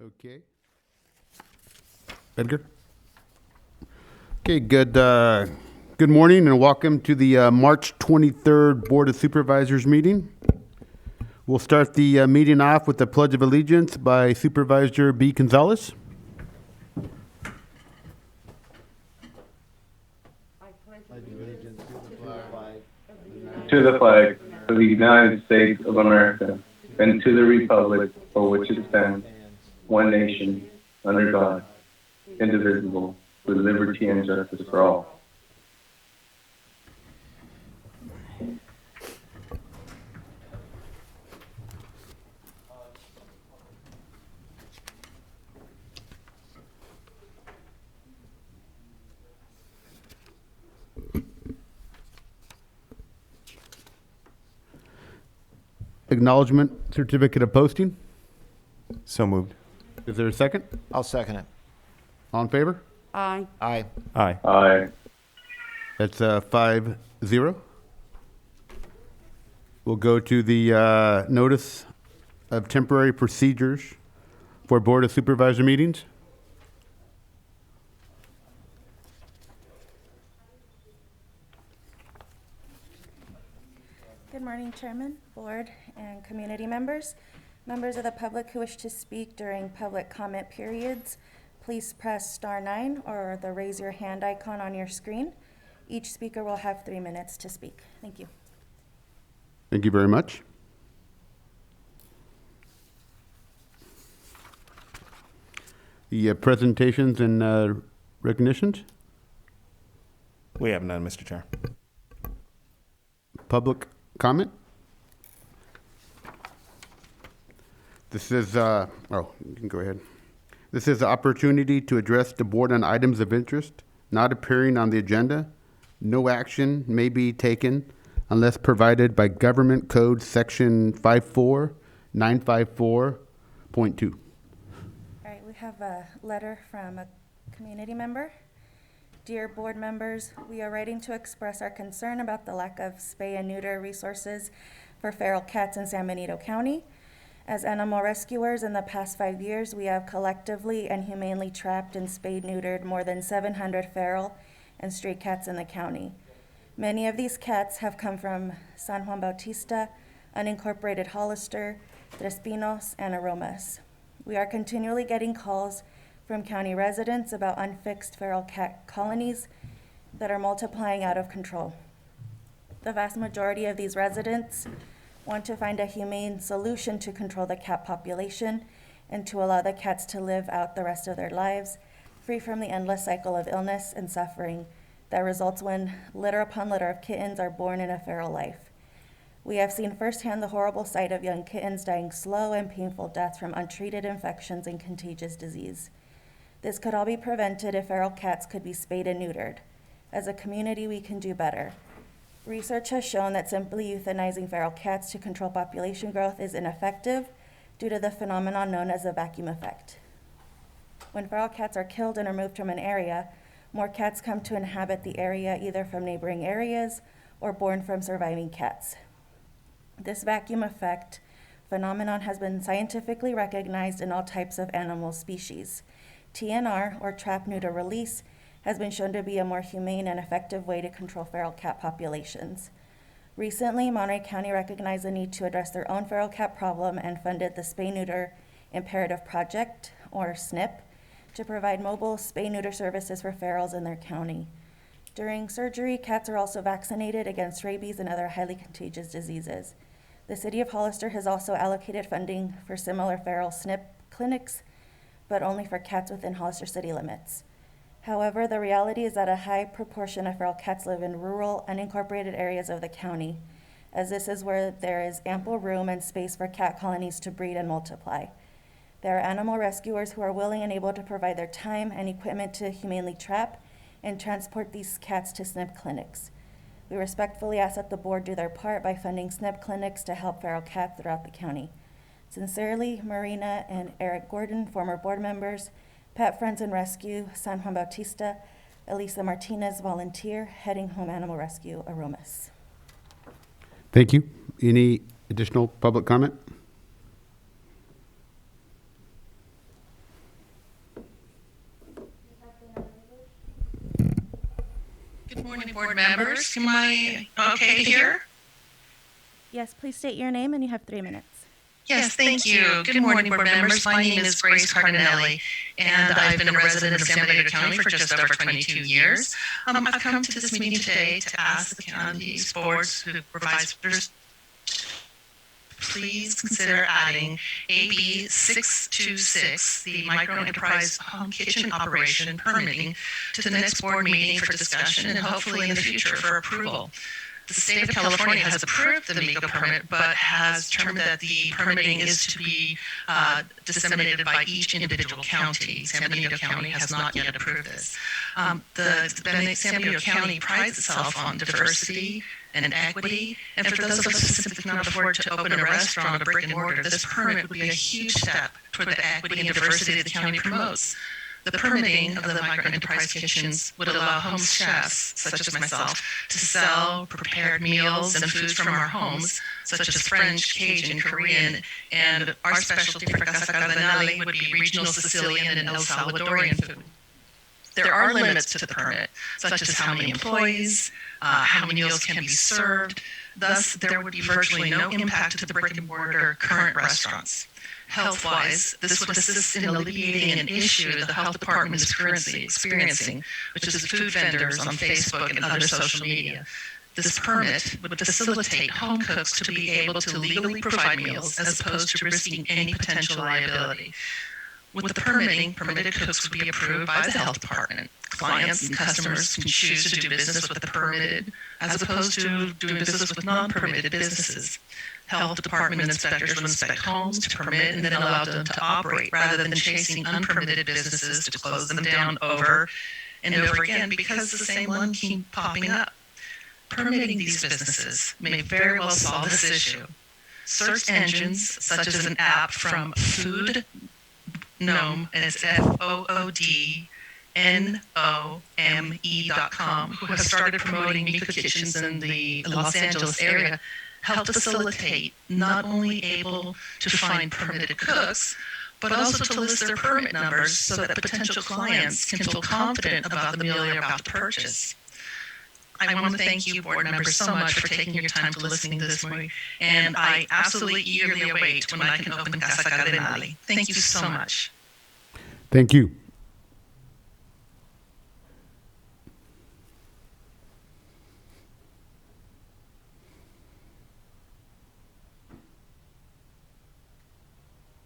Okay. Edgar? Okay, good morning and welcome to the March 23rd Board of Supervisors meeting. We'll start the meeting off with the Pledge of Allegiance by Supervisor B. Gonzalez. To the flag of the United States of America and to the republic for which it stands, one nation, under God, indivisible, with liberty and justice for all. Acknowledgement certificate of posting. So moved. Is there a second? I'll second it. All in favor? Aye. Aye. Aye. Aye. That's 5-0. We'll go to the notice of temporary procedures for Board of Supervisor meetings. Good morning, Chairman, Board, and community members. Members of the public who wish to speak during public comment periods, please press *9 or the raise your hand icon on your screen. Each speaker will have 3 minutes to speak. Thank you. Thank you very much. The presentations and recognitions, We have none, Mr. Chair. public comment. This is, you can go ahead. This is the opportunity to address the board on items of interest not appearing on the agenda. No action may be taken unless provided by Government Code Section 54954.2. All right, we have a letter from a community member. Dear board members, we are writing to express our concern about the lack of spay and neuter resources for feral cats in San Benito County. As animal rescuers, in the past 5 years, we have collectively and humanely trapped and spayed neutered more than 700 feral and stray cats in the county. Many of these cats have come from San Juan Bautista, unincorporated Hollister, Tres Pinos, and Aromas. We are continually getting calls from county residents about unfixed feral cat colonies that are multiplying out of control. The vast majority of these residents want to find a humane solution to control the cat population and to allow the cats to live out the rest of their lives, free from the endless cycle of illness and suffering that results when litter upon litter of kittens are born in a feral life. We have seen firsthand the horrible sight of young kittens dying slow and painful deaths from untreated infections and contagious disease. This could all be prevented if feral cats could be spayed and neutered. As a community, we can do better. Research has shown that simply euthanizing feral cats to control population growth is ineffective due to the phenomenon known as the vacuum effect. When feral cats are killed and removed from an area, more cats come to inhabit the area either from neighboring areas or born from surviving cats. This vacuum effect phenomenon has been scientifically recognized in all types of animal species. TNR, or trap, neuter, release, has been shown to be a more humane and effective way to control feral cat populations. Recently, Monterey County recognized the need to address their own feral cat problem and funded the Spay-Neuter Imperative Project, or SNP, to provide mobile spay-neuter services for ferals in their county. During surgery, cats are also vaccinated against rabies and other highly contagious diseases. The City of Hollister has also allocated funding for similar feral SNP clinics, but only for cats within Hollister city limits. However, the reality is that a high proportion of feral cats live in rural, unincorporated areas of the county, as this is where there is ample room and space for cat colonies to breed and multiply. There are animal rescuers who are willing and able to provide their time and equipment to humanely trap and transport these cats to SNP clinics. We respectfully ask that the board do their part by funding SNP clinics to help feral cats throughout the county. Sincerely, Marina and Eric Gordon, former board members, Pet Friends and Rescue, San Juan Bautista, Elisa Martinez, volunteer, Heading Home Animal Rescue, Aromas. Thank you. Any additional public comment? Morning, board members. Am I okay to hear? Yes, please state your name and you have 3 minutes. Yes, thank you. Good morning, board members. My name is Grace Cardinelli, and I've been a resident of San Benito County for just over 22 years. I've come to this meeting today to ask the county's board supervisors please consider adding AB 626, the micro enterprise home kitchen operation permitting, to the next board meeting for discussion and hopefully in the future for approval. The state of California has approved the MECO permit, but has determined that the permitting is to be disseminated by each individual county. San Benito County has not yet approved this. San Benito County prides itself on diversity and equity, and for those of us who simply cannot afford to open a restaurant or brick and mortar, this permit would be a huge step toward the equity and diversity that the county promotes. The permitting of the micro-enterprise kitchens would allow home chefs, such as myself, to sell prepared meals and foods from our homes, such as French, Cajun, Korean, and our specialty for Casa Cardenale would be regional Sicilian and El Salvadorian food. There are limits to the permit, such as how many employees, how many meals can be served. Thus, there would be virtually no impact to the brick-and-mortar current restaurants. Health-wise, this would assist in alleviating an issue the health department is currently experiencing, which is food vendors on Facebook and other social media. This permit would facilitate home cooks to be able to legally provide meals as opposed to risking any potential liability. With the permitting, permitted cooks would be approved by the health department. Clients and customers can choose to do business with the permitted as opposed to doing business with non-permitted businesses. Health department inspectors would inspect homes to permit and then allow them to operate rather than chasing unpermitted businesses to close them down over and over again because the same one keep popping up. Permitting these businesses may very well solve this issue. Search engines such as an app from Food Gnome, and it's FOODNOME.com, who has started promoting MECO kitchens in the Los Angeles area, help facilitate not only able to find permitted cooks, but also to list their permit numbers so that potential clients can feel confident about the meal they're about to purchase. I want to thank you, board members, so much for taking your time to listening to this morning, and I absolutely eagerly await when I can open Casa Cardenale. Thank you so much. Thank you.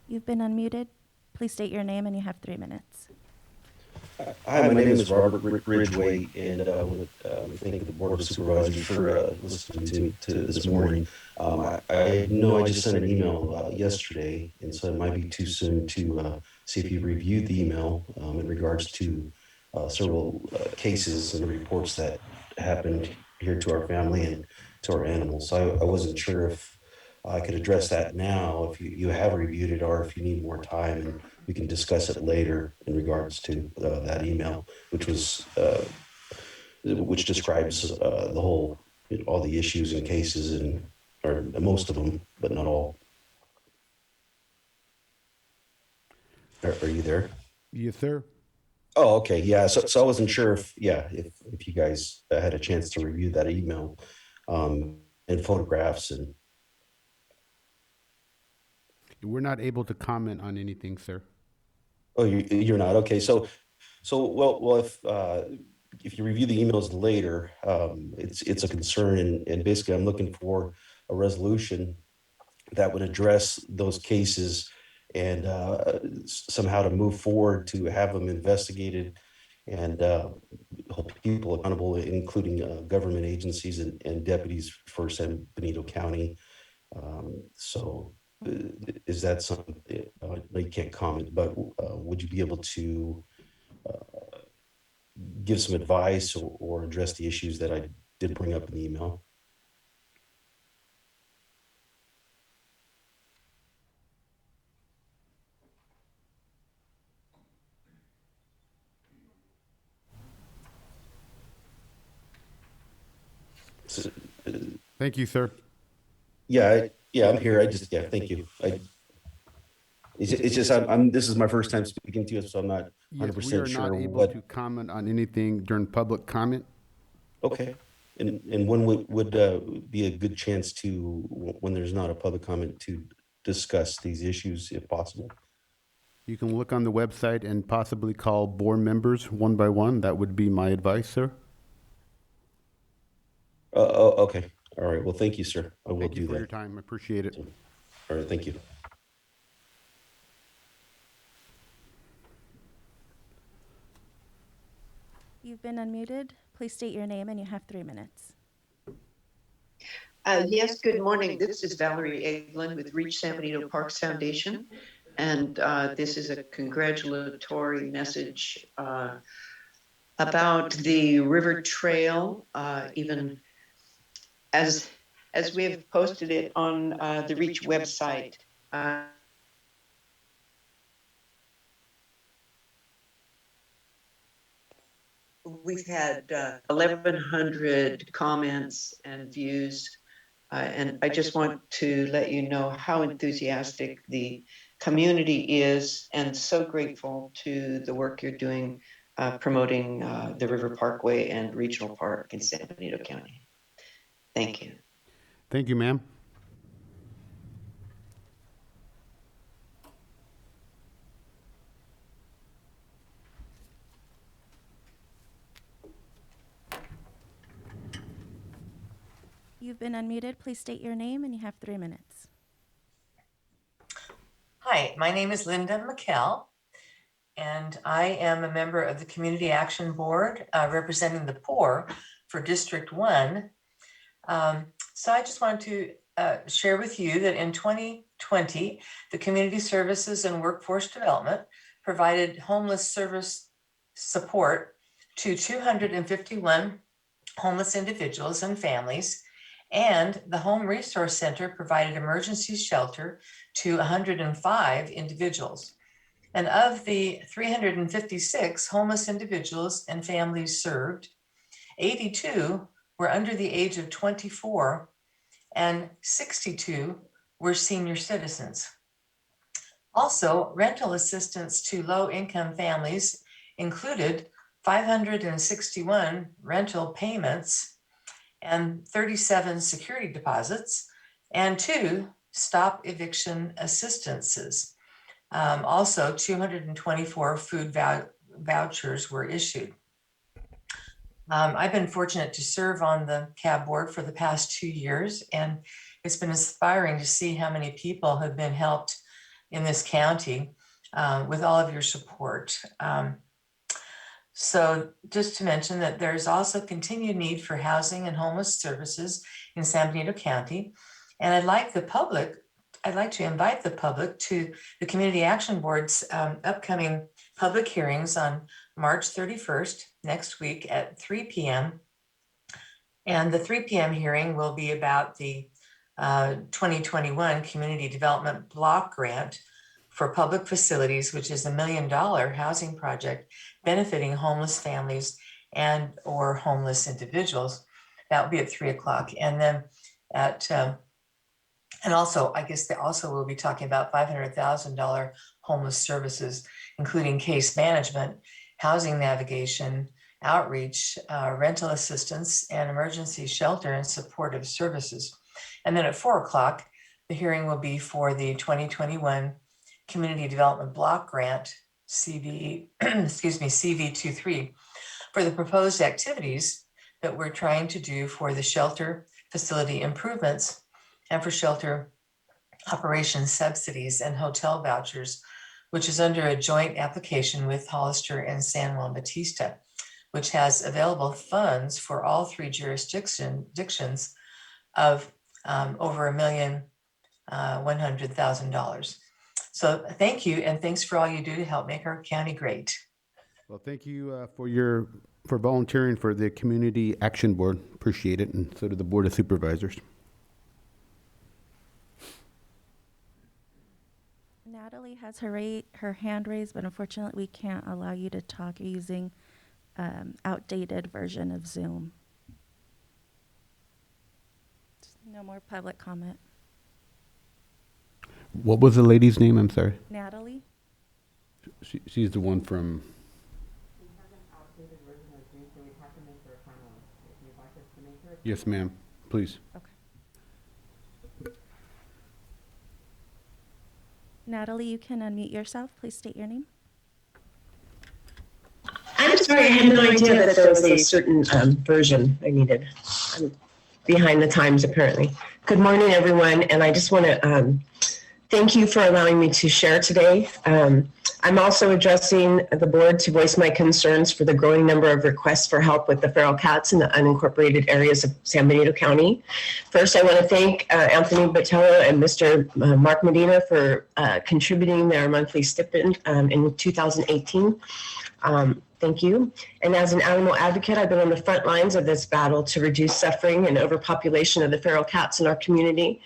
You've been unmuted. Please state your name and you have 3 minutes. Hi, my name is Robert Ridgway, and I want to thank the Board of Supervisors for listening to this morning. I know I just sent an email yesterday, and so it might be too soon to see if you reviewed the email in regards to several cases and reports that happened here to our family and to our animals. So I wasn't sure if I could address that now, if you have reviewed it, or if you need more time, and we can discuss it later in regards to that email, which describes the whole, all the issues and cases, and or most of them, but not all. Are you there? Yes, sir. Oh, okay, yeah. So I wasn't sure if you guys had a chance to review that email and photographs and. We're not able to comment on anything, sir. Oh, you're not? Okay. So well, if you review the emails later, it's a concern, and basically I'm looking for a resolution that would address those cases and somehow to move forward to have them investigated and hold people accountable, including government agencies and deputies for San Benito County. So is that something, you can't comment, but would you be able to give some advice or address the issues that I did bring up in the email? Thank you, sir. Yeah, I'm here. Thank you. It's just this is my first time speaking to you, so I'm not Yes, 100% we are sure not able what. to comment on anything during public comment. Okay. And when would be a good chance to, when there's not a public comment, to discuss these issues if possible? You can look on the website and possibly call board members one by one. That would be my advice, sir. Oh, okay. All right. Well, thank you, sir. I will Thank you do for your that. time. I appreciate it. All right. Thank you. You've been unmuted. Please state your name and you have 3 minutes. Yes, good morning. This is Valerie Eglin with Reach San Benito Parks Foundation. And this is a congratulatory message about the river trail, even as we have posted it on the Reach website. We've had 1,100 comments and views, and I just want to let you know how enthusiastic the community is, and so grateful to the work you're doing promoting the River Parkway and Regional Park in San Benito County. Thank you. Thank you, ma'am. You've been unmuted. Please state your name and you have 3 minutes. Hi, my name is Linda McKell, and I am a member of the Community Action Board representing the poor for District 1. So I just wanted to share with you that in 2020, the Community Services and Workforce Development provided homeless service support to 251 homeless individuals and families, and the Home Resource Center provided emergency shelter to 105 individuals. And of the 356 homeless individuals and families served, 82 were under the age of 24 and 62 were senior citizens. Also, rental assistance to low-income families included 561 rental payments and 37 security deposits and 2 stop eviction assistances. Also, 224 food vouchers were issued. I've been fortunate to serve on the CAB board for the past 2 years, and it's been inspiring to see how many people have been helped in this county with all of your support. So just to mention that there's also continued need for housing and homeless services in San Benito County. And I'd like to invite the public to the Community Action Board's upcoming public hearings on March 31st, next week at 3 p.m. And the 3 p.m. hearing will be about the 2021 Community Development Block Grant for public facilities, which is $1 million housing project benefiting homeless families and or homeless individuals. That will be at 3 o'clock. And then and also, I guess they also will be talking about $500,000 homeless services, including case management, housing navigation, outreach, rental assistance, and emergency shelter and supportive services. And then at 4 o'clock, the hearing will be for the 2021 Community Development Block Grant, CV23, for the proposed activities that we're trying to do for the shelter facility improvements and for shelter operations subsidies and hotel vouchers, which is under a joint application with Hollister and San Juan Bautista, which has available funds for all 3 jurisdictions of over $1,100,000. So thank you, and thanks for all you do to help make our county great. Well, thank you for volunteering for the Community Action Board. Appreciate it, and so do the Board of Supervisors. Natalie has her hand raised, but unfortunately we can't allow you to talk. You're using outdated version of Zoom. No more public comment. What was the lady's name? I'm sorry. Natalie? She's the one from... Yes, ma'am, please. Natalie, you can unmute yourself. Please state your name. I'm sorry, I had no idea that there was a certain version I needed. I'm behind the times, apparently. Good morning, everyone, and I just want to thank you for allowing me to share today. I'm also addressing the board to voice my concerns for the growing number of requests for help with the feral cats in the unincorporated areas of San Benito County. First, I want to thank Anthony Botello and Mr. Mark Medina for contributing their monthly stipend in 2018. Thank you. And as an animal advocate, I've been on the front lines of this battle to reduce suffering and overpopulation of the feral cats in our community.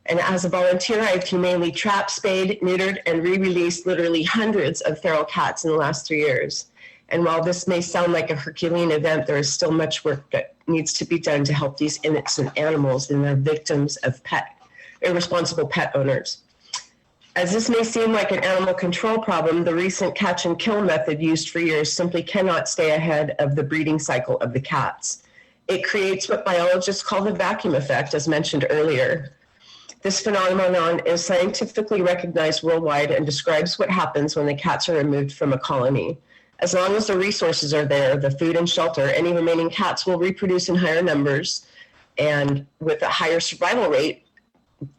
And as a volunteer, I've humanely trapped, spayed, neutered, and re-released literally hundreds of feral cats in the last 3 years. And while this may sound like a Herculean event, there is still much work that needs to be done to help these innocent animals and their victims of irresponsible pet owners. As this may seem like an animal control problem, the recent catch and kill method used for years simply cannot stay ahead of the breeding cycle of the cats. It creates what biologists call the vacuum effect, as mentioned earlier. This phenomenon is scientifically recognized worldwide and describes what happens when the cats are removed from a colony. As long as the resources are there, the food and shelter, any remaining cats will reproduce in higher numbers and with a higher survival rate,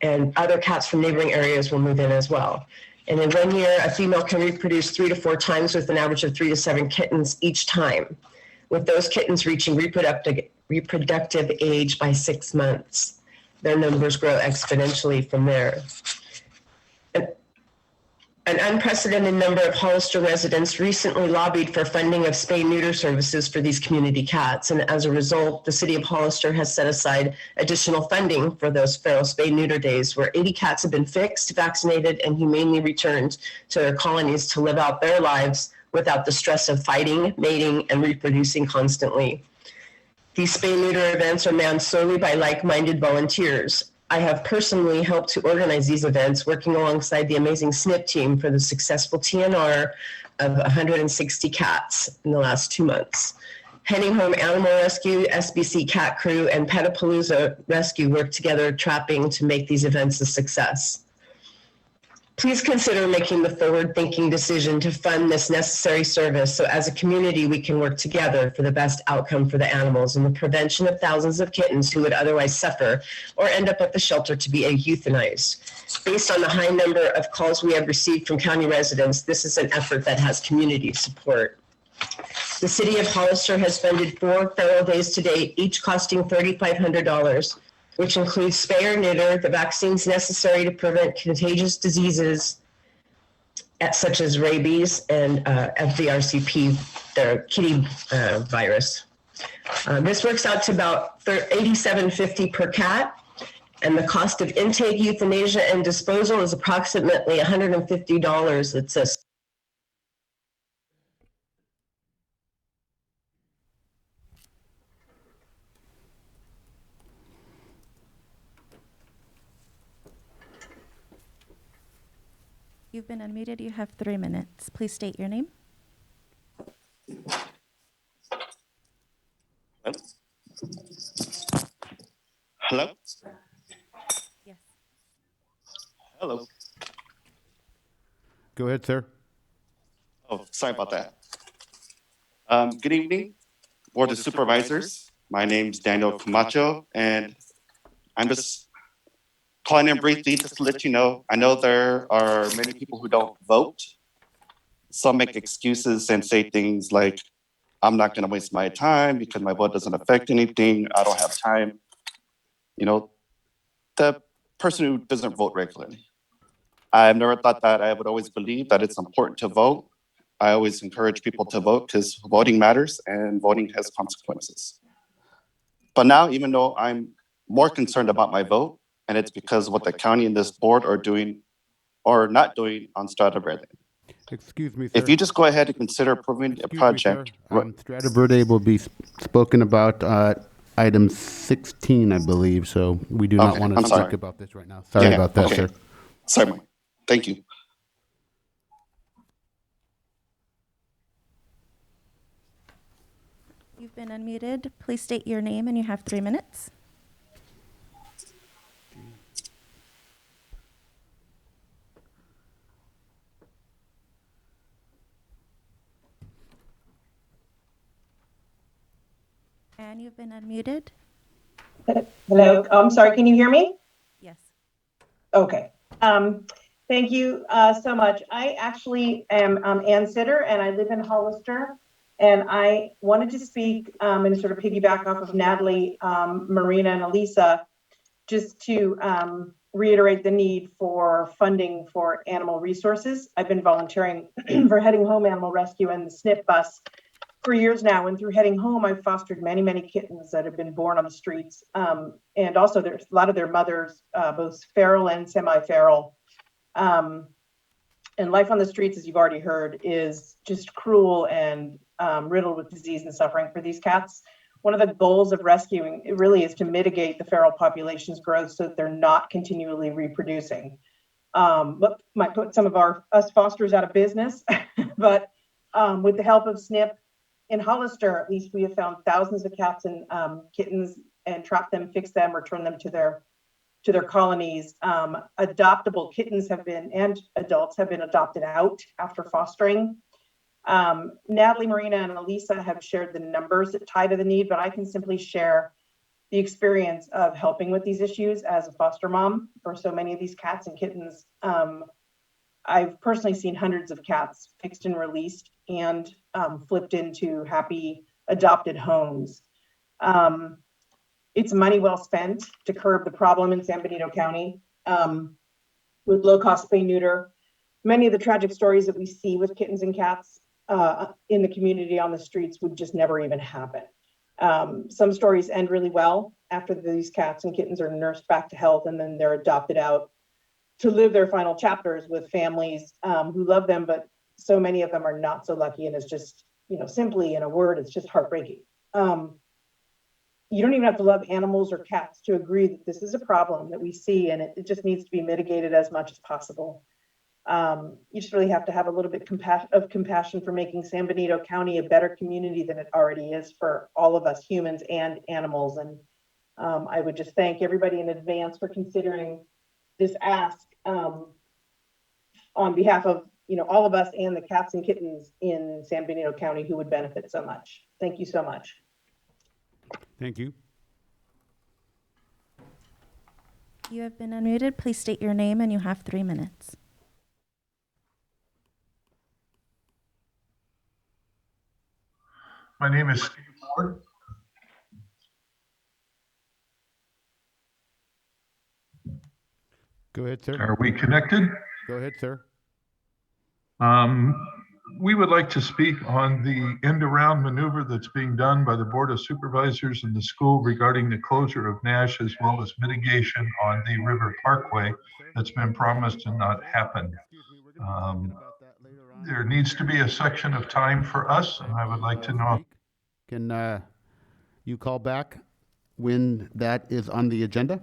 and other cats from neighboring areas will move in as well. And in 1 year, a female can reproduce 3 to 4 times with an average of 3 to 7 kittens each time, with those kittens reaching reproductive age by 6 months. Their numbers grow exponentially from there. An unprecedented number of Hollister residents recently lobbied for funding of spay-neuter services for these community cats. And as a result, the city of Hollister has set aside additional funding for those feral spay-neuter days where 80 cats have been fixed, vaccinated, and humanely returned to their colonies to live out their lives without the stress of fighting, mating, and reproducing constantly. These spay-neuter events are manned solely by like-minded volunteers. I have personally helped to organize these events, working alongside the amazing SNP team for the successful TNR of 160 cats in the last 2 months. Henning Home Animal Rescue, SBC Cat Crew, and Petapalooza Rescue work together trapping to make these events a success. Please consider making the forward-thinking decision to fund this necessary service so as a community we can work together for the best outcome for the animals and the prevention of thousands of kittens who would otherwise suffer or end up at the shelter to be euthanized. Based on the high number of calls we have received from county residents, this is an effort that has community support. The city of Hollister has funded 4 feral days to date, each costing $3,500. Which includes spay or neuter, the vaccines necessary to prevent contagious diseases such as rabies and FVRCP, the kitty virus. This works out to about $87.50 per cat, and the cost of intake, euthanasia, and disposal is approximately $150. It's a You've been unmuted. You have 3 minutes. Please state your name. Hello? Yes. Hello. Go ahead, sir. Oh, sorry about that. Good evening, Board of Supervisors. My name's Daniel Camacho, and I'm just calling in briefly just to let you know, I know there are many people who don't vote. Some make excuses and say things like, I'm not going to waste my time because my vote doesn't affect anything. I don't have time. You know, the person who doesn't vote regularly. I've never thought that. I would always believe that it's important to vote. I always encourage people to vote because voting matters and voting has consequences. But now, even though I'm more concerned about my vote, and it's because of what the county and this board are doing or not doing on Strata Verde. Excuse me, sir. If you just go ahead and consider approving a project. Strata Verde will be spoken about item 16, I believe, so we do not want to speak about this right now. Sorry about that, sir. Sorry, Mike. Thank you. You've been unmuted. Please state your name and you have 3 minutes. And you've been unmuted. Hello, I'm sorry, can you hear me? Yes. Okay. Thank you so much. I actually am Ann Sitter and I live in Hollister. And I wanted to speak and sort of piggyback off of Natalie, Marina, and Elisa, just to reiterate the need for funding for animal resources. I've been volunteering for Heading Home Animal Rescue and the SNP bus for years now, and through Heading Home, I've fostered many, many kittens that have been born on the streets. And also there's a lot of their mothers, both feral and semi-feral. And life on the streets, as you've already heard, is just cruel and riddled with disease and suffering for these cats. One of the goals of rescuing, it really is to mitigate the feral population's growth so that they're not continually reproducing. But might put some of us fosters out of business, but with the help of SNP, in Hollister, at least we have found thousands of cats and kittens and trapped them, fixed them, returned them to their colonies. Adoptable kittens have been, and adults have been adopted out after fostering. Natalie, Marina, and Elisa have shared the numbers that tie to the need, but I can simply share the experience of helping with these issues as a foster mom for so many of these cats and kittens. I've personally seen hundreds of cats fixed and released and flipped into happy adopted homes. It's money well spent to curb the problem in San Benito County with low-cost spay neuter. Many of the tragic stories that we see with kittens and cats in the community on the streets would just never even happen. Some stories end really well after these cats and kittens are nursed back to health and then they're adopted out to live their final chapters with families who love them, but so many of them are not so lucky, and it's just, simply in a word, it's just heartbreaking. You don't even have to love animals or cats to agree that this is a problem that we see, and it just needs to be mitigated as much as possible. You just really have to have a little bit of compassion for making San Benito County a better community than it already is for all of us humans and animals. And I would just thank everybody in advance for considering this ask on behalf of all of us and the cats and kittens in San Benito County who would benefit so much. Thank you so much. Thank you. You have been unmuted. Please state your name and you have 3 minutes. My name is Steve Ford. Go ahead, sir. Are we connected? Go ahead, sir. We would like to speak on the end-around maneuver that's being done by the Board of Supervisors and the school regarding the closure of Nash, as well as mitigation on the River Parkway that's been promised and not happened. There needs to be a section of time for us, and I would like to know. Can you call back when that is on the agenda,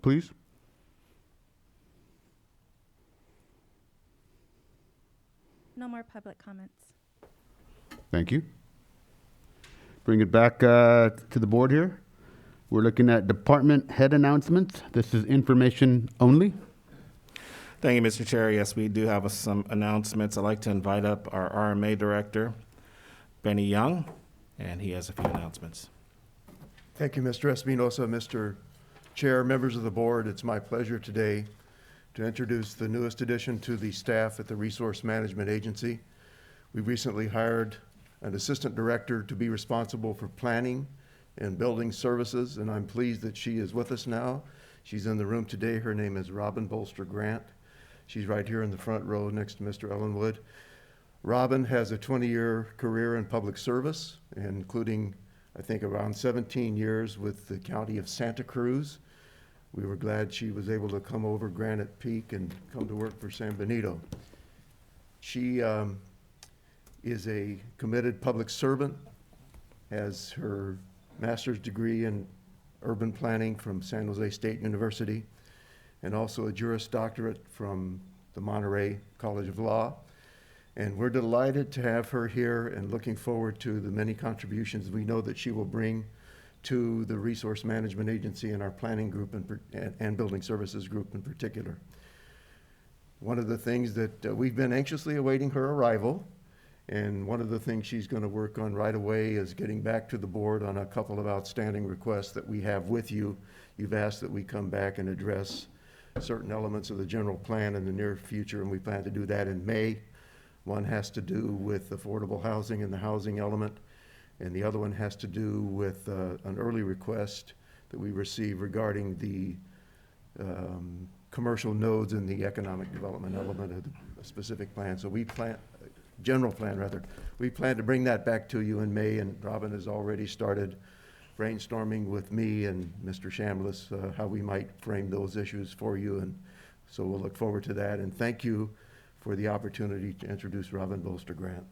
please? No more public comments. Thank you. Bring it back to the board here. We're looking at department head announcements. This is information only. Thank you, Mr. Chair. Yes, we do have some announcements. I'd like to invite up our RMA Director, Benny Young, and he has a few announcements. Thank you, Mr. Espinosa. Mr. Chair, members of the board, it's my pleasure today to introduce the newest addition to the staff at the Resource Management Agency. We recently hired an assistant director to be responsible for planning and building services, and I'm pleased that she is with us now. She's in the room today. Her name is Robin Bolster Grant. She's right here in the front row next to Mr. Ellenwood. Robin has a 20-year career in public service, including, I think, around 17 years with the County of Santa Cruz. We were glad she was able to come over Granite Peak and come to work for San Benito. She is a committed public servant, has her master's degree in urban planning from San Jose State University, and also a Juris Doctorate from the Monterey College of Law. And we're delighted to have her here and looking forward to the many contributions we know that she will bring to the Resource Management Agency and our planning group and building services group in particular. One of the things that we've been anxiously awaiting her arrival, and one of the things she's going to work on right away is getting back to the board on a couple of outstanding requests that we have with you. You've asked that we come back and address certain elements of the general plan in the near future, and we plan to do that in May. One has to do with affordable housing and the housing element, and the other one has to do with an early request that we received regarding the commercial nodes in the economic development element of the specific plan. So general plan rather, we plan to bring that back to you in May, and Robin has already started brainstorming with me and Mr. Chambliss how we might frame those issues for you, and so we'll look forward to that. And thank you for the opportunity to introduce Robin Bolster Grant.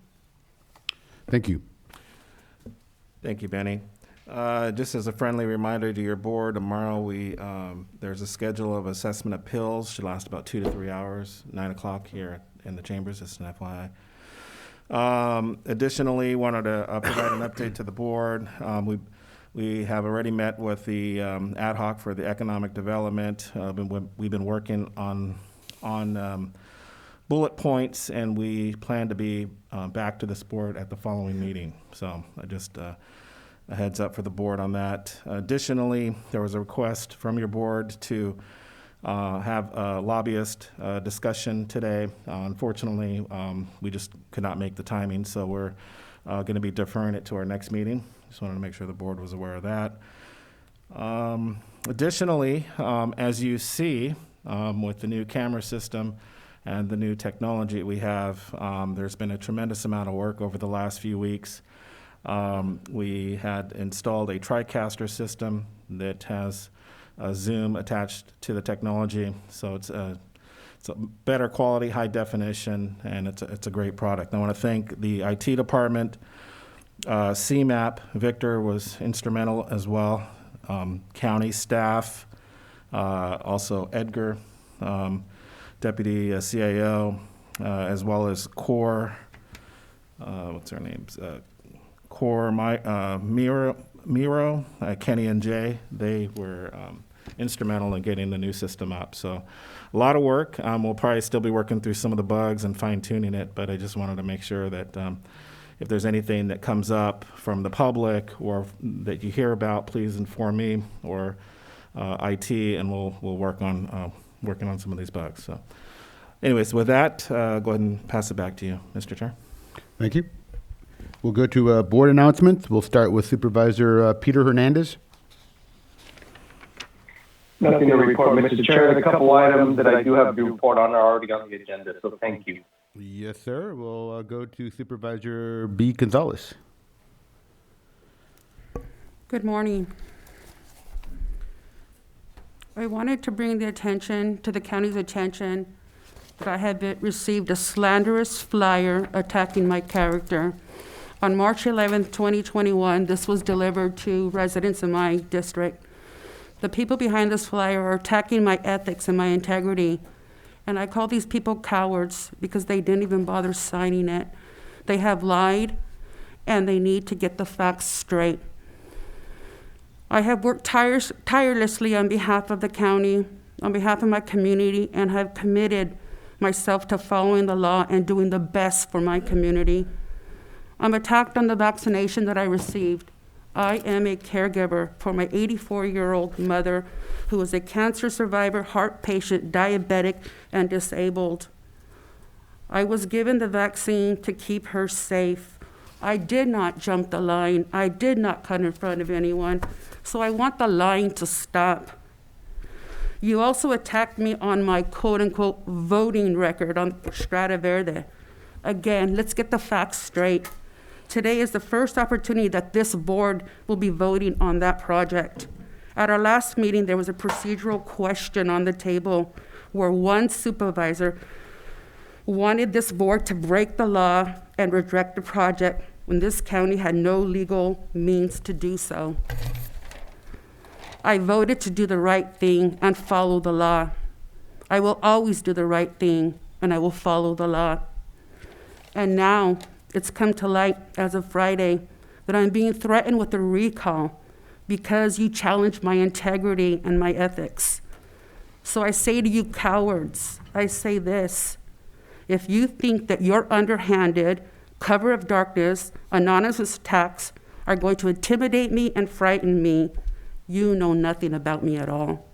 Thank you. Thank you, Benny. Just as a friendly reminder to your board, tomorrow there's a schedule of assessment appeals. Should last about 2 to 3 hours, 9 o'clock here in the chambers, just an FYI. Additionally, wanted to provide an update to the board. We have already met with the ad hoc for the economic development. We've been working on bullet points, and we plan to be back to this board at the following meeting. So just a heads up for the board on that. Additionally, there was a request from your board to have a lobbyist discussion today. Unfortunately, we just could not make the timing, so we're going to be deferring it to our next meeting. Just wanted to make sure the board was aware of that. Additionally, as you see, with the new camera system and the new technology we have, there's been a tremendous amount of work over the last few weeks. We had installed a TriCaster system that has a zoom attached to the technology, so it's a better quality, high definition, and it's a great product. I want to thank the IT department. CMAP, Victor was instrumental as well. County staff, also Edgar, Deputy CAO, as well as Core, what's her name? Core Miro, Kenny and Jay. They were instrumental in getting the new system up. So a lot of work. We'll probably still be working through some of the bugs and fine tuning it, but I just wanted to make sure that if there's anything that comes up from the public or that you hear about, please inform me or IT, and we'll work on working on some of these bugs. So anyways, with that, go ahead and pass it back to you, Mr. Chair. Thank you. We'll go to board announcements. We'll start with Supervisor Peter Hernandez. Nothing to report, Mr. Chair. The couple items that I do have to report on are already on the agenda, so thank you. Yes, sir. We'll go to Supervisor B. Gonzalez. Good morning. I wanted to bring the county's attention that I have received a slanderous flyer attacking my character. On March 11th, 2021, this was delivered to residents in my district. The people behind this flyer are attacking my ethics and my integrity. And I call these people cowards because they didn't even bother signing it. They have lied, and they need to get the facts straight. I have worked tirelessly on behalf of the county, on behalf of my community, and have committed myself to following the law and doing the best for my community. I'm attacked on the vaccination that I received. I am a caregiver for my 84-year-old mother who is a cancer survivor, heart patient, diabetic, and disabled. I was given the vaccine to keep her safe. I did not jump the line. I did not cut in front of anyone. So I want the lying to stop. You also attacked me on my quote-unquote voting record on Strata Verde. Again, let's get the facts straight. Today is the first opportunity that this board will be voting on that project. At our last meeting, there was a procedural question on the table where one supervisor wanted this board to break the law and reject the project when this county had no legal means to do so. I voted to do the right thing and follow the law. I will always do the right thing, and I will follow the law. And now it's come to light as of Friday that I'm being threatened with a recall because you challenged my integrity and my ethics. So I say to you cowards, I say this: if you think that your underhanded, cover of darkness, anonymous attacks are going to intimidate me and frighten me, you know nothing about me at all.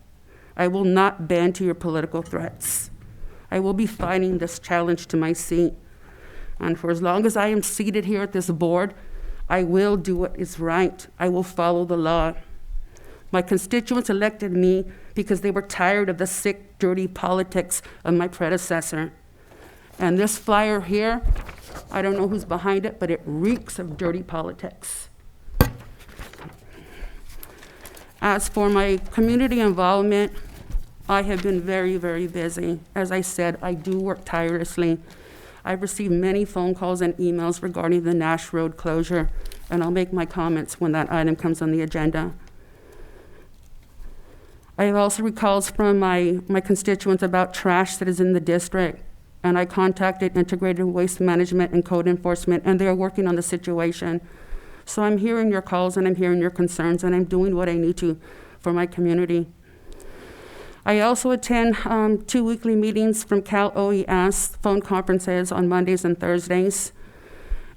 I will not bend to your political threats. I will be fighting this challenge to my seat. And for as long as I am seated here at this board, I will do what is right. I will follow the law. My constituents elected me because they were tired of the sick, dirty politics of my predecessor. And this flyer here, I don't know who's behind it, but it reeks of dirty politics. As for my community involvement, I have been very, very busy. As I said, I do work tirelessly. I've received many phone calls and emails regarding the Nash Road closure, and I'll make my comments when that item comes on the agenda. I have also recalls from my constituents about trash that is in the district, and I contacted Integrated Waste Management and Code Enforcement, and they are working on the situation. So I'm hearing your calls and I'm hearing your concerns, and I'm doing what I need to for my community. I also attend 2 weekly meetings from Cal OES, phone conferences on Mondays and Thursdays.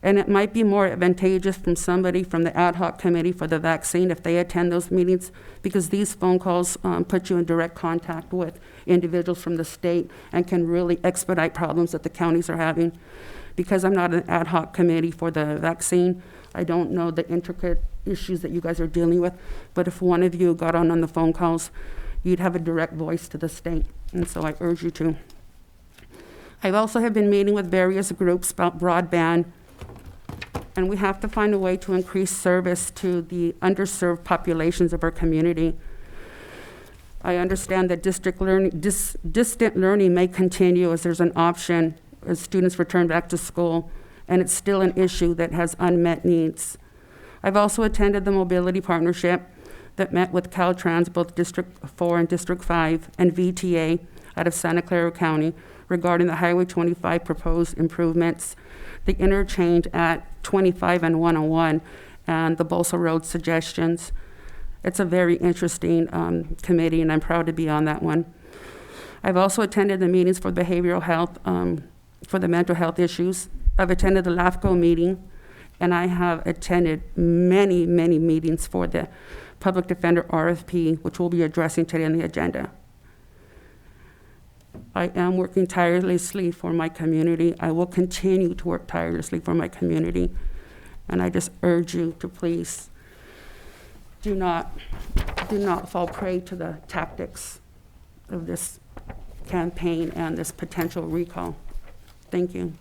And it might be more advantageous from somebody from the ad hoc committee for the vaccine if they attend those meetings, because these phone calls put you in direct contact with individuals from the state and can really expedite problems that the counties are having. Because I'm not an ad hoc committee for the vaccine, I don't know the intricate issues that you guys are dealing with, but if one of you got on the phone calls, you'd have a direct voice to the state, and so I urge you to. I also have been meeting with various groups about broadband, and we have to find a way to increase service to the underserved populations of our community. I understand that distant learning may continue as there's an option as students return back to school, and it's still an issue that has unmet needs. I've also attended the Mobility Partnership that met with Caltrans, both District 4 and District 5, and VTA out of Santa Clara County regarding the Highway 25 proposed improvements, the interchange at 25 and 101, and the Bolsa Road suggestions. It's a very interesting committee, and I'm proud to be on that one. I've also attended the meetings for behavioral health, for the mental health issues. I've attended the LAFCO meeting, and I have attended many, many meetings for the Public Defender RFP, which we'll be addressing today on the agenda. I am working tirelessly for my community. I will continue to work tirelessly for my community. And I just urge you to please do not fall prey to the tactics of this campaign and this potential recall. Thank you.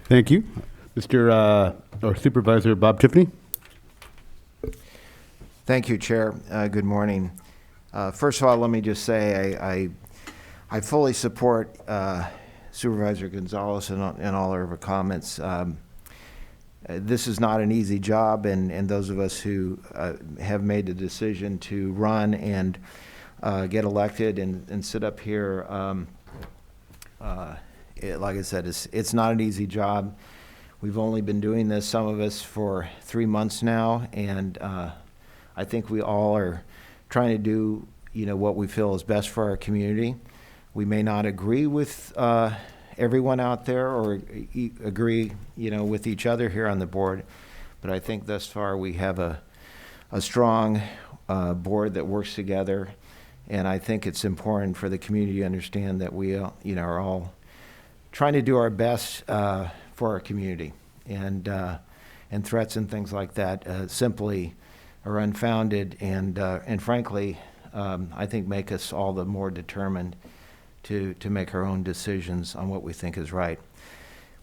Thank you. Mr. or Supervisor Bob Tiffany. Thank you, Chair. Good morning. First of all, let me just say I fully support Supervisor Gonzalez and all of her comments. This is not an easy job, and those of us who have made the decision to run and get elected and sit up here, like I said, it's not an easy job. We've only been doing this, some of us, for 3 months now, and I think we all are trying to do, what we feel is best for our community. We may not agree with everyone out there or agree, with each other here on the board, but I think thus far we have a strong board that works together, and I think it's important for the community to understand that we, are all trying to do our best for our community, and threats and things like that simply are unfounded, and frankly, I think make us all the more determined to make our own decisions on what we think is right.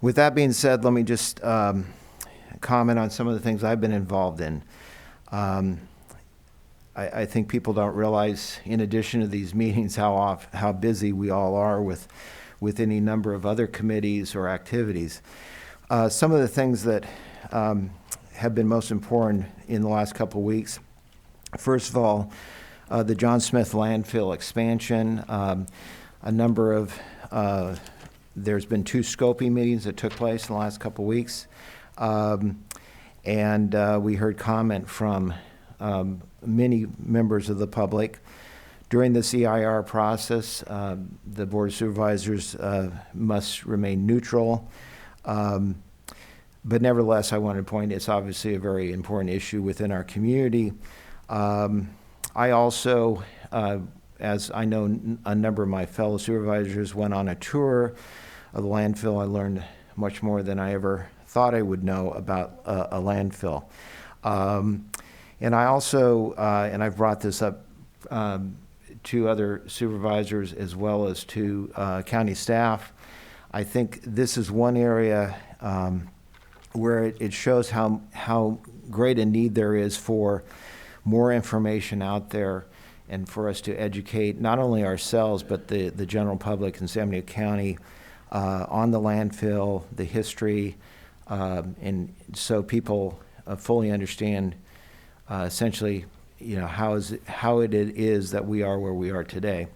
With that being said, let me just comment on some of the things I've been involved in. I think people don't realize, in addition to these meetings, how busy we all are with any number of other committees or activities. Some of the things that have been most important in the last couple of weeks, first of all, the John Smith landfill expansion. A number of There's been 2 scoping meetings that took place in the last couple weeks. And we heard comment from many members of the public. During this EIR process, the Board of Supervisors must remain neutral. But nevertheless, I want to point, it's obviously a very important issue within our community. I also, as I know a number of my fellow supervisors went on a tour of the landfill, I learned much more than I ever thought I would know about a landfill. And I also, and I've brought this up to other supervisors as well as to county staff, I think this is one area where it shows how great a need there is for more information out there and for us to educate not only ourselves but the general public in San Benito County on the landfill, the history, and so people fully understand essentially, how it is that we are where we are today.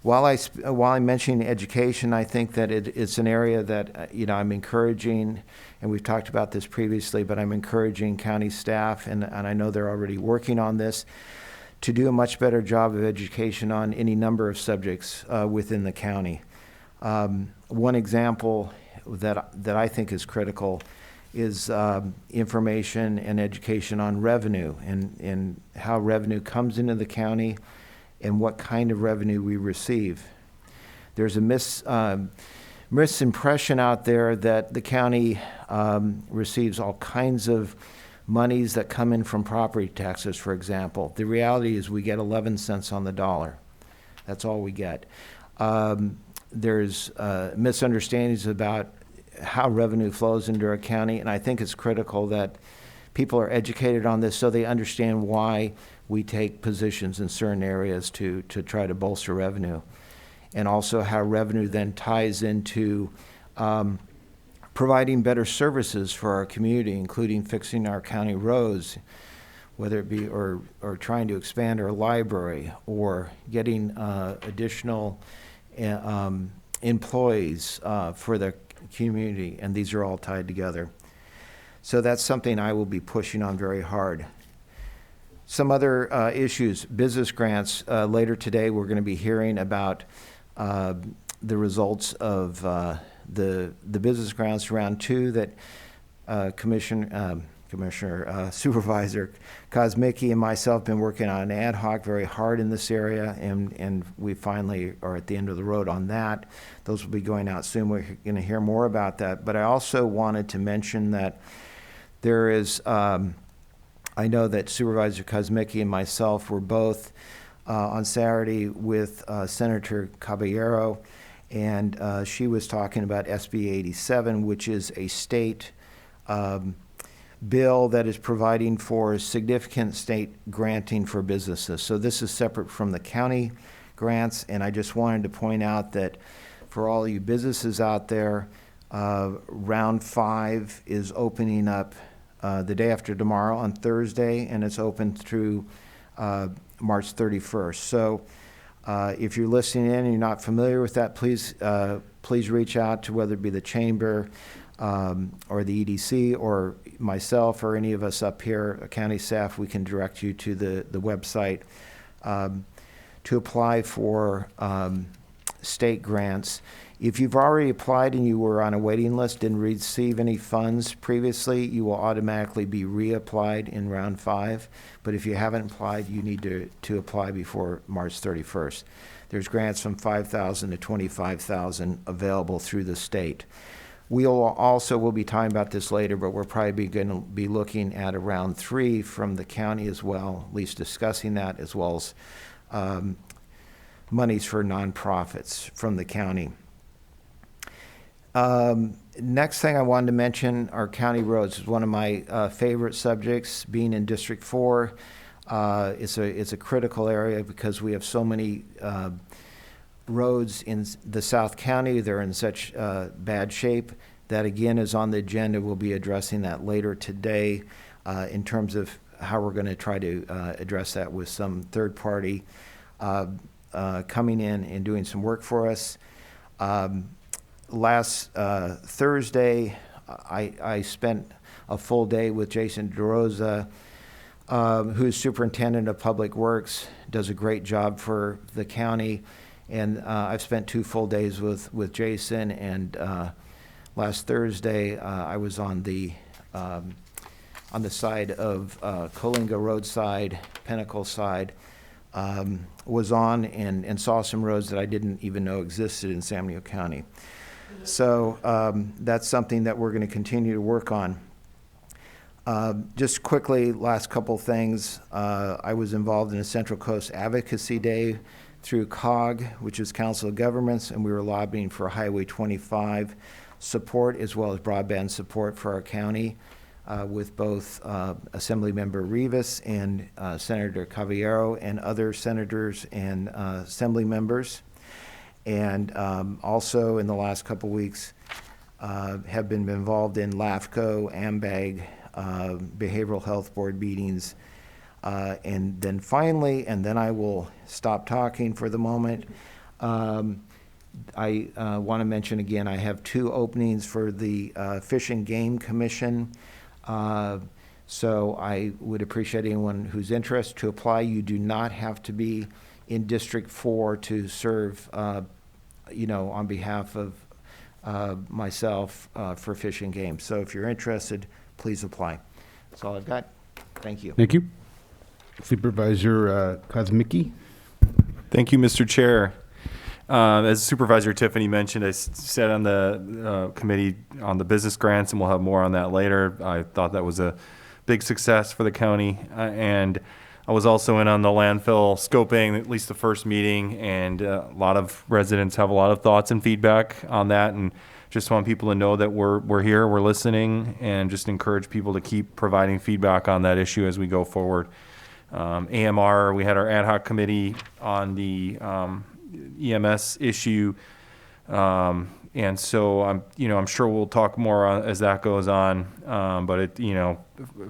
While I'm mentioning education, I think that it's an area that I'm encouraging, and we've talked about this previously, but I'm encouraging county staff, and I know they're already working on this, to do a much better job of education on any number of subjects within the county. One example that I think is critical is information and education on revenue and how revenue comes into the county and what kind of revenue we receive. There's a misimpression out there that the county receives all kinds of monies that come in from property taxes, for example. The reality is we get 11 cents on the dollar. That's all we get. There's misunderstandings about how revenue flows into our county, and I think it's critical that people are educated on this so they understand why we take positions in certain areas to try to bolster revenue, and also how revenue then ties into providing better services for our community, including fixing our county roads, whether it be or trying to expand our library or getting additional employees for the community, and these are all tied together. So that's something I will be pushing on very hard. Some other issues, business grants. Later today, we're going to be hearing about the results of the business grants round 2 that Supervisor Kosmicki and myself have been working on ad hoc very hard in this area, and we finally are at the end of the road on that. Those will be going out soon. We're going to hear more about that. But I also wanted to mention that there is, I know that Supervisor Kosmicki and myself were both on Saturday with Senator Caballero, and she was talking about SB 87, which is a state bill that is providing for significant state granting for businesses. So this is separate from the county grants, and I just wanted to point out that for all you businesses out there, round 5 is opening up the day after tomorrow on Thursday, and it's open through March 31st. So if you're listening in and you're not familiar with that, please reach out to whether it be the chamber or the EDC or myself or any of us up here, county staff. We can direct you to the website to apply for state grants. If you've already applied and you were on a waiting list, didn't receive any funds previously, you will automatically be reapplied in round 5. But if you haven't applied, you need to apply before March 31st. There's grants from $5,000 to $25,000 available through the state. We'll be talking about this later, but we're probably going to be looking at a round 3 from the county as well, at least discussing that, as well as monies for nonprofits from the county. Next thing I wanted to mention are county roads. It's one of my favorite subjects, being in District 4. It's a critical area because we have so many roads in the South County. They're in such bad shape. That again is on the agenda. We'll be addressing that later today in terms of how we're going to try to address that with some third party coming in and doing some work for us. last Thursday, I spent a full day with Jason DeRosa, who's superintendent of public works, does a great job for the county. And I've spent 2 full days with Jason. And last Thursday, I was on the side of Coalinga Road side, Pinnacle side, was on and saw some roads that I didn't even know existed in San Benito County. So that's something that we're going to continue to work on. Just quickly, last couple things. I was involved in a Central Coast Advocacy Day through COG, which is Council of Governments, and we were lobbying for Highway 25 support as well as broadband support for our county with both Assemblymember Rivas and Senator Caballero and other senators and assembly members. And also in the last couple weeks have been involved in LAFCO, AMBAG, Behavioral Health Board meetings. And then finally, and then I will stop talking for the moment, I want to mention again, I have 2 openings for the Fish and Game Commission. So I would appreciate anyone who's interested to apply. You do not have to be in District 4 to serve, on behalf of myself for Fish and Game. So if you're interested, please apply. That's all I've got. Thank you. Thank you. Supervisor Kosmicki. Thank you, Mr. Chair. As Supervisor Tiffany mentioned, I sat on the committee on the business grants, and we'll have more on that later. I thought that was a big success for the county. And I was also in on the landfill scoping, at least the first meeting, and a lot of residents have a lot of thoughts and feedback on that. And just want people to know that we're here, we're listening, and just encourage people to keep providing feedback on that issue as we go forward. AMR, we had our ad hoc committee on the EMS issue, and so I'm sure we'll talk more as that goes on. But it,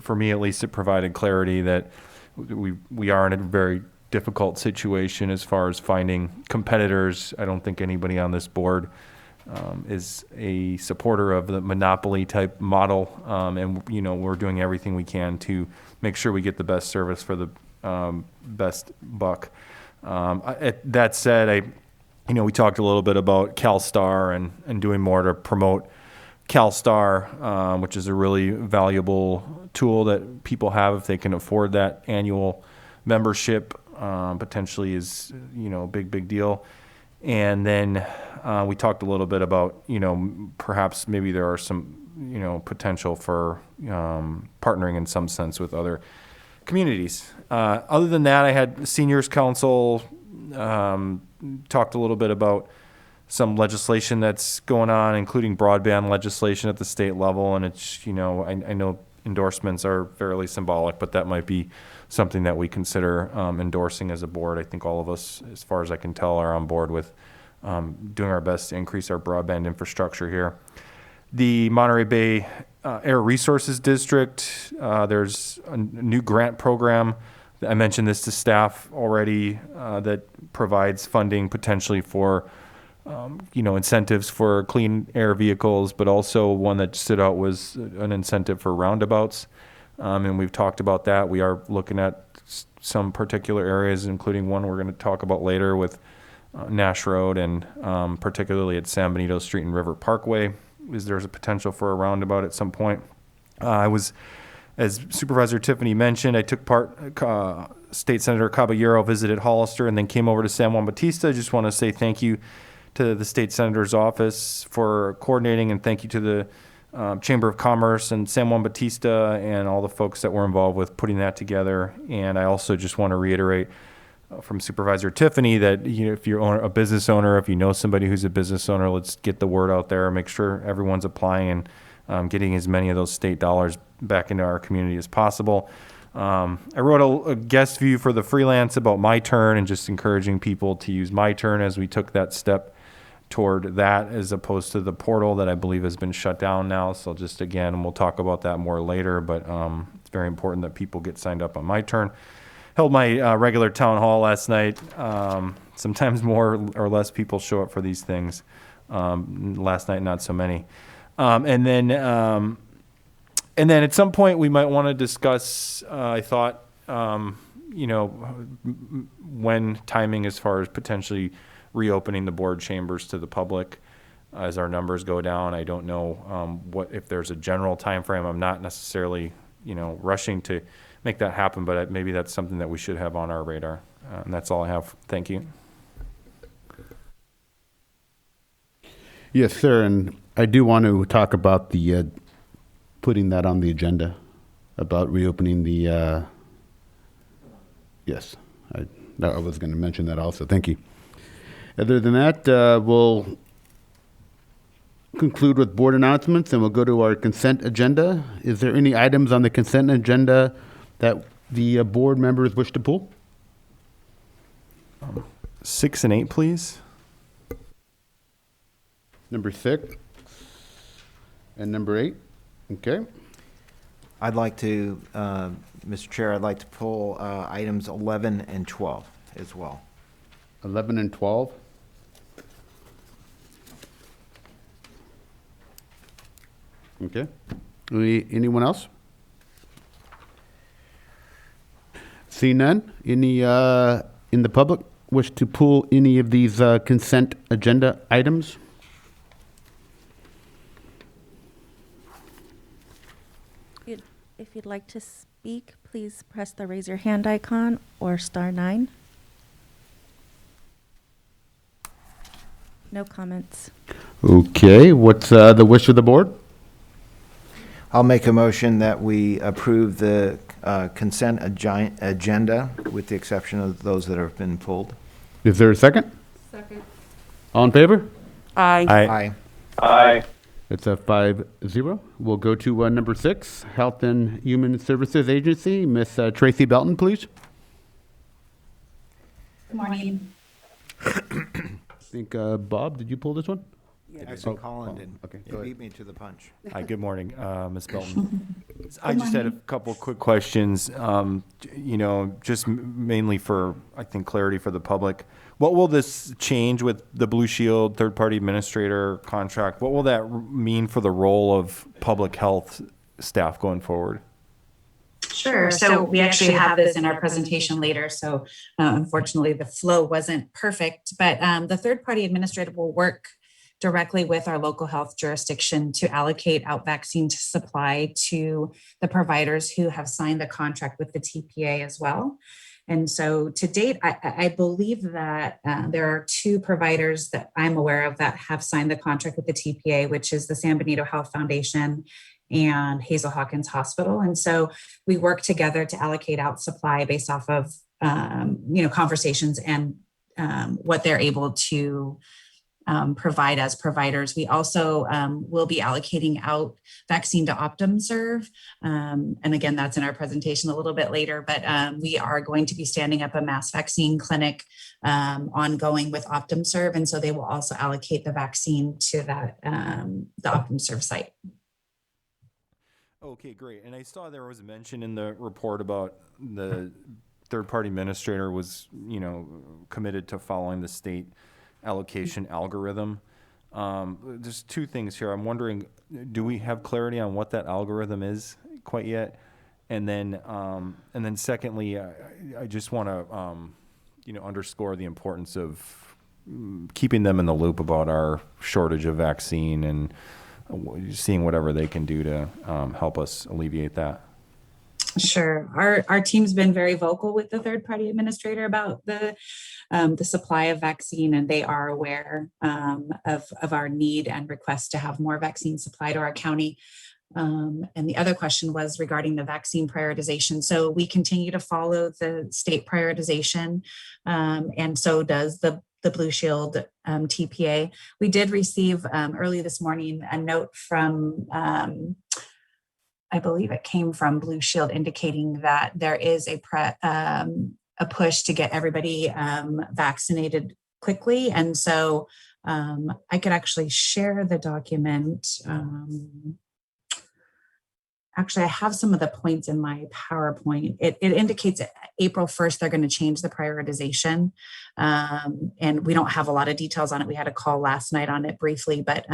for me at least, it provided clarity that we are in a very difficult situation as far as finding competitors. I don't think anybody on this board is a supporter of the monopoly type model, and we're doing everything we can to make sure we get the best service for the best buck. That said, we talked a little bit about CalStar and doing more to promote CalStar, which is a really valuable tool that people have if they can afford that annual membership. Potentially is a big deal. And then we talked a little bit about perhaps maybe there are some potential for partnering in some sense with other communities. Other than that, I had Seniors Council, talked a little bit about some legislation that's going on, including broadband legislation at the state level. And it's, I know endorsements are fairly symbolic, but that might be something that we consider endorsing as a board. I think all of us, as far as I can tell, are on board with doing our best to increase our broadband infrastructure here. The Monterey Bay Air Resources District, there's a new grant program. I mentioned this to staff already that provides funding potentially for, incentives for clean air vehicles, but also one that stood out was an incentive for roundabouts. And we've talked about that. We are looking at some particular areas, including one we're going to talk about later with Nash Road and particularly at San Benito Street and River Parkway. There's a potential for a roundabout at some point. I was, as Supervisor Tiffany mentioned, I took part, State Senator Caballero visited Hollister and then came over to San Juan Bautista. I just want to say thank you to the State Senator's office for coordinating, and thank you to the Chamber of Commerce and San Juan Bautista and all the folks that were involved with putting that together. And I also just want to reiterate from Supervisor Tiffany that if you're a business owner, if you know somebody who's a business owner, let's get the word out there, make sure everyone's applying and getting as many of those state dollars back into our community as possible. I wrote a guest view for the freelance about My Turn and just encouraging people to use My Turn as we took that step toward that as opposed to the portal that I believe has been shut down now. So just again, and we'll talk about that more later, but it's very important that people get signed up on My Turn. Held my regular town hall last night. Sometimes more or less people show up for these things. Last night, not so many. And then at some point we might want to discuss, I thought, when timing as far as potentially reopening the board chambers to the public as our numbers go down. I don't know if there's a general time frame. I'm not necessarily, rushing to make that happen, but maybe that's something that we should have on our radar. And that's all I have. Thank you. Yes, sir, and I do want to talk about the putting that on the agenda, about reopening the, yes, I was going to mention that also. Thank you. Other than that, we'll conclude with board announcements, and we'll go to our consent agenda. Is there any items on the consent agenda that the board members wish to pull? 6 and 8, please. Number 6 and number 8. Okay. I'd like to, Mr. Chair, I'd like to pull items 11 and 12 as well. 11 and 12. Okay. Anyone else? See none? Any in the public wish to pull any of these consent agenda items? If you'd like to speak, please press the raise your hand icon or *9. No comments. Okay, what's the wish of the board? I'll make a motion that we approve the consent agenda with the exception of those that have been pulled. Is there a second? Second. All in favor? Aye. Aye. Aye. It's a 5-0. We'll go to number 6, Health and Human Services Agency. Miss Tracy Belton, please. Good morning. I think, Bob, did you pull this one? Actually, Colin did. Okay, He go beat ahead. me to the punch. Hi, good morning, Ms. Belton. I just had a couple quick questions, just mainly for, I think, clarity for the public. What will this change with the Blue Shield third-party administrator contract? What will that mean for the role of public health staff going forward? Sure. So we actually have this in our presentation later. So unfortunately, the flow wasn't perfect, but the third-party administrator will work directly with our local health jurisdiction to allocate out vaccine to supply to the providers who have signed the contract with the TPA as well. And so to date, I believe that there are 2 providers that I'm aware of that have signed the contract with the TPA, which is the San Benito Health Foundation and Hazel Hawkins Hospital. And so we work together to allocate out supply based off of, conversations and what they're able to provide as providers. We also will be allocating out vaccine to OptumServe. And again, that's in our presentation a little bit later, but we are going to be standing up a mass vaccine clinic ongoing with OptumServe. And so they will also allocate the vaccine to that, the OptumServe site. Okay, great. And I saw there was a mention in the report about the third-party administrator was, committed to following the state allocation algorithm. There's 2 things here. I'm wondering, do we have clarity on what that algorithm is quite yet? And then secondly, I just want to, underscore the importance of keeping them in the loop about our shortage of vaccine and seeing whatever they can do to help us alleviate that. Sure. Our team's been very vocal with the third-party administrator about the supply of vaccine, and they are aware of our need and request to have more vaccine supply to our county. And the other question was regarding the vaccine prioritization. So we continue to follow the state prioritization, and so does the Blue Shield TPA. We did receive early this morning a note from I believe it came from Blue Shield indicating that there is a push to get everybody vaccinated quickly. And so I could actually share the document. actually, I have some of the points in my PowerPoint. It indicates that April 1st, they're going to change the prioritization. And we don't have a lot of details on it. We had a call last night on it briefly, but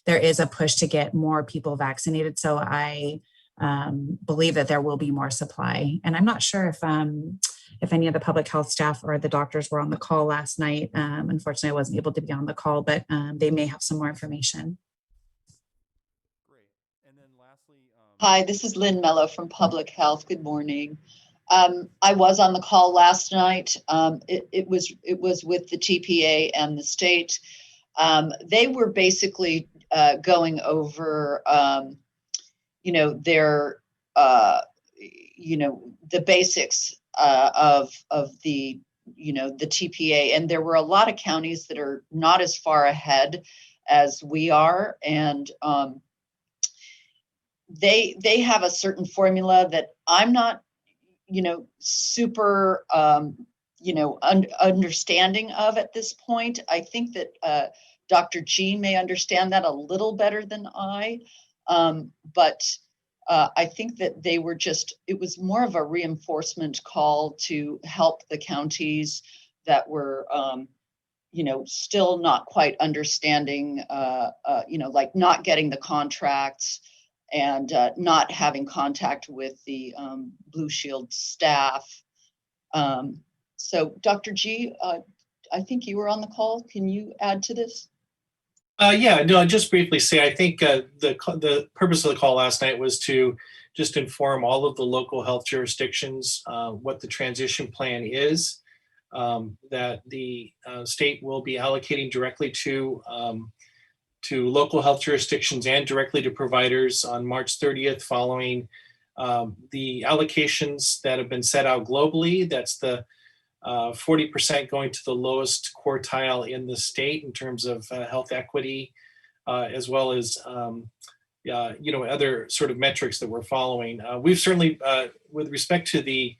there is a push to get more people vaccinated. So I believe that there will be more supply. And I'm not sure if any of the public health staff or the doctors were on the call last night. Unfortunately, I wasn't able to be on the call, but they may have some more information. Hi, this is Lynn Mello from Public Health. Good morning. I was on the call last night. It was with the TPA and the state. They were basically going over, their, the basics of the, the TPA. And there were a lot of counties that are not as far ahead as we are. And they have a certain formula that I'm not, super, understanding of at this point. I think that Dr. G may understand that a little better than I, but I think that they were it was more of a reinforcement call to help the counties that were, still not quite understanding, like not getting the contracts and not having contact with the Blue Shield staff. So Dr. G, I think you were on the call. Can you add to this? Yeah, no, just briefly say, I think the purpose of the call last night was to just inform all of the local health jurisdictions what the transition plan is, that the state will be allocating directly to local health jurisdictions and directly to providers on March 30th following the allocations that have been set out globally. That's the 40% going to the lowest quartile in the state in terms of health equity, as well as other sort of metrics that we're following. We've certainly, with respect to the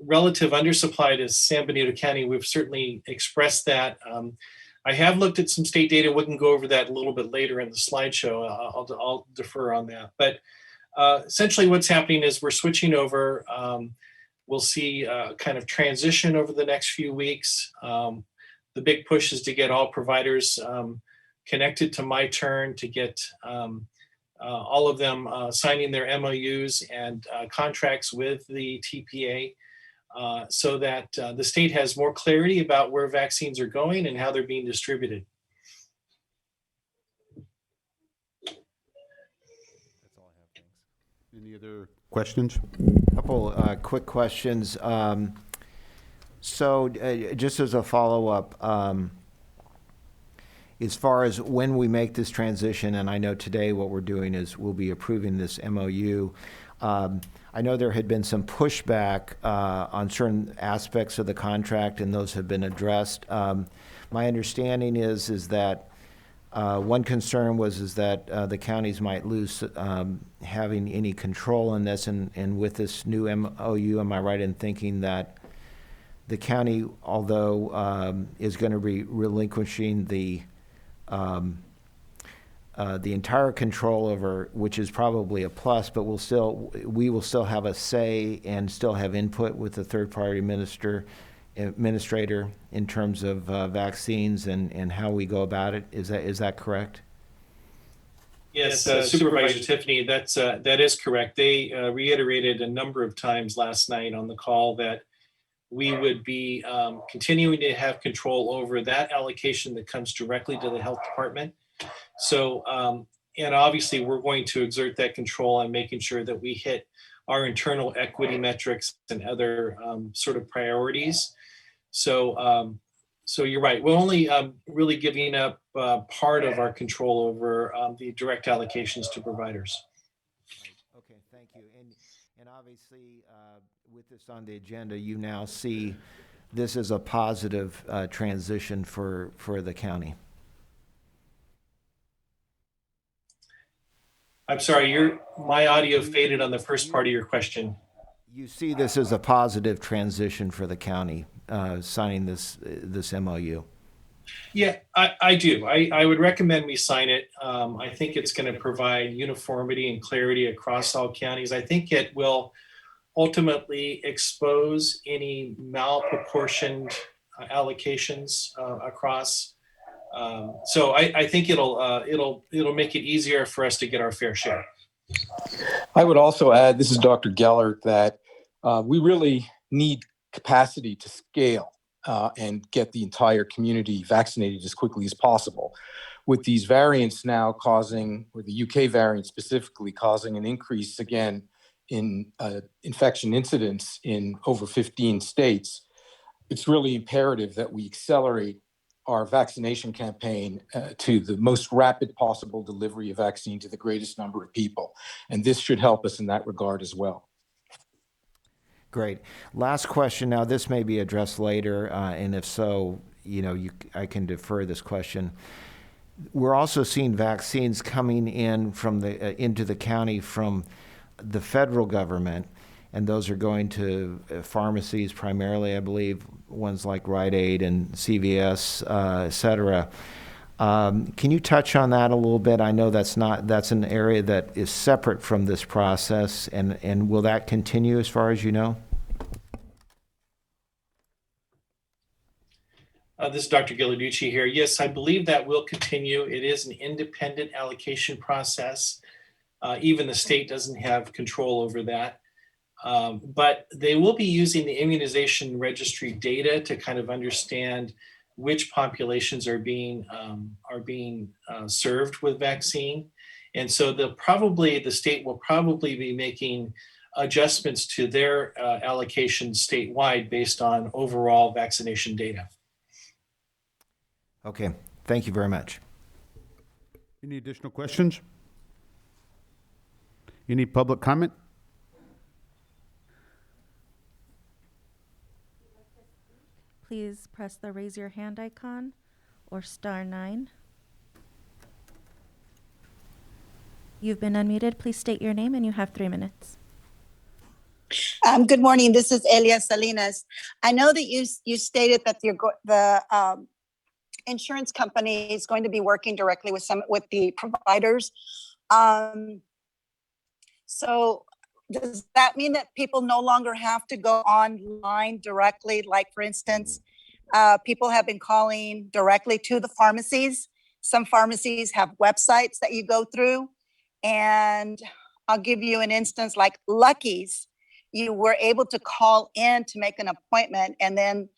relative undersupply to San Benito County, we've certainly expressed that. I have looked at some state data. We can go over that a little bit later in the slideshow. I'll defer on that. But essentially what's happening is we're switching over. We'll see kind of transition over the next few weeks. The big push is to get all providers connected to My Turn, to get all of them signing their MOUs and contracts with the TPA, so that the state has more clarity about where vaccines are going and how they're being distributed. That's all I have, thanks. Any other questions? A couple quick questions. So just as a follow-up, as far as when we make this transition, and I know today what we're doing is we'll be approving this MOU. I know there had been some pushback on certain aspects of the contract, and those have been addressed. My understanding is that one concern was that the counties might lose having any control in this, and with this new MOU, am I right in thinking that the county, although is going to be relinquishing the entire control over, which is probably a plus, but we will still have a say and still have input with the third-party administrator in terms of vaccines and how we go about it. Is that correct? Yes, Supervisor Tiffany, that is correct. They reiterated a number of times last night on the call that we would be continuing to have control over that allocation that comes directly to the health department. So, and obviously we're going to exert that control on making sure that we hit our internal equity metrics and other sort of priorities. So, so you're right. We're only really giving up part of our control over the direct allocations to providers. Okay, thank you. And obviously, with this on the agenda, you now see this as a positive transition for the county. I'm sorry, my audio faded on the first part of your question. You see this as a positive transition for the county, signing this MOU? Yeah, I do. I would recommend we sign it. I think it's going to provide uniformity and clarity across all counties. I think it will ultimately expose any malproportioned allocations across. So I think it'll make it easier for us to get our fair share. I would also add, this is Dr. Geller, that we really need capacity to scale and get the entire community vaccinated as quickly as possible. With these variants now causing, or the UK variant specifically, causing an increase again in infection incidence in over 15 states, it's really imperative that we accelerate our vaccination campaign to the most rapid possible delivery of vaccine to the greatest number of people. And this should help us in that regard as well. Great. Last question. Now, this may be addressed later, and if so, I can defer this question. We're also seeing vaccines coming in from into the county from the federal government, and those are going to pharmacies primarily, I believe, ones like Rite Aid and CVS, et cetera. Can you touch on that a little bit? I know that's an area that is separate from this process, and will that continue as far as you know? This is Dr. Gilladucci here. Yes, I believe that will continue. It is an independent allocation process. Even the state doesn't have control over that. But they will be using the immunization registry data to kind of understand which populations are being served with vaccine. And so the state will probably be making adjustments to their allocation statewide based on overall vaccination data. Okay, thank you very much. Any additional questions? Any public comment? Please press the raise your hand icon or *9. You've been unmuted. Please state your name and you have 3 minutes. Good morning. This is Elia Salinas. I know that you stated that the insurance company is going to be working directly with the providers. So does that mean that people no longer have to go online directly? Like, for instance, people have been calling directly to the pharmacies. Some pharmacies have websites that you go through. And I'll give you an instance like Lucky's. You were able to call in to make an appointment. And then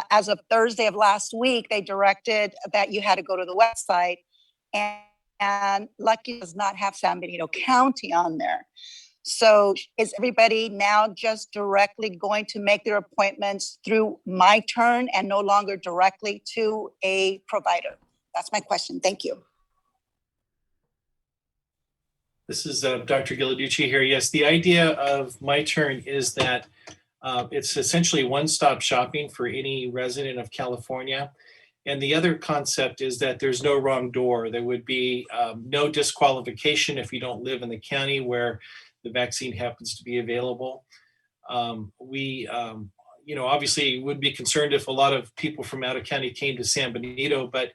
as of Thursday of last week, they directed that you had to go to the website. And Lucky does not have San Benito County on there. So is everybody now just directly going to make their appointments through My Turn and no longer directly to a provider? That's my question. Thank you. This is Dr. Gilladucci here. Yes, the idea of My Turn is that it's essentially one-stop shopping for any resident of California. And the other concept is that there's no wrong door. There would be no disqualification if you don't live in the county where the vaccine happens to be available. We obviously would be concerned if a lot of people from out of county came to San Benito, but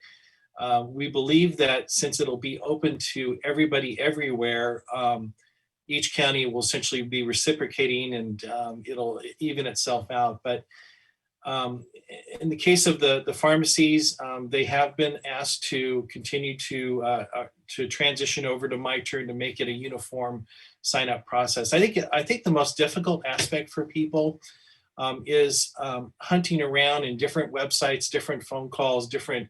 we believe that since it'll be open to everybody everywhere, each county will essentially be reciprocating and it'll even itself out. But in the case of the pharmacies, they have been asked to continue to transition over to My Turn to make it a uniform sign-up process. I think the most difficult aspect for people is hunting around in different websites, different phone calls, different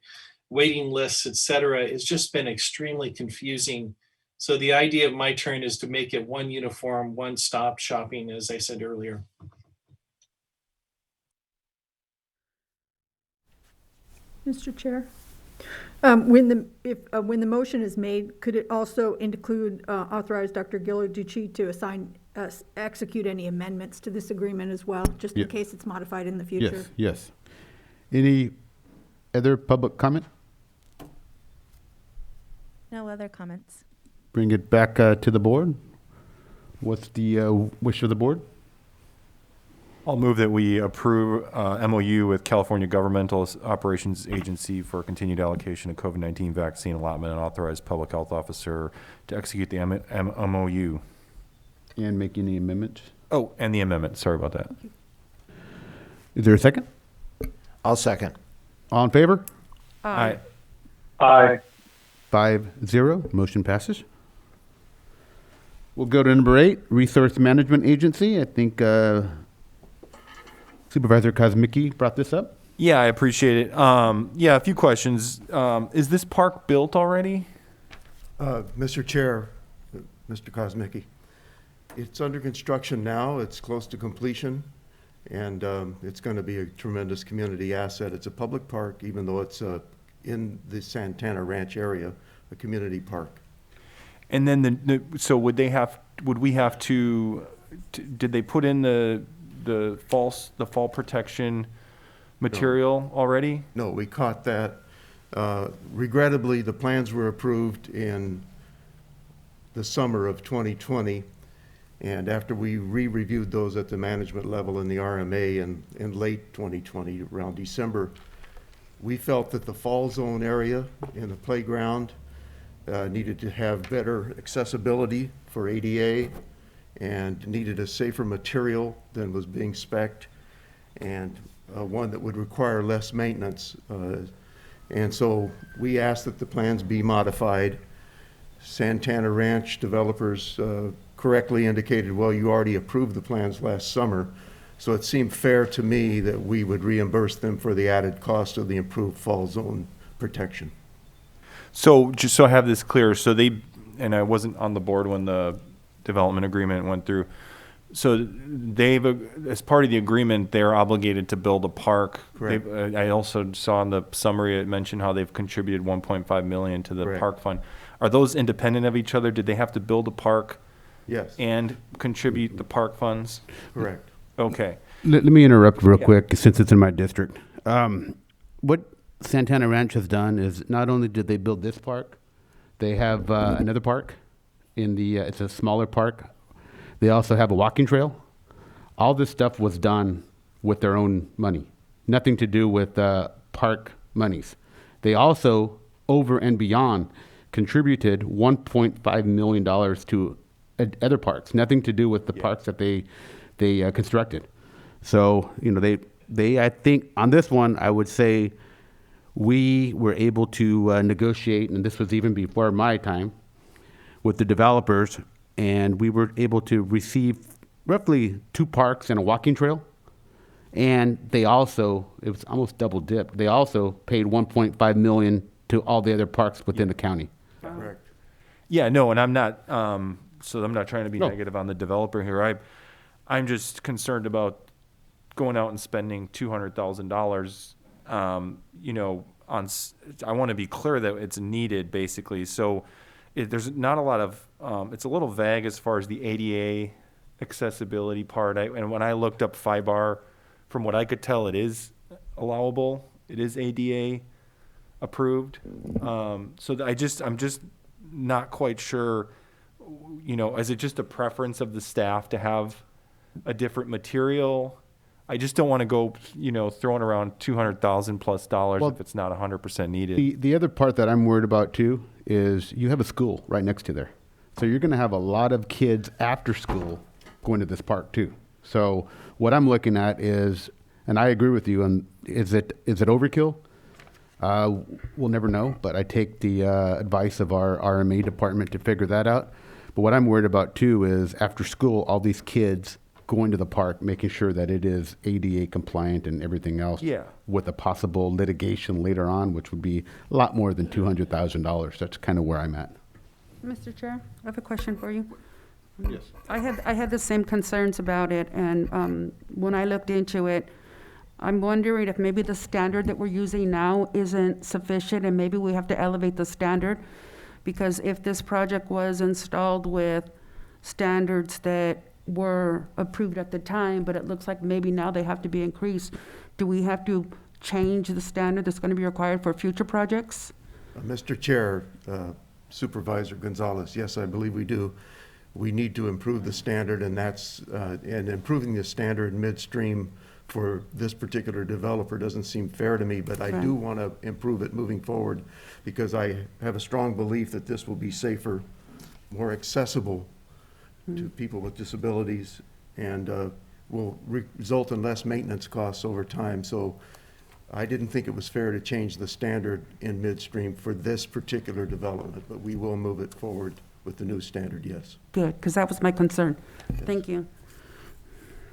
waiting lists, et cetera. It's just been extremely confusing. So the idea of My Turn is to make it one uniform, one-stop shopping, as I said earlier. Mr. Chair, when the motion is made, could it also include authorize Dr. Gilladucci to execute any amendments to this agreement as well, just in case it's modified in the future? Yes. Any other public comment? No other comments. Bring it back to the board. What's the wish of the board? I'll move that we approve MOU with California Governmental Operations Agency for continued allocation of COVID-19 vaccine allotment and authorize public health officer to execute the MOU. And make any amendments? Oh, and the amendment. Sorry about that. Is there a second? I'll second. All in favor? Aye. Aye. 5-0, motion passes. We'll go to number 8, Resource Management Agency. I think Supervisor Kosmicki brought this up. Yeah, I appreciate it. Yeah, a few questions. Is this park built already? Mr. Chair, Mr. Kosmicki, it's under construction now. It's close to completion, and it's going to be a tremendous community asset. It's a public park, even though it's in the Santana Ranch area, a community park. And then so would we have to, did they put in the fall protection material already? No, we caught that. Regrettably, the plans were approved in the summer of 2020, and after we re-reviewed those at the management level in the RMA in late 2020, around December, we felt that the fall zone area in the playground needed to have better accessibility for ADA and needed a safer material than was being spec'd, and one that would require less maintenance. And so we asked that the plans be modified. Santana Ranch developers correctly indicated, well, you already approved the plans last summer, so it seemed fair to me that we would reimburse them for the added cost of the improved fall zone protection. So just so I have this clear, so and I wasn't on the board when the development agreement went through. So as part of the agreement, they're obligated to build a park. Correct. I also saw in the summary, it mentioned how they've contributed $1.5 million to the Correct. park fund. Are those independent of each other? Did they have to build a park? Yes. And contribute the park funds? Correct. Okay. Let me interrupt real quick, since it's in my district. What Santana Ranch has done is not only did they build this park, they have another park in the, it's a smaller park. They also have a walking trail. All this stuff was done with their own money, nothing to do with park monies. They also, over and beyond, contributed $1.5 million to other parks, nothing to do with the parks that they constructed. So, you know, they I think on this one, I would say we were able to negotiate, and this was even before my time, with the developers, and we were able to receive roughly 2 parks and a walking trail. And they also, it was almost double dip, they also paid $1.5 million to all the other parks within the county. Correct. Yeah, no, and I'm not, so I'm not trying to be No. negative on the developer here. I'm just concerned about going out and spending $200,000, you know, I want to be clear that it's needed, basically. So there's not a lot of, it's a little vague as far as the ADA accessibility part. And when I looked up FIBAR, from what I could tell, it is allowable. It is ADA approved. I'm just not quite sure, you know, is it just a preference of the staff to have a different material? I just don't want to go, you know, throwing around $200,000 plus if it's not 100% needed. The other part that I'm worried about too is you have a school right next to there. So you're going to have a lot of kids after school going to this park too. So what I'm looking at is, and I agree with you, and is it overkill? We'll never know, but I take the advice of our RMA department to figure that out. But what I'm worried about too is after school, all these kids going to the park, making sure that it is ADA compliant and everything else. Yeah. With a possible litigation later on, which would be a lot more than $200,000. That's kind of where I'm at. Mr. Chair, I have a question for you. Yes. I had the same concerns about it, and when I looked into it, I'm wondering if maybe the standard that we're using now isn't sufficient, and maybe we have to elevate the standard, because if this project was installed with standards that were approved at the time, but it looks like maybe now they have to be increased, do we have to change the standard that's going to be required for future projects? Mr. Chair, Supervisor Gonzalez, yes, I believe we do. we need to improve the standard, and and improving the standard midstream for this particular developer doesn't seem fair to me, but I do want to improve it moving forward because I have a strong belief that this will be safer, more accessible to people with disabilities, and will result in less maintenance costs over time. So I didn't think it was fair to change the standard in midstream for this particular development, but we will move it forward with the new standard, yes. Good, because that was my concern. Thank you.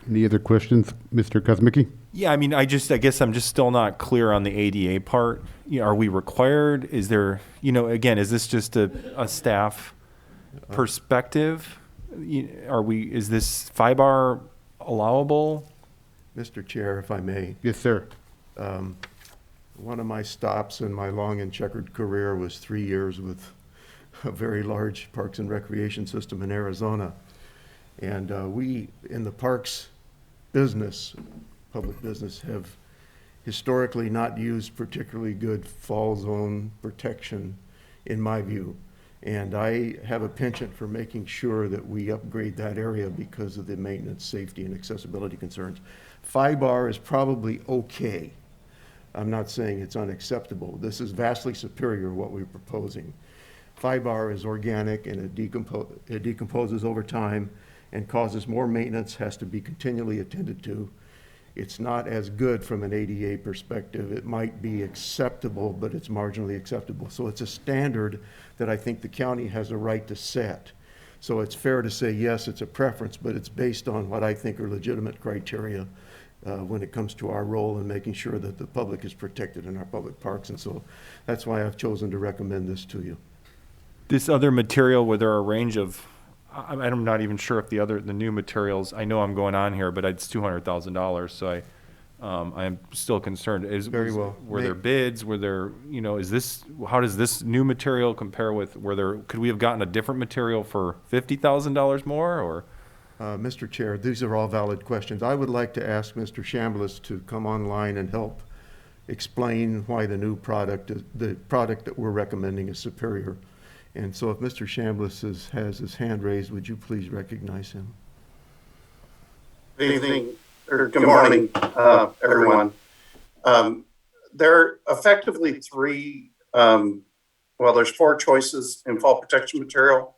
Any other questions, Mr. Kuzmicki? Yeah, I mean, I guess I'm just still not clear on the ADA part. You know, are we required? Is there, you know, again, is this just a staff perspective? Is this FIBAR allowable? Mr. Chair, if I may. Yes, sir. One of my stops in my long and checkered career was 3 years with a very large parks and recreation system in Arizona. And we, in the parks business, public business, have historically not used particularly good fall zone protection, in my view. And I have a penchant for making sure that we upgrade that area because of the maintenance, safety, and accessibility concerns. FIBAR is probably okay. I'm not saying it's unacceptable. This is vastly superior to what we're proposing. FIBAR is organic and it decomposes over time and causes more maintenance, has to be continually attended to. It's not as good from an ADA perspective. It might be acceptable, but it's marginally acceptable. So it's a standard that I think the county has a right to set. So it's fair to say, yes, it's a preference, but it's based on what I think are legitimate criteria when it comes to our role in making sure that the public is protected in our public parks. And so that's why I've chosen to recommend this to you. This other material, where there are a range of, I'm not even sure if the new materials, I know I'm going on here, but it's $200,000, so I'm still concerned. Very well. Were there bids? Were there, you know, how does this new material compare with, could we have gotten a different material for $50,000 more, or? Mr. Chair, these are all valid questions. I would like to ask Mr. Chambliss to come online and help explain why the new product, the product that we're recommending, is superior. And so if Mr. Chambliss has his hand raised, would you please recognize him? Good evening, or good morning, everyone. There are effectively there's 4 choices in fall protection material.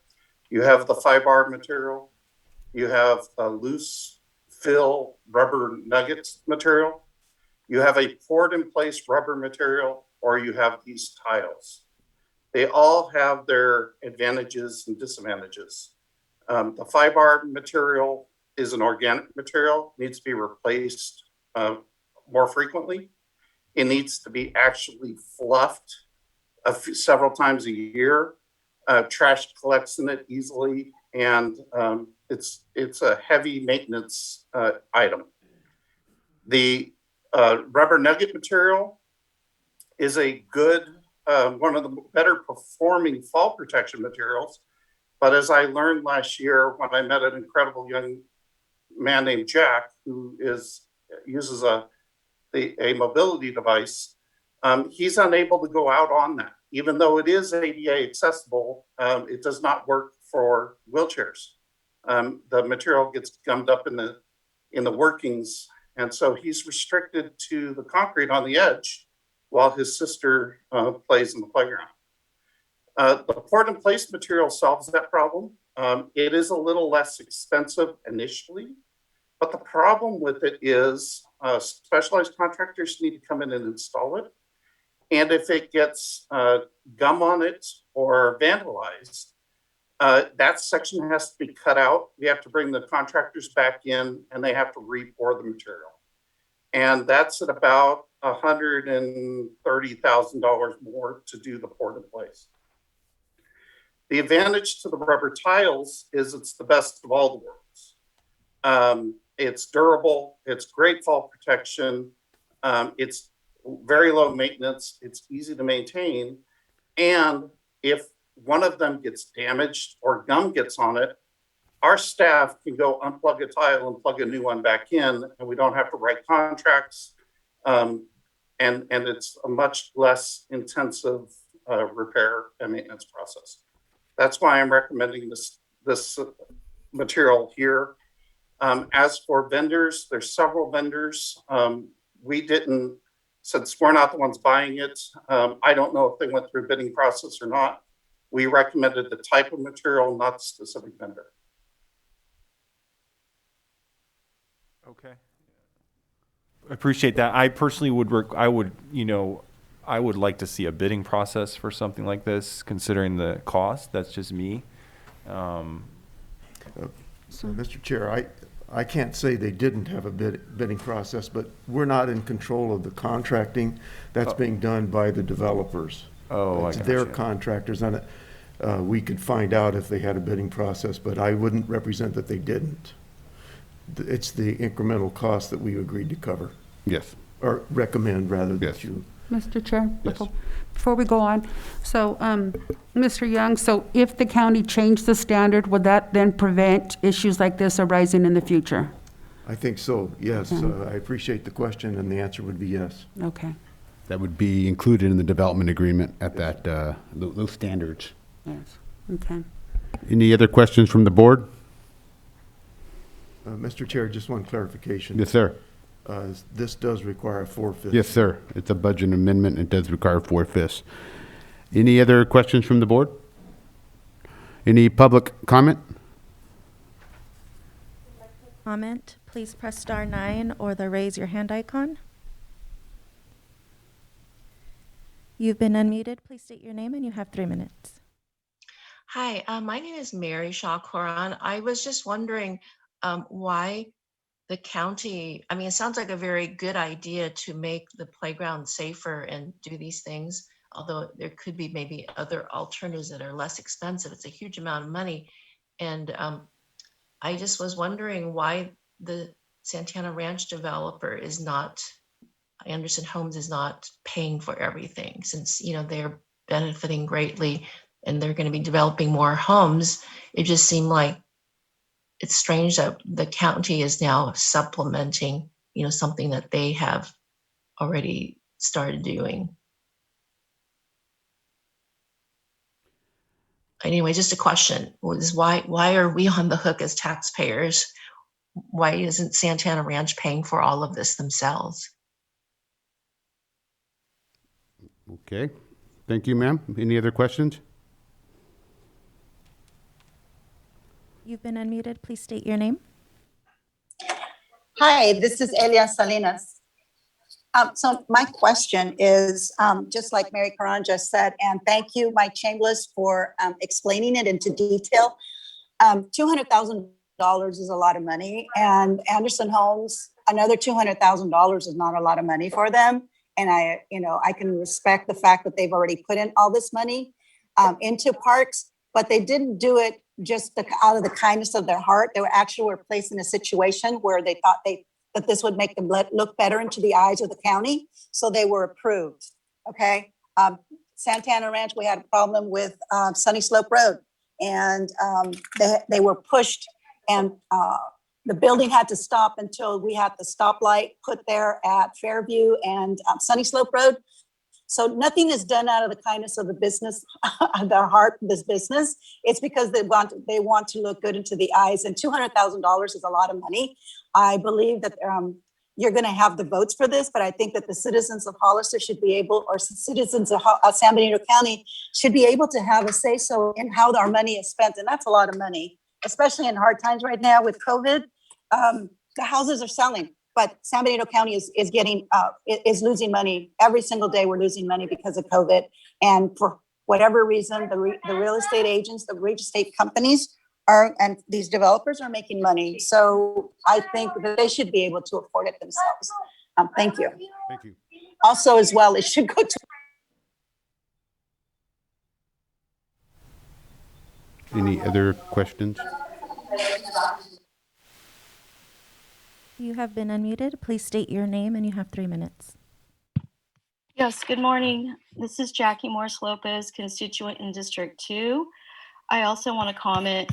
You have the FIBAR material, you have a loose fill rubber nuggets material, you have a poured in place rubber material, or you have these tiles. They all have their advantages and disadvantages. The FIBAR material is an organic material, needs to be replaced more frequently. It needs to be actually fluffed several times a year. Trash collects in it easily, and it's a heavy maintenance item. The rubber nugget material is a good, one of the better performing fall protection materials. But as I learned last year when I met an incredible young man named Jack, who uses a mobility device, he's unable to go out on that. Even though it is ADA accessible, it does not work for wheelchairs. The material gets gummed up in the workings, and so he's restricted to the concrete on the edge while his sister plays in the playground. The poured in place material solves that problem. It is a little less expensive initially, but the problem with it is specialized contractors need to come in and install it. And if it gets gum on it or vandalized, that section has to be cut out. We have to bring the contractors back in and they have to re-pour the material. And that's at about $130,000 more to do the poured in place. The advantage to the rubber tiles is it's the best of all the worlds. It's durable, it's great fall protection, it's very low maintenance, it's easy to maintain, and if one of them gets damaged or gum gets on it, our staff can go unplug a tile and plug a new one back in, and we don't have to write contracts, and it's a much less intensive repair and maintenance process. That's why I'm recommending this this material here. As for vendors, there's several vendors. We didn't, since we're not the ones buying it, I don't know if they went through a bidding process or not. We recommended the type of material, not the specific vendor. Okay. I appreciate that. I personally would, I would like to see a bidding process for something like this, considering the cost. That's just me. So, Mr. Chair, I can't say they didn't have a bidding process, but we're not in control of the contracting. That's being done by the developers. Oh, It's I their gotcha. contractors on it. We could find out if they had a bidding process, but I wouldn't represent that they didn't. It's the incremental cost that we agreed to cover. Yes. Or recommend, rather, Yes. that you. Mr. Chair, Yes. before we go on, so, Mr. Young, so if the county changed the standard, would that then prevent issues like this arising in the future? I think so, yes. Okay. I appreciate the question, and the answer would be yes. Okay, That would be included in the development agreement at that, those standards. yes, okay. Any other questions from the board? Mr. Chair, just one clarification. Yes, sir. This does require a 4/5. Yes, sir. It's a budget amendment. It does require 4/5. Any other questions from the board? Any public comment? Comment, please press *9 or the raise your hand icon. You've been unmuted. Please state your name and you have 3 minutes. Hi, my name is Mary Shaw Coran. I was just wondering why the county, I mean, it sounds like a very good idea to make the playground safer and do these things, although there could be maybe other alternatives that are less expensive. It's a huge amount of money. And I just was wondering why the Santana Ranch developer is not, Anderson Homes is not paying for everything, since, they're benefiting greatly and they're going to be developing more homes. It just seemed like it's strange that the county is now supplementing, something that they have already started doing. Anyway, just a question was why are we on the hook as taxpayers? Why isn't Santana Ranch paying for all of this themselves? Okay. Thank you, ma'am. Any other questions? You've been unmuted. Please state your name. Hi, this is Elia Salinas. So my question is, just like Mary Karan just said, and thank you, Mike Chambliss, for explaining it into detail. $200,000 is a lot of money, and Anderson Homes, another $200,000 is not a lot of money for them. And I can respect the fact that they've already put in all this money into parks, but they didn't do it just out of the kindness of their heart. They were placed in a situation where they thought that this would make them look better into the eyes of the county. So they were approved, okay? Santana Ranch, we had a problem with Sunny Slope Road, and they were pushed, and the building had to stop until we had the stoplight put there at Fairview and Sunny Slope Road. So nothing is done out of the kindness of the business, their heart, this business. It's because they want to look good into the eyes, and $200,000 is a lot of money. I believe that you're going to have the votes for this, but I think that the citizens of Hollister should be able, or citizens of San Benito County should be able to have a say so in how our money is spent, and that's a lot of money, especially in hard times right now with COVID. The houses are selling, but San Benito County is losing money. Every single day we're losing money because of COVID. And for whatever reason, the real estate agents, the real estate companies and these developers are making money. So I think that they should be able to afford it themselves. Thank you. Thank you. Also, as well, it should go to. Any other questions? You have been unmuted. Please state your name and you have 3 minutes. Yes, good morning. This is Jackie Morse Lopez, constituent in District 2. I also want to comment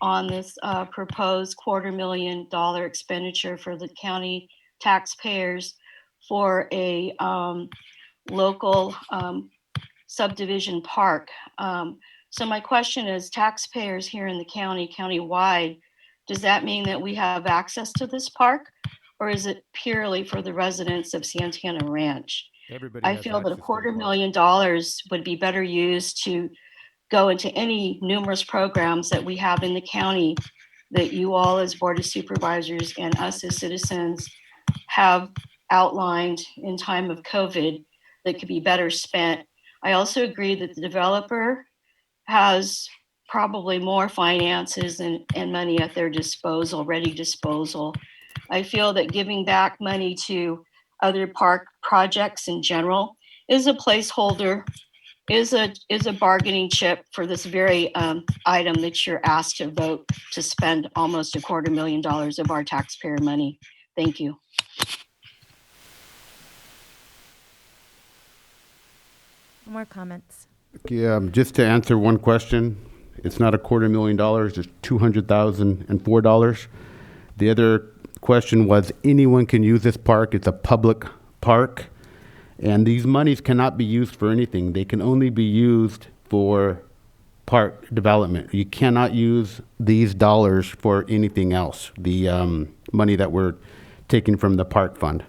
on this proposed $250,000 expenditure for the county taxpayers for a local subdivision park. So my question is, taxpayers here in the county, countywide, does that mean that we have access to this park? Or is it purely for the residents of Santana Ranch? Everybody I has feel that access to the $250,000 would be better used to go into any numerous programs that we have in the county that you all as Board of Supervisors and us as citizens have outlined in time of COVID that could be better spent. I also agree that the developer has probably more finances and money at their disposal, ready disposal. I feel that giving back money to other park projects in general is a placeholder, is a bargaining chip for this very item that you're asked to vote to spend almost $250,000 of our taxpayer money. Thank you. More comments? Yeah, just to answer one question, it's not $250,000, it's $200,004. The other question was, anyone can use this park. It's a public park, and these monies cannot be used for anything. They can only be used for park development. You cannot use these dollars for anything else, the money that we're taking from the park fund.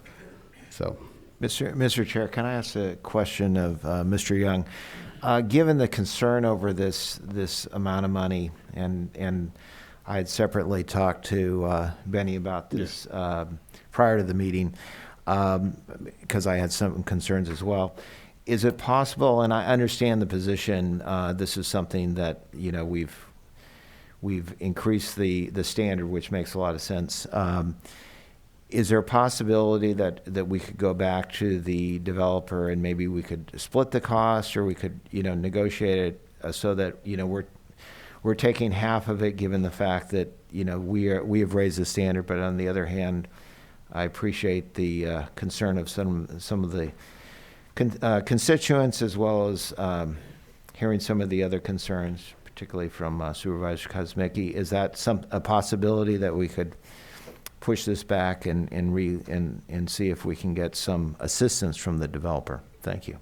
So, Mr. Chair, can I ask a question of Mr. Young? Given the concern over this amount of money, and I had separately talked to Benny about this prior to the meeting, because I had some concerns as well. Is it possible, and I understand the position, this is something that, you know, we've increased the standard, which makes a lot of sense. Is there a possibility that we could go back to the developer and maybe we could split the cost, or we could, you know, negotiate it so that, you know, we're taking half of it, given the fact that, you know, we have raised the standard, but on the other hand, I appreciate the concern of some of the constituents, as well as hearing some of the other concerns, particularly from Supervisor Kosmicki. Is that a possibility that we could push this back and see if we can get some assistance from the developer? Thank you.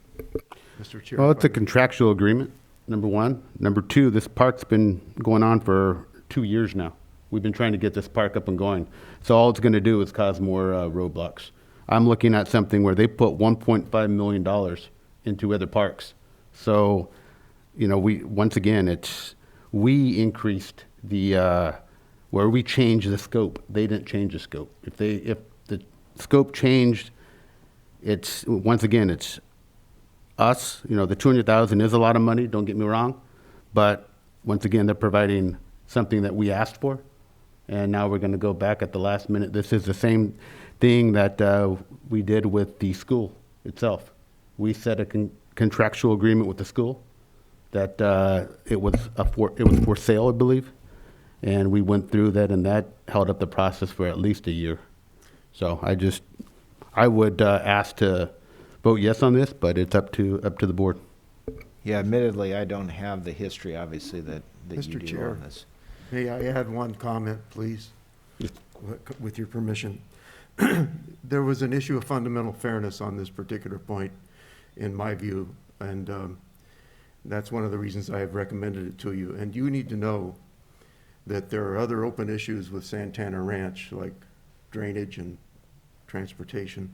Mr. Chair. well, it's a contractual agreement, number one. Number two, this park's been going on for 2 years now. We've been trying to get this park up and going. So all it's going to do is cause more roadblocks. I'm looking at something where they put $1.5 million into other parks. So, you know, we increased the, where we changed the scope. They didn't change the scope. If the scope changed, it's us. You know, the $200,000 is a lot of money, don't get me wrong, but once again, they're providing something that we asked for, and now we're going to go back at the last minute. This is the same thing that we did with the school itself. We set a contractual agreement with the school that it was for sale, I believe, and we went through that, and that held up the process for at least a year. So I would ask to vote yes on this, but it's up to the board. Yeah, admittedly, I don't have the history, obviously, that you Mr. do Chair, on this. may I add one comment, please, with your permission? There was an issue of fundamental fairness on this particular point, in my view, and that's one of the reasons I have recommended it to you. And you need to know that there are other open issues with Santana Ranch, like drainage and transportation,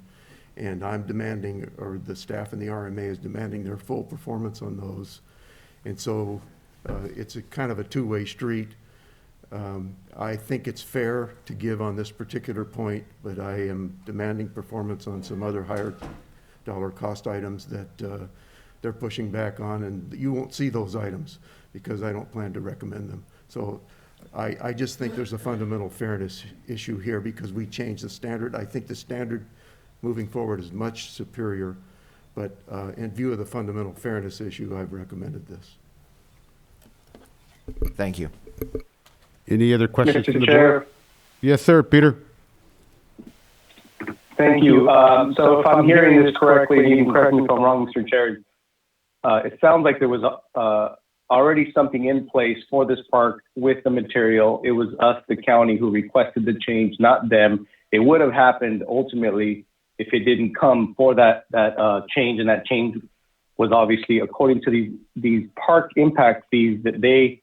and I'm demanding, or the staff in the RMA is demanding, their full performance on those. And so it's a kind of a two-way street. I think it's fair to give on this particular point, but I am demanding performance on some other higher dollar cost items that they're pushing back on, and you won't see those items because I don't plan to recommend them. So I just think there's a fundamental fairness issue here because we changed the standard. I think the standard moving forward is much superior, but in view of the fundamental fairness issue, I've recommended this. Thank you. Any other questions Mr. from the Chair. board? Yes, sir, Peter. Thank you. So if I'm hearing this correctly, and you can correct me if I'm wrong, Mr. Chair, it sounds like there was already something in place for this park with the material. It was us, the county, who requested the change, not them. It would have happened ultimately if it didn't come for that change, and that change was obviously according to these park impact fees that they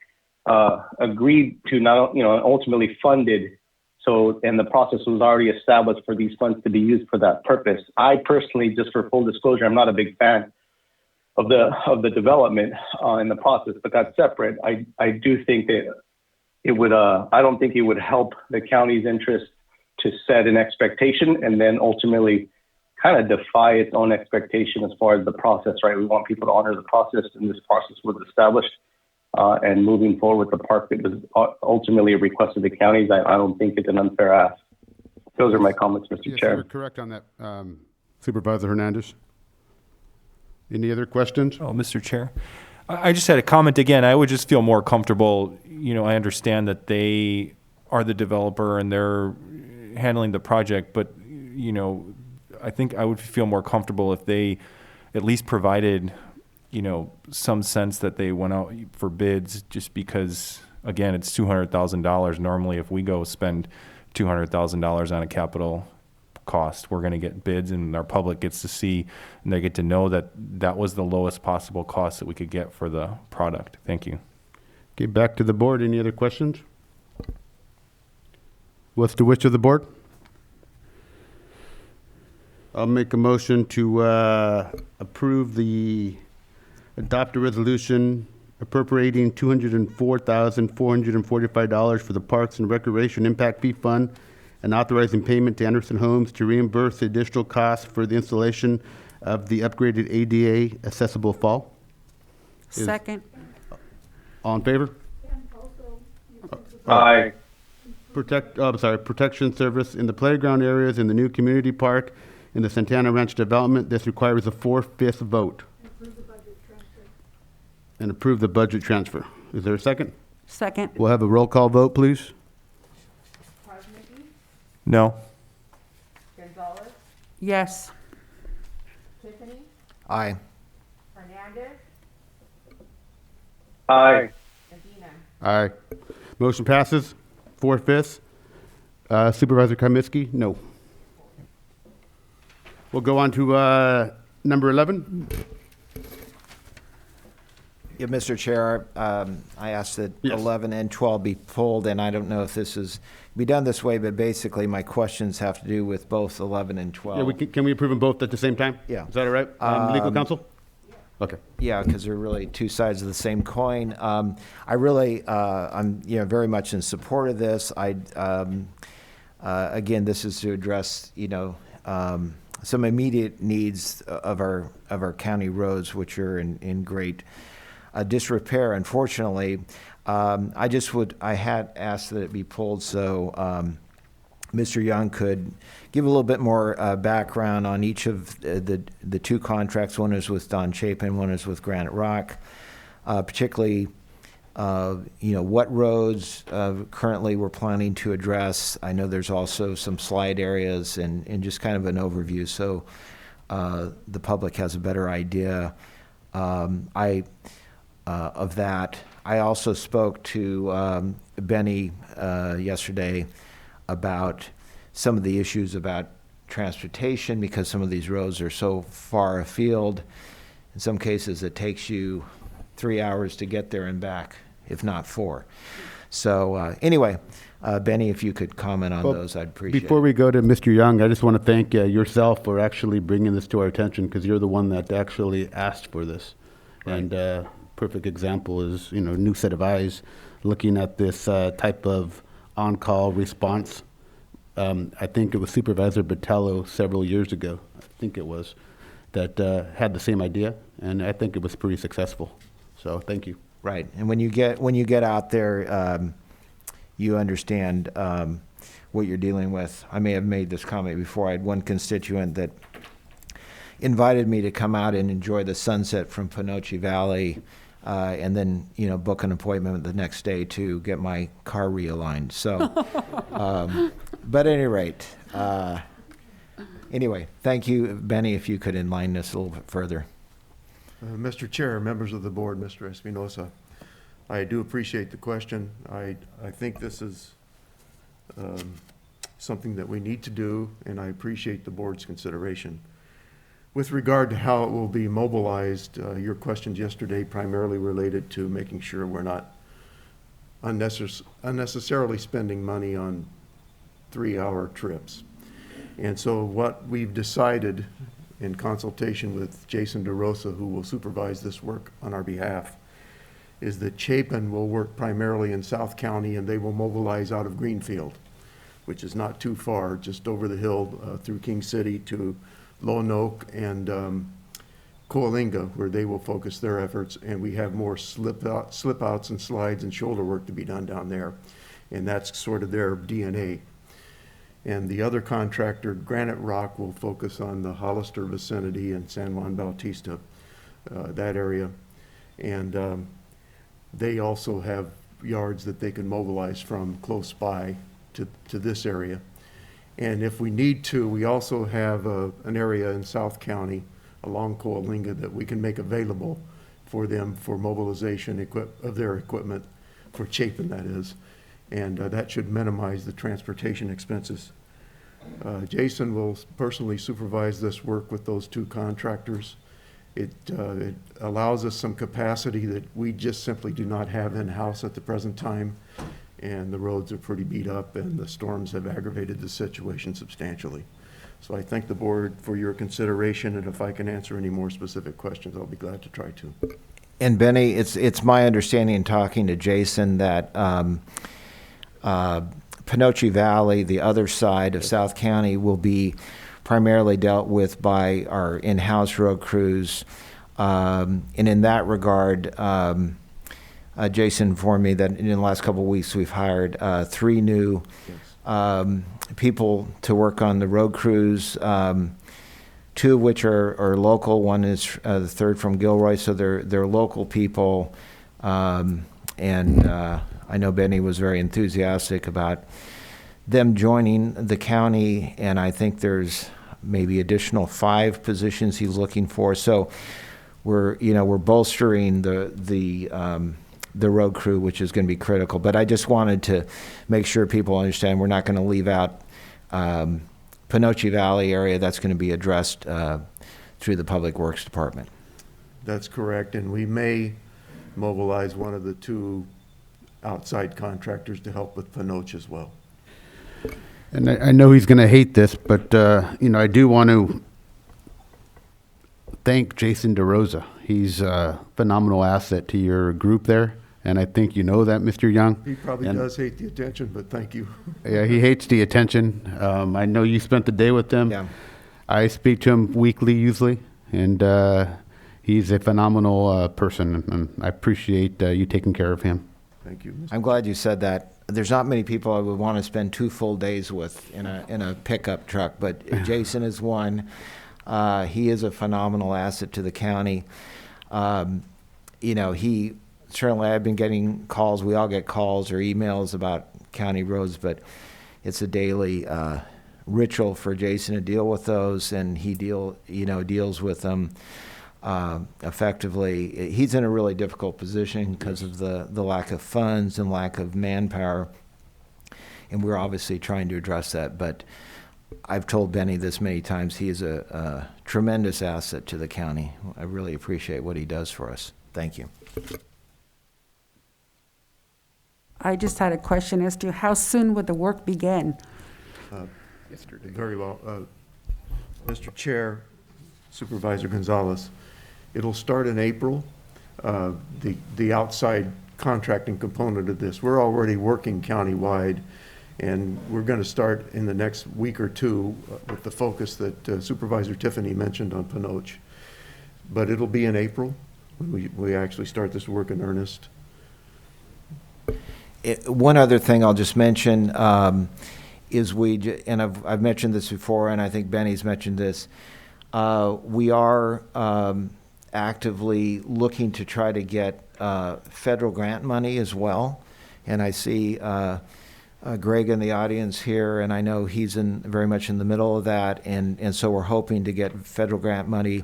agreed to not, ultimately funded. So, and the process was already established for these funds to be used for that purpose. I personally, just for full disclosure, I'm not a big fan of the development in the process, but that's separate. I do think that it would, I don't think it would help the county's interest to set an expectation and then ultimately kind of defy its own expectation as far as the process, right? We want people to honor the process, and this process was established. And moving forward with the park that was ultimately a request of the counties, I don't think it's an unfair ask. Those are my comments, Mr. Yes, Chair. you're correct on that, Supervisor Hernandez. Any other questions? Oh, Mr. Chair. I just had a comment again. I would just feel more comfortable. I understand that they are the developer and they're handling the project, but, I think I would feel more comfortable if they at least provided, some sense that they went out for bids, just because, again, it's $200,000. Normally, if we go spend $200,000 on a capital cost, we're going to get bids, and our public gets to see and they get to know that that was the lowest possible cost that we could get for the product. Thank you. Okay, back to the board. Any other questions? What's the wish of the board? I'll make a motion to adopt a resolution appropriating $204,445 for the Parks and Recreation Impact Fee Fund and authorizing payment to Anderson Homes to reimburse the additional costs for the installation of the upgraded ADA accessible fall. Second. All in favor? Aye. Protection service in the playground areas in the new community park in the Santana Ranch development. This requires a 4/5 vote. And approve the budget transfer. Is there a second? Second. We'll have a roll call vote, please. No. Gonzalez, Yes. Tiffany, Aye. Hernandez, Aye. Medina. Aye. Motion passes. 4/5. Supervisor Kaminsky, no. We'll go on to number 11. Yeah, Mr. Chair, I asked that Yes. 11 and 12 be pulled, and I don't know if this is be done this way, but basically my questions have to do with both 11 and 12. Yeah, can we approve them both at the same time? Yeah. Is that all right? Legal counsel? Okay. Yeah, because they're really two sides of the same coin. I'm very much in support of this. Again, this is to address some immediate needs of our county roads, which are in great disrepair. Unfortunately, I had asked that it be pulled so Mr. Young could give a little bit more background on each of the two contracts. One is with Don Chapin, one is with Granite Rock, particularly what roads currently we're planning to address. I know there's also some slide areas and just kind of an overview so the public has a better idea of that. I also spoke to Benny yesterday about some of the issues about transportation because some of these roads are so far afield. In some cases, it takes you 3 hours to get there and back, if not 4. So anyway, Benny, if you could comment on those, I'd appreciate it. Before we go to Mr. Young, I just want to thank yourself for actually bringing this to our attention because you're the one that actually asked for this. Right. And perfect example is, new set of eyes looking at this type of on-call response. I think it was Supervisor Botello several years ago, I think it was, that had the same idea, and I think it was pretty successful. So thank you. Right, and when you get out there, you understand what you're dealing with. I may have made this comment before. I had one constituent that invited me to come out and enjoy the sunset from Panoche Valley, and then book an appointment the next day to get my car realigned. So, but at any rate, anyway, thank you, Benny. If you could enlighten us a little bit further. Mr. Chair, members of the board, Mr. Espinosa, I do appreciate the question. I think this is something that we need to do, and I appreciate the board's consideration. With regard to how it will be mobilized, your questions yesterday primarily related to making sure we're not unnecessarily spending money on 3-hour trips. And so what we've decided in consultation with Jason DeRosa, who will supervise this work on our behalf, is that Chapin will work primarily in South County, and they will mobilize out of Greenfield, which is not too far, just over the hill through King City to Lonoke and Coalinga, where they will focus their efforts, and we have more slip outs and slides and shoulder work to be done down there, and that's sort of their DNA. And the other contractor, Granite Rock, will focus on the Hollister vicinity and San Juan Bautista, that area, and they also have yards that they can mobilize from close by to this area. And if we need to, we also have an area in South County along Coalinga that we can make available for them for mobilization of their equipment, for Chapin that is, and that should minimize the transportation expenses. Jason will personally supervise this work with those two contractors. It allows us some capacity that we just simply do not have in-house at the present time, and the roads are pretty beat up, and the storms have aggravated the situation substantially. So I thank the board for your consideration, and if I can answer any more specific questions, I'll be glad to try to. And Benny, it's my understanding in talking to Jason that Panoche Valley, the other side of South County, will be primarily dealt with by our in-house road crews. And in that regard, Jason informed me that in the last couple of weeks we've hired 3 new people to work on the road crews, 2 of which are local. One is the third from Gilroy, so they're local people. And I know Benny was very enthusiastic about them joining the county, and I think there's maybe additional 5 positions he's looking for. So we're bolstering the road crew, which is going to be critical. But I just wanted to make sure people understand we're not going to leave out Panoche Valley area. That's going to be addressed through the Public Works Department. That's correct, and we may mobilize one of the 2 outside contractors to help with Panoche as well. And I know he's going to hate this, but, I do want to thank Jason DeRosa. He's a phenomenal asset to your group there, and I think you know that, Mr. Young. He probably does hate the attention, but thank you. Yeah, he hates the attention. I know you spent the day with him. Yeah. I speak to him weekly usually, and he's a phenomenal person, and I appreciate you taking care of him. Thank you. I'm glad you said that. There's not many people I would want to spend 2 full days with in a pickup truck, but Jason is one. He is a phenomenal asset to the county. He certainly, I've been getting calls. We all get calls or emails about county roads, but it's a daily ritual for Jason to deal with those, and he deals with them effectively. He's in a really difficult position because of the lack of funds and lack of manpower, and we're obviously trying to address that. But I've told Benny this many times, he is a tremendous asset to the county. I really appreciate what he does for us. Thank you. I just had a question as to how soon would the work begin? Yesterday. Very well. Mr. Chair, Supervisor Gonzalez, it'll start in April. The outside contracting component of this, we're already working countywide, and we're going to start in the next week or 2 with the focus that Supervisor Tiffany mentioned on Panoche. But it'll be in April when we actually start this work in earnest. One other thing I'll just mention is and I've mentioned this before, and I think Benny's mentioned this, we are actively looking to try to get federal grant money as well. And I see Greg in the audience here, and I know he's very much in the middle of that. And so we're hoping to get federal grant money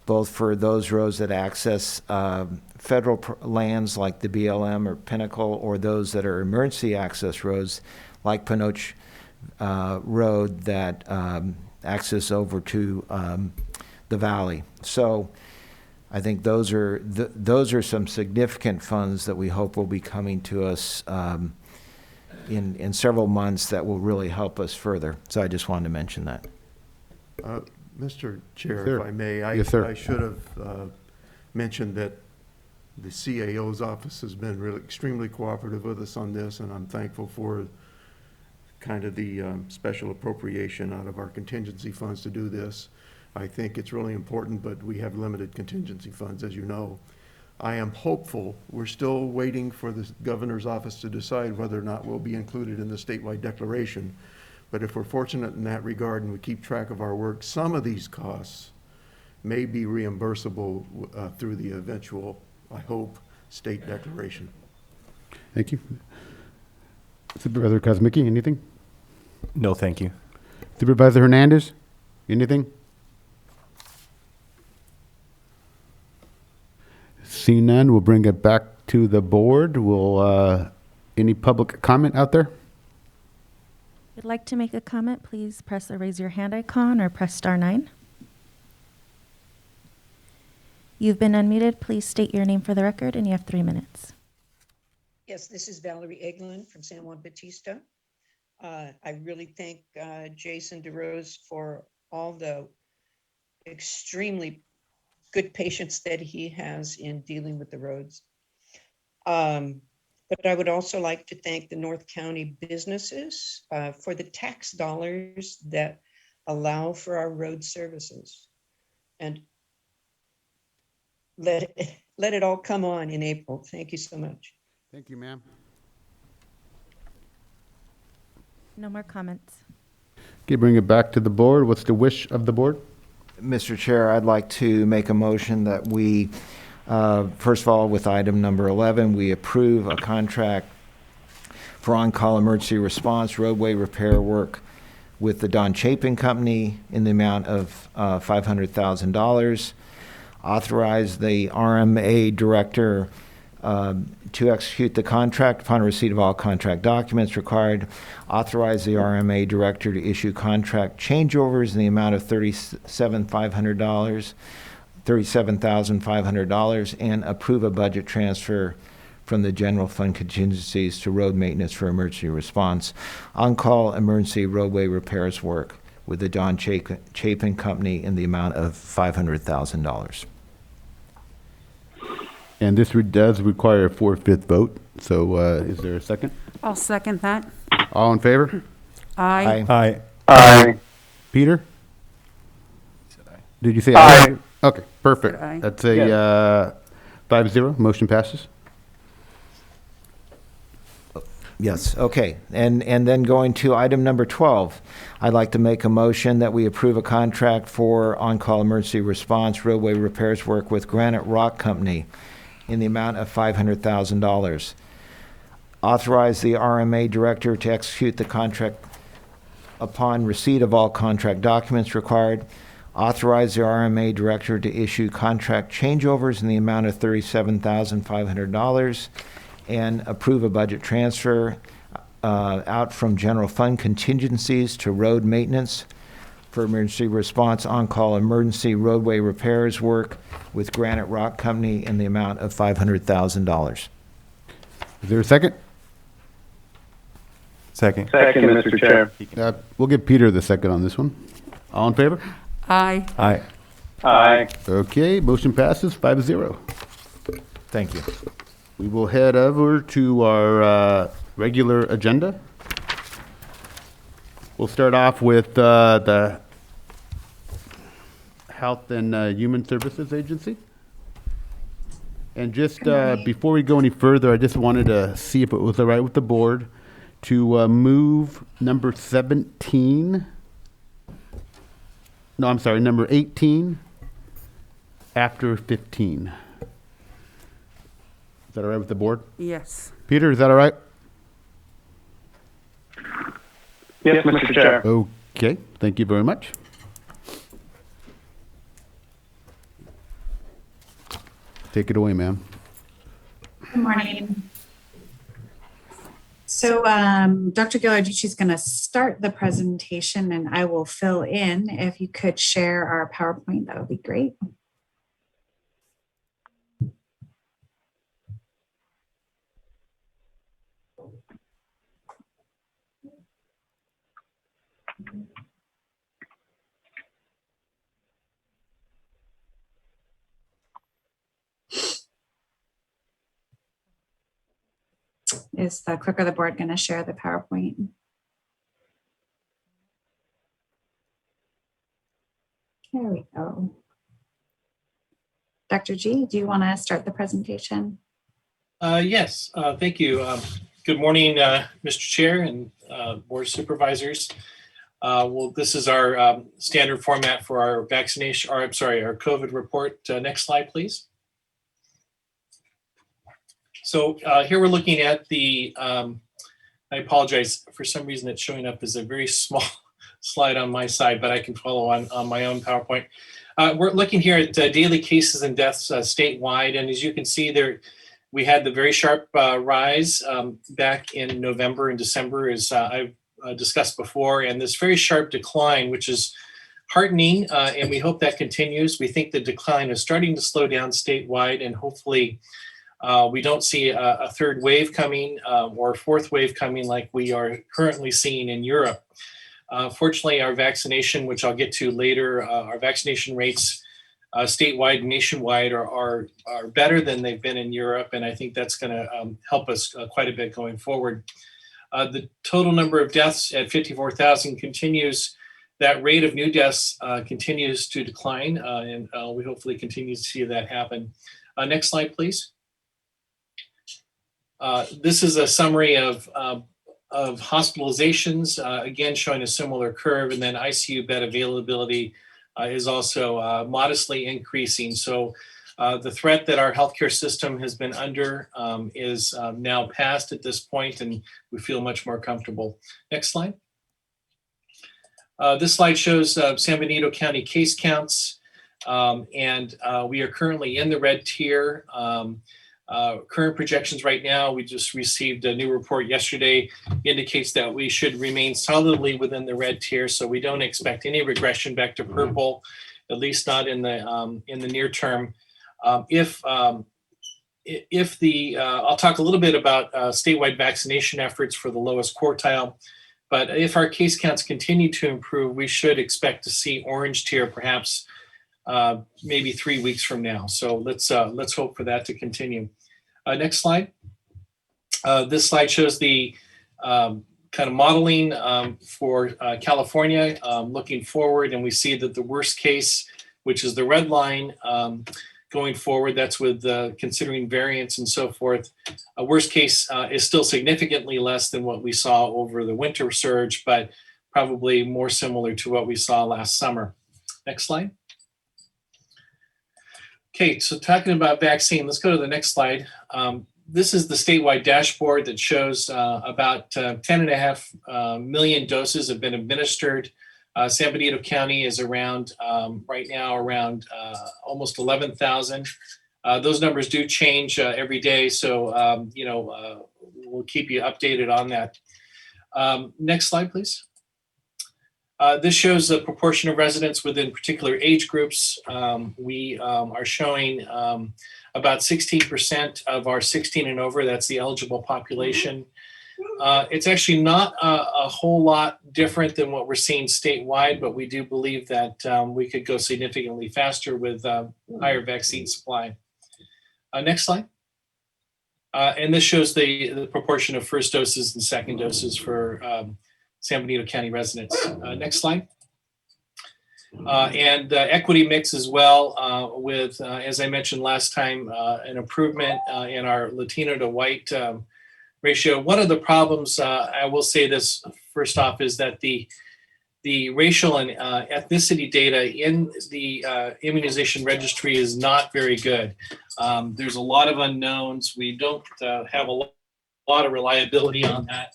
both for those roads that access federal lands like the BLM or Pinnacle, or those that are emergency access roads like Panoche Road that access over to the valley. So I think those are some significant funds that we hope will be coming to us in several months that will really help us further. So I just wanted to mention that. Mr. Chair, Sir. if I may, Yes, sir. I should have mentioned that the CAO's office has been really extremely cooperative with us on this, and I'm thankful for kind of the special appropriation out of our contingency funds to do this. I think it's really important, but we have limited contingency funds, as you know. I am hopeful. We're still waiting for the governor's office to decide whether or not we'll be included in the statewide declaration. But if we're fortunate in that regard and we keep track of our work, some of these costs may be reimbursable through the eventual, I hope, state declaration. Thank you. Supervisor Kosmicki, anything? No, thank you. Supervisor Hernandez, anything? Seeing none, we'll bring it back to the board. Will any public comment out there? If you'd like to make a comment, please press the raise your hand icon or press *9. You've been unmuted. Please state your name for the record, and you have 3 minutes. Yes, this is Valerie Eglin from San Juan Bautista. I really thank Jason DeRose for all the extremely good patience that he has in dealing with the roads. But I would also like to thank the North County businesses for the tax dollars that allow for our road services. And let it all come on in April. Thank you so much. Thank you, ma'am. No more comments. Okay, bring it back to the board. What's the wish of the board? Mr. Chair, I'd like to make a motion that we, first of all, with item number 11, we approve a contract for on-call emergency response roadway repair work with the Don Chapin Company in the amount of $500,000. Authorize the RMA director to execute the contract upon receipt of all contract documents required. Authorize the RMA director to issue contract changeovers in the amount of $37,500, and approve a budget transfer from the general fund contingencies to road maintenance for emergency response. On-call emergency roadway repairs work with the Don Chapin Company in the amount of $500,000. And this does require a 4/5 vote. So is there a second? I'll second that. All in favor? Aye. Aye. Aye. Peter? Did you say aye? Okay, perfect. Aye. That's a 5-0. Motion passes. Yes, okay. And then going to item number 12, I'd like to make a motion that we approve a contract for on-call emergency response roadway repairs work with Granite Rock Company in the amount of $500,000. Authorize the RMA director to execute the contract upon receipt of all contract documents required. Authorize the RMA director to issue contract changeovers in the amount of $37,500, and approve a budget transfer out from general fund contingencies to road maintenance for emergency response on-call emergency roadway repairs work with Granite Rock Company in the amount of $500,000. Is there a second? Second. Second, Mr. Chair. We'll give Peter the second on this one. All in favor? Aye. Aye. Aye. Okay, motion passes 5-0. Thank you. We will head over to our regular agenda. We'll start off with the Health and Human Services Agency. And just before we go any further, I just wanted to see if it was all right with the board to move number 17. No, I'm sorry, number 18 after 15. Is that all right with the board? Yes. Peter, is that all right? Yes, Mr. Chair. Okay, thank you very much. Take it away, ma'am. Good morning. So Dr. Gillard, she's going to start the presentation and I will fill in. If you could share our PowerPoint, that would be great. Is the clerk of the board going to share the PowerPoint? There we go. Dr. G, do you want to start the presentation? Yes, thank you. Good morning, Mr. Chair and Board of Supervisors. Well, this is our standard format for our vaccination, or I'm sorry, our COVID report. Next slide, please. So here we're looking at the, I apologize, for some reason it's showing up as a very small slide on my side, but I can follow on my own PowerPoint. We're looking here at daily cases and deaths statewide, and as you can see there, we had the very sharp rise back in November and December, as I've discussed before, and this very sharp decline, which is heartening, and we hope that continues. We think the decline is starting to slow down statewide, and hopefully we don't see a third wave coming or fourth wave coming like we are currently seeing in Europe. Fortunately, our vaccination, which I'll get to later, our vaccination rates statewide and nationwide are better than they've been in Europe, and I think that's going to help us quite a bit going forward. The total number of deaths at 54,000 continues. That rate of new deaths continues to decline, and we hopefully continue to see that happen. Next slide, please. This is a summary of hospitalizations, again showing a similar curve, and then ICU bed availability is also modestly increasing. So the threat that our healthcare system has been under is now past at this point, and we feel much more comfortable. Next slide. This slide shows San Benito County case counts, and we are currently in the red tier. Current projections right now, we just received a new report yesterday, indicates that we should remain solidly within the red tier, so we don't expect any regression back to purple, at least not in the near term. I'll talk a little bit about statewide vaccination efforts for the lowest quartile, but if our case counts continue to improve, we should expect to see orange tier perhaps maybe 3 weeks from now. So let's hope for that to continue. Next slide. This slide shows the kind of modeling for California looking forward, and we see that the worst case, which is the red line, going forward, that's with considering variants and so forth. A worst case is still significantly less than what we saw over the winter surge, but probably more similar to what we saw last summer. Next slide. Okay, so talking about vaccine, let's go to the next slide. This is the statewide dashboard that shows about 10.5 million doses have been administered. San Benito County is around, right now, around almost 11,000. Those numbers do change every day, so we'll keep you updated on that. Next slide, please. This shows the proportion of residents within particular age groups. We are showing about 16% of our 16 and over, that's the eligible population. It's actually not a whole lot different than what we're seeing statewide, but we do believe that we could go significantly faster with higher vaccine supply. Next slide. And this shows the proportion of first doses and second doses for San Benito County residents. Next slide. And equity mix as well with, as I mentioned last time, an improvement in our Latino to white ratio. One of the problems, I will say this first off, is that the racial and ethnicity data in the immunization registry is not very good. There's a lot of unknowns. We don't have a lot of reliability on that.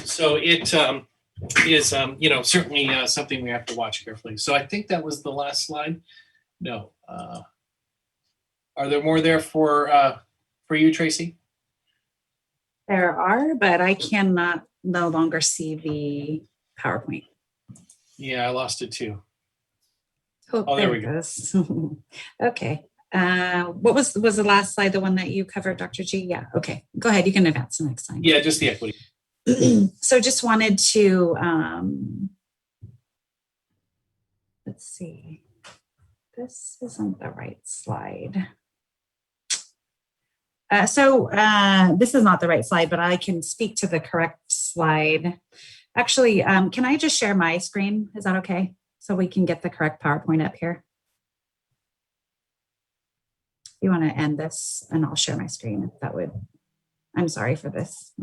So it is, certainly something we have to watch carefully. So I think that was the last slide. No. Are there more there for you, Tracy? There are, but I cannot no longer see the PowerPoint. Yeah, I lost it too. Oh, there there we it go. goes. Okay. What was the last slide, the one that you covered, Dr. G? Yeah, okay. Go ahead, you can advance the next slide. Yeah, just the equity. So just wanted to, let's see. This isn't the right slide. This is not the right slide, but I can speak to the correct slide. Actually, can I just share my screen? Is that okay? So we can get the correct PowerPoint up here. You want to end this and I'll share my screen if that would, I'm sorry for this.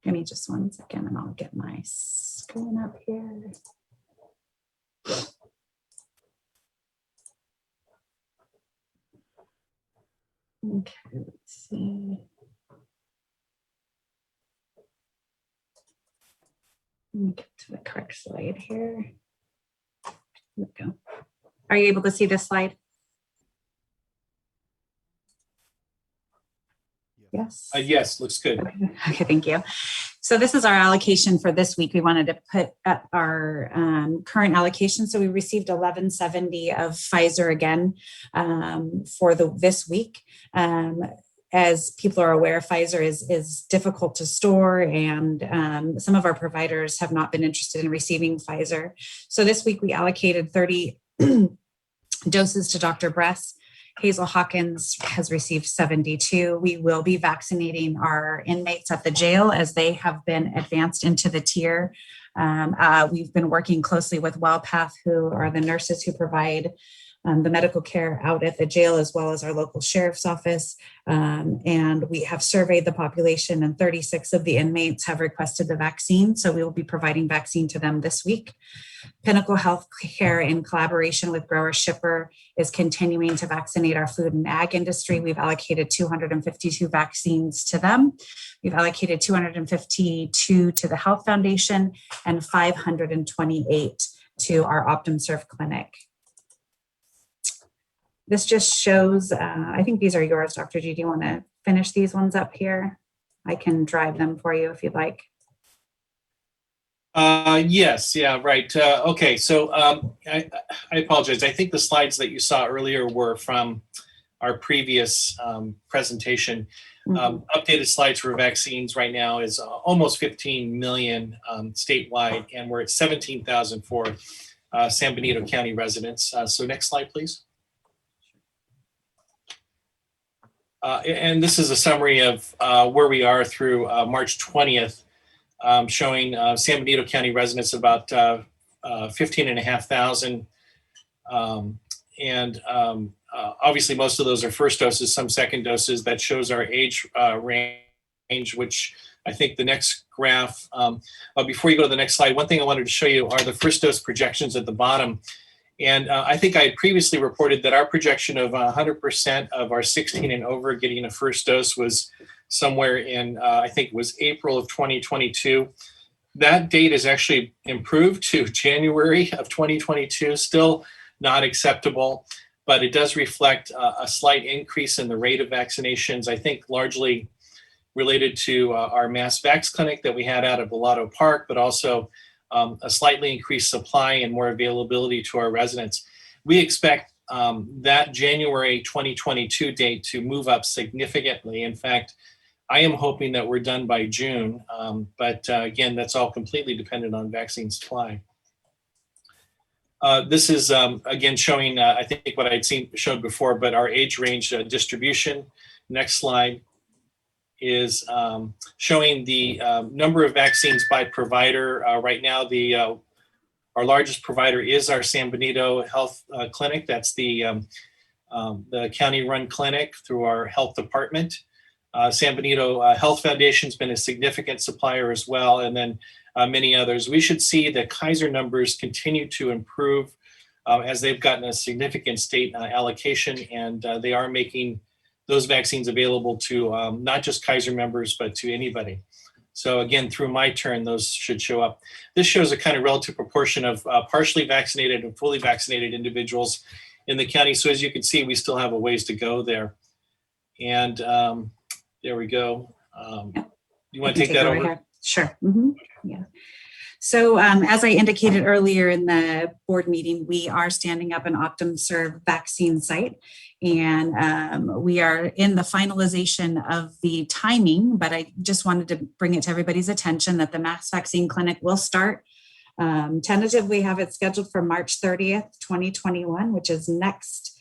Give me just 1 second and I'll get my screen up here. Okay, let's see. Let me get to the correct slide here. There we go. Are you able to see this slide? Yes. Yes, looks good. Okay, thank you. So this is our allocation for this week. We wanted to put up our current allocation. So we received 1170 of Pfizer again for this week. As people are aware, Pfizer is difficult to store, and some of our providers have not been interested in receiving Pfizer. So this week we allocated 30 doses to Dr. Bress. Hazel Hawkins has received 72. We will be vaccinating our inmates at the jail as they have been advanced into the tier. We've been working closely with WellPath, who are the nurses who provide the medical care out at the jail, as well as our local sheriff's office. And we have surveyed the population, and 36 of the inmates have requested the vaccine. So we will be providing vaccine to them this week. Pinnacle Healthcare, in collaboration with Grower Shipper, is continuing to vaccinate our food and ag industry. We've allocated 252 vaccines to them. We've allocated 252 to the Health Foundation and 528 to our OptumServe clinic. This just shows, I think these are yours, Dr. G. Do you want to finish these ones up here? I can drive them for you if you'd like. Yes, yeah, right. Okay, so I apologize. I think the slides that you saw earlier were from our previous presentation. Updated slides for vaccines right now is almost 15 million statewide, and we're at 17,000 for San Benito County residents. So next slide, please. And this is a summary of where we are through March 20th, showing San Benito County residents about 15,500. Obviously, most of those are first doses, some second doses. That shows our age range, which I think the next graph, before you go to the next slide, one thing I wanted to show you are the first dose projections at the bottom. And I think I had previously reported that our projection of 100% of our 16 and over getting a first dose was somewhere in, I think it was April of 2022. That date is actually improved to January of 2022, still not acceptable, but it does reflect a slight increase in the rate of vaccinations, I think largely related to our mass vax clinic that we had out of Bellato Park, but also a slightly increased supply and more availability to our residents. We expect that January 2022 date to move up significantly. In fact, I am hoping that we're done by June, but again, that's all completely dependent on vaccine supply. This is, again, showing, I think what I'd showed before, but our age range distribution. Next slide is showing the number of vaccines by provider. Right now, our largest provider is our San Benito Health Clinic. That's the county-run clinic through our health department. San Benito Health Foundation has been a significant supplier as well, and then many others. We should see the Kaiser numbers continue to improve as they've gotten a significant state allocation, and they are making those vaccines available to not just Kaiser members, but to anybody. So again, through my turn, those should show up. This shows a kind of relative proportion of partially vaccinated and fully vaccinated individuals. in the county. So as you can see, we still have a ways to go there. And there we go. You want to take that over? Here. Sure. Yeah. So as I indicated earlier in the board meeting, we are standing up an OptumServe vaccine site, and we are in the finalization of the timing, but I just wanted to bring it to everybody's attention that the mass vaccine clinic will start. Tentatively, we have it scheduled for March 30th, 2021, which is next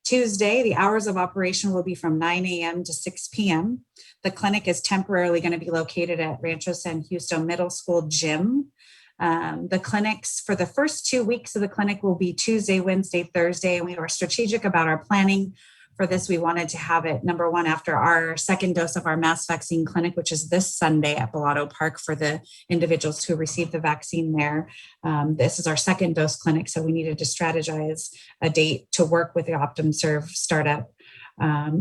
Tuesday. The hours of operation will be from 9 a.m. to 6 p.m. The clinic is temporarily going to be located at Rancho San Justo Middle School gym. The clinics for the first 2 weeks of the clinic will be Tuesday, Wednesday, Thursday. And we were strategic about our planning for this. We wanted to have it, number one, after our second dose of our mass vaccine clinic, which is this Sunday at Bellato Park for the individuals who received the vaccine there. This is our second dose clinic, so we needed to strategize a date to work with the OptumServe startup.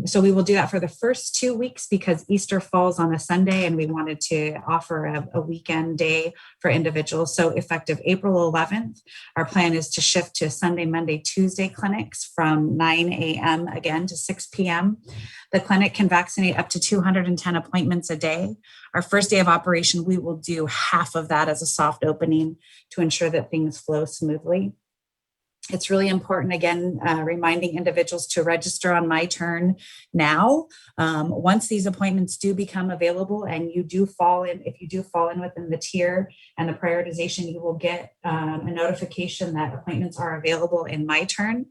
So we will do that for the first 2 weeks because Easter falls on a Sunday and we wanted to offer a weekend day for individuals. So effective April 11th, our plan is to shift to Sunday, Monday, Tuesday clinics from 9 a.m. again to 6 p.m. The clinic can vaccinate up to 210 appointments a day. Our first day of operation, we will do half of that as a soft opening to ensure that things flow smoothly. It's really important, again, reminding individuals to register on My Turn now. Once these appointments do become available and you do fall in, if you do fall in within the tier and the prioritization, you will get a notification that appointments are available in My Turn.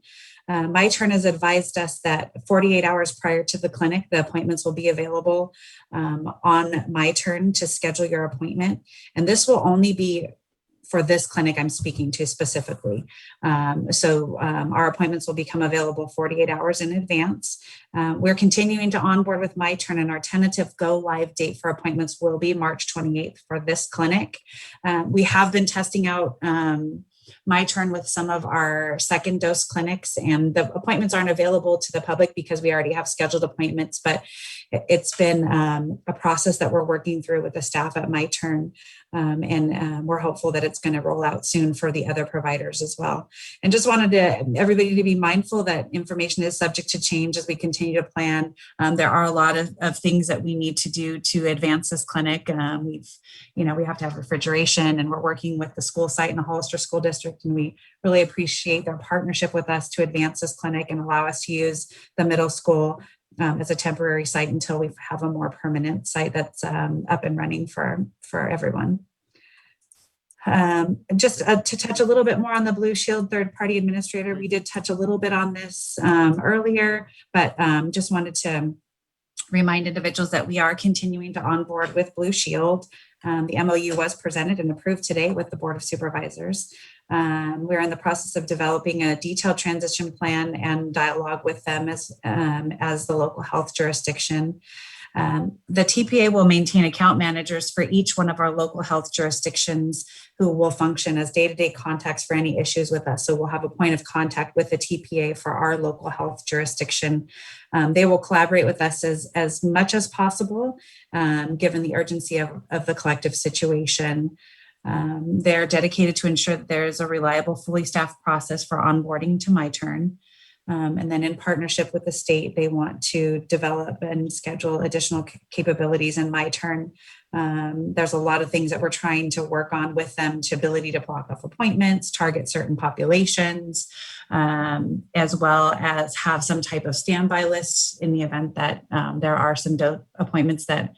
My Turn has advised us that 48 hours prior to the clinic, the appointments will be available on My Turn to schedule your appointment. And this will only be for this clinic I'm speaking to specifically. Our appointments will become available 48 hours in advance. We're continuing to onboard with My Turn, and our tentative go live date for appointments will be March 28th for this clinic. We have been testing out My Turn with some of our second dose clinics, and the appointments aren't available to the public because we already have scheduled appointments, but it's been a process that we're working through with the staff at My Turn. We're hopeful that it's going to roll out soon for the other providers as well. And just wanted everybody to be mindful that information is subject to change as we continue to plan. There are a lot of things that we need to do to advance this clinic. We have to have refrigeration, and we're working with the school site in the Hollister School District, and we really appreciate their partnership with us to advance this clinic and allow us to use the middle school as a temporary site until we have a more permanent site that's up and running for everyone. Just to touch a little bit more on the Blue Shield third-party administrator, we did touch a little bit on this earlier, but just wanted to remind individuals that we are continuing to onboard with Blue Shield. The MOU was presented and approved today with the Board of Supervisors. We're in the process of developing a detailed transition plan and dialogue with them as the local health jurisdiction. The TPA will maintain account managers for each one of our local health jurisdictions who will function as day-to-day contacts for any issues with us. So we'll have a point of contact with the TPA for our local health jurisdiction. They will collaborate with us as much as possible, given the urgency of the collective situation. They're dedicated to ensure that there is a reliable, fully staffed process for onboarding to My Turn. And then in partnership with the state, they want to develop and schedule additional capabilities in My Turn. There's a lot of things that we're trying to work on with them, to ability to block off appointments, target certain populations, as well as have some type of standby lists in the event that there are some appointments that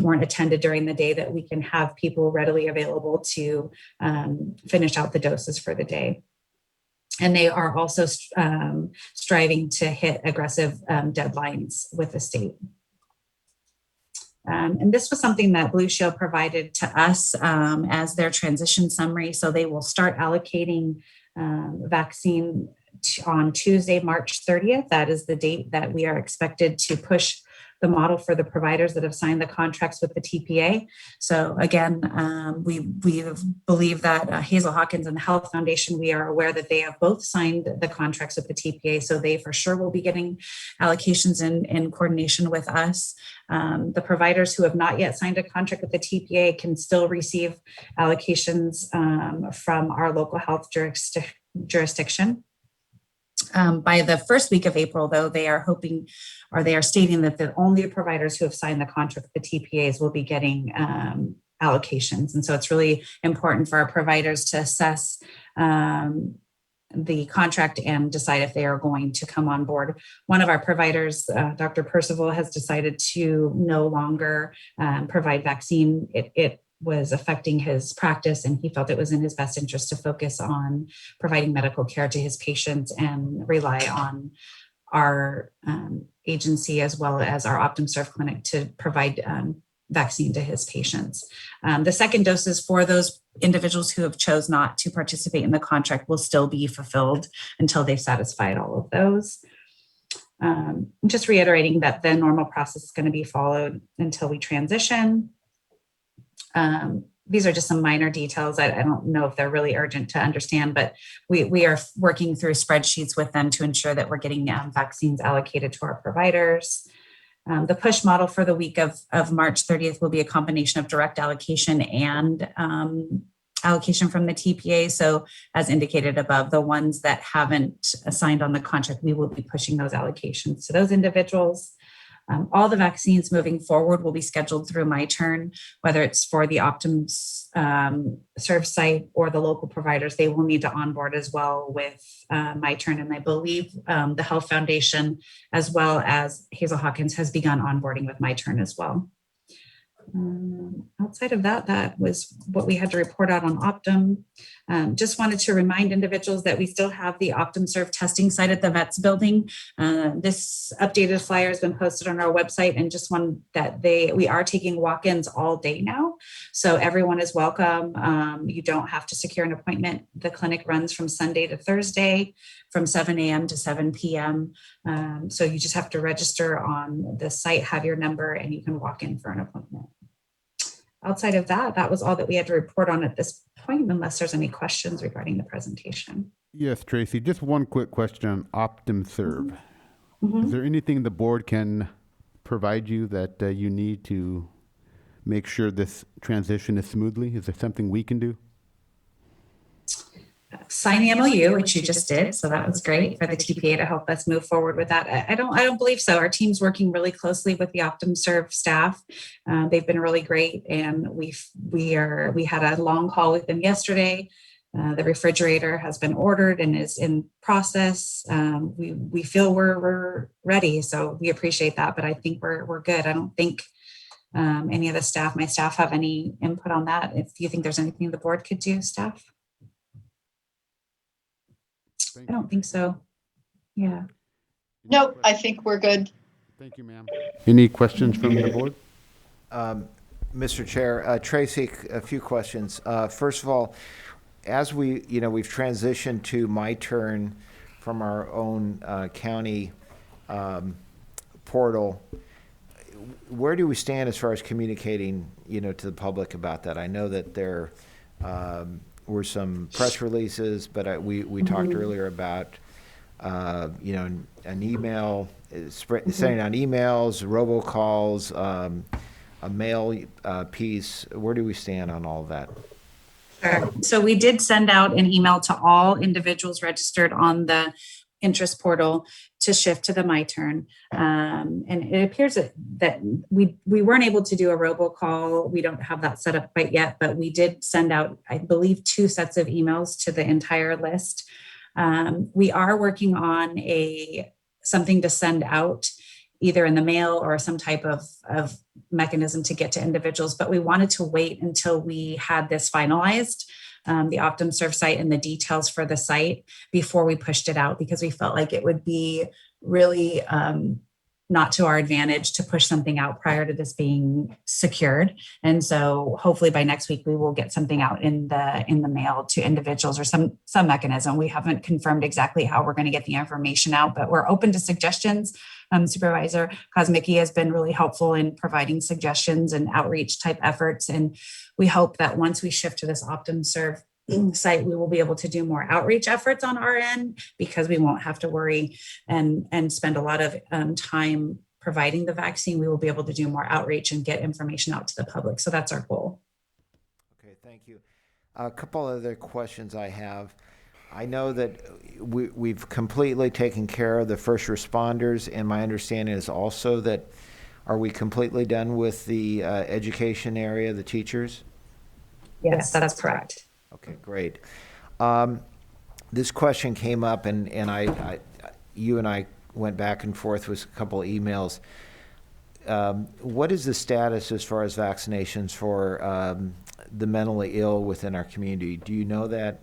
weren't attended during the day, that we can have people readily available to finish out the doses for the day. And they are also striving to hit aggressive deadlines with the state. And this was something that Blue Shield provided to us as their transition summary. So they will start allocating vaccine on Tuesday, March 30th. That is the date that we are expected to push the model for the providers that have signed the contracts with the TPA. So again, we believe that Hazel Hawkins and the Health Foundation, we are aware that they have both signed the contracts with the TPA. So they for sure will be getting allocations in coordination with us. The providers who have not yet signed a contract with the TPA can still receive allocations from our local health jurisdiction. By the first week of April, though, they are hoping, or they are stating that the only providers who have signed the contract with the TPAs will be getting allocations. And so it's really important for our providers to assess the contract and decide if they are going to come on board. One of our providers, Dr. Percival, has decided to no longer provide vaccine. It was affecting his practice, and he felt it was in his best interest to focus on providing medical care to his patients and rely on our agency as well as our OptumServe clinic to provide vaccine to his patients. The second doses for those individuals who have chose not to participate in the contract will still be fulfilled until they've satisfied all of those. Just reiterating that the normal process is going to be followed until we transition. These are just some minor details. I don't know if they're really urgent to understand, but we are working through spreadsheets with them to ensure that we're getting vaccines allocated to our providers. The push model for the week of March 30th will be a combination of direct allocation and allocation from the TPA. So as indicated above, the ones that haven't signed on the contract, we will be pushing those allocations to those individuals. All the vaccines moving forward will be scheduled through My Turn, whether it's for the OptumServe site or the local providers. They will need to onboard as well with My Turn. And I believe the Health Foundation, as well as Hazel Hawkins, has begun onboarding with My Turn as well. Outside of that, that was what we had to report out on Optum. Just wanted to remind individuals that we still have the OptumServe testing site at the Vets building. This updated flyer has been posted on our website, and just one that we are taking walk-ins all day now. So everyone is welcome. You don't have to secure an appointment. The clinic runs from Sunday to Thursday from 7 a.m. to 7 p.m. So you just have to register on the site, have your number, and you can walk in for an appointment. Outside of that, that was all that we had to report on at this point, unless there's any questions regarding the presentation. Yes, Tracy, just one quick question on OptumServe. Mm-hmm. Is there anything the board can provide you that you need to make sure this transition is smoothly? Is there something we can do? Sign the MOU, which you just did, so that was great for the TPA to help us move forward with that. I don't believe so. Our team's working really closely with the OptumServe staff. They've been really great, and we had a long call with them yesterday. The refrigerator has been ordered and is in process. We feel we're ready, so we appreciate that. But I think we're good. I don't think any of the staff, my staff, have any input on that. If you think there's anything the board could do, staff. I don't think so. Yeah. Nope, I think we're good. Thank you, ma'am. Any questions from the board? Mr. Chair, Tracy, a few questions. First of all, as we've transitioned to My Turn from our own county portal, where do we stand as far as communicating, to the public about that? I know that there were some press releases, but we talked earlier about, an email, sending out emails, robocalls, a mail piece. Where do we stand on all of that? Sure. So we did send out an email to all individuals registered on the interest portal to shift to the My Turn. And it appears that we weren't able to do a robocall. We don't have that set up quite yet, but we did send out, I believe, 2 sets of emails to the entire list. We are working on something to send out either in the mail or some type of mechanism to get to individuals, but we wanted to wait until we had this finalized, the OptumServe site and the details for the site, before we pushed it out, because we felt like it would be really not to our advantage to push something out prior to this being secured. And so hopefully by next week, we will get something out in the mail to individuals or some mechanism. We haven't confirmed exactly how we're going to get the information out, but we're open to suggestions. Supervisor Kosmicki has been really helpful in providing suggestions and outreach type efforts. And we hope that once we shift to this OptumServe site, we will be able to do more outreach efforts on our end, because we won't have to worry and spend a lot of time providing the vaccine. We will be able to do more outreach and get information out to the public. So that's our goal. Okay, thank you. A couple other questions I have. I know that we've completely taken care of the first responders, and my understanding is also that, are we completely done with the education area, the teachers? Yes, that's correct. Okay, great. This question came up, and you and I went back and forth with a couple of emails. What is the status as far as vaccinations for the mentally ill within our community? Do you know that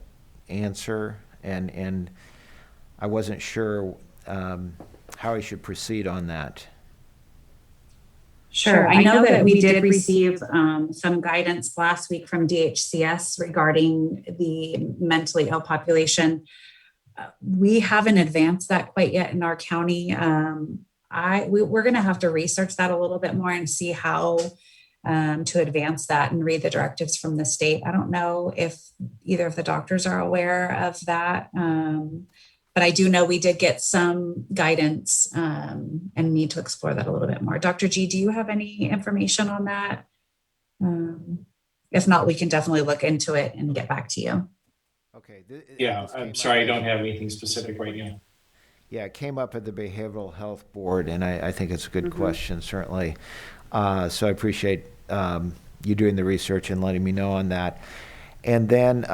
answer? And I wasn't sure how I should proceed on that. Sure. I know that we did receive some guidance last week from DHCS regarding the mentally ill population. We haven't advanced that quite yet in our county. We're going to have to research that a little bit more and see how to advance that and read the directives from the state. I don't know if either of the doctors are aware of that. But I do know we did get some guidance and need to explore that a little bit more. Dr. G, do you have any information on that? If not, we can definitely look into it and get back to you. Okay. Yeah, I'm sorry, I don't have anything specific right now. Yeah, it came up at the Behavioral Health Board, and I think it's a good question, certainly. So I appreciate you doing the research and letting me know on that. And then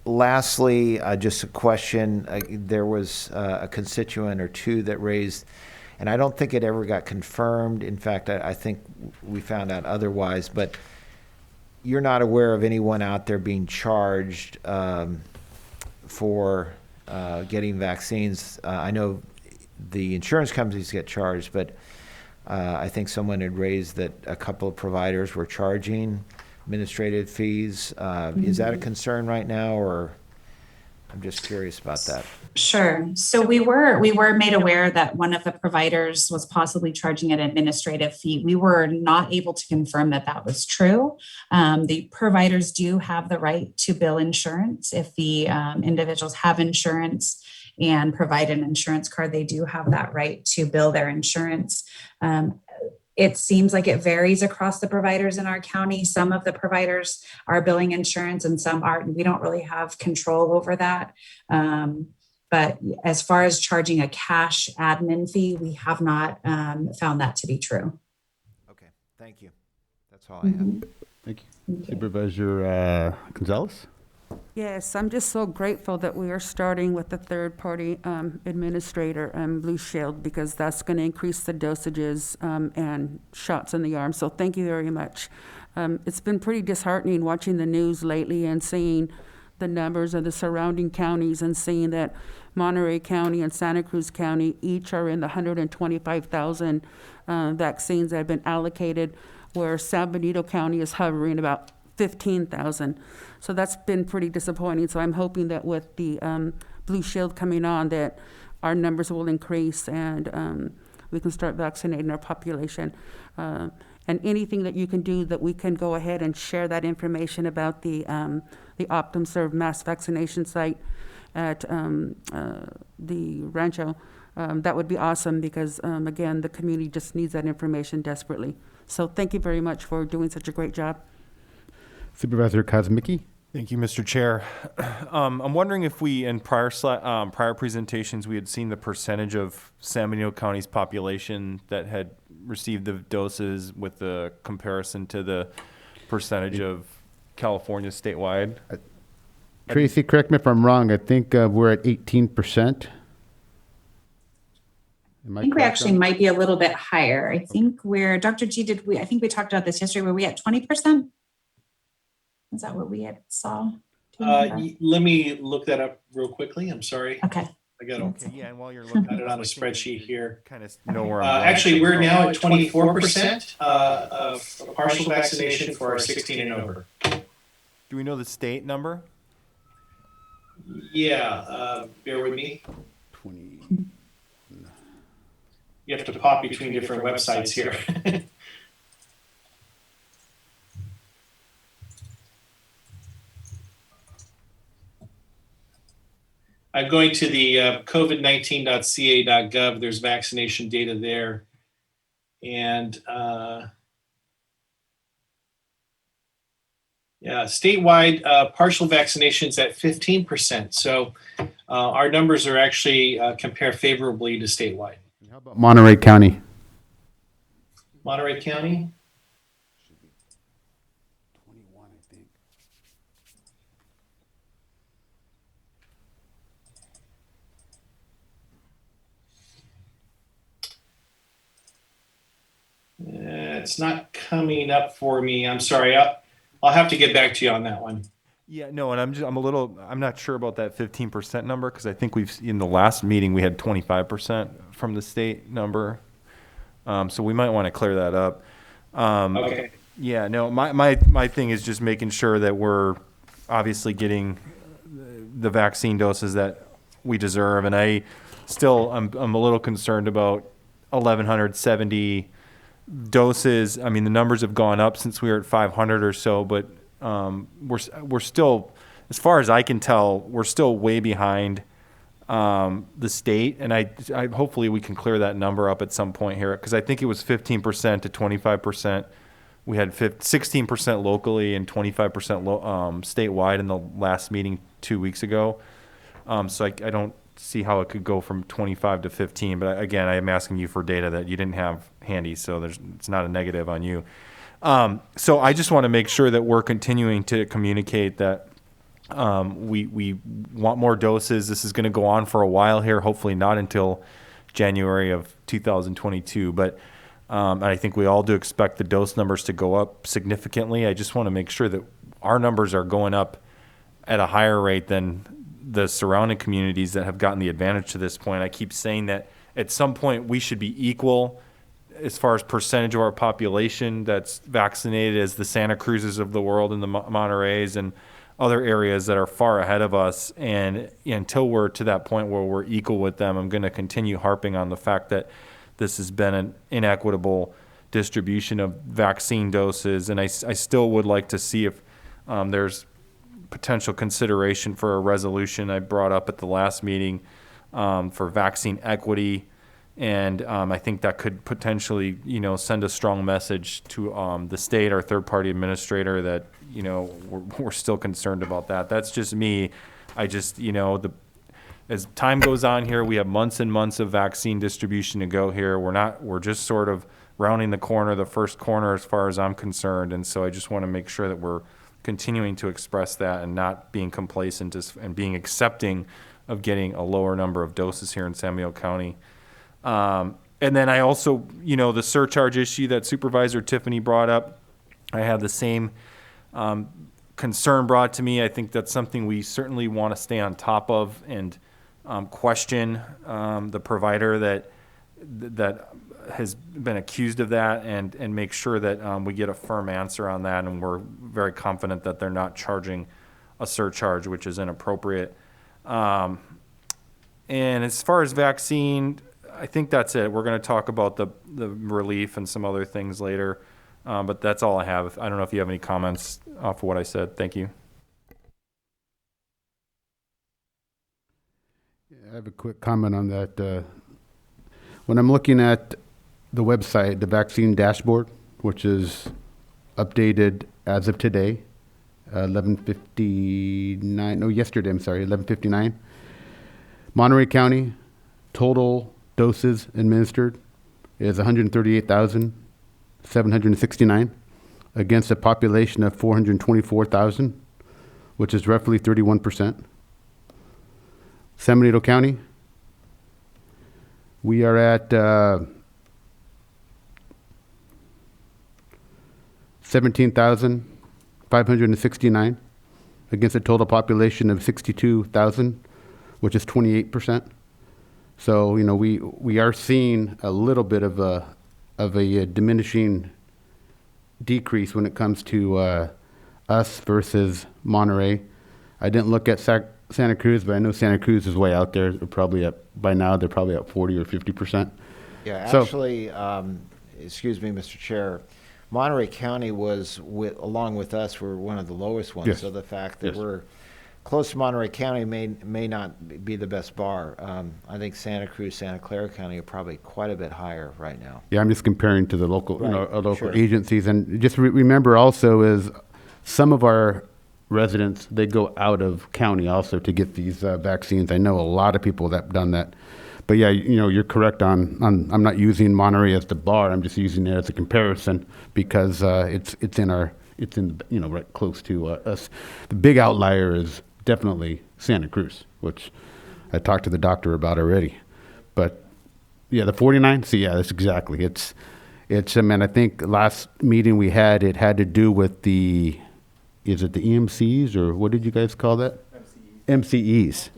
lastly, just a question. There was a constituent or two that raised, and I don't think it ever got confirmed. In fact, I think we found out otherwise, but you're not aware of anyone out there being charged for getting vaccines. I know the insurance companies get charged, but I think someone had raised that a couple of providers were charging administrative fees. Is that a concern right now, or I'm just curious about that? Sure. So we were made aware that one of the providers was possibly charging an administrative fee. We were not able to confirm that that was true. The providers do have the right to bill insurance. If the individuals have insurance and provide an insurance card, they do have that right to bill their insurance. It seems like it varies across the providers in our county. Some of the providers are billing insurance and some aren't. We don't really have control over that. But as far as charging a cash admin fee, we have not found that to be true. Okay, thank you. That's all I have. Thank you. Supervisor Gonzalez? Yes, I'm just so grateful that we are starting with the third-party administrator, Blue Shield, because that's going to increase the dosages and shots in the arm. So thank you very much. It's been pretty disheartening watching the news lately and seeing the numbers of the surrounding counties and seeing that Monterey County and Santa Cruz County each are in the 125,000 vaccines that have been allocated, where San Benito County is hovering about 15,000. So that's been pretty disappointing. So I'm hoping that with the Blue Shield coming on, that our numbers will increase and we can start vaccinating our population. And anything that you can do that we can go ahead and share that information about the OptumServe mass vaccination site at the Rancho, that would be awesome because, again, the community just needs that information desperately. So thank you very much for doing such a great job. Supervisor Kazmicki? Thank you, Mr. Chair. I'm wondering if we, in prior presentations, we had seen the percentage of San Benito County's population that had received the doses with the comparison to the percentage of California statewide. Tracy, correct me if I'm wrong. I think we're at 18%. I think we actually might be a little bit higher. I think we're, Dr. G, I think we talked about this yesterday. Were we at 20%? Is that what we had saw? Let me look that up real quickly. I'm sorry. Okay. I got Okay, yeah, and while you're looking it on a spreadsheet here. Kind of know where I'm going. Actually, we're now at 24% of partial vaccination for our 16 and over. Do we know the state number? Yeah, bear with me. 20. You have to pop between different websites here. I'm going to the covid19.ca.gov. There's vaccination data there. And Yeah, statewide, partial vaccinations at 15%. So our numbers are actually compare favorably to statewide. How about Monterey County? Monterey County? It's not coming up for me. I'm sorry. I'll have to get back to you on that one. Yeah, no, and I'm not sure about that 15% number because I think in the last meeting we had 25% from the state number. So we might want to clear that up. Okay. Yeah, no, my thing is just making sure that we're obviously getting the vaccine doses that we deserve. And I'm a little concerned about 1,170 doses. I mean, the numbers have gone up since we were at 500 or so, but we're still, as far as I can tell, we're still way behind the state. And I hopefully we can clear that number up at some point here, because I think it was 15% to 25%. We had 16% locally and 25% statewide in the last meeting 2 weeks ago. So I don't see how it could go from 25 to 15. But again, I am asking you for data that you didn't have handy, so it's not a negative on you. So I just want to make sure that we're continuing to communicate that we want more doses. This is going to go on for a while here, hopefully not until January of 2022. But I think we all do expect the dose numbers to go up significantly. I just want to make sure that our numbers are going up at a higher rate than the surrounding communities that have gotten the advantage to this point. I keep saying that at some point we should be equal as far as percentage of our population that's vaccinated as the Santa Cruzes of the world and the Monterreys and other areas that are far ahead of us. And until we're to that point where we're equal with them, I'm going to continue harping on the fact that this has been an inequitable distribution of vaccine doses. And I still would like to see if there's potential consideration for a resolution I brought up at the last meeting for vaccine equity. And I think that could potentially, send a strong message to the state, our third-party administrator, that, we're still concerned about that. That's just me. I just, as time goes on here, we have months and months of vaccine distribution to go here. We're just sort of rounding the first corner as far as I'm concerned. And so I just want to make sure that we're continuing to express that and not being complacent and being accepting of getting a lower number of doses here in San Miguel County. And then I also, the surcharge issue that Supervisor Tiffany brought up, I have the same concern brought to me. I think that's something we certainly want to stay on top of and question the provider that has been accused of that and make sure that we get a firm answer on that. And we're very confident that they're not charging a surcharge, which is inappropriate. And as far as vaccine, I think that's it. We're going to talk about the relief and some other things later. But that's all I have. I don't know if you have any comments off of what I said. Thank you. I have a quick comment on that. When I'm looking at the website, the vaccine dashboard, which is updated as of today, 11:59, Monterey County, total doses administered is 138,769 against a population of 424,000, which is roughly 31%. San Benito County, we are at 17,569 against a total population of 62,000, which is 28%. So, we are seeing a little bit of a diminishing decrease when it comes to us versus Monterey. I didn't look at Santa Cruz, but I know Santa Cruz is way out there. By now, they're probably at 40 or 50%. Yeah, So- actually, excuse me, Mr. Chair, Monterey County was, along with us, were one of the lowest ones. Yes. So the fact that Yes. we're close to Monterey County may not be the best bar. I think Santa Cruz, Santa Clara County are probably quite a bit higher right now. Yeah, I'm just comparing to the local, Right, local sure. agencies. And just remember also is some of our residents, they go out of county also to get these vaccines. I know a lot of people that have done that. But yeah, you're correct on I'm not using Monterey as the bar. I'm just using it as a comparison because it's right close to us. The big outlier is definitely Santa Cruz, which I talked to the doctor about already. But yeah, the 49. So yeah, that's exactly. It's. I mean, I think last meeting we had, it had to do with is it the EMCs or what did you guys call that? MCEs.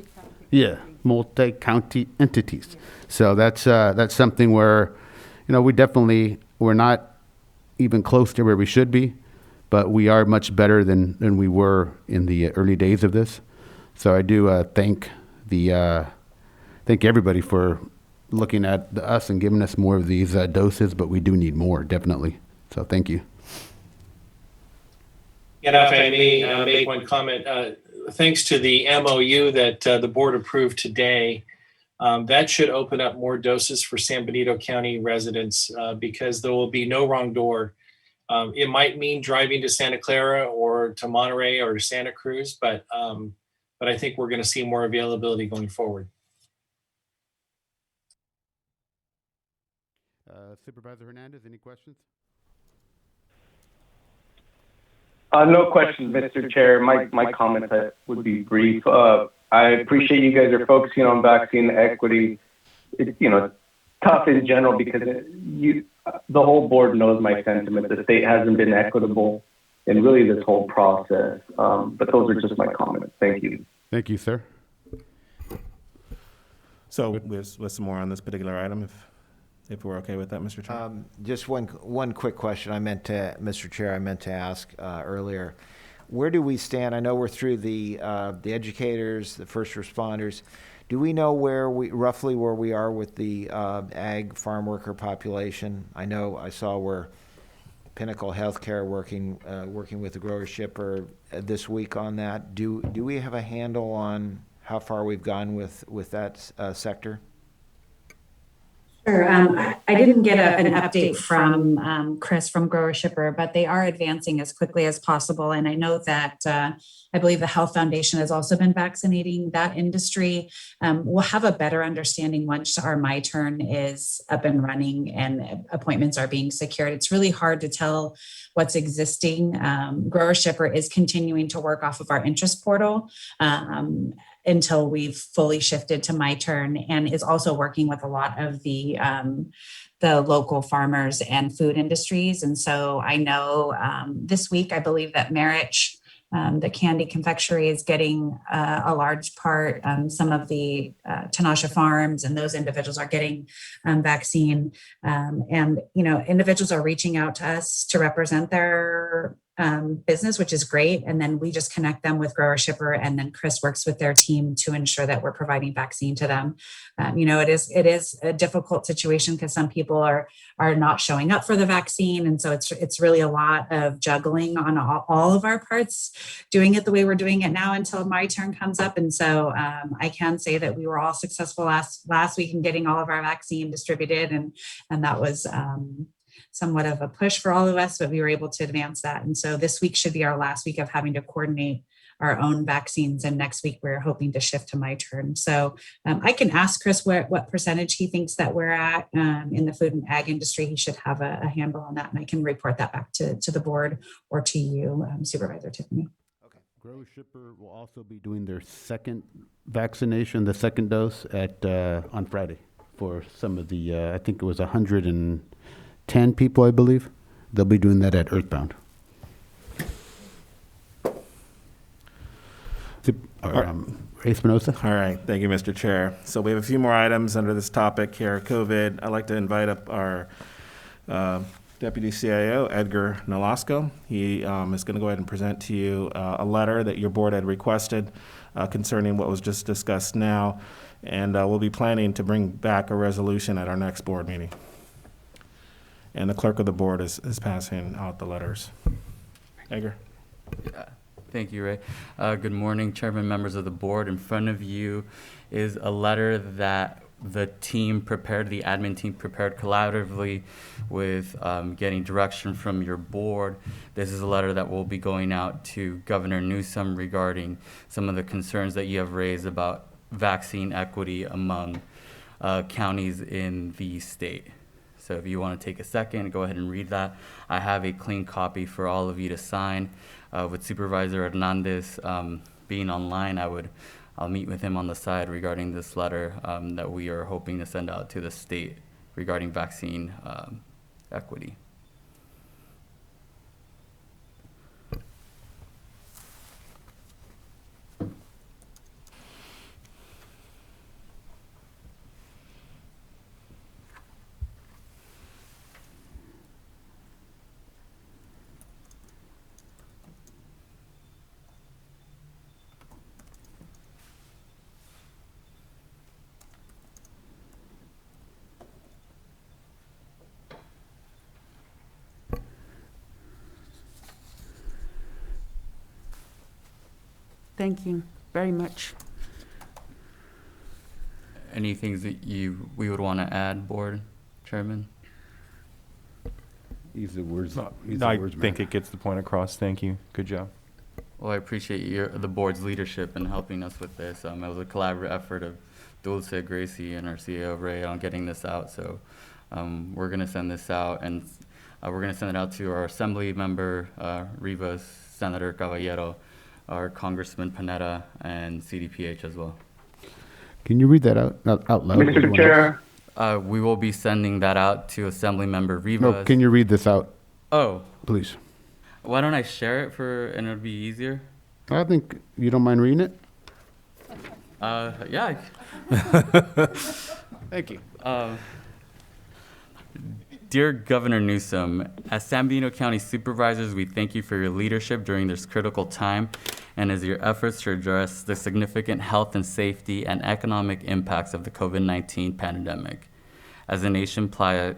Yeah, multi-county entities. So that's something where, we're not even close to where we should be, but we are much better than we were in the early days of this. So I do thank everybody for looking at us and giving us more of these doses, but we do need more, definitely. So thank you. And if I may make one comment, thanks to the MOU that the board approved today, that should open up more doses for San Benito County residents because there will be no wrong door. It might mean driving to Santa Clara or to Monterey or to Santa Cruz, but I think we're going to see more availability going forward. Supervisor Hernandez, any questions? No questions, Mr. Chair. My comments would be brief. I appreciate you guys are focusing on vaccine equity. It's tough in general because the whole board knows my sentiment. The state hasn't been equitable in really this whole process. But those are just my comments. Thank you. Thank you, sir. So with some more on this particular item, if we're okay with that, Mr. Chair. Just one quick question. Mr. Chair, I meant to ask earlier. Where do we stand? I know we're through the educators, the first responders. Do we know roughly where we are with the ag farm worker population? I know I saw where Pinnacle Healthcare working with the grower shipper this week on that. Do we have a handle on how far we've gone with that sector? Sure. I didn't get an update from Chris from Grower Shipper, but they are advancing as quickly as possible. And I know that I believe the Health Foundation has also been vaccinating that industry. We'll have a better understanding once our My Turn is up and running and appointments are being secured. It's really hard to tell what's existing. Grower Shipper is continuing to work off of our interest portal until we've fully shifted to My Turn, and is also working with a lot of the local farmers and food industries. And so I know this week, I believe that Marich, the candy confectionery, is getting a large part. Some of the Tanasha farms and those individuals are getting vaccine. And, individuals are reaching out to us to represent their business, which is great. And then we just connect them with Grower Shipper, and then Chris works with their team to ensure that we're providing vaccine to them. It is a difficult situation because some people are not showing up for the vaccine. And so it's really a lot of juggling on all of our parts, doing it the way we're doing it now until My Turn comes up. And so I can say that we were all successful last week in getting all of our vaccine distributed. And that was somewhat of a push for all of us, but we were able to advance that. And so this week should be our last week of having to coordinate our own vaccines. And next week, we're hoping to shift to My Turn. So I can ask Chris what percentage he thinks that we're at in the food and ag industry. He should have a handle on that, and I can report that back to the board or to you, Supervisor Tiffany. Okay. Grower Shipper will also be doing their second vaccination, the second dose on Friday for some of the, I think it was 110 people, I believe. They'll be doing that at Earthbound. Espinosa. All right. Thank you, Mr. Chair. So we have a few more items under this topic here, COVID. I'd like to invite up our Deputy CIO, Edgar Nolasco. He is going to go ahead and present to you a letter that your board had requested concerning what was just discussed now. And we'll be planning to bring back a resolution at our next board meeting. And the clerk of the board is passing out the letters. Edgar. Thank you, Ray. Good morning, Chairman, members of the board. In front of you is a letter that the team prepared, the admin team prepared collaboratively with getting direction from your board. This is a letter that will be going out to Governor Newsom regarding some of the concerns that you have raised about vaccine equity among counties in the state. So if you want to take a second, go ahead and read that. I have a clean copy for all of you to sign. With Supervisor Hernandez being online, I'll meet with him on the side regarding this letter that we are hoping to send out to the state regarding vaccine equity. Thank you very much. Any things that we would want to add, Board Chairman? Use the words. Use I the words, think man. it gets the point across. Thank you. Good job. Well, I appreciate the board's leadership in helping us with this. It was a collaborative effort of Dulce, Gracie, and our CEO, Ray, on getting this out. So we're going to send this out, and we're going to send it out to our Assembly member, Rivas, Senator Caballero, our Congressman Panetta, and CDPH as well. Can you read that out loud? Mr. Everyone Chair, We will be sending that out to Assembly member else? Rivas. No, can you read this out, Oh, please? why don't I share it and it'll be easier? I think you don't mind reading it. Yeah. Thank you. Dear Governor Newsom, as San Benito County Supervisors, we thank you for your leadership during this critical time and as your efforts to address the significant health and safety and economic impacts of the COVID-19 pandemic. As a nation plans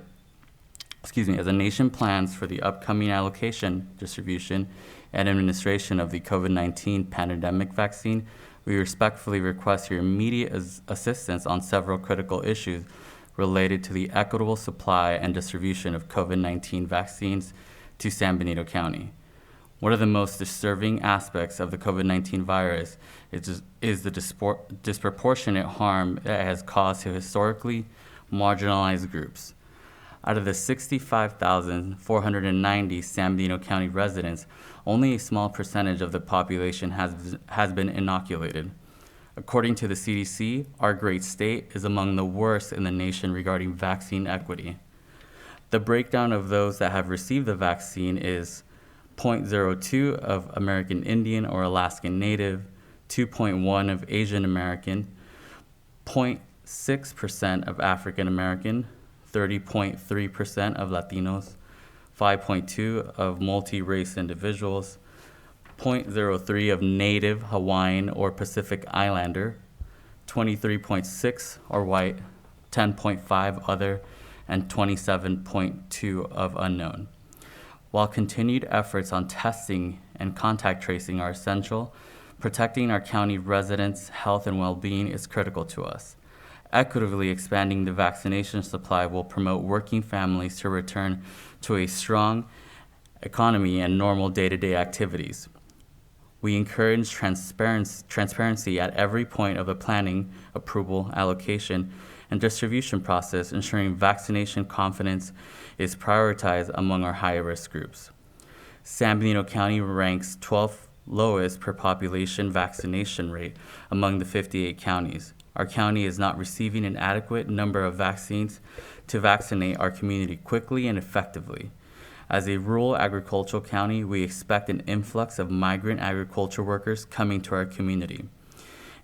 for the upcoming allocation, distribution, and administration of the COVID-19 pandemic vaccine, we respectfully request your immediate assistance on several critical issues related to the equitable supply and distribution of COVID-19 vaccines to San Benito County. One of the most disturbing aspects of the COVID-19 virus is the disproportionate harm that it has caused to historically marginalized groups. Out of the 65,490 San Benito County residents, only a small percentage of the population has been inoculated. According to the CDC, our great state is among the worst in the nation regarding vaccine equity. The breakdown of those that have received the vaccine is 0.02 of American Indian or Alaskan Native, 2.1 of Asian American, 0.6% of African American, 30.3% of Latinos, 5.2 of multi-race individuals, 0.03 of Native, Hawaiian, or Pacific Islander, 23.6 are white, 10.5 other, and 27.2 of unknown. While continued efforts on testing and contact tracing are essential, protecting our county residents' health and well-being is critical to us. Equitably expanding the vaccination supply will promote working families to return to a strong economy and normal day-to-day activities. We encourage transparency at every point of the planning, approval, allocation, and distribution process, ensuring vaccination confidence is prioritized among our high-risk groups. San Benito County ranks 12th lowest per population vaccination rate among the 58 counties. Our county is not receiving an adequate number of vaccines to vaccinate our community quickly and effectively. As a rural agricultural county, we expect an influx of migrant agriculture workers coming to our community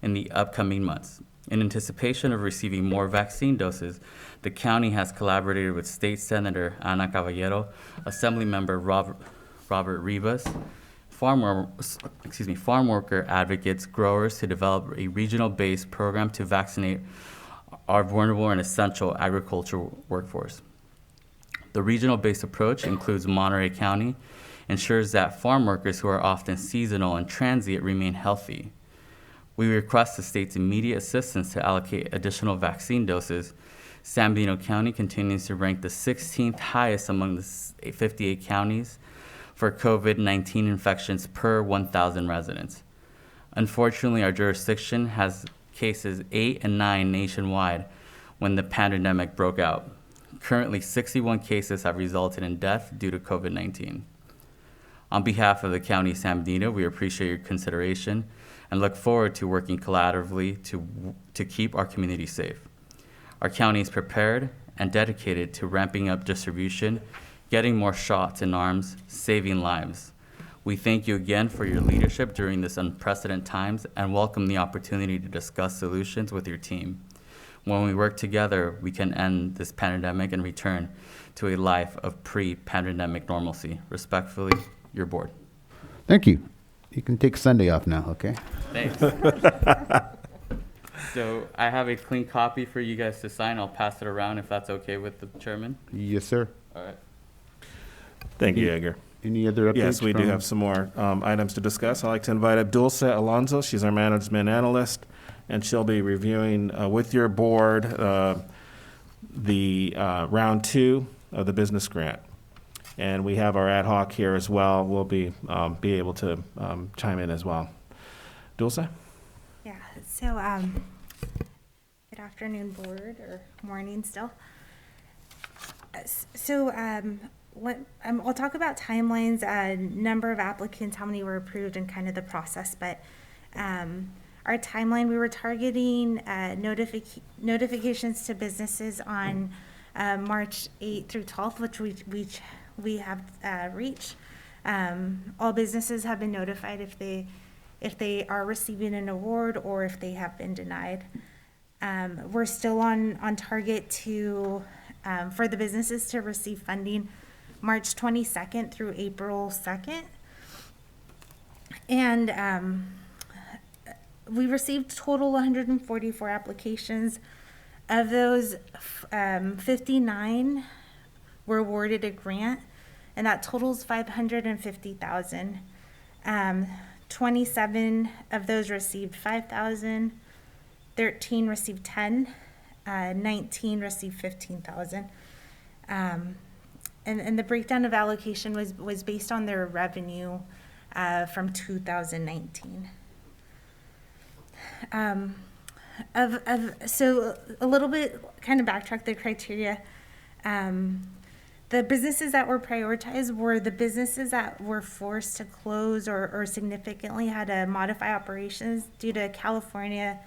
in the upcoming months. In anticipation of receiving more vaccine doses, the county has collaborated with State Senator Ana Caballero, Assembly Member Robert Rivas, farm worker advocates, growers to develop a regional-based program to vaccinate our vulnerable and essential agricultural workforce. The regional-based approach includes Monterey County, ensures that farm workers who are often seasonal and transient remain healthy. We request the state's immediate assistance to allocate additional vaccine doses. San Benito County continues to rank the 16th highest among the 58 counties for COVID-19 infections per 1,000 residents. Unfortunately, our jurisdiction has cases 8 and 9 nationwide when the pandemic broke out. Currently, 61 cases have resulted in death due to COVID-19. On behalf of the County of San Benito, we appreciate your consideration and look forward to working collaboratively to keep our community safe. Our county is prepared and dedicated to ramping up distribution, getting more shots in arms, saving lives. We thank you again for your leadership during this unprecedented times and welcome the opportunity to discuss solutions with your team. When we work together, we can end this pandemic and return to a life of pre-pandemic normalcy. Respectfully, your board. Thank you. You can take Sunday off now, okay? Thanks. So I have a clean copy for you guys to sign. I'll pass it around if that's okay with the chairman. Yes, sir. All right. Thank you, Edgar. Any other updates? Yes, we do have some more items to discuss. I'd like to invite up Dulce Alonso. She's our management analyst, and she'll be reviewing with your board the round 2 of the business grant. And we have our ad hoc here as well. We'll be able to chime in as well. Dulce? Yeah, so good afternoon, board, or morning still. I'll talk about timelines, number of applicants, how many were approved, and kind of the process. But our timeline, we were targeting notifications to businesses on March 8th through 12th, which we have reached. All businesses have been notified if they are receiving an award or if they have been denied. We're still on target to for the businesses to receive funding March 22nd through April 2nd. And we received total 144 applications. Of those, 59 were awarded a grant, and that totals $550,000. 27 of those received $5,000, 13 received $10,000, 19 received $15,000. And the breakdown of allocation was based on their revenue from 2019. So a little bit, kind of backtrack the criteria. The businesses that were prioritized were the businesses that were forced to close or significantly had to modify operations due to California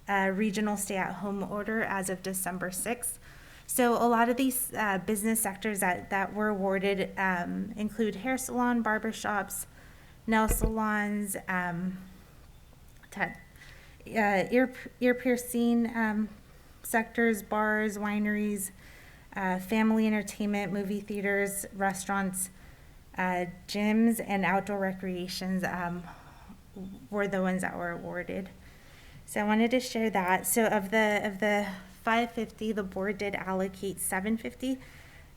regional stay-at-home order as of December 6th. So a lot of these business sectors that were awarded include hair salon, barbershops, nail salons, ear piercing sectors, bars, wineries, family entertainment, movie theaters, restaurants, gyms, and outdoor recreations were the ones that were awarded. So I wanted to share that. So of the 550, the board did allocate 750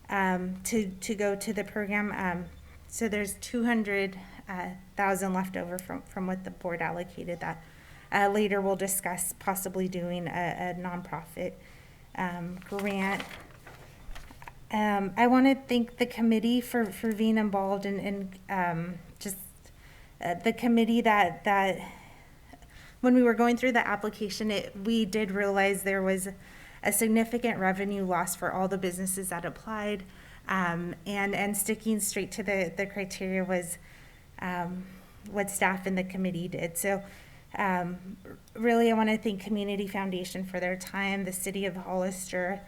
to go to the program. So there's 200,000 left over from what the board allocated. That later we'll discuss possibly doing a nonprofit grant. I want to thank the committee for being involved in just the committee that when we were going through the application, we did realize there was a significant revenue loss for all the businesses that applied, and sticking straight to the criteria was what staff and the committee did. So really, I want to thank Community Foundation for their time, the City of Hollister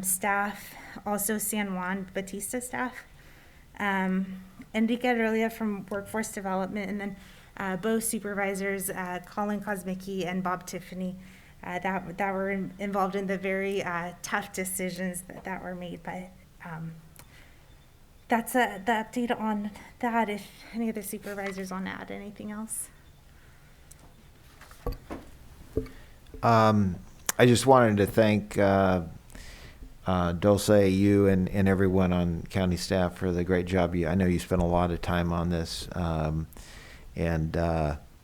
staff, also San Juan Batista staff, Enrique Aurelia from Workforce Development, and then both supervisors, Colin Kosmicki and Bob Tiffany, that were involved in the very tough decisions that were made. But that's the update on that. If any of the supervisors want to add anything else. I just wanted to thank Dulce, you and everyone on county staff for the great job. I know you spent a lot of time on this, and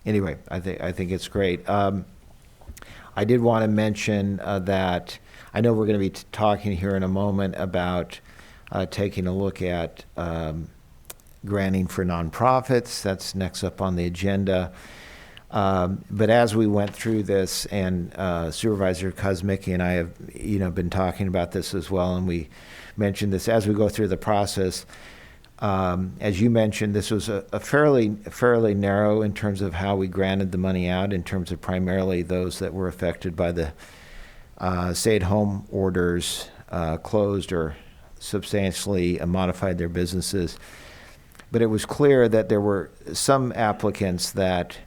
anyway, I think it's great. I did want to mention that I know we're going to be talking here in a moment about taking a look at granting for nonprofits. That's next up on the agenda. But as we went through this, and Supervisor Kuzmicki and I have, been talking about this as well, and we mentioned this as we go through the process. As you mentioned, this was a fairly narrow in terms of how we granted the money out, in terms of primarily those that were affected by the stay-at-home orders, closed or substantially modified their businesses. But it was clear that there were some applicants that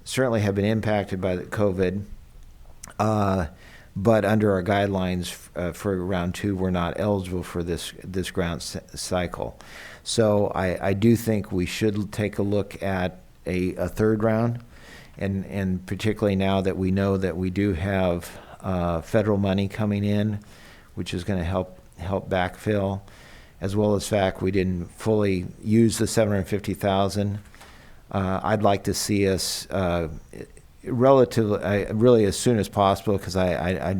certainly have been impacted by the COVID, but under our guidelines for round 2, we're not eligible for this grant cycle. So I do think we should take a look at a third round, and particularly now that we know that we do have federal money coming in, which is going to help backfill, as well as fact we didn't fully use the $750,000. I'd like to see us really as soon as possible, because I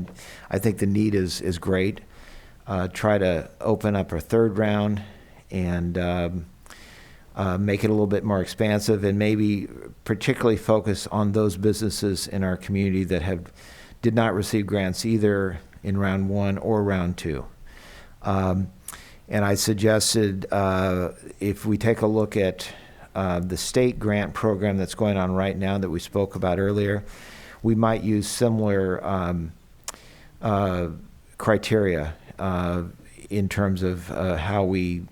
think the need is great. Try to open up a third round and make it a little bit more expansive, and maybe particularly focus on those businesses in our community that did not receive grants either in round 1 or round 2. And I suggested if we take a look at the state grant program that's going on right now that we spoke about earlier, we might use similar criteria in terms of how we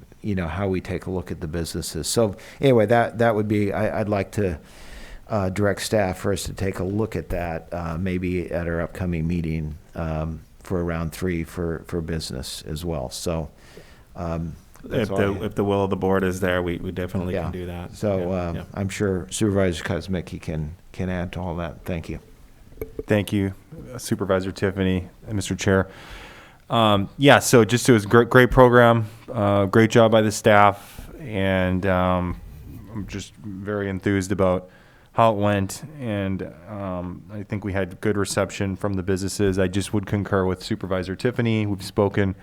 take a look at the businesses. So anyway, that would be, I'd like to direct staff for us to take a look at that maybe at our upcoming meeting for round 3 for business as well. So if the will of the board is there, we definitely can do that. So I'm sure Supervisor Kuzmicki can add to all that. Thank you. Thank you, Supervisor Tiffany and Mr. Chair. So just it was great program, great job by the staff, and I'm just very enthused about how it went, and I think we had good reception from the businesses. I just would concur with Supervisor Tiffany. We've spoken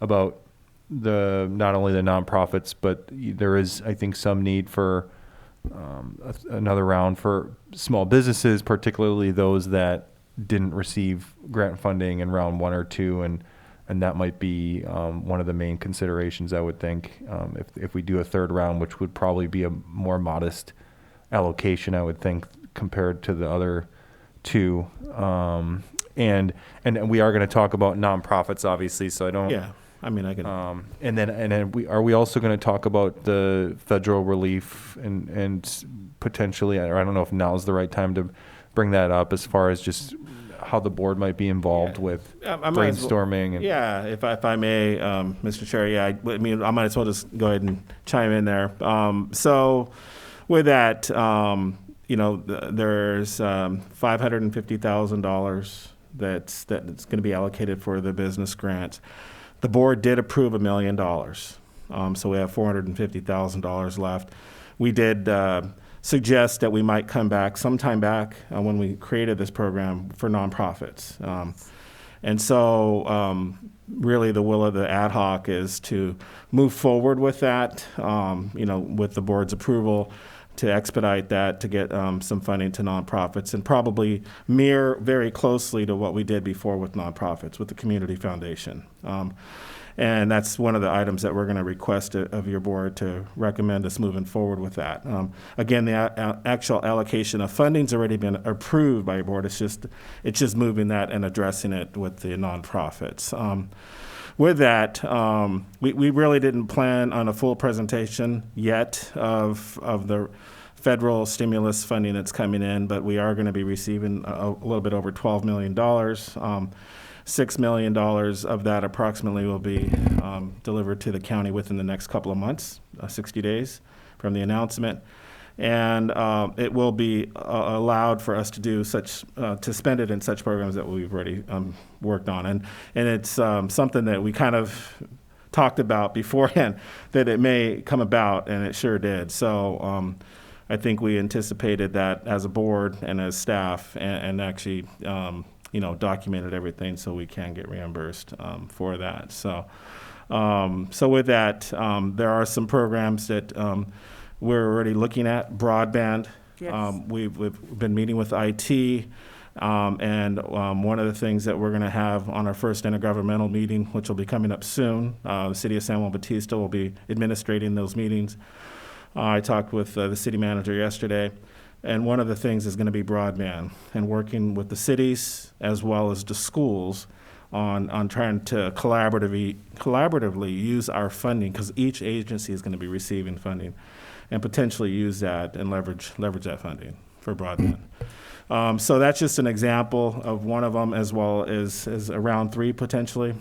about not only the nonprofits, but there is, I think, some need for another round for small businesses, particularly those that didn't receive grant funding in round 1 or 2, and that might be one of the main considerations, I would think, if we do a third round, which would probably be a more modest allocation, I would think, compared to the other 2. And we are going to talk about nonprofits, obviously, so I don't. Yeah. I mean, I can. And then are we also going to talk about the federal relief and potentially, I don't know if now is the right time to bring that up, as far as just how the board might be involved with brainstorming. If I may, Mr. Chair, I mean, I might as well just go ahead and chime in there. So with that, there's $550,000 that's going to be allocated for the business grants. The board did approve $1 million, so we have $450,000 left. We did suggest that we might come back sometime back when we created this program for nonprofits. And so really the will of the ad hoc is to move forward with that, with the board's approval, to expedite that, to get some funding to nonprofits, and probably mirror very closely to what we did before with nonprofits, with the Community Foundation. And that's one of the items that we're going to request of your board, to recommend us moving forward with that. Again, the actual allocation of funding's already been approved by your board. It's just moving that and addressing it with the nonprofits. With that, we really didn't plan on a full presentation yet of the federal stimulus funding that's coming in, but we are going to be receiving a little bit over $12 million. $6 million of that approximately will be delivered to the county within the next couple of months, 60 days from the announcement. And it will be allowed for us to do to spend it in such programs that we've already worked on. And it's something that we kind of talked about beforehand, that it may come about, and it sure did. So I think we anticipated that as a board and as staff, and actually, documented everything so we can get reimbursed for that. So with that, there are some programs that we're already looking at. Broadband. Yes. We've been meeting with IT. And one of the things that we're going to have on our first intergovernmental meeting, which will be coming up soon, the city of San Juan Bautista will be administrating those meetings. I talked with the city manager yesterday, and one of the things is going to be broadband and working with the cities as well as the schools on trying to collaboratively use our funding, because each agency is going to be receiving funding, and potentially use that and leverage that funding for broadband. So that's just an example of one of them, as well as around 3 potentially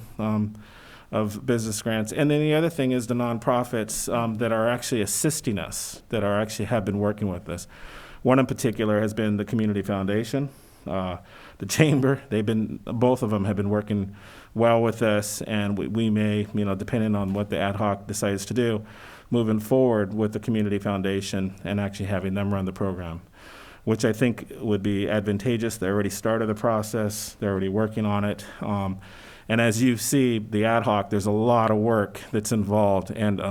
of business grants. And then the other thing is the nonprofits that are actually assisting us, that are actually have been working with us. One in particular has been the Community Foundation, the Chamber. Both of them have been working well with us, and we may, depending on what the ad hoc decides to do, moving forward with the Community Foundation and actually having them run the program, which I think would be advantageous. They already started the process. They're already working on it. And as you see, the ad hoc, there's a lot of work that's involved, and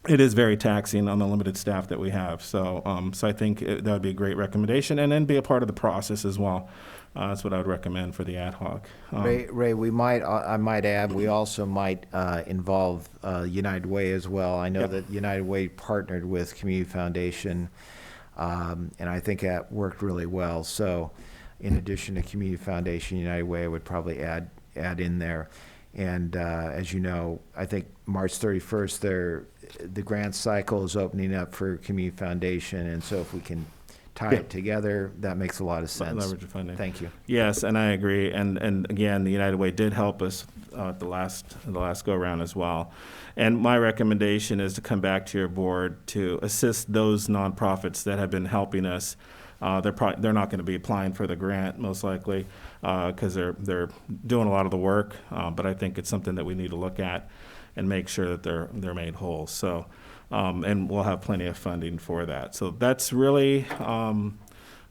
it is very taxing on the limited staff that we have. So I think that would be a great recommendation, and then be a part of the process as well. That's what I would recommend for the ad hoc. Ray, I might add, we also might involve United Way as well. I know Yep. that United Way partnered with Community Foundation, and I think that worked really well. So in addition to Community Foundation, United Way would probably add in there. And as you know, I think March 31st, the grant cycle is opening up for Community Foundation. And so if we can tie it together, that makes a lot of sense. Leverage the funding. Thank you. Yes, and I agree. And again, the United Way did help us at the last go around as well. And my recommendation is to come back to your board to assist those nonprofits that have been helping us. They're not going to be applying for the grant most likely because they're doing a lot of the work. But I think it's something that we need to look at and make sure that they're made whole. So, and we'll have plenty of funding for that. So that's really kind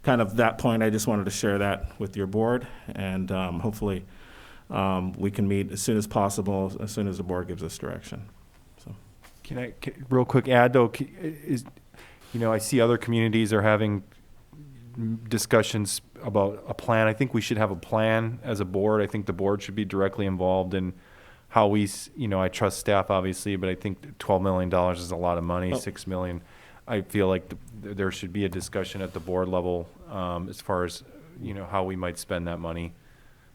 of that point. I just wanted to share that with your board, and hopefully we can meet as soon as possible, as soon as the board gives us direction. So, Can I real quick add though? I see other communities are having discussions about a plan. I think we should have a plan as a board. I think the board should be directly involved in how we, I trust staff obviously, but I think $12 million is a lot of money. Oh. $6 million. I feel like there should be a discussion at the board level as far as, how we might spend that money.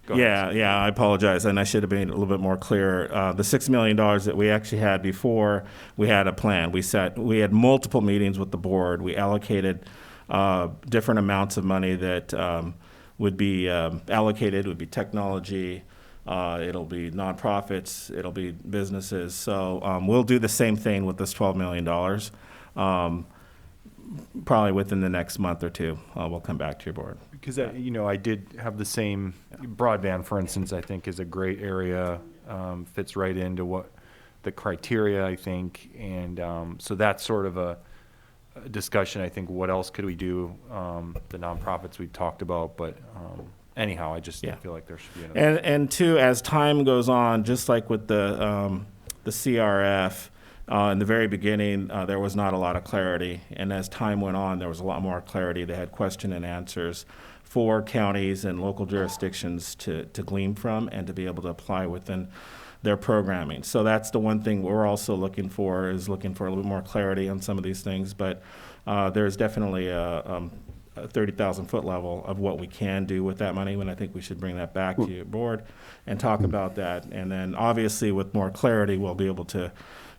Go ahead. Yeah, I apologize, and I should have been a little bit more clear. The $6 million that we actually had before, we had a plan. We had multiple meetings with the board. We allocated different amounts of money that would be allocated. It would be technology, it'll be nonprofits, it'll be businesses. So we'll do the same thing with this $12 million. Probably within the next month or two, we'll come back to your board. Because, I did have the same broadband, for instance, I think is a great area, fits right into what the criteria, I think. And so that's sort of a discussion. I think what else could we do? The nonprofits we talked about, but anyhow, I just feel like there should be another. And two, as time goes on, just like with the CRF, in the very beginning, there was not a lot of clarity, and as time went on, there was a lot more clarity. They had question and answers for counties and local jurisdictions to glean from and to be able to apply within their programming. So that's the one thing we're also looking for a little bit more clarity on some of these things. But there's definitely a 30,000 foot level of what we can do with that money, and I think we should bring that back to your board and talk about that. And then obviously with more clarity, we'll be able to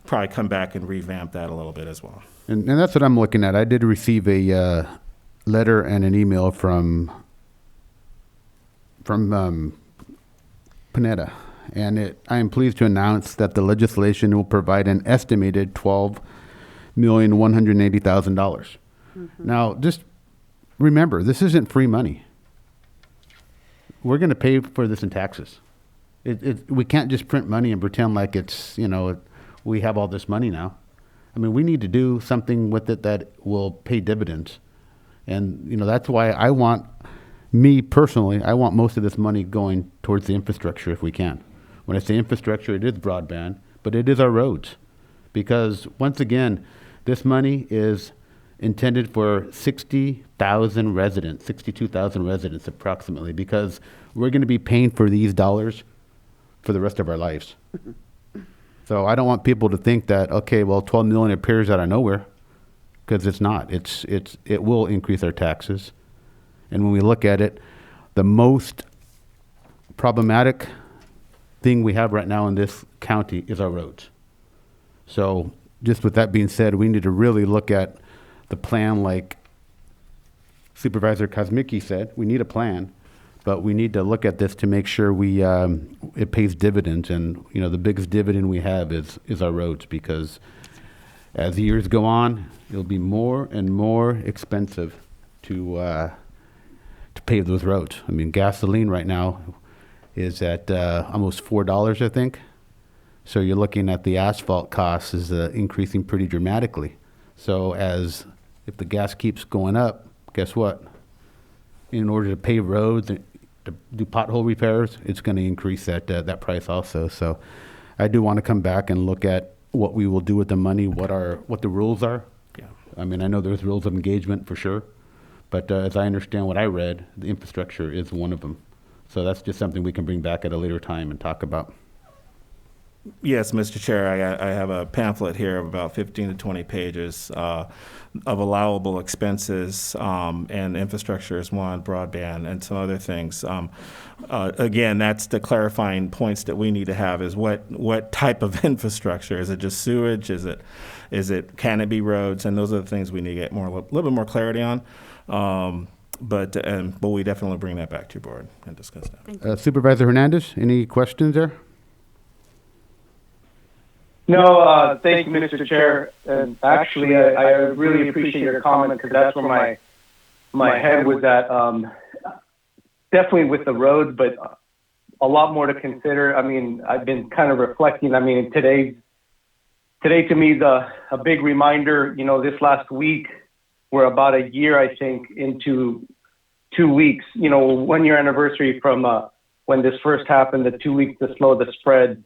probably come back and revamp that a little bit as well. And that's what I'm looking at. I did receive a letter and an email from Panetta, and I am pleased to announce that the legislation will provide an estimated $12,180,000. Now, just remember, this isn't free money. We're going to pay for this in taxes. We can't just print money and pretend like it's, we have all this money now. I mean, we need to do something with it that will pay dividends. And, you know, that's why me personally, I want most of this money going towards the infrastructure if we can. When I say infrastructure, it is broadband, but it is our roads. Because once again, this money is intended for 60,000 residents, 62,000 residents approximately, because we're going to be paying for these dollars for the rest of our lives. So I don't want people to think that, okay, well, 12 million appears out of nowhere, because it's not. It will increase our taxes. And when we look at it, the most problematic thing we have right now in this county is our roads. So just with that being said, we need to really look at the plan like Supervisor Kosmicki said. We need a plan, but we need to look at this to make sure it pays dividends. And, you know, the biggest dividend we have is our roads, because as the years go on, it'll be more and more expensive to pave those roads. I mean, gasoline right now is at almost $4, I think. So you're looking at the asphalt costs is increasing pretty dramatically. So if the gas keeps going up, guess what? In order to pave roads, to do pothole repairs, it's going to increase that price also. So I do want to come back and look at what we will do with the money, what the rules are. Yeah. I mean, I know there's rules of engagement for sure, but as I understand what I read, the infrastructure is one of them. So that's just something we can bring back at a later time and talk about. Yes, Mr. Chair, I have a pamphlet here of about 15 to 20 pages of allowable expenses, and infrastructure is one, broadband, and some other things. Again, that's the clarifying points that we need to have is what type of infrastructure? Is it just sewage? Can it be roads? And those are the things we need to get a little bit more clarity on. But we definitely bring that back to your board and discuss that. Supervisor Hernandez, any questions there? No, thank you, Mr. Chair. And actually, I really appreciate your comment, because that's where my head was at. Definitely with the roads, but a lot more to consider. I mean, I've been kind of reflecting. I mean, today to me is a big reminder. You know, this last week, we're about a year, I think, into 2 weeks. You know, 1 year anniversary from when this first happened, the 2 weeks to slow the spread.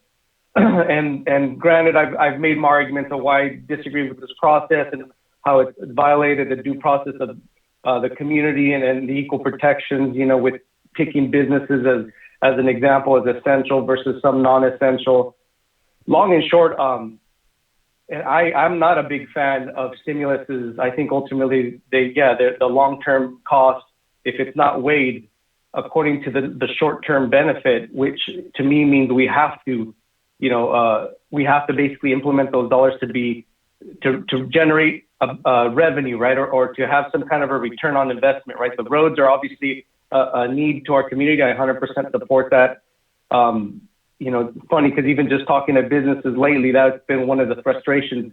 And granted, I've made my arguments of why I disagree with this process and how it violated the due process of the community and the equal protections, you know, with picking businesses as an example as essential versus some non-essential. Long and short, and I'm not a big fan of stimuluses. I think ultimately the long-term cost, if it's not weighed according to the short-term benefit, which to me means we have to basically implement those dollars to generate a revenue, right? Or to have some kind of a return on investment, right? The roads are obviously a need to our community. I 100% support that. You know, it's funny because even just talking to businesses lately, that's been one of the frustrations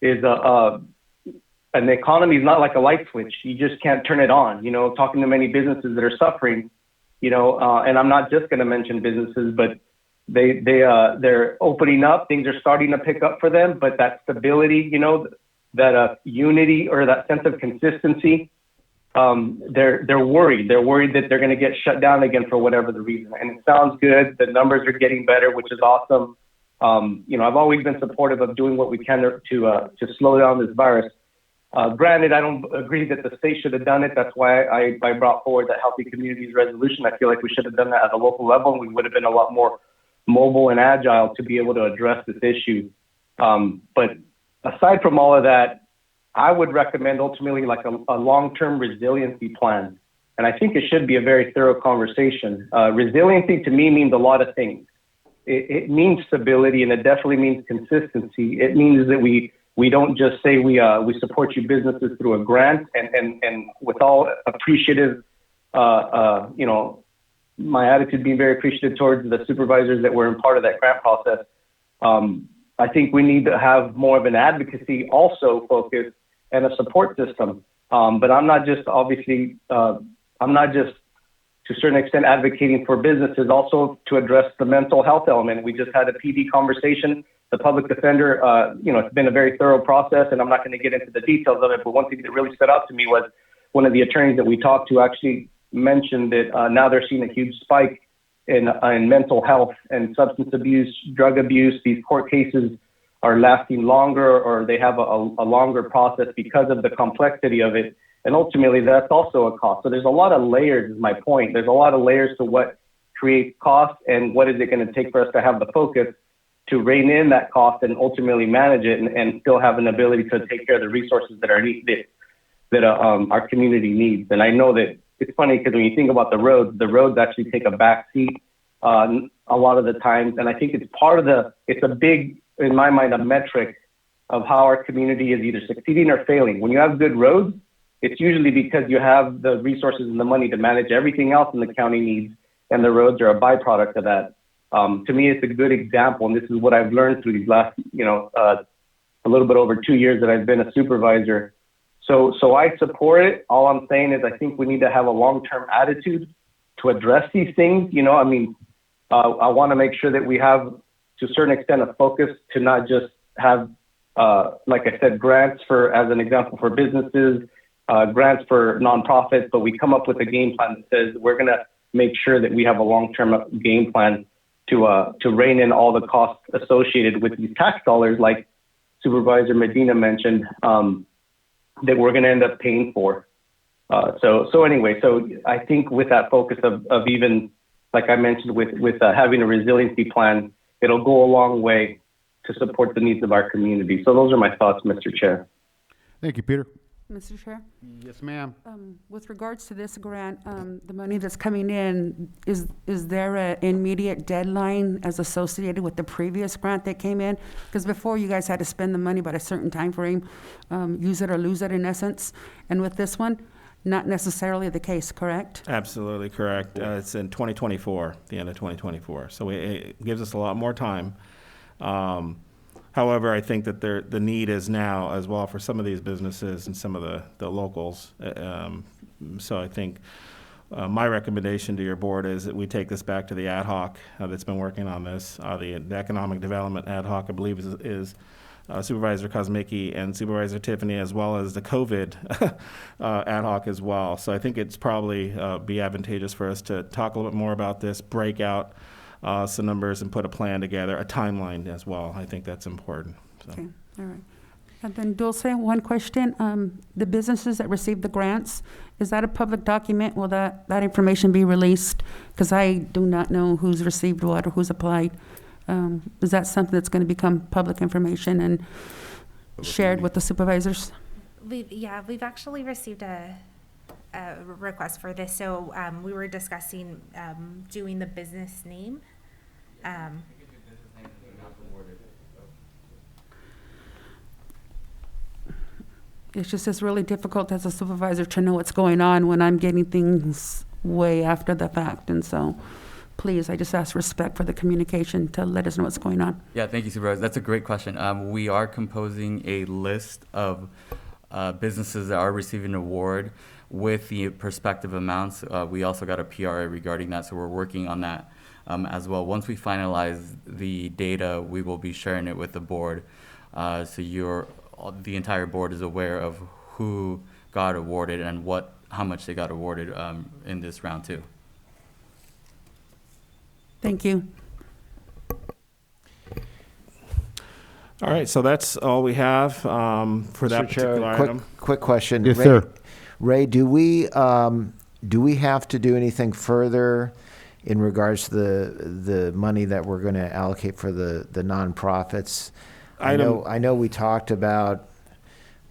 is an economy is not like a light switch. You just can't turn it on. You know, talking to many businesses that are suffering, you know, and I'm not just going to mention businesses, but they're opening up. Things are starting to pick up for them, but that stability, you know, that unity or that sense of consistency, they're worried. They're worried that they're going to get shut down again for whatever the reason. And it sounds good. The numbers are getting better, which is awesome. You know, I've always been supportive of doing what we can to slow down this virus. Granted, I don't agree that the state should have done it. That's why I brought forward that Healthy Communities resolution. I feel like we should have done that at a local level, and we would have been a lot more mobile and agile to be able to address this issue. But aside from all of that, I would recommend ultimately like a long-term resiliency plan. And I think it should be a very thorough conversation. Resiliency to me means a lot of things. It means stability, and it definitely means consistency. It means that we don't just say we support you businesses through a grant and with all appreciative, you know, my attitude being very appreciative towards the supervisors that were in part of that grant process. I think we need to have more of an advocacy also focus and a support system. But I'm not just obviously, I'm not just to a certain extent advocating for businesses, also to address the mental health element. We just had a PD conversation. the public defender, it's been a very thorough process, and I'm not going to get into the details of it, but one thing that really stood out to me was one of the attorneys that we talked to actually mentioned that now they're seeing a huge spike in mental health and substance abuse, drug abuse. These court cases are lasting longer, or they have a longer process because of the complexity of it. And ultimately, that's also a cost. So there's a lot of layers, is my point. There's a lot of layers to what creates cost, and what is it going to take for us to have the focus to rein in that cost and ultimately manage it, and still have an ability to take care of the resources that are needed, that our community needs. And I know that it's funny because when you think about the roads actually take a back seat a lot of the times. And I think it's a big, in my mind, a metric of how our community is either succeeding or failing. When you have good roads, it's usually because you have the resources and the money to manage everything else in the county needs, and the roads are a byproduct of that. To me, it's a good example, and this is what I've learned through these last, a little bit over 2 years that I've been a supervisor. So I support it. All I'm saying is I think we need to have a long-term attitude to address these things. I want to make sure that we have, to a certain extent, a focus to not just have, like I said, grants as an example, for businesses, grants for nonprofits, but we come up with a game plan that says we're going to make sure that we have a long-term game plan to rein in all the costs associated with these tax dollars, like Supervisor Medina mentioned, that we're going to end up paying for. So anyway, I think with that focus of even, like I mentioned, with having a resiliency plan, it'll go a long way to support the needs of our community. So those are my thoughts, Mr. Chair. Thank you, Peter. Mr. Chair? Yes, ma'am. With regards to this grant, the money that's coming in, is there an immediate deadline as associated with the previous grant that came in? Because before, you guys had to spend the money by a certain time frame, use it or lose it in essence. And with this one, not necessarily the case, correct? Absolutely correct. It's in 2024, the end of 2024. So it gives us a lot more time. However, I think that the need is now as well for some of these businesses and some of the locals. So I think my recommendation to your board is that we take this back to the ad hoc that's been working on this. The economic development ad hoc, I believe, is Supervisor Kosmicki and Supervisor Tiffany, as well as the COVID ad hoc as well. So I think it's probably be advantageous for us to talk a little bit more about this, break out some numbers and put a plan together, a timeline as well. I think that's important. So. Okay, all right. And then Dulce, one question. The businesses that received the grants, is that a public document? Will that information be released? Because I do not know who's received what or who's applied. Is that something that's going to become public information and shared with the supervisors? We've actually received a request for this. So we were discussing doing the business name. It's really difficult as a supervisor to know what's going on when I'm getting things way after the fact. And so please, I just ask respect for the communication to let us know what's going on. Yeah, thank you, Supervisor. That's a great question. We are composing a list of businesses that are receiving an award with the prospective amounts. We also got a PRA regarding that, so we're working on that as well. Once we finalize the data, we will be sharing it with the board. So the entire board is aware of who got awarded and how much they got awarded in this round too. Thank you. All right, so that's all we have for that particular item. Quick question. Yes, sir. Ray, do we have to do anything further in regards to the money that we're going to allocate for the nonprofits? I know we talked about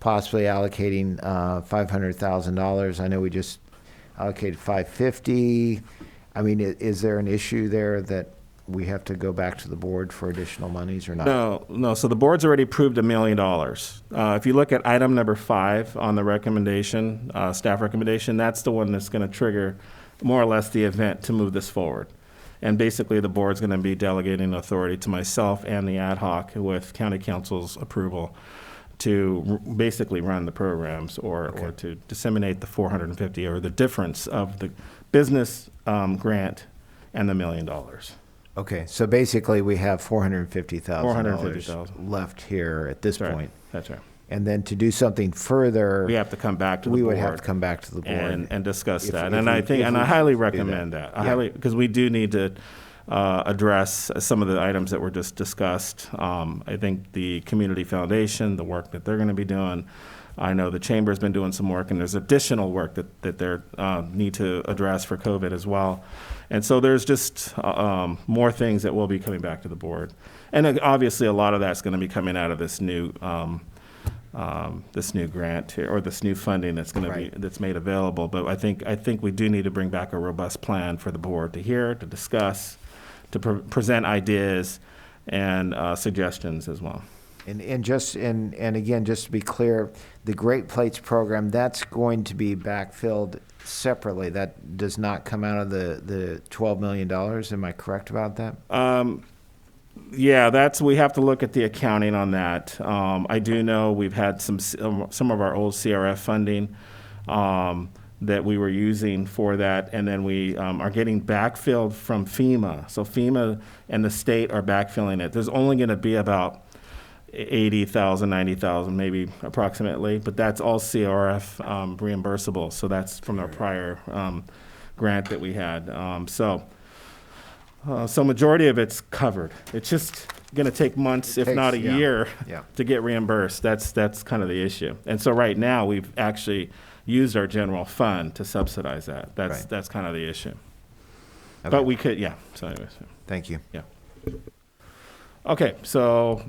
possibly allocating $500,000. I know we just allocated $550,000. I mean, is there an issue there that we have to go back to the board for additional monies or not? No. So the board's already approved $1 million. If you look at item number 5 on the recommendation, staff recommendation, that's the one that's going to trigger more or less the event to move this forward. And basically, the board's going to be delegating authority to myself and the ad hoc with county council's approval to basically run the programs or to disseminate the 450 or the difference of the business grant and the $1 million. Okay, so basically we have $450,000 $450,000 left here at this That's right. point. That's right. And then to do something further, We have to come back to the we board. would have to come back to the board and discuss If- that. if And we- I think, if and we I highly do that. recommend that. Yeah. Because we do need to address some of the items that were just discussed. I think the community foundation, the work that they're going to be doing. I know the chamber's been doing some work, and there's additional work that they need to address for COVID as well. And so there's just more things that will be coming back to the board. And obviously, a lot of that's going to be coming out of this new grant here, or this new funding that's going to be that's made available. But I think we do need to bring back a robust plan for the board to hear, to discuss, to present ideas and suggestions as well. And again, just to be clear, the Great Plates program, that's going to be backfilled separately. That does not come out of the $12 million. Am I correct about that? Yeah, we have to look at the accounting on that. I do know we've had some of our old CRF funding that we were using for that, and then we are getting backfilled from FEMA. So FEMA and the state are backfilling it. There's only going to be about 80,000, 90,000, maybe approximately, but that's all CRF reimbursable. So that's from our prior grant that we had. So majority of it's covered. It's just going to take months, if not a year, to get reimbursed. That's kind of the issue. And so right now we've actually used our general fund to subsidize that. That's kind of the issue. Okay. But we could, yeah. So anyways, Thank you. yeah. Okay, so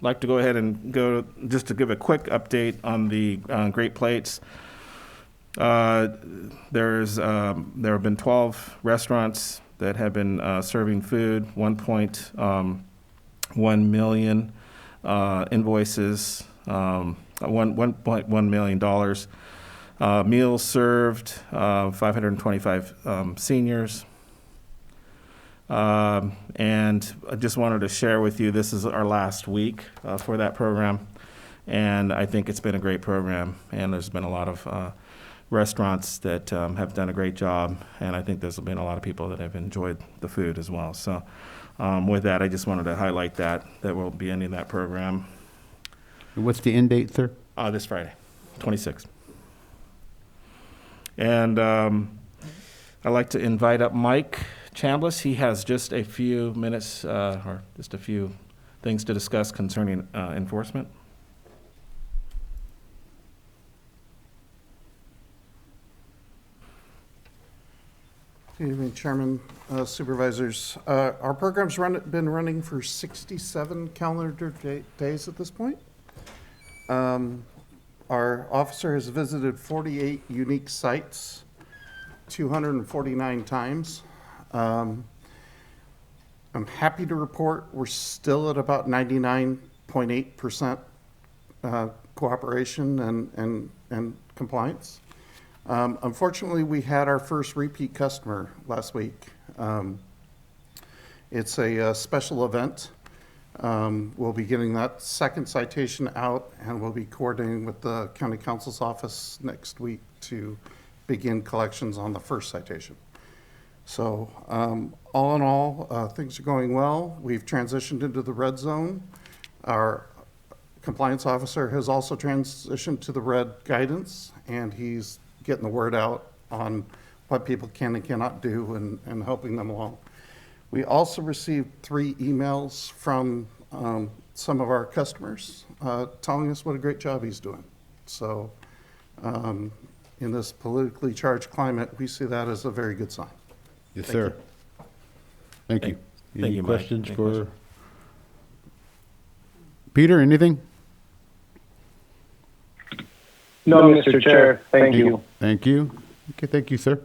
like to go ahead and just to give a quick update on the Great Plates. There have been 12 restaurants that have been serving food, 1.1 million invoices, $1.1 million. Meals served, 525 seniors. And I just wanted to share with you, this is our last week for that program. And I think it's been a great program. And there's been a lot of restaurants that have done a great job. And I think there's been a lot of people that have enjoyed the food as well. So with that, I just wanted to highlight that we'll be ending that program. What's the end date, sir? This Friday, 26th. And I'd like to invite up Mike Chambliss. He has just a few minutes or just a few things to discuss concerning enforcement. Good evening, Chairman, Supervisors. Our program's been running for 67 calendar days at this point. Our officer has visited 48 unique sites, 249 times. I'm happy to report we're still at about 99.8% cooperation and compliance. Unfortunately, we had our first repeat customer last week. It's a special event. We'll be getting that second citation out, and we'll be coordinating with the County Counsel's office next week to begin collections on the first citation. So all in all, things are going well. We've transitioned into the red zone. Our compliance officer has also transitioned to the red guidance, and he's getting the word out on what people can and cannot do and helping them along. We also received 3 emails from some of our customers telling us what a great job he's doing. So in this politically charged climate, we see that as a very good sign. Yes, Thank sir. you. Thank you. Thank Any you, Mike. questions Any for questions? Peter? Anything? No, Mr. Chair, thank you. Thank you. Okay, thank you, sir.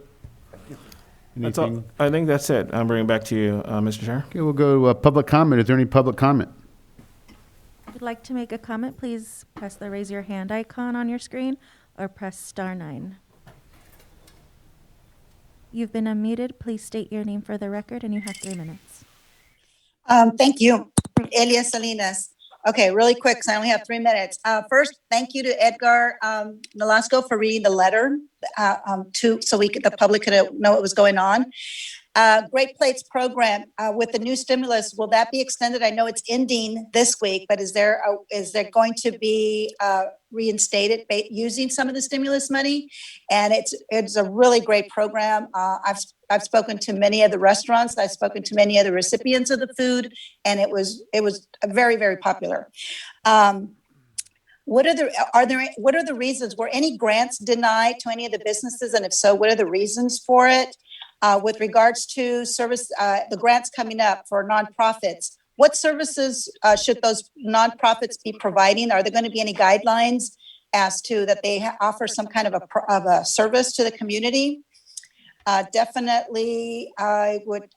That's all. Anything? I think that's it. I'm bringing it back to you, Mr. Chair. Okay, we'll go to public comment. Is there any public comment? If you'd like to make a comment, please press the raise your hand icon on your screen or press *9. You've been unmuted. Please state your name for the record, and you have 3 minutes. Thank you, Elia Salinas. Okay, really quick, because I only have 3 minutes. First, thank you to Edgar Nolasco for reading the letter so the public could know what was going on. Great Plates program with the new stimulus, will that be extended? I know it's ending this week, but is there going to be reinstated using some of the stimulus money? And it's a really great program. I've spoken to many of the restaurants. I've spoken to many of the recipients of the food, and it was very, very popular. What are the reasons? Were any grants denied to any of the businesses? And if so, what are the reasons for it? With regards to service, the grants coming up for nonprofits, what services should those nonprofits be providing? Are there going to be any guidelines as to that they offer some kind of a service to the community? Definitely, I would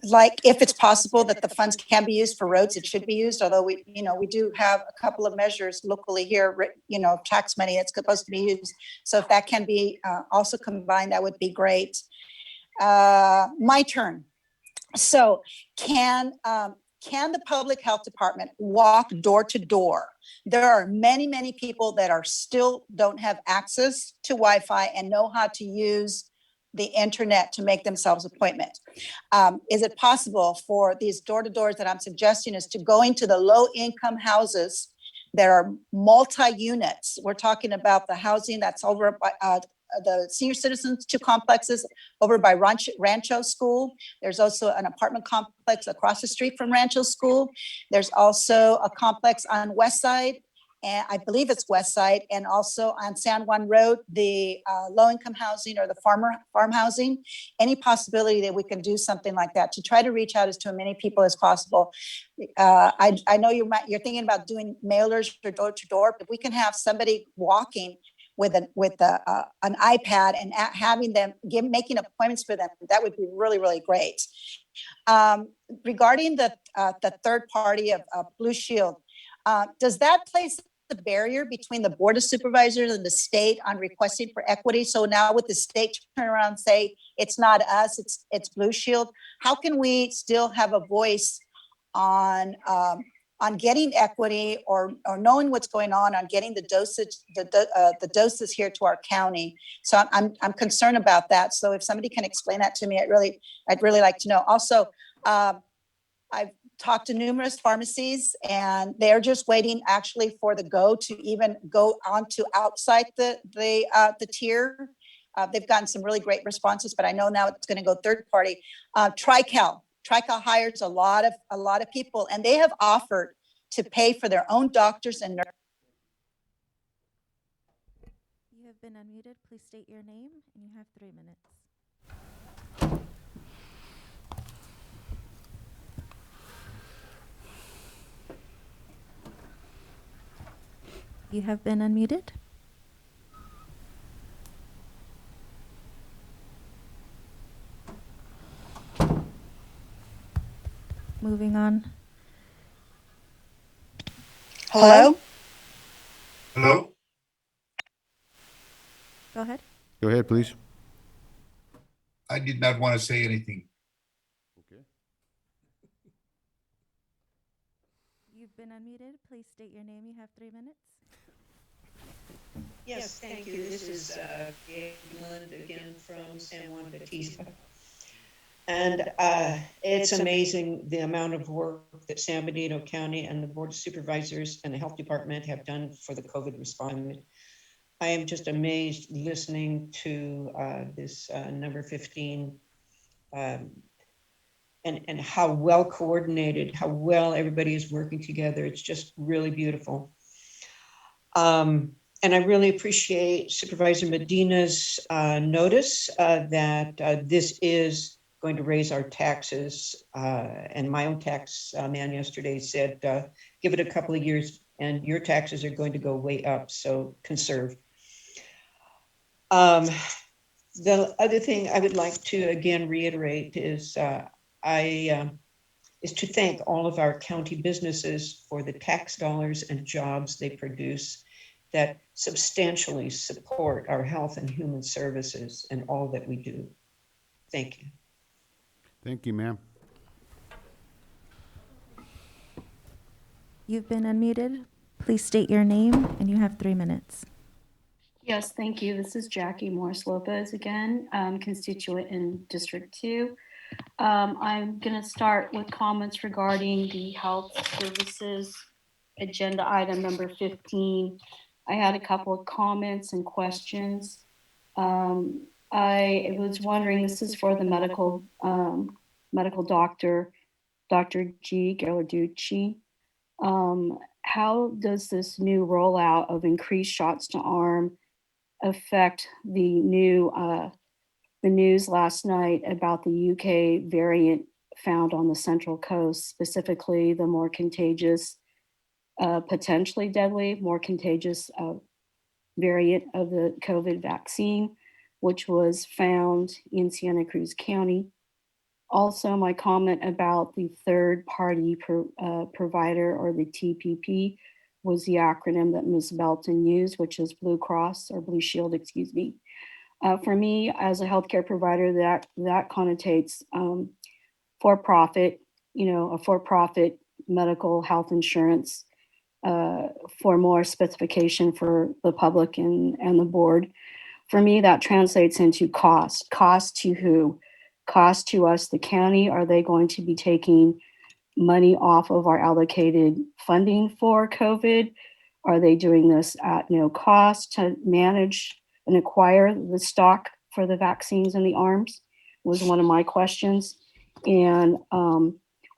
like, if it's possible that the funds can be used for roads, it should be used. Although we do have a couple of measures locally here, tax money that's supposed to be used. So if that can be also combined, that would be great. My turn. So can the public health department walk door to door? There are many, many people that still don't have access to Wi-Fi and know how to use the internet to make themselves appointments. Is it possible for these door-to-doors that I'm suggesting is to go into the low-income houses that are multi-units? We're talking about the housing that's over by the senior citizens, 2 complexes over by Rancho School. There's also an apartment complex across the street from Rancho School. There's also a complex on West Side, and I believe it's West Side, and also on San Juan Road, the low-income housing or the farm housing. Any possibility that we can do something like that to try to reach out to as many people as possible? I know you're thinking about doing mailers or door to door, but we can have somebody walking with an iPad and having them making appointments for them. That would be really, really great. Regarding the third party of Blue Shield, does that place the barrier between the Board of Supervisors and the state on requesting for equity? So now with the state turn around and say, it's not us, it's Blue Shield, how can we still have a voice on getting equity or knowing what's going on getting the doses here to our county? So I'm concerned about that. So if somebody can explain that to me, I'd really like to know. Also, I've talked to numerous pharmacies and they're just waiting actually for the go to even go on to outside the tier. They've gotten some really great responses, but I know now it's going to go third party. Tri-Cal hires a lot of people, and they have offered to pay for their own doctors and nurses. You have been unmuted. Please state your name, and you have 3 minutes. You have been unmuted. Moving on. Hello? Hello? Go ahead. Go ahead, please. I did not want to say anything. Okay. You've been unmuted. Please state your name. You have 3 minutes. Yes, thank you. This is England again from San Juan Bautista. And it's amazing the amount of work that San Benito County and the Board of Supervisors and the Health Department have done for the COVID response. I am just amazed listening to this number 15 and how well coordinated, how well everybody is working together. It's just really beautiful. And I really appreciate Supervisor Medina's notice that this is going to raise our taxes. And my own tax man yesterday said, give it a couple of years and your taxes are going to go way up, so conserve. The other thing I would like to again reiterate is is to thank all of our county businesses for the tax dollars and jobs they produce that substantially support our health and human services and all that we do. Thank you. Thank you, ma'am. You've been unmuted. Please state your name, and you have 3 minutes. Yes, thank you. This is Jackie Morris Lopez again, constituent in District 2. I'm going to start with comments regarding the health services agenda item number 15. I had a couple of comments and questions. I was wondering, this is for the medical doctor, Dr. G. Gallarducci. How does this new rollout of increased shots to arm affect the news last night about the UK variant found on the Central Coast, specifically the more contagious, potentially deadly, more contagious variant of the COVID vaccine, which was found in Santa Cruz County. Also, my comment about the third party provider, or the TPP, was the acronym that Ms. Belton used, which is Blue Cross or Blue Shield, excuse me. For me, as a healthcare provider, that connotates for-profit, a for-profit medical health insurance. For more specification for the public and the board. For me, that translates into cost. Cost to who? Cost to us, the county. Are they going to be taking money off of our allocated funding for COVID? Are they doing this at no cost to manage and acquire the stock for the vaccines and the arms? Was one of my questions. And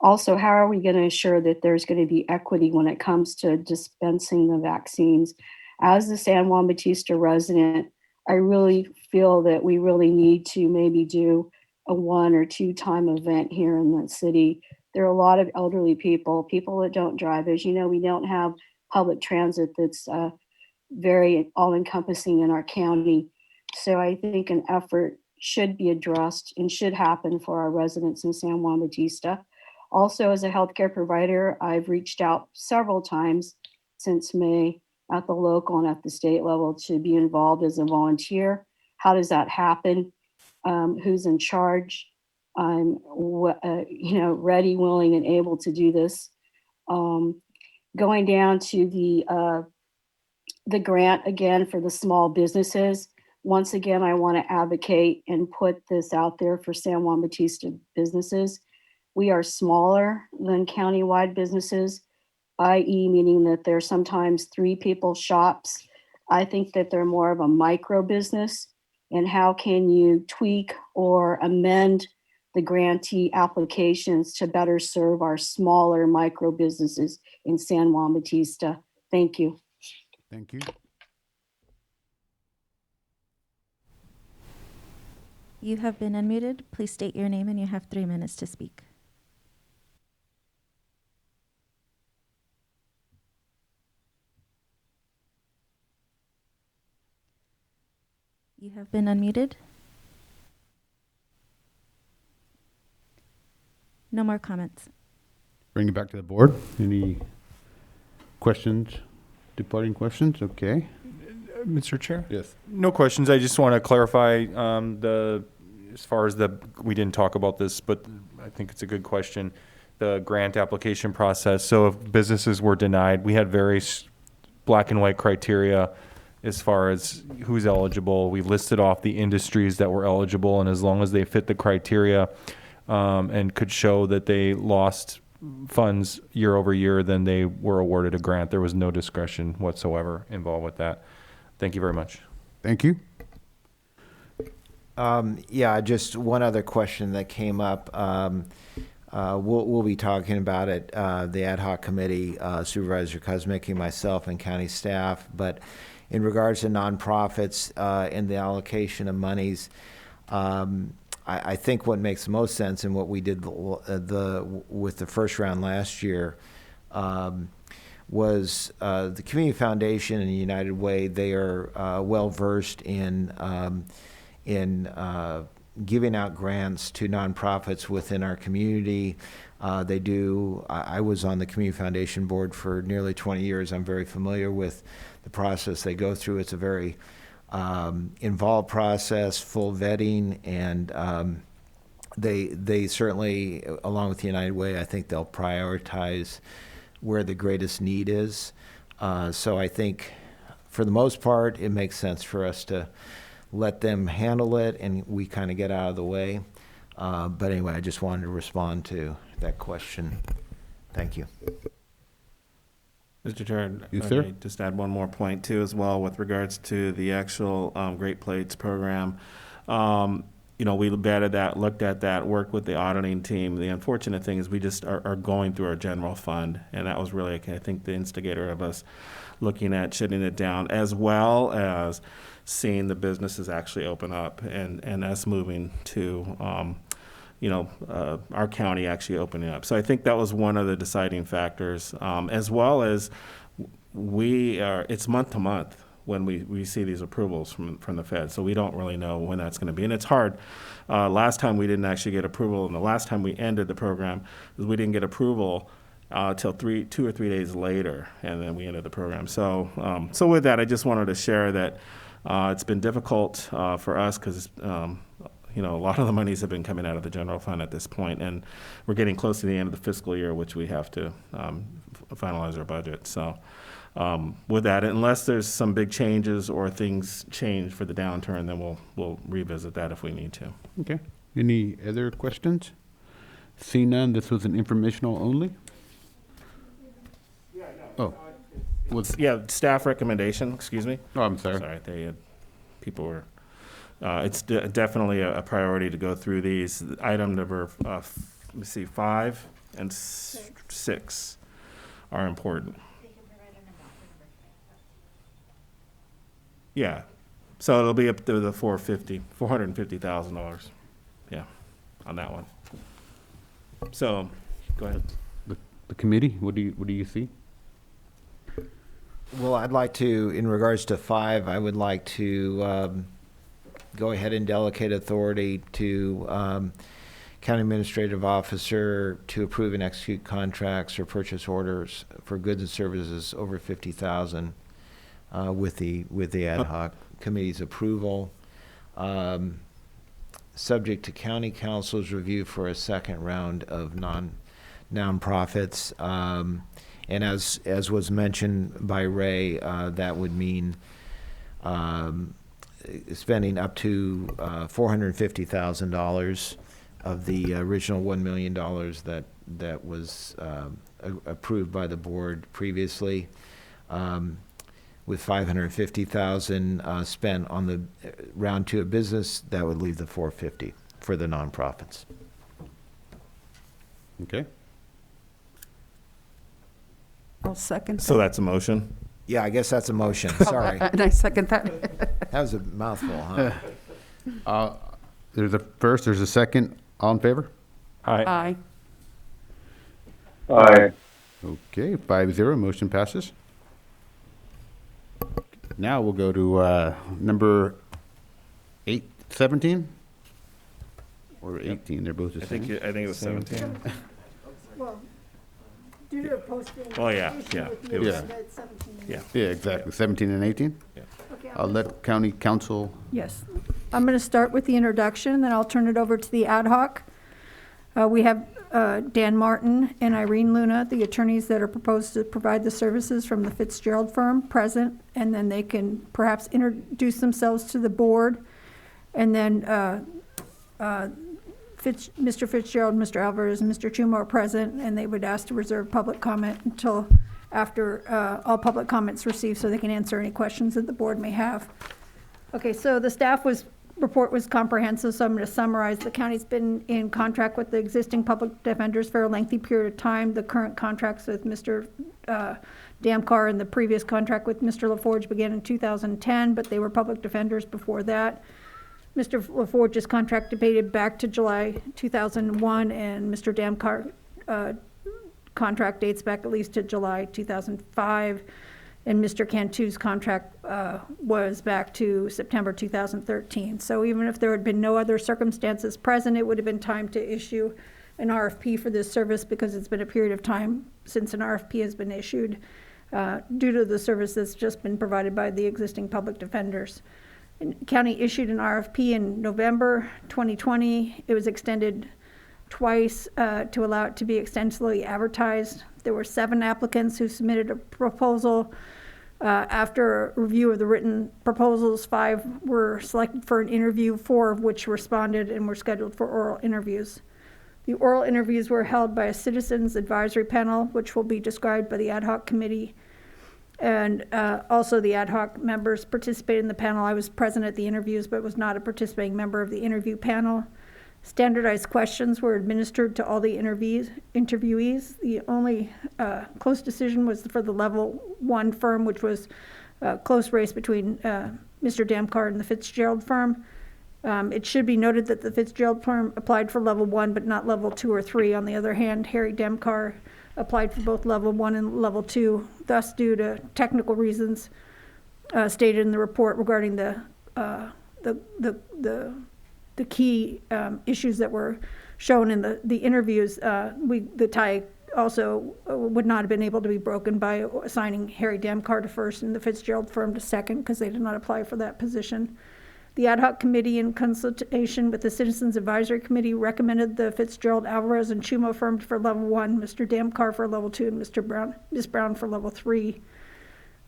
also, how are we going to ensure that there's going to be equity when it comes to dispensing the vaccines? As the San Juan Bautista resident, I really feel that we really need to maybe do a 1 or 2 time event here in the city. There are a lot of elderly people that don't drive. As you know, we don't have public transit that's very all-encompassing in our county. So I think an effort should be addressed and should happen for our residents in San Juan Bautista. Also, as a healthcare provider, I've reached out several times since May at the local and at the state level to be involved as a volunteer. How does that happen? Who's in charge? I'm ready, willing, and able to do this. Going down to the grant again for the small businesses. Once again, I want to advocate and put this out there for San Juan Bautista businesses. We are smaller than countywide businesses, i.e. meaning that there's sometimes 3 people shops. I think that they're more of a micro business. And how can you tweak or amend the grantee applications to better serve our smaller micro businesses in San Juan Bautista? Thank you. Thank you. You have been unmuted. Please state your name and you have 3 minutes to speak. You have been unmuted. No more comments. Bring it back to the board. Any questions? Departing questions? Okay. Mr. Chair? Yes. No questions. I just want to clarify as far as we didn't talk about this, but I think it's a good question. The grant application process. So if businesses were denied, we had very black and white criteria as far as who's eligible. We listed off the industries that were eligible, and as long as they fit the criteria and could show that they lost funds year over year, then they were awarded a grant. There was no discretion whatsoever involved with that. Thank you very much. Thank you. Yeah, just one other question that came up. We'll be talking about it, the ad hoc committee, Supervisor Kuzmicki, myself, and county staff. But in regards to nonprofits and the allocation of monies, I think what makes the most sense and what we did with the first round last year was the Community Foundation and the United Way. They are well versed in giving out grants to nonprofits within our community. They do. I was on the Community Foundation board for nearly 20 years. I'm very familiar with the process they go through. It's a very involved process, full vetting, and they certainly, along with the United Way, I think they'll prioritize where the greatest need is. So I think for the most part, it makes sense for us to let them handle it and we kind of get out of the way. But anyway, I just wanted to respond to that question. Thank you. Mr. Chair, Yes, if I sir. may just add one more point too as well with regards to the actual Great Plates program. We vetted that, looked at that, worked with the auditing team. The unfortunate thing is we just are going through our general fund, and that was really, I think, the instigator of us looking at shutting it down, as well as seeing the businesses actually open up and us moving to our county actually opening up. So I think that was one of the deciding factors, as well as it's month to month when we see these approvals from the Fed. So we don't really know when that's going to be. And it's hard. Last time we didn't actually get approval, and the last time we ended the program, we didn't get approval till 2 or 3 days later, and then we ended the program. So with that, I just wanted to share that it's been difficult for us because a lot of the monies have been coming out of the general fund at this point, and we're getting close to the end of the fiscal year, which we have to finalize our budget. So with that, unless there's some big changes or things change for the downturn, then we'll revisit that if we need to. Okay. Any other questions? See none, this was an informational only? Oh. Staff recommendation, excuse me. Oh, I'm sorry. Sorry, people were, it's definitely a priority to go through these. Item number, 5 and 6 are important. Yeah, so it'll be up to the $450,000. Yeah, on that one. So, go ahead. The committee, what do you see? Well, I'd like to, in regards to 5, I would like to go ahead and delegate authority to county administrative officer to approve and execute contracts or purchase orders for goods and services over $50,000 with the ad hoc committee's approval, subject to county council's review for a second round of nonprofits. And as was mentioned by Ray, that would mean spending up to $450,000 of the original $1 million that was approved by the board previously, with $550,000 spent on the round 2 of business. That would leave the $450,000 for the nonprofits. Okay. I'll second. So that's a motion? Yeah, I guess that's a motion. Sorry. And I second that. That was a mouthful, huh? There's a first, there's a second. All in favor? Aye. Aye. Okay, 5-0, motion passes. Now we'll go to number 17? Or 18, they're both the I same. think it was 17. Well, due to a posting. Oh, yeah, issue yeah, with it the was- agenda, it's 17 and Yeah. Yeah, exactly, 17 and 18? Yeah. Okay, I'll let county council, Yes. I'm going to start with the introduction, then I'll turn it over to the ad hoc. We have Dan Martin and Irene Luna, the attorneys that are proposed to provide the services from the Fitzgerald firm, present, and then they can perhaps introduce themselves to the board. And then Mr. Fitzgerald, Mr. Alvarez, and Mr. Chumo are present, and they would ask to reserve public comment until after all public comments received, so they can answer any questions that the board may have. Okay, so the staff report was comprehensive, so I'm going to summarize. The county's been in contract with the existing public defenders for a lengthy period of time. The current contracts with Mr. Damcar and the previous contract with Mr. LaForge began in 2010, but they were public defenders before that. Mr. LaForge's contract dated back to July 2001, and Mr. Damcar contract dates back at least to July 2005. And Mr. Cantu's contract was back to September 2013. So even if there had been no other circumstances present, it would have been time to issue an RFP for this service, because it's been a period of time since an RFP has been issued due to the service that's just been provided by the existing public defenders. And county issued an RFP in November 2020. It was extended twice to allow it to be extensively advertised. There were 7 applicants who submitted a proposal. After a review of the written proposals, 5 were selected for an interview, 4 of which responded and were scheduled for oral interviews. The oral interviews were held by a citizens advisory panel, which will be described by the ad hoc committee. And also the ad hoc members participated in the panel. I was present at the interviews, but was not a participating member of the interview panel. Standardized questions were administered to all the interviewees. The only close decision was for the level 1 firm, which was a close race between Mr. Damkar and the Fitzgerald firm. It should be noted that the Fitzgerald firm applied for level 1, but not level 2 or 3. On the other hand, Harry Damkar applied for both level 1 and level 2, thus due to technical reasons stated in the report regarding the key issues that were shown in the interviews. The tie also would not have been able to be broken by assigning Harry Damkar to first and the Fitzgerald firm to second, because they did not apply for that position. The ad hoc committee, in consultation with the Citizens Advisory Committee, recommended the Fitzgerald, Alvarez, and Chumo firm for level 1, Mr. Damkar for level 2, and Ms. Brown for level 3.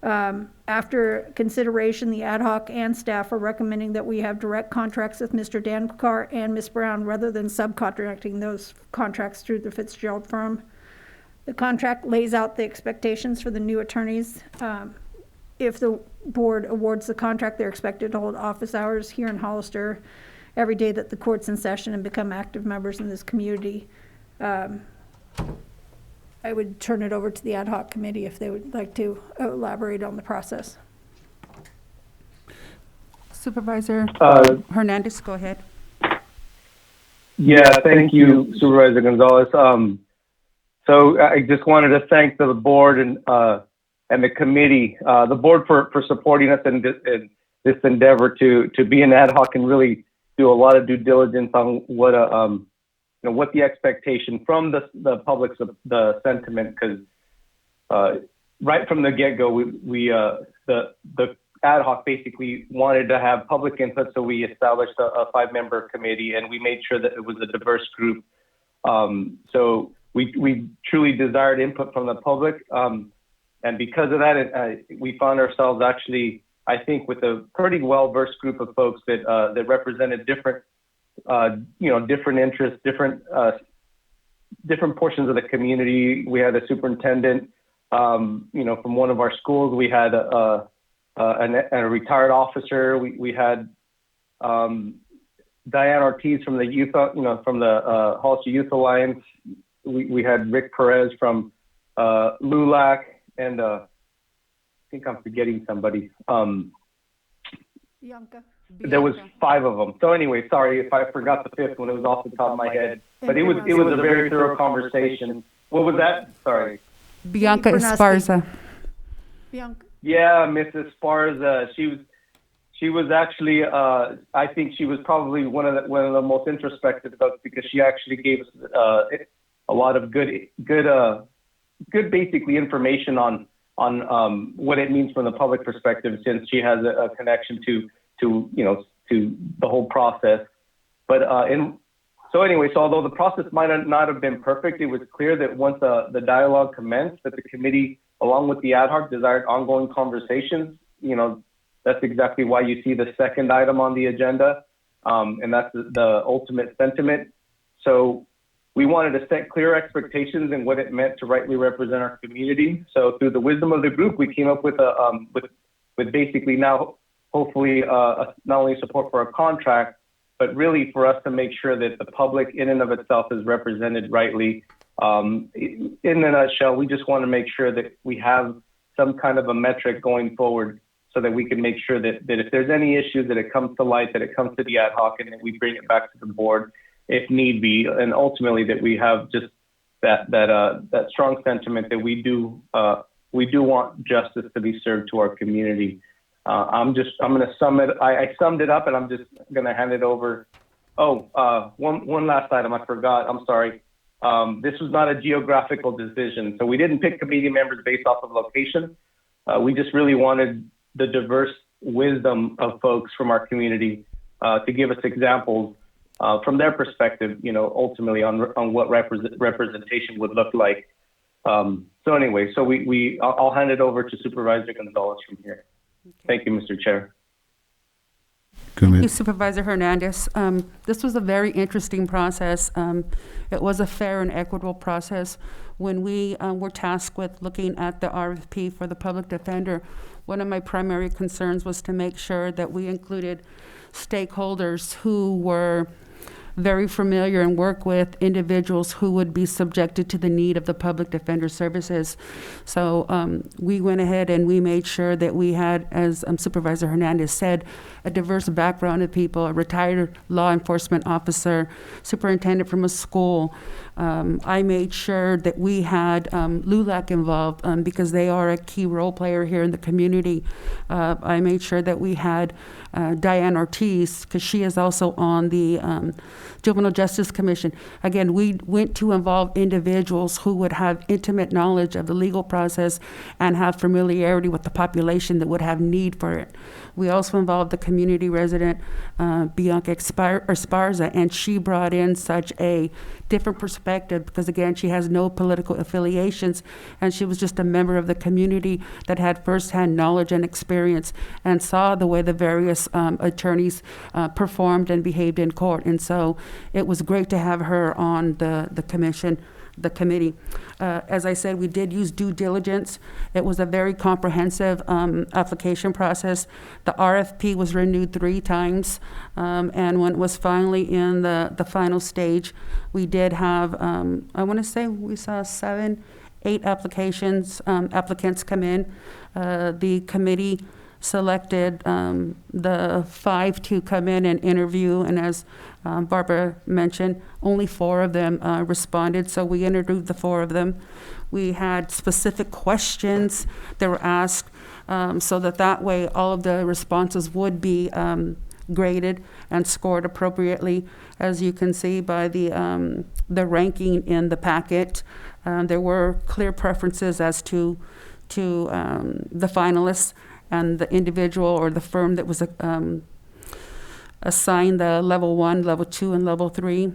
After consideration, the ad hoc and staff are recommending that we have direct contracts with Mr. Damkar and Ms. Brown rather than subcontracting those contracts through the Fitzgerald firm. The contract lays out the expectations for the new attorneys. If the board awards the contract, they're expected to hold office hours here in Hollister every day that the court's in session and become active members in this community. I would turn it over to the ad hoc committee if they would like to elaborate on the process. Supervisor Hernandez, go ahead. Yeah, thank you, Supervisor Gonzalez. So I just wanted to thank the board and the committee, the board for supporting us in this endeavor to be an ad hoc and really do a lot of due diligence on what the expectation from the public's the sentiment, because right from the get-go, the ad hoc basically wanted to have public input, so we established a 5-member committee, and we made sure that it was a diverse group. So we truly desired input from the public, and because of that, we found ourselves actually, I think, with a pretty well-versed group of folks that represented different different interests, different portions of the community. We had a superintendent, from one of our schools. We had a retired officer. We had Diane Ortiz from the youth, from the Hollister Youth Alliance. We had Rick Perez from LULAC, and I think I'm forgetting somebody. Bianca. There was 5 of them. So anyway, sorry if I forgot the 5th one. It was off the top of my head. But it was a very thorough conversation. What was that? Sorry. Bianca Esparza. Bianca. Yeah, Mrs. Esparza. She was actually, I think she was probably one of the most introspective folks, because she actually gave us a lot of good basically information on what it means from the public perspective, since she has a connection to the whole process. But so although the process might not have been perfect, it was clear that once the dialogue commenced, that the committee, along with the ad hoc, desired ongoing conversations. That's exactly why you see the second item on the agenda, and that's the ultimate sentiment. So we wanted to set clear expectations and what it meant to rightly represent our community. So through the wisdom of the group, we came up with with basically now, hopefully, not only support for our contract, but really for us to make sure that the public in and of itself is represented rightly. In a nutshell, we just want to make sure that we have some kind of a metric going forward, so that we can make sure that if there's any issues, that it comes to light, that it comes to the ad hoc, and that we bring it back to the board if need be, and ultimately that we have just that strong sentiment that we do want justice to be served to our community. I'm going to sum it. I summed it up, and I'm just going to hand it over. One last item I forgot. I'm sorry. This was not a geographical decision, so we didn't pick committee members based off of location. We just really wanted the diverse wisdom of folks from our community to give us examples from their perspective, ultimately on what representation would look like. So anyway, so I'll hand it over to Supervisor Gonzalez from here. Thank you, Mr. Chair. Thank you, Supervisor Hernandez. This was a very interesting process. It was a fair and equitable process. When we were tasked with looking at the RFP for the public defender, one of my primary concerns was to make sure that we included stakeholders who were very familiar and work with individuals who would be subjected to the need of the public defender services. So we went ahead and we made sure that we had, as Supervisor Hernandez said, a diverse background of people, a retired law enforcement officer, superintendent from a school. I made sure that we had LULAC involved because they are a key role player here in the community. I made sure that we had Diane Ortiz, because she is also on the Juvenile Justice Commission. Again, we went to involve individuals who would have intimate knowledge of the legal process and have familiarity with the population that would have need for it. We also involved the community resident, Bianca Esparza, and she brought in such a different perspective because, again, she has no political affiliations, and she was just a member of the community that had firsthand knowledge and experience and saw the way the various attorneys performed and behaved in court. And so it was great to have her on the committee. As I said, we did use due diligence. It was a very comprehensive application process. The RFP was renewed 3 times, and when it was finally in the final stage, we did have, I want to say we saw 7, 8 applicants come in. The committee selected the 5 to come in and interview, and as Barbara mentioned, only 4 of them responded, so we interviewed the 4 of them. We had specific questions that were asked so that way all of the responses would be graded and scored appropriately. As you can see by the ranking in the packet, there were clear preferences as to the finalists and the individual or the firm that was assigned the level 1, level 2, and level 3.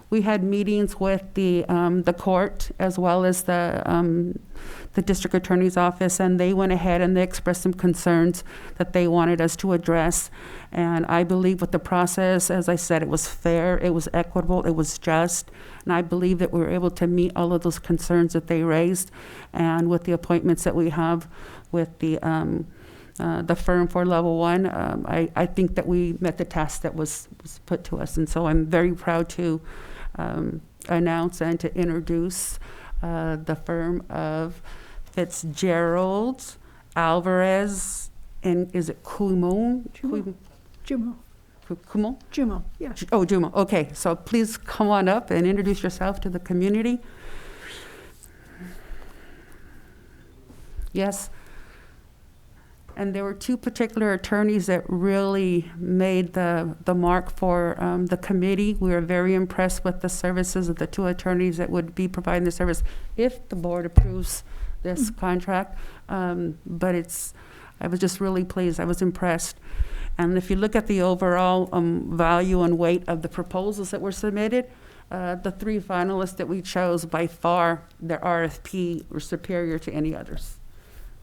We had meetings with the court as well as the district attorney's office, and they went ahead and they expressed some concerns that they wanted us to address. And I believe with the process, as I said, it was fair, it was equitable, it was just, and I believe that we were able to meet all of those concerns that they raised. And with the appointments that we have with the firm for level 1, I think that we met the task that was put to us. And so I'm very proud to announce and to introduce the firm of Fitzgerald, Alvarez, and is it Jumo? Jumo, yeah. Oh, Jumo, okay. So please come on up and introduce yourself to the community. Yes. And there were 2 particular attorneys that really made the mark for the committee. We were very impressed with the services of the 2 attorneys that would be providing the service if the board approves this contract. But I was just really pleased. I was impressed. And if you look at the overall value and weight of the proposals that were submitted, the 3 finalists that we chose, by far, their RFP were superior to any others.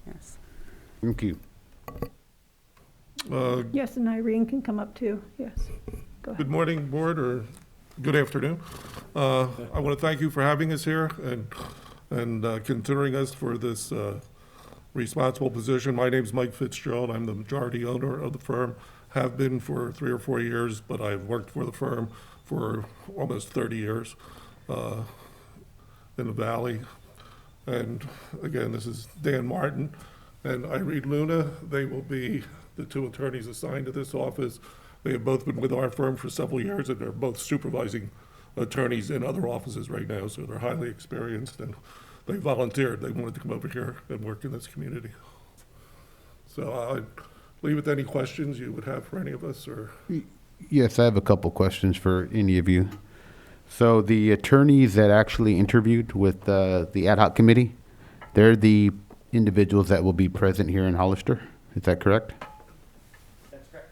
Yes. Thank you. Yes, and Irene can come up too. Yes. Go ahead. Good morning, board, or good afternoon. I want to thank you for having us here and considering us for this responsible position. My name's Mike Fitzgerald. I'm the majority owner of the firm. Have been for 3 or 4 years, but I've worked for the firm for almost 30 years in the Valley. And again, this is Dan Martin and Irene Luna. They will be the 2 attorneys assigned to this office. They have both been with our firm for several years, and they're both supervising attorneys in other offices right now, so they're highly experienced, and they volunteered. They wanted to come over here and work in this community. So I'd leave with any questions you would have for any of us, or... Yes, I have a couple questions for any of you. So the attorneys that actually interviewed with the ad hoc committee, they're the individuals that will be present here in Hollister. Is that correct? That's correct.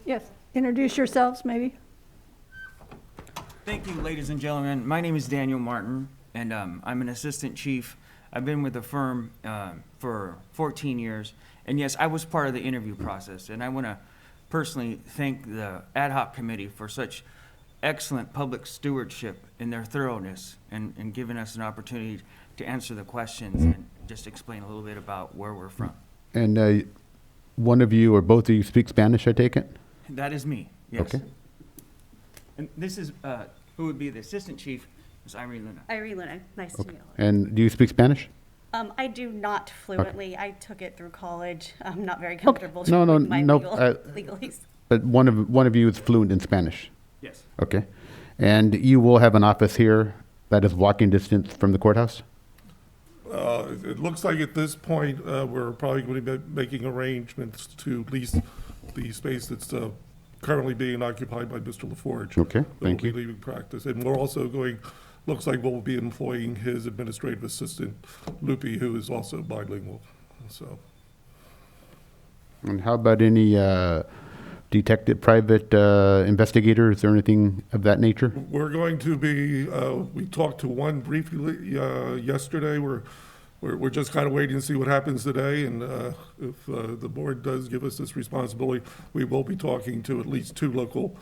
Yes. Introduce yourselves, maybe. Thank you, ladies and gentlemen. My name is Daniel Martin. and I'm an assistant chief. I've been with the firm for 14 years, and yes, I was part of the interview process, and I want to personally thank the ad hoc committee for such excellent public stewardship in their thoroughness and giving us an opportunity to answer the questions and just explain a little bit about where we're from. And one of you or both of you speak Spanish, I take it? That is me, yes. Okay. And this is, who would be the assistant chief, is Irene Luna. Irene Luna, nice to meet you. And do you speak Spanish? I do not fluently. I took it through college. I'm not very comfortable No, with my legalese. But one of you is fluent in Spanish? Yes. Okay. And you will have an office here that is walking distance from the courthouse? It looks like at this point, we're probably going to be making arrangements to lease the space that's currently being occupied by Mr. LaForge. Okay, Thank thank you. you. Leaving practice. And we're also going, looks like we'll be employing his administrative assistant, Lupe, who is also bilingual, so. And how about any private investigators or anything of that nature? We're going to be, we talked to one briefly yesterday. We're just kind of waiting to see what happens today. And if the board does give us this responsibility, we will be talking to at least 2 local.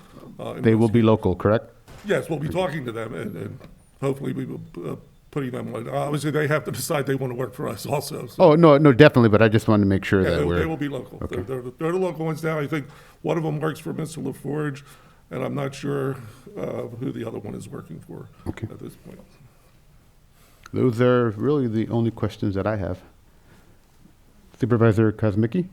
They will be local, correct? Yes, we'll be talking to them and hopefully we will putting them on. Obviously, they have to decide they want to work for us also. So. Oh, no, definitely, but I just wanted to make sure Yeah, that they will be local. Okay. They're the local ones now. I think one of them works for Mr. LaForge, and I'm not sure who the other one is working for at this point. Those are really the only questions that I have. Supervisor Kosmicki?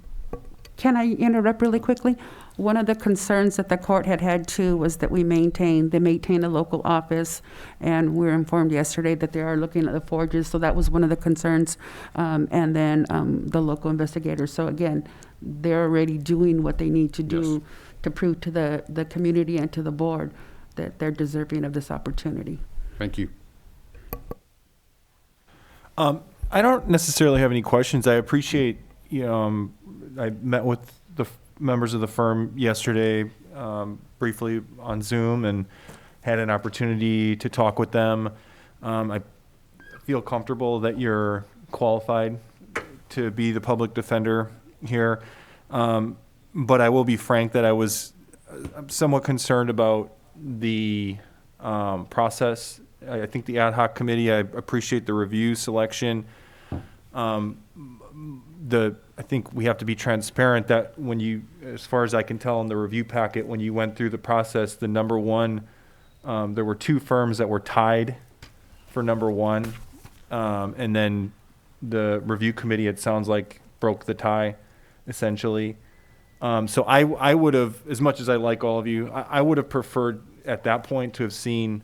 Can I interrupt really quickly? One of the concerns that the court had too was that they maintain a local office, and we were informed yesterday that they are looking at the forges, so that was one of the concerns. And then the local investigators. So again, they're already doing what they need to do to prove to the community and to the board that they're deserving of this opportunity. Thank you. I don't necessarily have any questions. I appreciate, I met with the members of the firm yesterday briefly on Zoom and had an opportunity to talk with them. I feel comfortable that you're qualified to be the public defender here. But I will be frank that I was somewhat concerned about the process. I think the ad hoc committee, I appreciate the review selection. I think we have to be transparent that when you, as far as I can tell in the review packet, when you went through the process, the number one, there were 2 firms that were tied for number 1. And then the review committee, it sounds like, broke the tie, essentially. So I would have, as much as I like all of you, I would have preferred at that point to have seen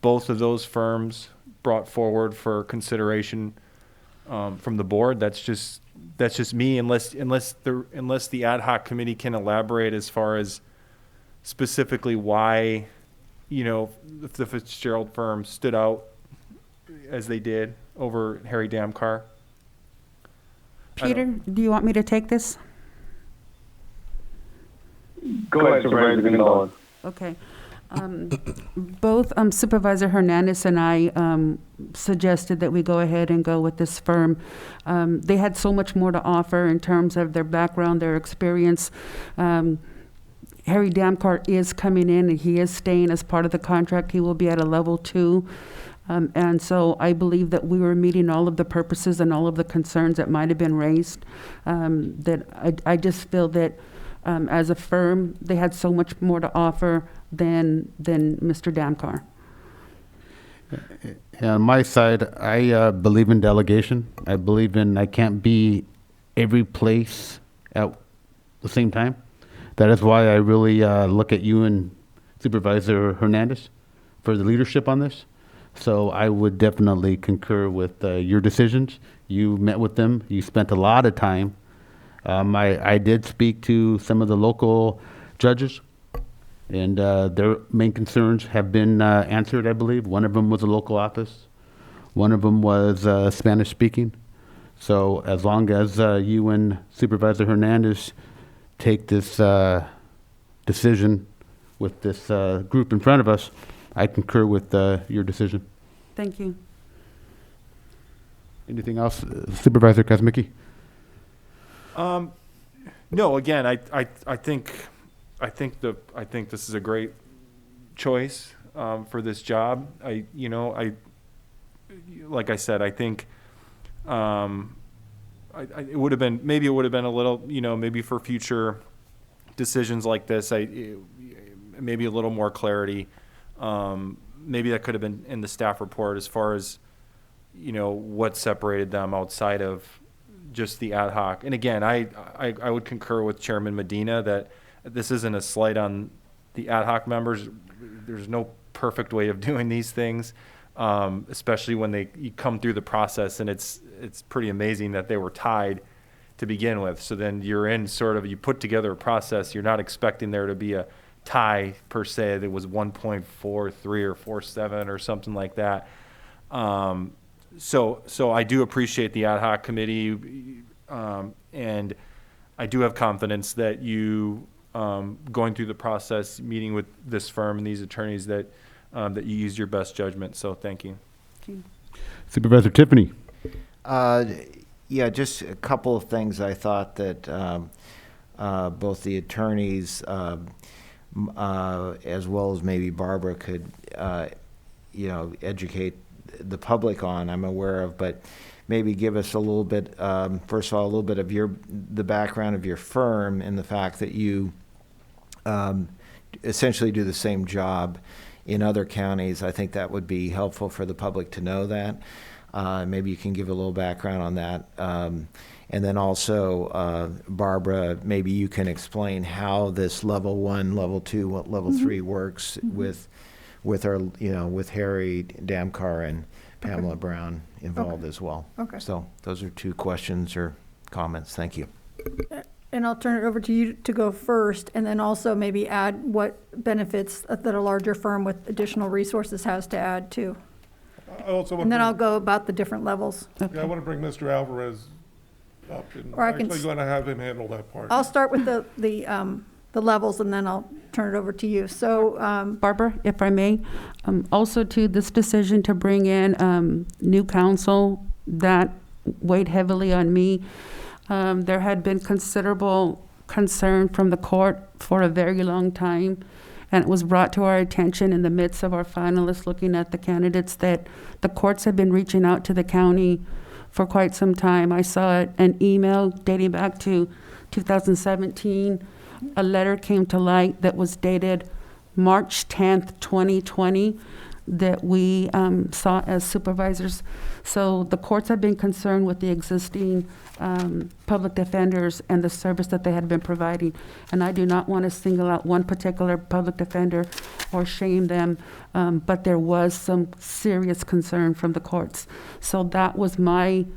both of those firms brought forward for consideration from the board. That's just me, unless the ad hoc committee can elaborate as far as specifically why, the Fitzgerald firm stood out as they did over Harry Damcar. Peter, do you want me to take this? Go ahead, Supervisor Gonzalez. Okay. Both Supervisor Hernandez and I suggested that we go ahead and go with this firm. They had so much more to offer in terms of their background, their experience. Harry Damcar is coming in and he is staying as part of the contract. He will be at a level 2. And so I believe that we were meeting all of the purposes and all of the concerns that might have been raised. That I just feel that as a firm, they had so much more to offer than Mr. Damcar. On my side, I believe in delegation. I believe I can't be every place at the same time. That is why I really look at you and Supervisor Hernandez for the leadership on this. So I would definitely concur with your decisions. You met with them. You spent a lot of time. I did speak to some of the local judges, and their main concerns have been answered, I believe. One of them was a local office. One of them was Spanish speaking. So as long as you and Supervisor Hernandez take this decision with this group in front of us, I concur with your decision. Thank you. Anything else, Supervisor Kazmicki? No, again, I think this is a great choice for this job. Like I said, I think it would have been a little, maybe for future decisions like this, maybe a little more clarity. Maybe that could have been in the staff report as far as, what separated them outside of just the ad hoc. And again, I would concur with Chairman Medina that this isn't a slight on the ad hoc members. There's no perfect way of doing these things, especially when you come through the process, and it's pretty amazing that they were tied to begin with. So then you're in you put together a process. You're not expecting there to be a tie per se that was 1.43 or 47 or something like that. So I do appreciate the ad hoc committee, and I do have confidence that you, going through the process, meeting with this firm and these attorneys, that you used your best judgment. So thank you. Supervisor Tiffany. Yeah, just a couple of things I thought that both the attorneys as well as maybe Barbara could, educate the public on, I'm aware of, but maybe give us a little bit, first of all, a little bit of the background of your firm and the fact that you essentially do the same job in other counties. I think that would be helpful for the public to know that. Maybe you can give a little background on that. And then also, Barbara, maybe you can explain how this level 1, level 2, what level 3 works with our, with Harry Damkar and Pamela Brown involved as well. Okay. So those are 2 questions or comments. Thank you. And I'll turn it over to you to go first, and then also maybe add what benefits that a larger firm with additional resources has to add too. And then I'll go about the different levels. Yeah, I want to bring Mr. Alvarez up, and Or I can actually going to have him handle that part. I'll start with the levels, and then I'll turn it over to you. So, Barbara, if I may, also to this decision to bring in new counsel, that weighed heavily on me. There had been considerable concern from the court for a very long time, and it was brought to our attention in the midst of our finalists looking at the candidates that the courts have been reaching out to the county for quite some time. I saw an email dating back to 2017. A letter came to light that was dated March 10th, 2020, that we saw as supervisors. So the courts have been concerned with the existing public defenders and the service that they had been providing. And I do not want to single out one particular public defender or shame them, but there was some serious concern from the courts. So that was my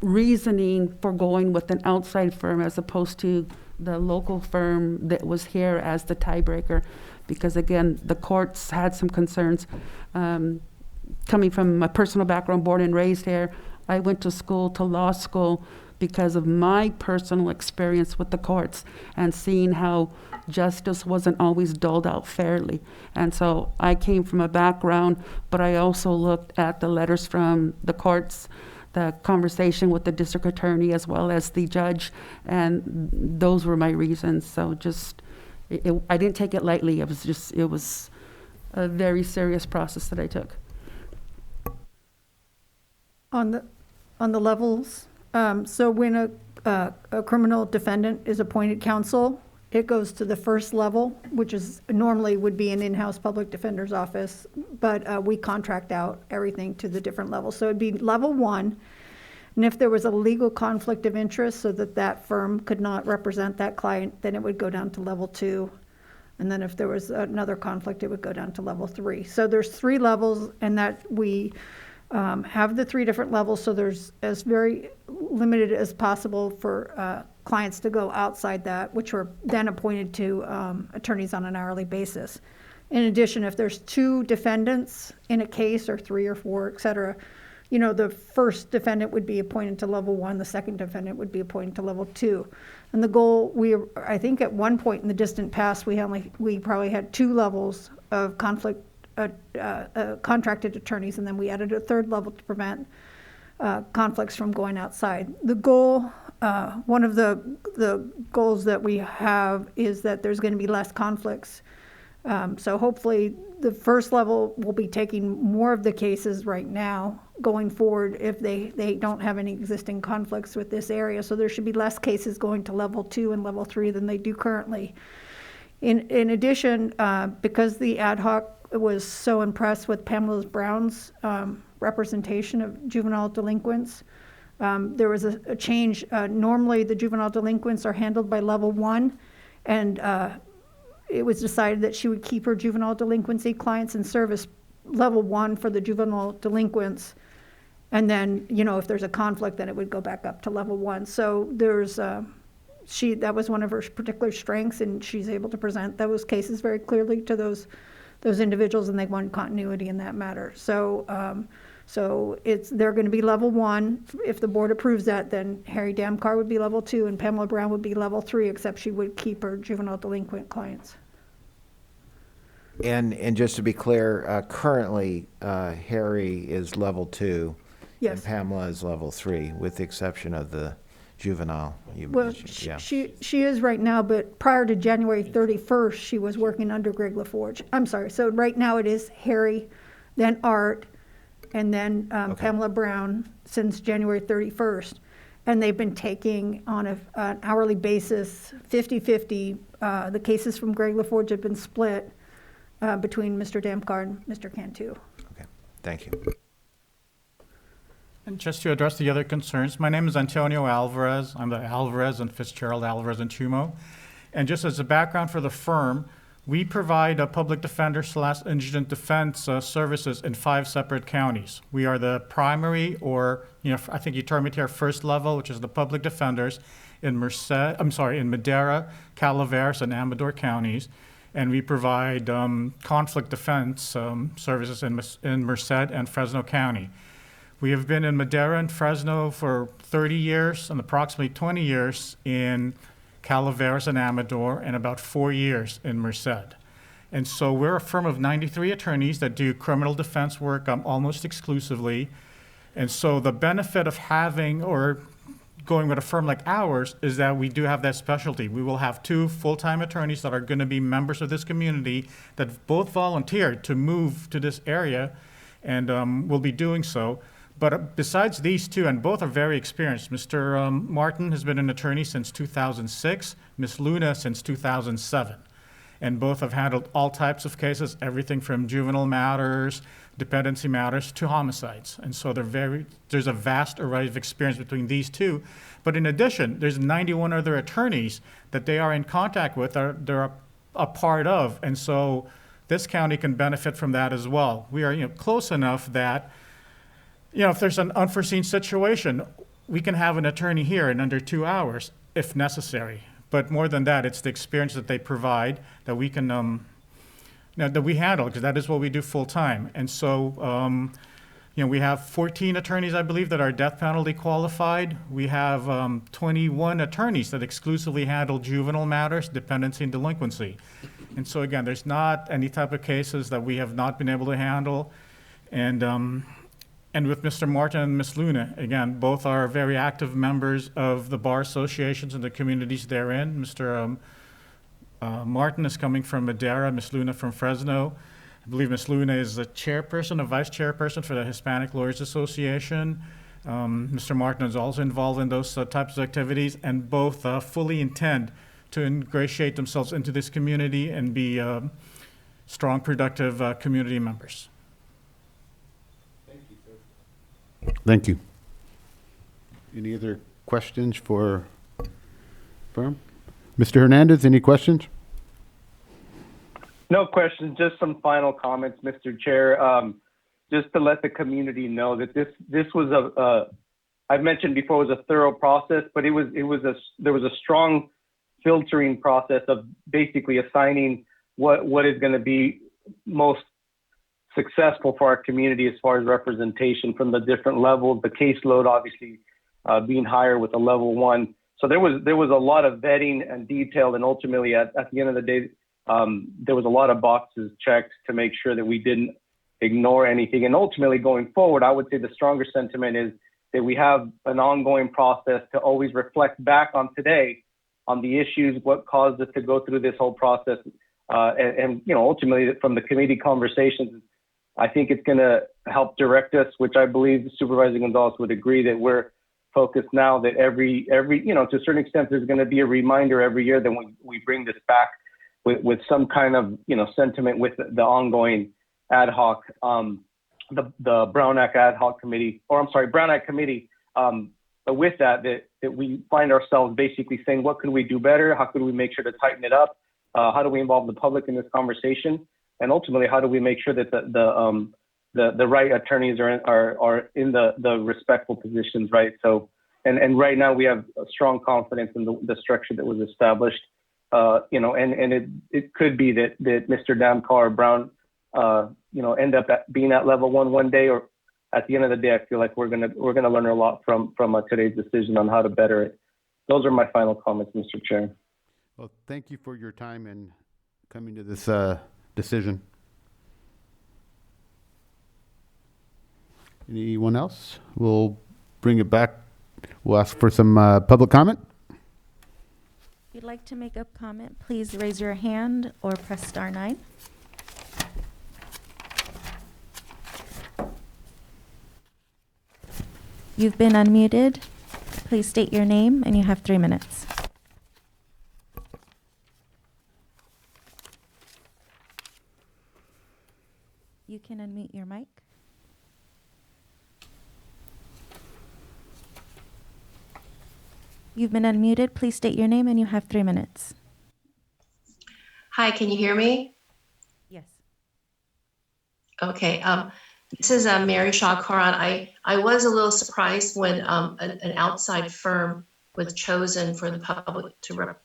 reasoning for going with an outside firm as opposed to the local firm that was here as the tiebreaker. Because again, the courts had some concerns. Coming from my personal background, born and raised here, I went to law school because of my personal experience with the courts and seeing how justice wasn't always doled out fairly. And so I came from a background, but I also looked at the letters from the courts, the conversation with the district attorney as well as the judge, and those were my reasons. So just, I didn't take it lightly. It was a very serious process that I took. on the levels, so when a criminal defendant is appointed counsel, it goes to the first level, which is normally would be an in-house public defender's office, but we contract out everything to the different levels. So it'd be level 1, and if there was a legal conflict of interest so that that firm could not represent that client, then it would go down to level 2. And then if there was another conflict, it would go down to level 3. So there's 3 levels, and that we have the 3 different levels, so there's as very limited as possible for clients to go outside that, which were then appointed to attorneys on an hourly basis. In addition, if there's 2 defendants in a case, or 3 or 4, et cetera, the first defendant would be appointed to level 1, the second defendant would be appointed to level 2. And the goal, I think at one point in the distant past, we probably had 2 levels of conflict, contracted attorneys, and then we added a 3rd level to prevent conflicts from going outside. The goal, one of the goals that we have is that there's going to be less conflicts. So hopefully the first level will be taking more of the cases right now going forward if they don't have any existing conflicts with this area. So there should be less cases going to level 2 and level 3 than they do currently. In addition, because the ad hoc was so impressed with Pamela Brown's representation of juvenile delinquents, there was a change. Normally the juvenile delinquents are handled by level 1, and it was decided that she would keep her juvenile delinquency clients in service level 1 for the juvenile delinquents. And then, if there's a conflict, then it would go back up to level 1. So there's, that was one of her particular strengths, and she's able to present those cases very clearly to those individuals, and they want continuity in that matter. So, they're going to be level 1. If the board approves that, then Harry Damkar would be level 2, and Pamela Brown would be level 3, except she would keep her juvenile delinquent clients. And just to be clear, currently Harry is level 2, Yes. and Pamela is level 3, with the exception of the juvenile you Well, mentioned. Yeah. she is right now, but prior to January 31st, she was working under Greg LaForge. I'm sorry. So right now it is Harry, then Art, and then Pamela Brown since January 31st. And they've been taking on an hourly basis, 50-50. The cases from Greg LaForge have been split between Mr. Damkar and Mr. Cantu. Okay, thank you. And just to address the other concerns, my name is Antonio Alvarez. I'm the Alvarez and Fitzgerald Alvarez and Chumo. And just as a background for the firm, we provide a public defender / indigent defense services in 5 separate counties. We are the primary, or I think you term it here, first level, which is the public defenders in Madera, Calaveras, and Amador counties. And we provide conflict defense services in Merced and Fresno County. We have been in Madera and Fresno for 30 years and approximately 20 years in Calaveras and Amador, and about 4 years in Merced. And so we're a firm of 93 attorneys that do criminal defense work almost exclusively. And so the benefit of having or going with a firm like ours is that we do have that specialty. We will have 2 full-time attorneys that are going to be members of this community that both volunteered to move to this area and will be doing so. But besides these 2, and both are very experienced, Mr. Martin has been an attorney since 2006, Ms. Luna since 2007. And both have handled all types of cases, everything from juvenile matters, dependency matters, to homicides. And so there's a vast array of experience between these 2. But in addition, there's 91 other attorneys that they are in contact with, they're a part of. And so this county can benefit from that as well. We are close enough that if there's an unforeseen situation, we can have an attorney here in under 2 hours if necessary. But more than that, it's the experience that they provide that we can, that we handle, because that is what we do full time. And so, we have 14 attorneys, I believe, that are death penalty qualified. We have 21 attorneys that exclusively handle juvenile matters, dependency, and delinquency. And so again, there's not any type of cases that we have not been able to handle. And with Mr. Martin and Ms. Luna, again, both are very active members of the bar associations and the communities therein. Mr. Martin is coming from Madera, Ms. Luna from Fresno. I believe Ms. Luna is a chairperson, a vice chairperson for the Hispanic Lawyers Association. Mr. Martin is also involved in those types of activities, and both fully intend to ingratiate themselves into this community and be strong, productive community members. Thank you. Any other questions for firm? Mr. Hernandez, any questions? No questions, just some final comments, Mr. Chair. Just to let the community know that this was I've mentioned before, it was a thorough process, but there was a strong filtering process of basically assigning what is going to be most successful for our community as far as representation from the different levels, the caseload obviously being higher with a level 1. So there was a lot of vetting and detail, and ultimately at the end of the day, there was a lot of boxes checked to make sure that we didn't ignore anything. And ultimately going forward, I would say the stronger sentiment is that we have an ongoing process to always reflect back on today, on the issues, what caused us to go through this whole process. And ultimately from the committee conversations, I think it's going to help direct us, which I believe Supervisor Gonzalez would agree that we're focused now that every to a certain extent, there's going to be a reminder every year that we bring this back with some kind of, sentiment with the ongoing ad hoc, the Brown Act ad hoc committee, Brown Act committee. But with that we find ourselves basically saying, what could we do better? How could we make sure to tighten it up? How do we involve the public in this conversation? And ultimately, how do we make sure that the right attorneys are in the respectful positions, right? So, and right now we have a strong confidence in the structure that was established, and it could be that Mr. Damcar or Brown, end up being at level one day, or at the end of the day, I feel like we're gonna learn a lot from today's decision on how to better it. Those are my final comments, Mr. Chair. Well, thank you for your time and coming to this decision. Anyone else? We'll bring it back. We'll ask for some public comment. If you'd like to make a comment, please raise your hand or press star 9. You've been unmuted. Please state your name and you have 3 minutes. You can unmute your mic. You've been unmuted. Please state your name and you have 3 minutes. Hi, can you hear me? Yes. Okay. This is Mary Shaw Coran. I was a little surprised when an outside firm was chosen for the public to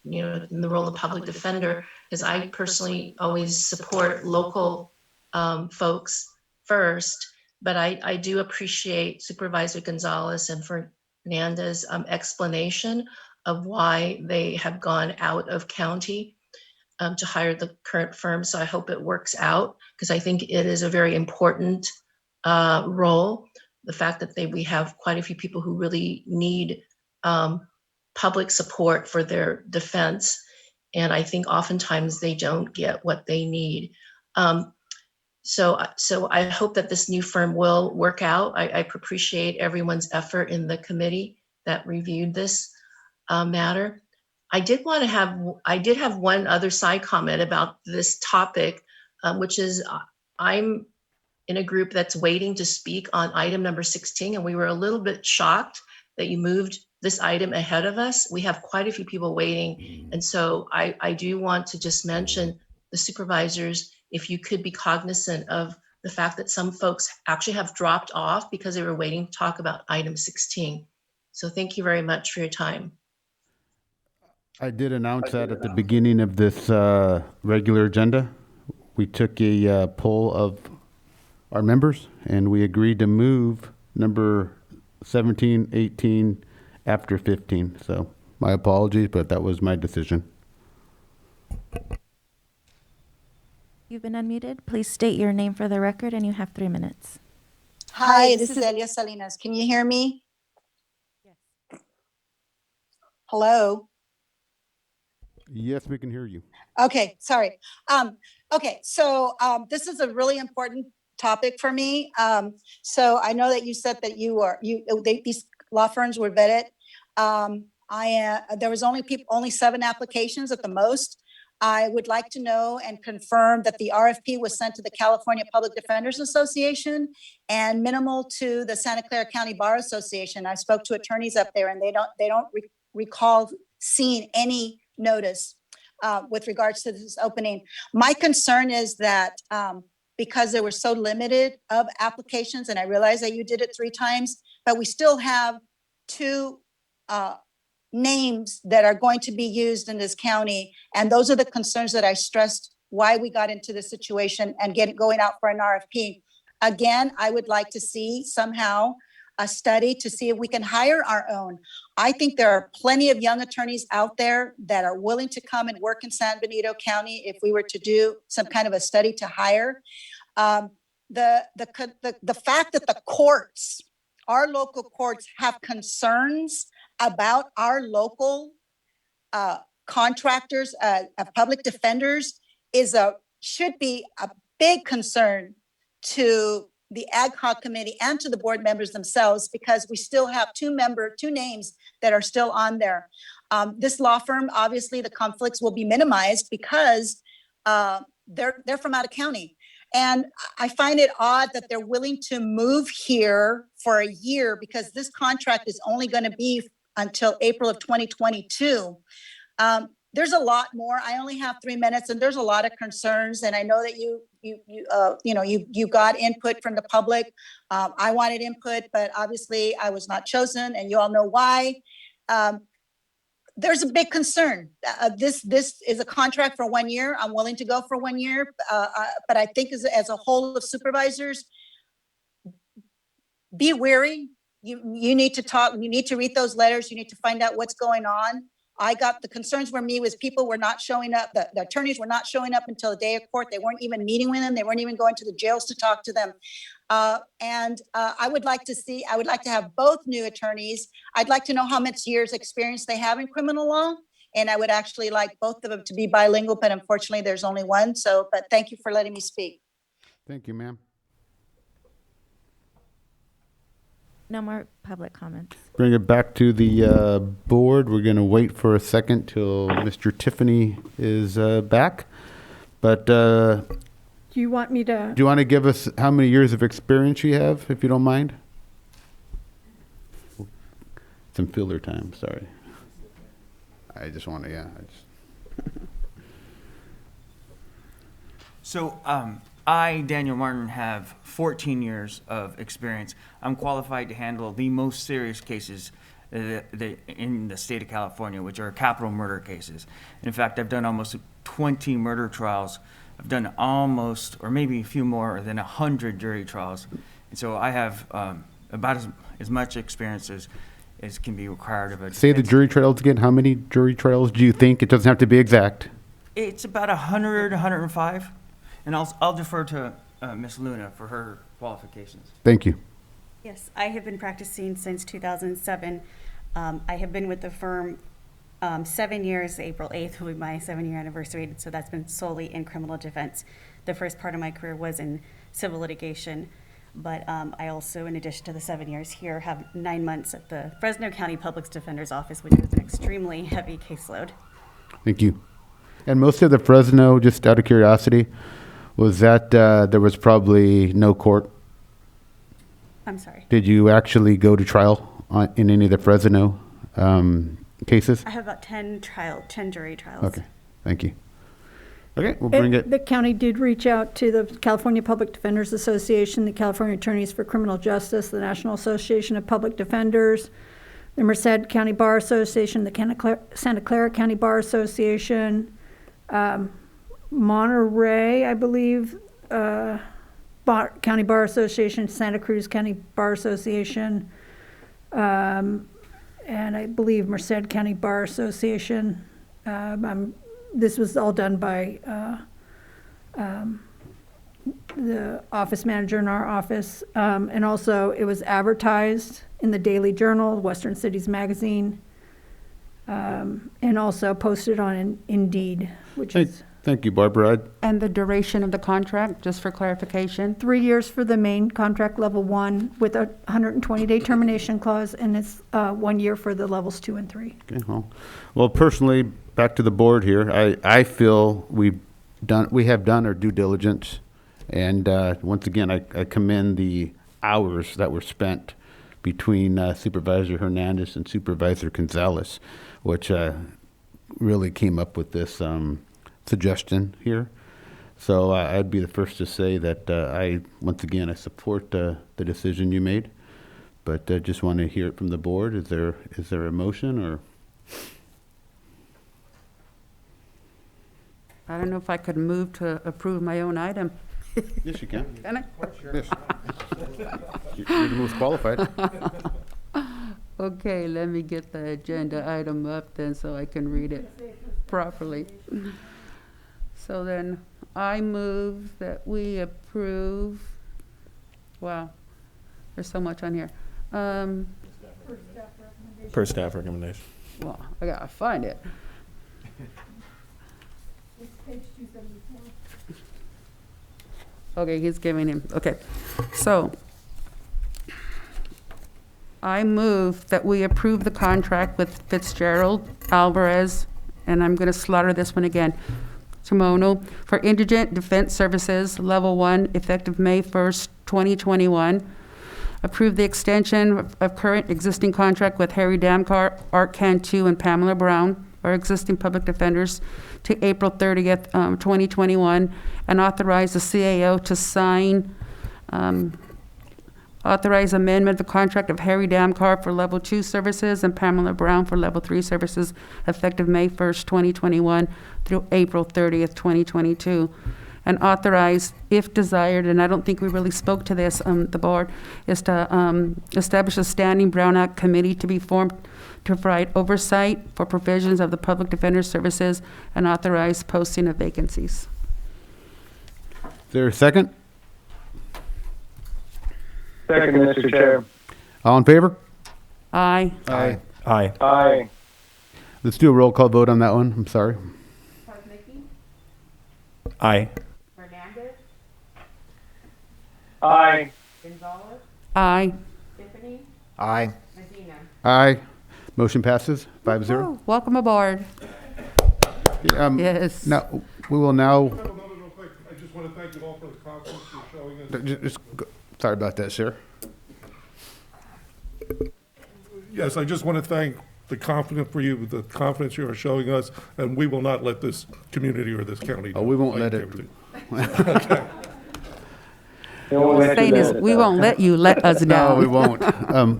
in the role of public defender, because I personally always support local folks first. But I do appreciate Supervisor Gonzalez and Fernandez's explanation of why they have gone out of county to hire the current firm. So I hope it works out, because I think it is a very important role. The fact that we have quite a few people who really need public support for their defense. And I think oftentimes they don't get what they need. So I hope that this new firm will work out. I appreciate everyone's effort in the committee that reviewed this matter. I did have one other side comment about this topic, which is I'm in a group that's waiting to speak on item number 16, and we were a little bit shocked that you moved this item ahead of us. We have quite a few people waiting, and so I do want to just mention the supervisors, if you could be cognizant of the fact that some folks actually have dropped off because they were waiting to talk about item 16. So thank you very much for your time. I did announce that at the beginning of this regular agenda. We took a poll of our members and we agreed to move number 17, 18 after 15. So my apologies, but that was my decision. You've been unmuted. Please state your name for the record and you have 3 minutes. Hi, this is Elia Salinas. Can you hear me? Yes. Hello? Yes, we can hear you. Okay, sorry. Okay, so this is a really important topic for me. So I know that you said that these law firms were vetted. There was only 7 applications at the most. I would like to know and confirm that the RFP was sent to the California Public Defenders Association and minimal to the Santa Clara County Bar Association. I spoke to attorneys up there and they don't recall seeing any notice with regards to this opening. My concern is that because there were so limited of applications, and I realize that you did it 3 times, but we still have 2 names that are going to be used in this county. And those are the concerns that I stressed why we got into this situation and going out for an RFP. Again, I would like to see somehow a study to see if we can hire our own. I think there are plenty of young attorneys out there that are willing to come and work in San Benito County if we were to do some kind of a study to hire. The fact that the courts our local courts have concerns about our local contractors, public defenders, should be a big concern to the ad hoc committee and to the board members themselves, because we still have two names that are still on there. This law firm, obviously the conflicts will be minimized because they're from out of county. And I find it odd that they're willing to move here for a year, because this contract is only going to be until April of 2022. There's a lot more. I only have 3 minutes, and there's a lot of concerns. And I know that you got input from the public. I wanted input, but obviously I was not chosen, and you all know why. There's a big concern. This is a contract for 1 year. I'm willing to go for 1 year, but I think as a whole of supervisors, be wary. You need to talk. You need to read those letters. You need to find out what's going on. I got the concerns for me was people were not showing up. The attorneys were not showing up until the day of court. They weren't even meeting with them. They weren't even going to the jails to talk to them. I would like to have both new attorneys. I'd like to know how much years experience they have in criminal law. And I would actually like both of them to be bilingual, but unfortunately there's only one. But thank you for letting me speak. Thank you, ma'am. No more public comments. Bring it back to the board. We're going to wait for a second till Mr. Tiffany is back. But Do you want me to? do you want to give us how many years of experience you have, if you don't mind? Some filler time, sorry. I just want to, So, I, Daniel Martin, have 14 years of experience. I'm qualified to handle the most serious cases in the state of California, which are capital murder cases. In fact, I've done almost 20 murder trials. I've done almost, or maybe a few more than 100 jury trials. And so I have about as much experience as can be required of a Say the jury trials again. How many jury trials do you think? It doesn't have to be exact. It's about 100, 105. And I'll defer to Ms. Luna for her qualifications. Thank you. Yes, I have been practicing since 2007. I have been with the firm 7 years. April 8th will be my 7-year anniversary. So that's been solely in criminal defense. The first part of my career was in civil litigation. But I also, in addition to the 7 years here, have 9 months at the Fresno County Public Defender's Office, which is an extremely heavy caseload. Thank you. And most of the Fresno, just out of curiosity, was that there was probably no court? I'm sorry. Did you actually go to trial in any of the Fresno cases? I have about 10 jury trials. Okay, thank you. Okay, we'll bring it. The county did reach out to the California Public Defenders Association, the California Attorneys for Criminal Justice, the National Association of Public Defenders, the Merced County Bar Association, the Santa Clara County Bar Association, Monterey, I believe, County Bar Association, Santa Cruz County Bar Association, and I believe Merced County Bar Association. This was all done by the office manager in our office. And also it was advertised in the Daily Journal, Western Cities Magazine, and also posted on Indeed, which is... Thank you, Barbara. And the duration of the contract, just for clarification? 3 years for the main contract, level 1, with a 120-day termination clause, and it's 1 year for the levels 2 and 3. Okay, well, personally, back to the board here, I feel we have done our due diligence, and once again, I commend the hours that were spent between Supervisor Hernandez and Supervisor Gonzalez, which really came up with this suggestion here. So I'd be the first to say that I support the decision you made, but just want to hear it from the board. Is there a motion or? I don't know if I could move to approve my own item. Yes, you can. Can I? Yes. You're the most qualified. Okay, let me get the agenda item up then so I can read it properly. So then I move that we approve, wow, there's so much on here. Per staff recommendation. Well, I gotta find it. Okay, he's giving him, okay. So, I move that we approve the contract with Fitzgerald Alvarez, and I'm gonna slaughter this one again, Timono, for Indigent Defense Services, Level 1, effective May 1st, 2021. Approve the extension of current existing contract with Harry Damcar, Art Cantu, and Pamela Brown, our existing public defenders, to April 30th, 2021, and authorize the CAO to sign, authorize amendment of the contract of Harry Damcar for Level 2 services and Pamela Brown for Level 3 services, effective May 1st, 2021 through April 30th, 2022. And authorize, if desired, and I don't think we really spoke to this, the board, is to establish a standing Brown Act committee to be formed to provide oversight for provisions of the public defender services and authorize posting of vacancies. Is there a second? Second, Mr. Chair. All in favor? Aye. Aye. Aye. Aye. Let's do a roll call vote on that one. I'm sorry. Aye. Fernandez, Aye. Gonzalez, Aye. Tiffany, Aye. Medina. Aye. Motion passes 5-0. Oh, welcome aboard. Yes. Now, we will now, No, quick. I just want to thank you all for the confidence you're showing us. sorry about that, sir. Yes, I just want to thank the confidence you are showing us, and we will not let this community or this county. Oh, we won't let it. Saying is, we won't let you let us No, down. we won't.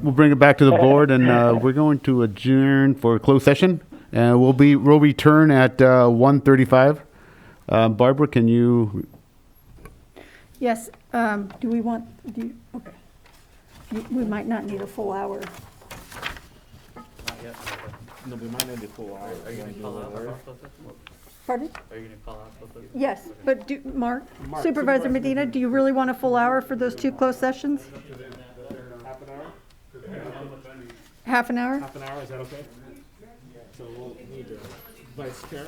We'll bring it back to the board, and we're going to adjourn for a closed session, and we'll return at 1:35. Barbara, can you? Yes, do we want, okay. We might not need a full hour. No, we might need to pull out. Are you going to call out for closed session? Pardon? Are you going to call out for closed session? Yes, but Mark, Supervisor Medina, do you really want a full hour for those two closed sessions? Half an hour? Half an hour? Half an hour, is that okay? So we'll need Vice Chair?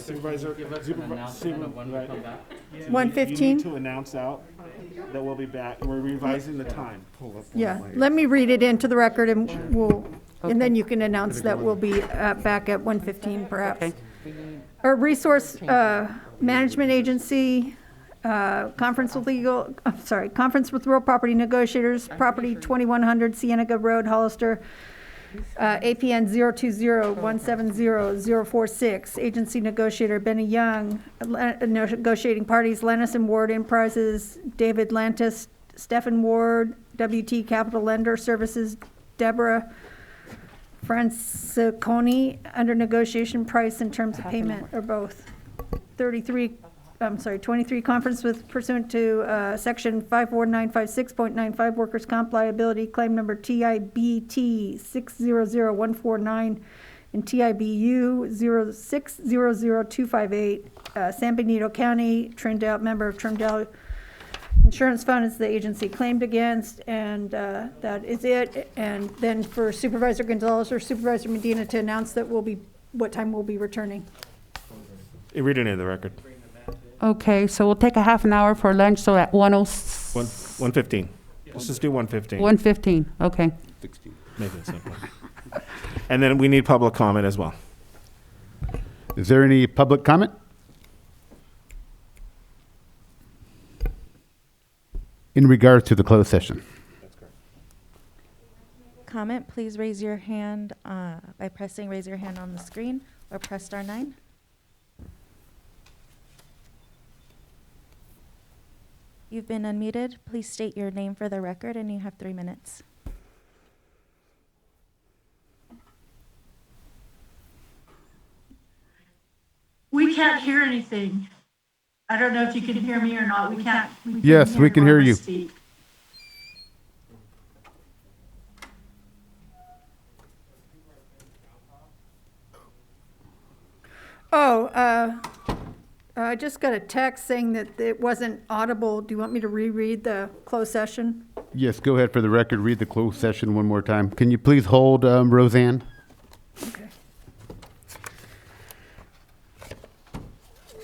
Supervisor, Give us an announcement of when we come back. 1:15? You need to announce out that we'll be back. We're revising the time. Pull up. Yeah, let me read it into the record and and then you can announce that we'll be back at 1:15 perhaps. Our Resource Management Agency, Conference with Real Property Negotiators, Property 2100 Cienega Road, Hollister, APN 020-170-046, Agency Negotiator Benny Young, negotiating parties Lennis Ward Enterprises, David Lantis, Stephen Ward, WT Capital Lender Services, Deborah Franciconi, under negotiation price and terms of payment, or both. 23 conference with pursuant to section 54956.95 workers' comp liability, claim number TIBT 600149 and TIBU 0600258, San Benito County, Trindale, member of Trindale Insurance Fund is the agency claimed against, and that is it. And then for Supervisor Gonzalez or Supervisor Medina to announce that what time we'll be returning. Read it into the record. Okay, so we'll take a half an hour for lunch, so at 1:15. Let's just do 1:15. 1:15, okay. Make it simple. And then we need public comment as well. Is there any public comment? In regard to the closed session. Comment, please raise your hand by pressing raise your hand on the screen or press star 9. You've been unmuted. Please state your name for the record, and you have 3 minutes. We can't hear anything. I don't know if you can hear me or not. We can't. Yes, we can hear you. Speak. I just got a text saying that it wasn't audible. Do you want me to reread the closed session? Yes, go ahead for the record, read the closed session one more time. Can you please hold, Roseanne? Okay.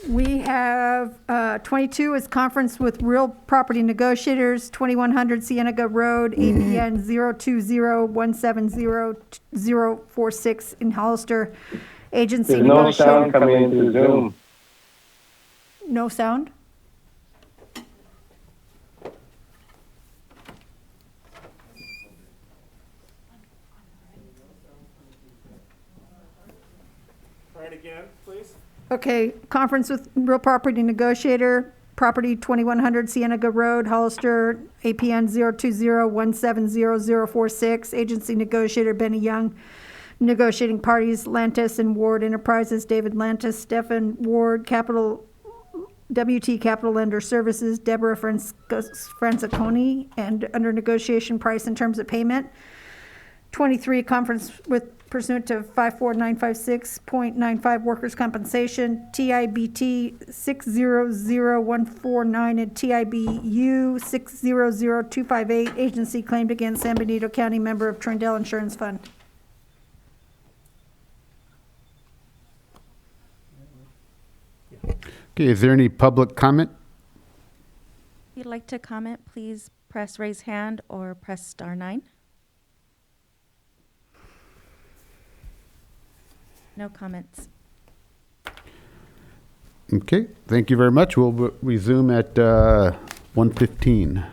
We have 22 is conference with real property negotiators, 2100 Cienega Road, APN 020-170-046 in Hollister. Agency There's no negotiator. sound coming into Zoom. No sound? Try it again, please. Okay, conference with real property negotiator, property 2100 Cienega Road, Hollister, APN 020-170-046, agency negotiator Benny Young, negotiating parties Lantis and Ward Enterprises, David Lantis, Stephen Ward, WT Capital Lender Services, Deborah Franciconi, and under negotiation price and terms of payment. 23, conference with pursuant to 54956.95 workers' compensation, TIBT 600149 and TIBU 600258, agency claimed against San Benito County, member of Trindle Insurance Fund. Okay, is there any public comment? If you'd like to comment, please press raise hand or press *9. No comments. Okay, thank you very much. We'll resume at 1:15.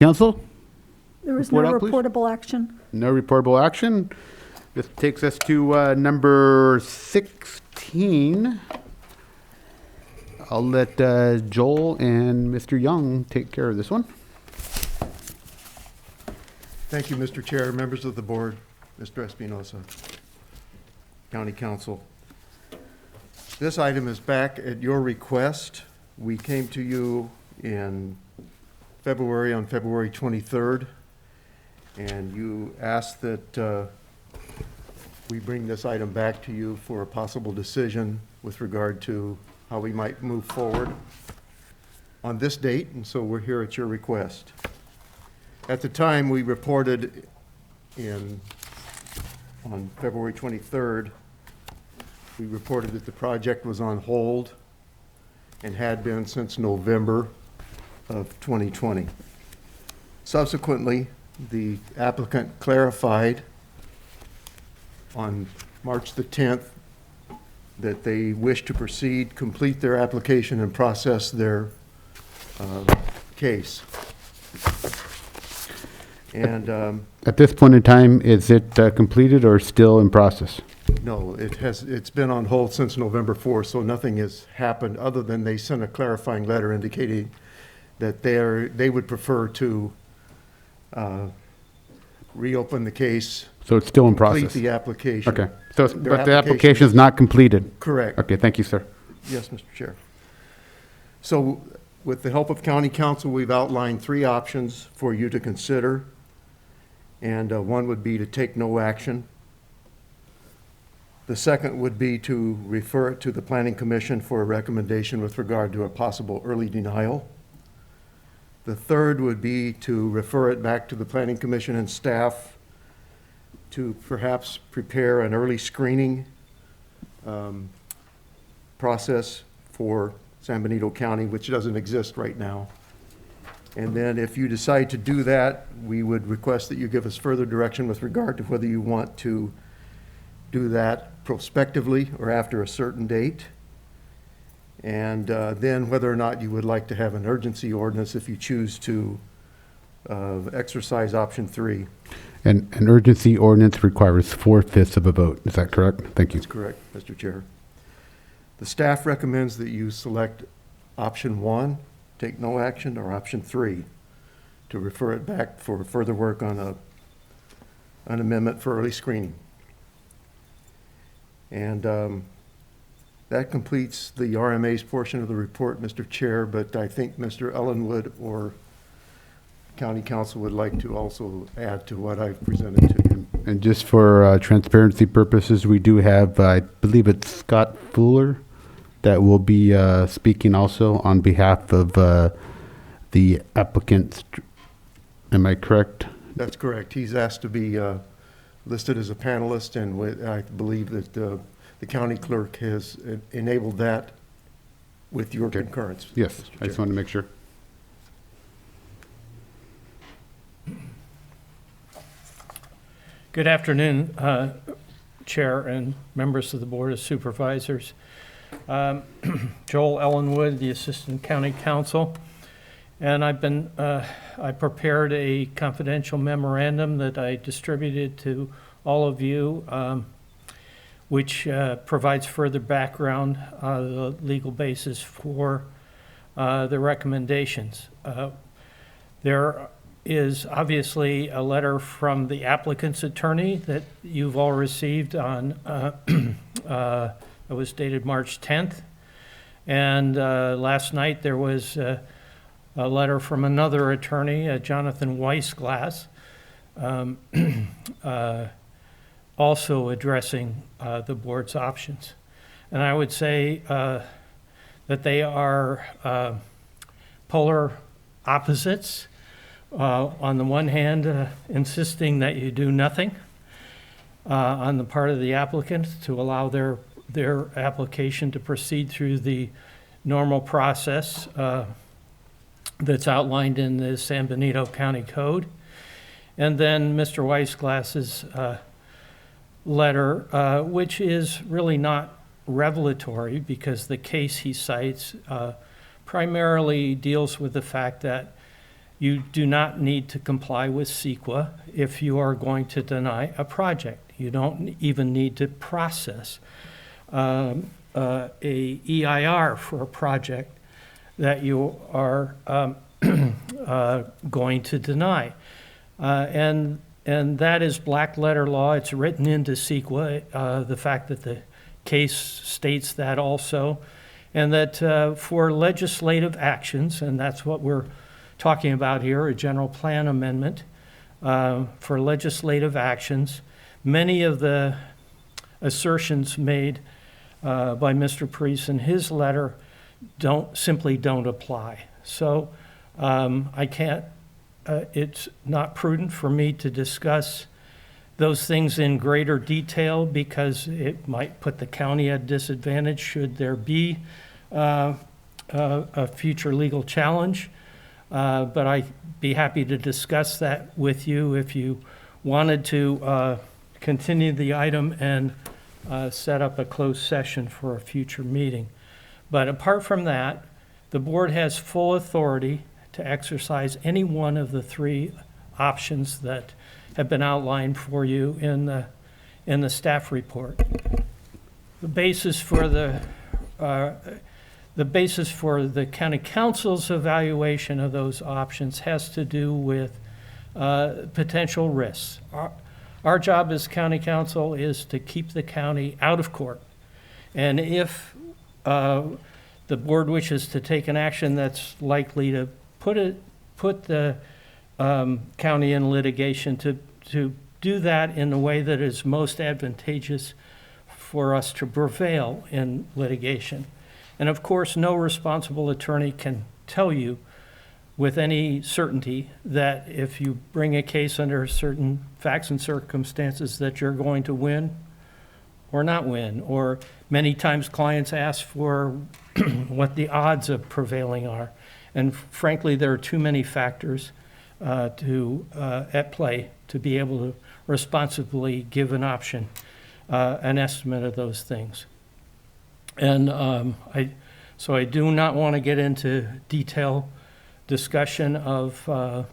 Council? There was no Report out, please. reportable action. No reportable action. This takes us to number 16. I'll let Joel and Mr. Young take care of this one. Thank you, Mr. Chair, members of the board, Mr. Espinosa, County Council. This item is back at your request. We came to you in February, on February 23rd, and you asked that we bring this item back to you for a possible decision with regard to how we might move forward on this date, and so we're here at your request. At the time, we reported on February 23rd, we reported that the project was on hold and had been since November of 2020. Subsequently, the applicant clarified on March the 10th that they wish to proceed, complete their application, and process their case. And at this point in time, is it completed or still in process? no, it's been on hold since November 4th, so nothing has happened other than they sent a clarifying letter indicating that they would prefer to reopen the case. So it's still in process? Complete the application. Okay. So, Their but the application is not completed? Correct. Okay, thank you, sir. Yes, Mr. Chair. So with the help of County Council, we've outlined 3 options for you to consider. And one would be to take no action. The second would be to refer it to the Planning Commission for a recommendation with regard to a possible early denial. The third would be to refer it back to the Planning Commission and staff to perhaps prepare an early screening process for San Benito County, which doesn't exist right now. And then if you decide to do that, we would request that you give us further direction with regard to whether you want to do that prospectively or after a certain date. And then whether or not you would like to have an urgency ordinance if you choose to exercise option 3. And an urgency ordinance requires 4/5 of a vote. Is that correct? Thank you. That's correct, Mr. Chair. The staff recommends that you select option 1, take no action, or option 3, to refer it back for further work on an amendment for early screening. And that completes the RMA's portion of the report, Mr. Chair, but I think Mr. Ellenwood or County Council would like to also add to what I've presented to you. And just for transparency purposes, we do have, I believe it's Scott Fuller that will be speaking also on behalf of the applicants. Am I correct? That's correct. He's asked to be listed as a panelist, and I believe that the county clerk has enabled that with your concurrence. Yes, I just wanted to make sure. Good afternoon, Chair and members of the Board of Supervisors. Joel Ellenwood, the Assistant County Counsel, and I prepared a confidential memorandum that I distributed to all of you, which provides further background, the legal basis for the recommendations. There is obviously a letter from the applicant's attorney that you've all received on, it was dated March 10th. And last night there was a letter from another attorney, Jonathan Weissglass, also addressing the board's options. And I would say that they are polar opposites. On the one hand, insisting that you do nothing on the part of the applicant to allow their application to proceed through the normal process that's outlined in the San Benito County Code. And then Mr. Weissglass's letter, which is really not revelatory because the case he cites primarily deals with the fact that You do not need to comply with CEQA if you are going to deny a project. You don't even need to process a EIR for a project that you are going to deny. And that is black letter law. It's written into CEQA, the fact that the case states that also, and that for legislative actions, and that's what we're talking about here, a general plan amendment, for legislative actions, many of the assertions made by Mr. Priest in his letter simply don't apply. So I can't, it's not prudent for me to discuss those things in greater detail because it might put the county at disadvantage should there be a future legal challenge. But I'd be happy to discuss that with you if you wanted to continue the item and set up a closed session for a future meeting. But apart from that, the board has full authority to exercise any one of the three options that have been outlined for you in the staff report. The basis for the county council's evaluation of those options has to do with potential risks. Our job as county council is to keep the county out of court. And if the board wishes to take an action that's likely to put the county in litigation, to do that in a way that is most advantageous for us to prevail in litigation. And of course, no responsible attorney can tell you with any certainty that if you bring a case under certain facts and circumstances that you're going to win or not win. Or many times clients ask for what the odds of prevailing are. And frankly, there are too many factors at play to be able to responsibly give an estimate of those things. And so I do not want to get into detailed discussion of the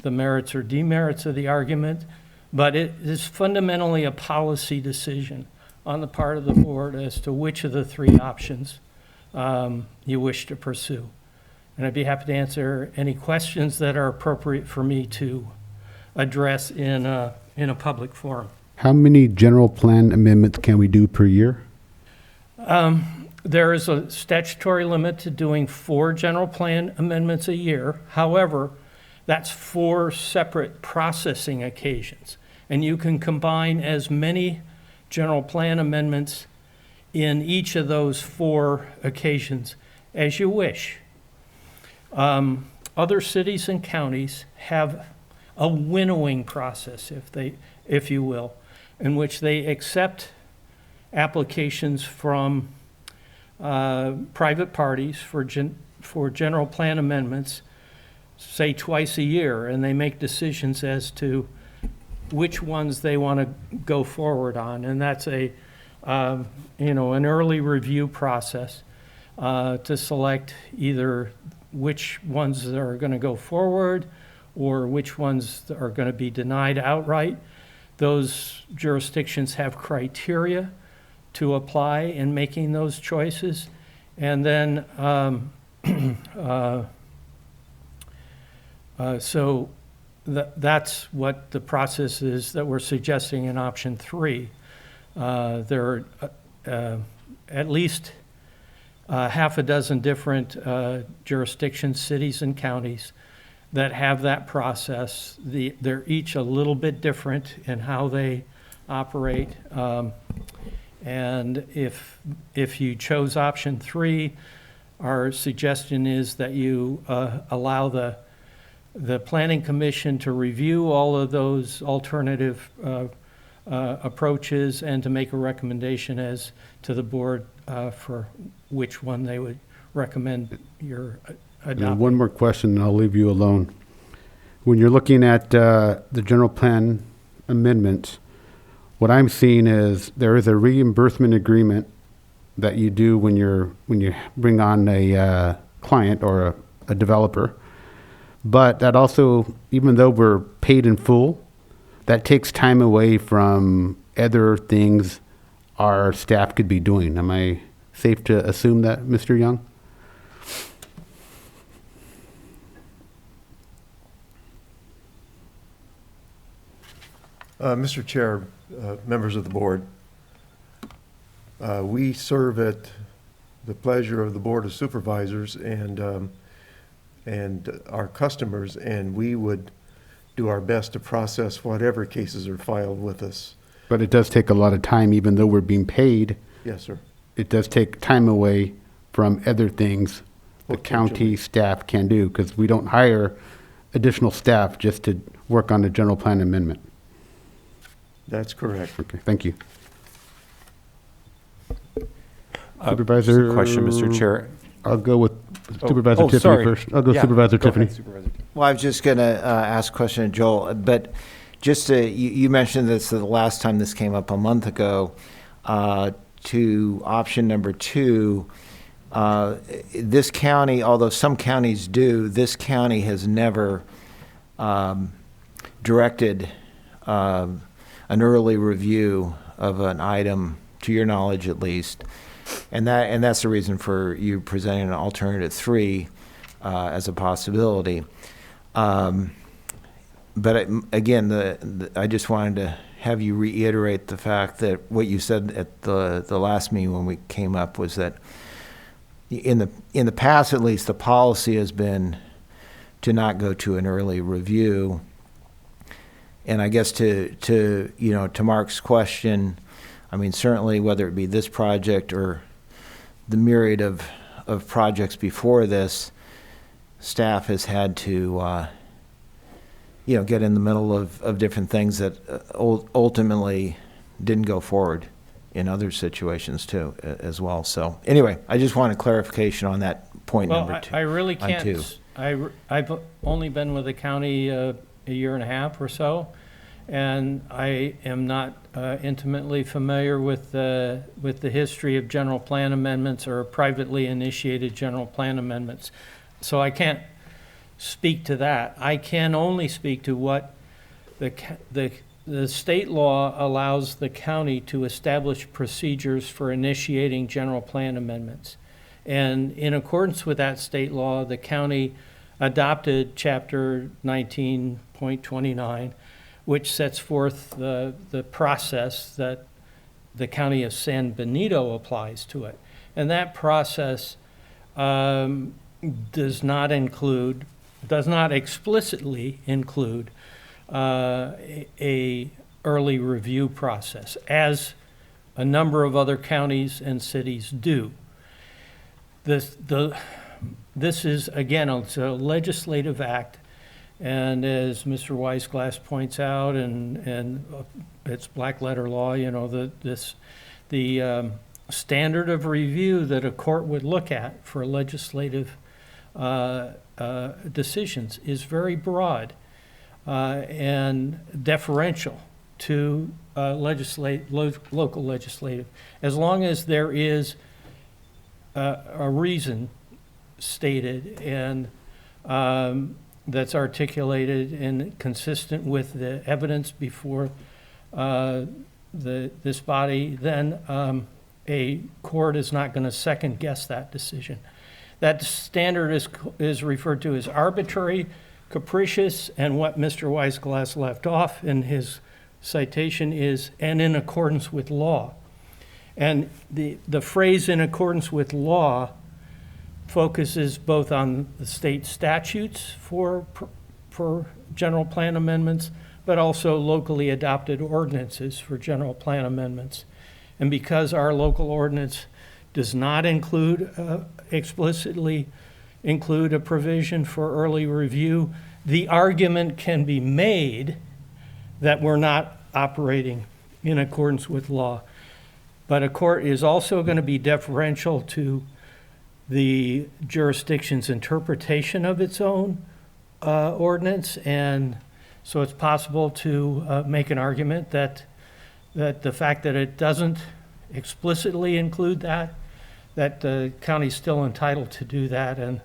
merits or demerits of the argument, but it is fundamentally a policy decision on the part of the board as to which of the three options you wish to pursue. And I'd be happy to answer any questions that are appropriate for me to address in a public forum. How many general plan amendments can we do per year? There is a statutory limit to doing 4 general plan amendments a year. However, that's 4 separate processing occasions. And you can combine as many general plan amendments in each of those 4 occasions as you wish. Other cities and counties have a winnowing process, if you will, in which they accept applications from private parties for general plan amendments, say twice a year, and they make decisions as to which ones they want to go forward on. And that's an early review process to select either which ones are going to go forward or which ones are going to be denied outright. Those jurisdictions have criteria to apply in making those choices. And then, so that's what the process is that we're suggesting in option 3. There are at least half a dozen different jurisdictions, cities and counties that have that process. They're each a little bit different in how they operate. And if you chose option 3, our suggestion is that you allow the Planning Commission to review all of those alternative approaches and to make a recommendation as to the board for which one they would recommend your adopting. One more question, and I'll leave you alone. When you're looking at the general plan amendments, what I'm seeing is there is a reimbursement agreement that you do when you bring on a client or a developer. But that also, even though we're paid in full, that takes time away from other things our staff could be doing. Am I safe to assume that, Mr. Young? Mr. Chair, members of the board, we serve at the pleasure of the Board of Supervisors and our customers, and we would do our best to process whatever cases are filed with us. But it does take a lot of time, even though we're being paid. Yes, sir. It does take time away from other things the county Potentially. staff can do, because we don't hire additional staff just to work on the general plan amendment. That's correct. Okay, thank you. Just a question, Mr. Chair. I'll go with Supervisor Tiffany sorry. first. I'll go Yeah, Supervisor go ahead, Tiffany. Supervisor. Well, I was just going to ask a question of Joel, but just you mentioned this the last time this came up a month ago, to option number 2. This county, although some counties do, this county has never directed an early review of an item, to your knowledge at least. And that's the reason for you presenting an alternative 3 as a possibility. But again, I just wanted to have you reiterate the fact that what you said at the last meeting when we came up was that in the past, at least, the policy has been to not go to an early review. And I guess to Mark's question, I mean, certainly whether it be this project or the myriad of projects before this, staff has had to, get in the middle of different things that ultimately didn't go forward in other situations too, as well. So anyway, I just wanted clarification on that point number 2. I really on 2. can't, I've only been with the county a year and a half or so, and I am not intimately familiar with the history of general plan amendments or privately initiated general plan amendments. So I can't speak to that. I can only speak to what the state law allows the county to establish procedures for initiating general plan amendments. And in accordance with that state law, the county adopted Chapter 19.29, which sets forth the process that the county of San Benito applies to it. And that process does not explicitly include a early review process, as a number of other counties and cities do. This is, again, it's a legislative act, and as Mr. Weisglass points out, and it's black letter law, the standard of review that a court would look at for legislative decisions is very broad and deferential to local legislative, as long as there is a reason stated and that's articulated and consistent with the evidence before this body, then a court is not going to second guess that decision. That standard is referred to as arbitrary, capricious, and what Mr. Weisglass left off in his citation is, and in accordance with law. And the phrase "in accordance with law" focuses both on the state statutes for general plan amendments, but also locally adopted ordinances for general plan amendments. And because our local ordinance does not explicitly include a provision for early review, the argument can be made that we're not operating in accordance with law. But a court is also going to be deferential to the jurisdiction's interpretation of its own ordinance, and so it's possible to make an argument that the fact that it doesn't explicitly include that the county's still entitled to do that, and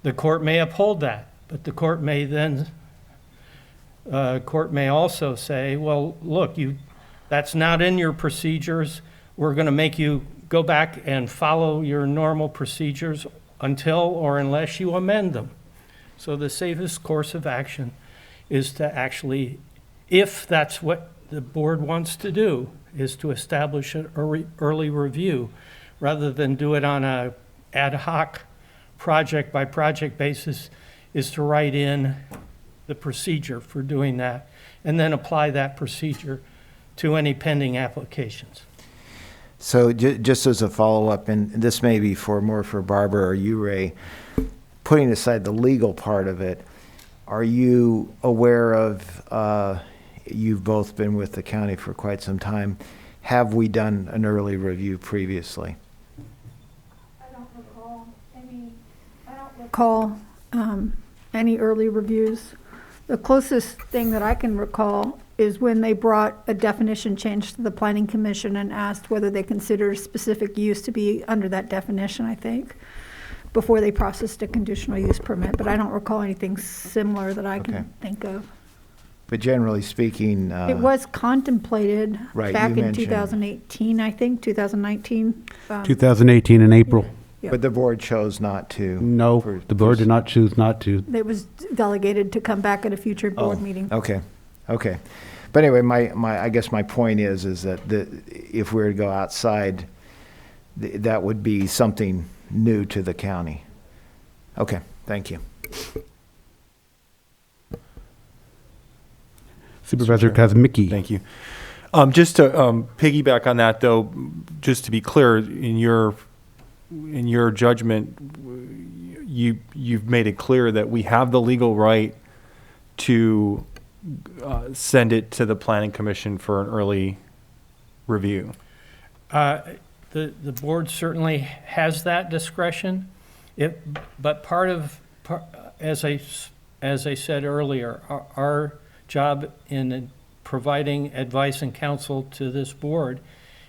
The court may uphold that, but the court may then, court may also say, well, look, that's not in your procedures. We're going to make you go back and follow your normal procedures until or unless you amend them. So the safest course of action is to actually, if that's what the board wants to do, is to establish an early review rather than do it on a ad hoc project by project basis, is to write in the procedure for doing that and then apply that procedure to any pending applications. So just as a follow-up, and this may be more for Barbara or you, Ray, putting aside the legal part of it, are you aware of, you've both been with the county for quite some time, have we done an early review previously? I don't recall any early reviews. The closest thing that I can recall is when they brought a definition change to the Planning Commission and asked whether they consider specific use to be under that definition, I think, before they processed a conditional use permit. But I don't recall anything similar that I can think of. But generally speaking... it was contemplated right, back in mentioned. 2018, I think, 2019. 2018 in April. Yeah. But the board chose not to. No, the board did not choose not to. It was delegated to come back at a future board meeting. Okay, okay. But anyway, I guess my point is that if we were to go outside, that would be something new to the county. Okay, thank you. Supervisor Kazmicki. Thank you. Just to piggyback on that, though, just to be clear, in your judgment, you've made it clear that we have the legal right to send it to the Planning Commission for an early review. The board certainly has that discretion, but as I said earlier, our job in providing advice and counsel to this board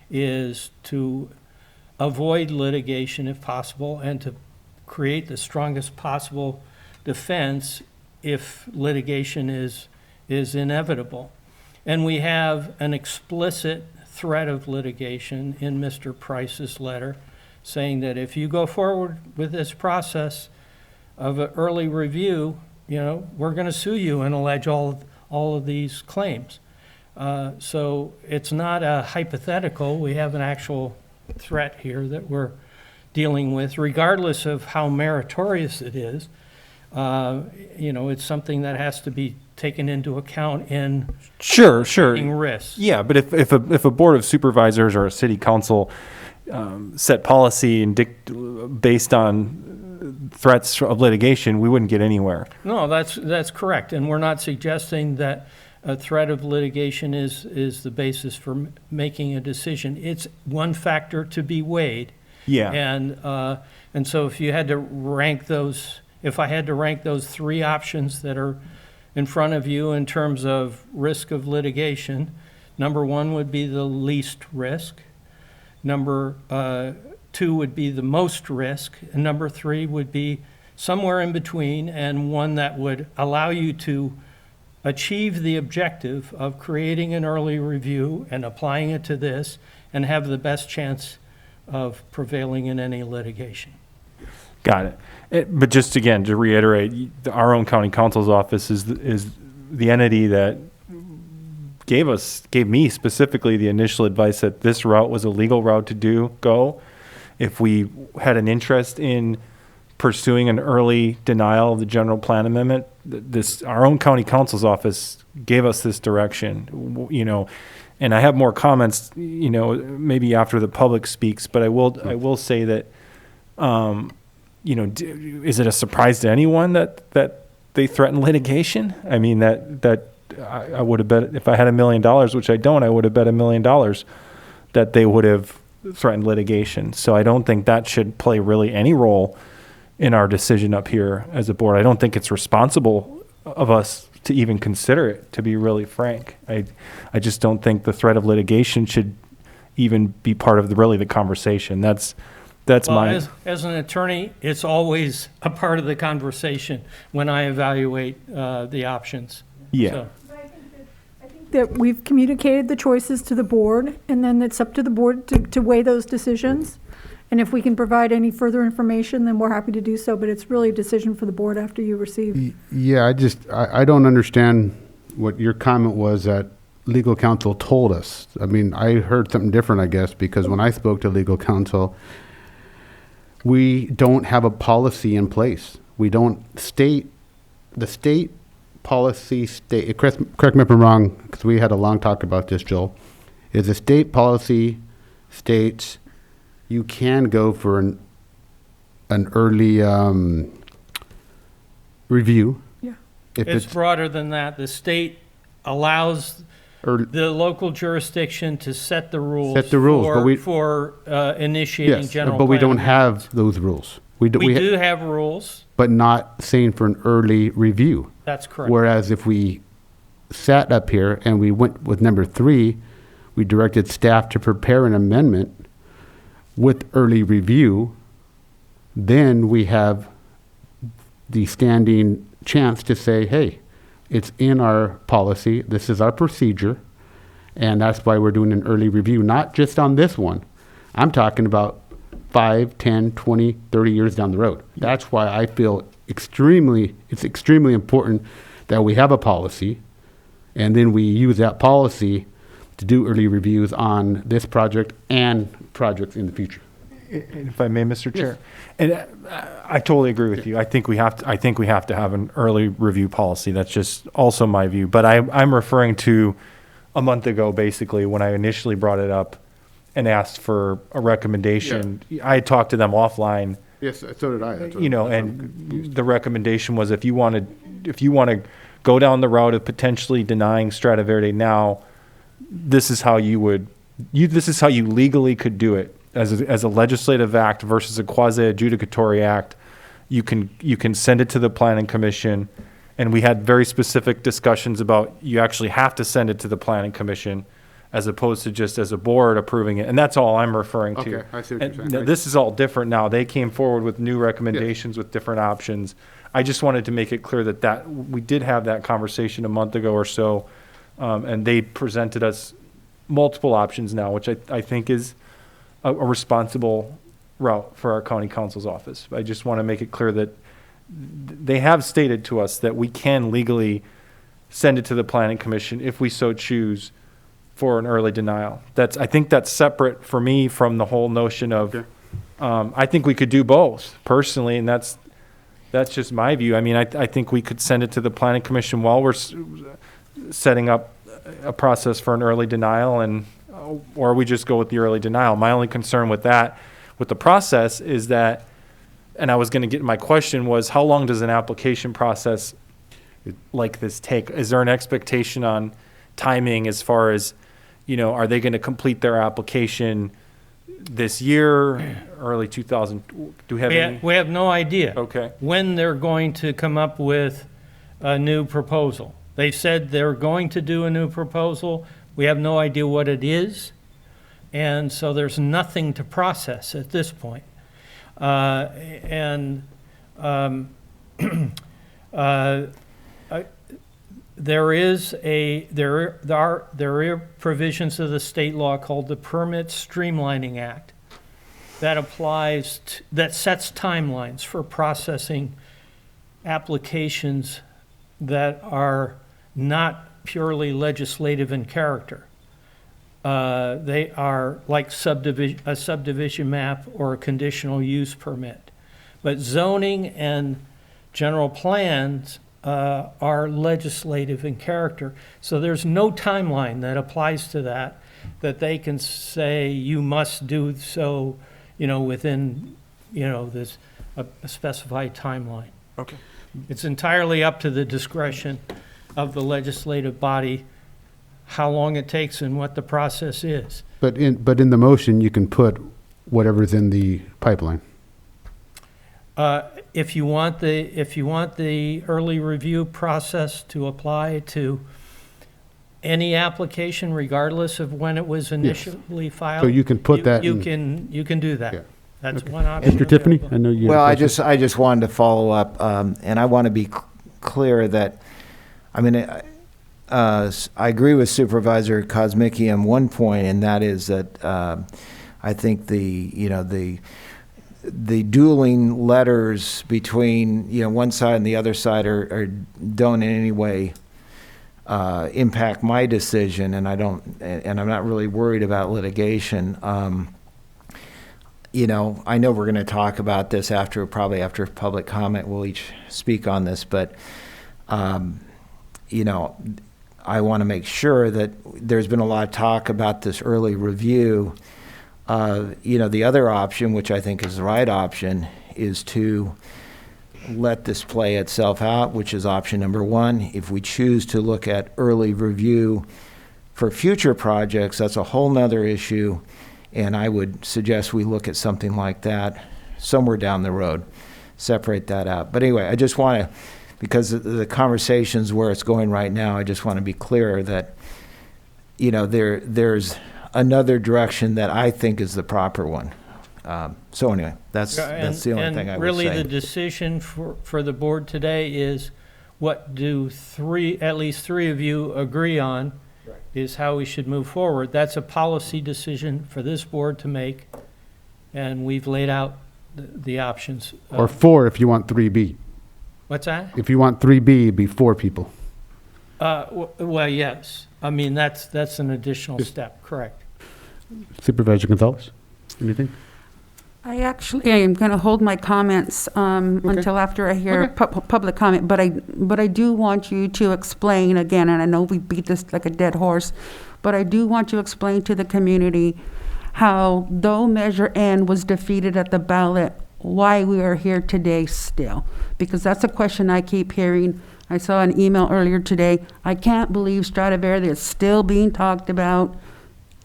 is to avoid litigation if possible and to create the strongest possible defense if litigation is inevitable. And we have an explicit threat of litigation in Mr. Price's letter saying that if you go forward with this process of an early review, we're going to sue you and allege all of these claims. So it's not a hypothetical. We have an actual threat here that we're dealing with, regardless of how meritorious it is. It's something that has to be taken into account in taking risks. Yeah, but if a board of supervisors or a city council set policy and based on threats of litigation, we wouldn't get anywhere. No, that's correct, and we're not suggesting that a threat of litigation is the basis for making a decision. It's one factor to be weighed. Yeah. And so if you had to rank those, if I had to rank those three options that are in front of you in terms of risk of litigation, number one would be the least risk. Number two would be the most risk. And number three would be somewhere in between, and one that would allow you to achieve the objective of creating an early review and applying it to this and have the best chance of prevailing in any litigation. Got it. But just again, to reiterate, our own county counsel's office is the entity that gave me specifically the initial advice that this route was a legal route to go. If we had an interest in pursuing an early denial of the general plan amendment, our own county counsel's office gave us this direction, and I have more comments, maybe after the public speaks, but I will say that, is it a surprise to anyone that they threaten litigation? I mean, that I would have bet, if I had $1 million, which I don't, I would have bet $1 million that they would have threatened litigation. So I don't think that should play really any role in our decision up here as a board. I don't think it's responsible of us to even consider it, to be really frank. I just don't think the threat of litigation should even be part of the conversation. That's That's Well, my, as an attorney, it's always a part of the conversation when I evaluate the options. yeah. So, That we've communicated the choices to the board, and then it's up to the board to weigh those decisions. And if we can provide any further information, then we're happy to do so, but it's really a decision for the board after you receive. Yeah, I don't understand what your comment was that legal counsel told us. I mean, I heard something different, I guess, because when I spoke to legal counsel, we don't have a policy in place. We don't the state policy correct me if I'm wrong, because we had a long talk about this, Joel, is the state policy states you can go for an early review. Yeah. If it's broader than that. The state allows the local jurisdiction to set the rules. Set the rules, but for initiating yes, general but we plan don't amendments. have those rules. We do have rules. But not saying for an early review. That's correct. Whereas if we sat up here and we went with number 3, we directed staff to prepare an amendment with early review, then we have the standing chance to say, hey, it's in our policy, this is our procedure, and that's why we're doing an early review, not just on this one. I'm talking about 5, 10, 20, 30 years down the road. That's why I feel it's extremely important that we have a policy, and then we use that policy to do early reviews on this project and projects in the future. If I may, Mr. Chair, and I totally agree with you. I think we have to have an early review policy. That's just also my view. But I'm referring to a month ago, basically, when I initially brought it up and asked for a recommendation. Yeah. I talked to them offline. Yes, so did I. And the recommendation was if you want to go down the route of potentially denying Strata Verde now, this is how you legally could do it. As a legislative act versus a quasi-adjudicatory act, you can send it to the Planning Commission, and we had very specific discussions about you actually have to send it to the Planning Commission as opposed to just as a board approving it, and that's all I'm referring to. Okay, I see what you're saying. This is all different now. They came forward with new recommendations with different options. I just wanted to make it clear that we did have that conversation a month ago or so, and they presented us multiple options now, which I think is a responsible route for our county council's office. I just want to make it clear that they have stated to us that we can legally send it to the Planning Commission if we so choose for an early denial. I think that's separate for me from the whole notion of, I think we could do both personally, and that's just my view. I mean, I think we could send it to the Planning Commission while we're setting up a process for an early denial, or we just go with the early denial. My only concern with the process is that, and I was going to get my question was, how long does an application process like this take? Is there an expectation on timing as far as, are they going to complete their application this year, early 2000? Do we have any? We have no idea. Okay. When they're going to come up with a new proposal. They said they're going to do a new proposal. We have no idea what it is. And so there's nothing to process at this point. There are provisions of the state law called the Permit Streamlining Act that sets timelines for processing applications that are not purely legislative in character. They are like a subdivision map or a conditional use permit. But zoning and general plans are legislative in character. So there's no timeline that applies to that they can say you must do so, within, this a specified timeline. Okay. It's entirely up to the discretion of the legislative body how long it takes and what the process is. But in the motion, you can put whatever's in the pipeline. If you want the early review process to apply to any application, regardless of when it was initially filed, So you can put that You in- can do that. Yeah. That's one option. Mr. Tiffany, available. I know you. had a Well, question. I just wanted to follow up, and I want to be clear that, I mean, I agree with Supervisor Kosmicki on one point, and that is that I think the dueling letters between, one side and the other side don't in any way impact my decision, and I'm not really worried about litigation. I know we're going to talk about this probably after public comment. We'll each speak on this, but, I want to make sure that there's been a lot of talk about this early review. The other option, which I think is the right option, is to let this play itself out, which is option number one. If we choose to look at early review for future projects, that's a whole nother issue. And I would suggest we look at something like that somewhere down the road, separate that out. But anyway, I just want to, because of the conversations where it's going right now, I just want to be clear that, there's another direction that I think is the proper one. So anyway, that's the only thing I would say. And really the decision for the board today is what do at least three of you agree on is how we should move forward. That's a policy decision for this board to make, and we've laid out the options. Or 4 if you want 3B. What's that? If you want 3B, it'd be 4 people. Well, yes. I mean, that's an additional step, correct. Supervisor Gonzalez, anything? I actually am going to hold my comments until after I hear public comment, but I do want you to explain again, and I know we beat this like a dead horse, but I do want you to explain to the community how, though Measure N was defeated at the ballot, why we are here today still. Because that's a question I keep hearing. I saw an email earlier today. I can't believe Stradivari is still being talked about.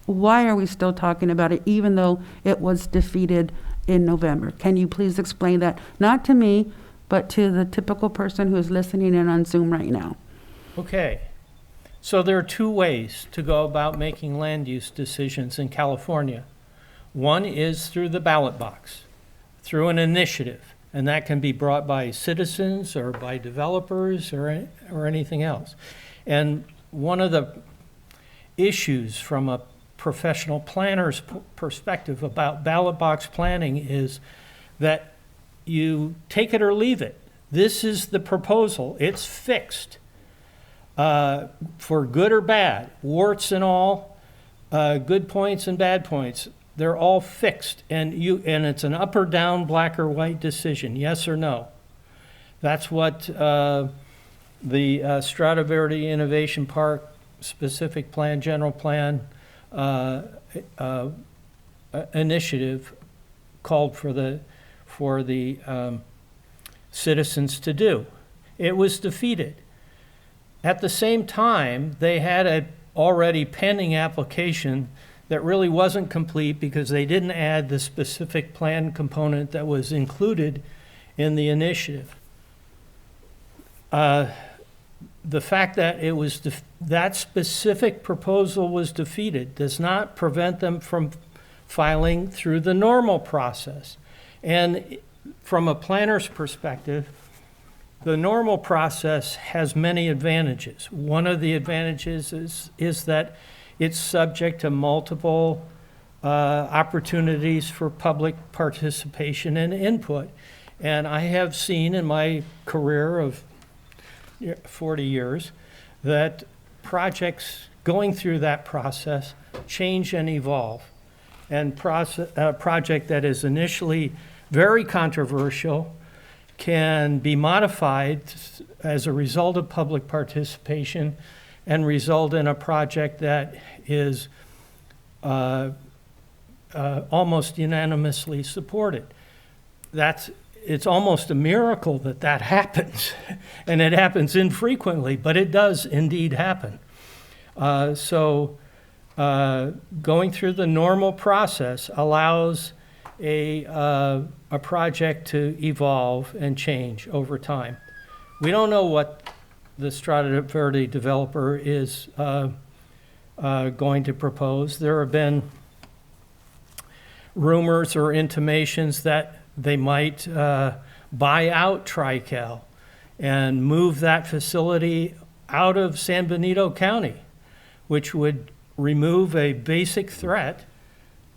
Why are we still talking about it, even though it was defeated in November? Can you please explain that, not to me, but to the typical person who is listening in on Zoom right now? Okay. So there are two ways to go about making land use decisions in California. One is through the ballot box, through an initiative, and that can be brought by citizens or by developers or anything else. And one of the issues from a professional planner's perspective about ballot box planning is that you take it or leave it. This is the proposal. It's fixed for good or bad, warts and all, good points and bad points. They're all fixed, and it's an up or down, black or white decision, yes or no. That's what the Stradivari Innovation Park specific plan, general plan initiative called for the citizens to do. It was defeated. At the same time, they had an already pending application that really wasn't complete because they didn't add the specific plan component that was included in the initiative. The fact that it was that specific proposal was defeated does not prevent them from filing through the normal process. And from a planner's perspective, the normal process has many advantages. One of the advantages is that it's subject to multiple opportunities for public participation and input. And I have seen in my career of 40 years that projects going through that process change and evolve. And a project that is initially very controversial can be modified as a result of public participation and result in a project that is almost unanimously supported. It's almost a miracle that happens, and it happens infrequently, but it does indeed happen. So going through the normal process allows a project to evolve and change over time. We don't know what the Stradivari developer is going to propose. There have been rumors or intimations that they might buy out TriCal and move that facility out of San Benito County, which would remove a basic threat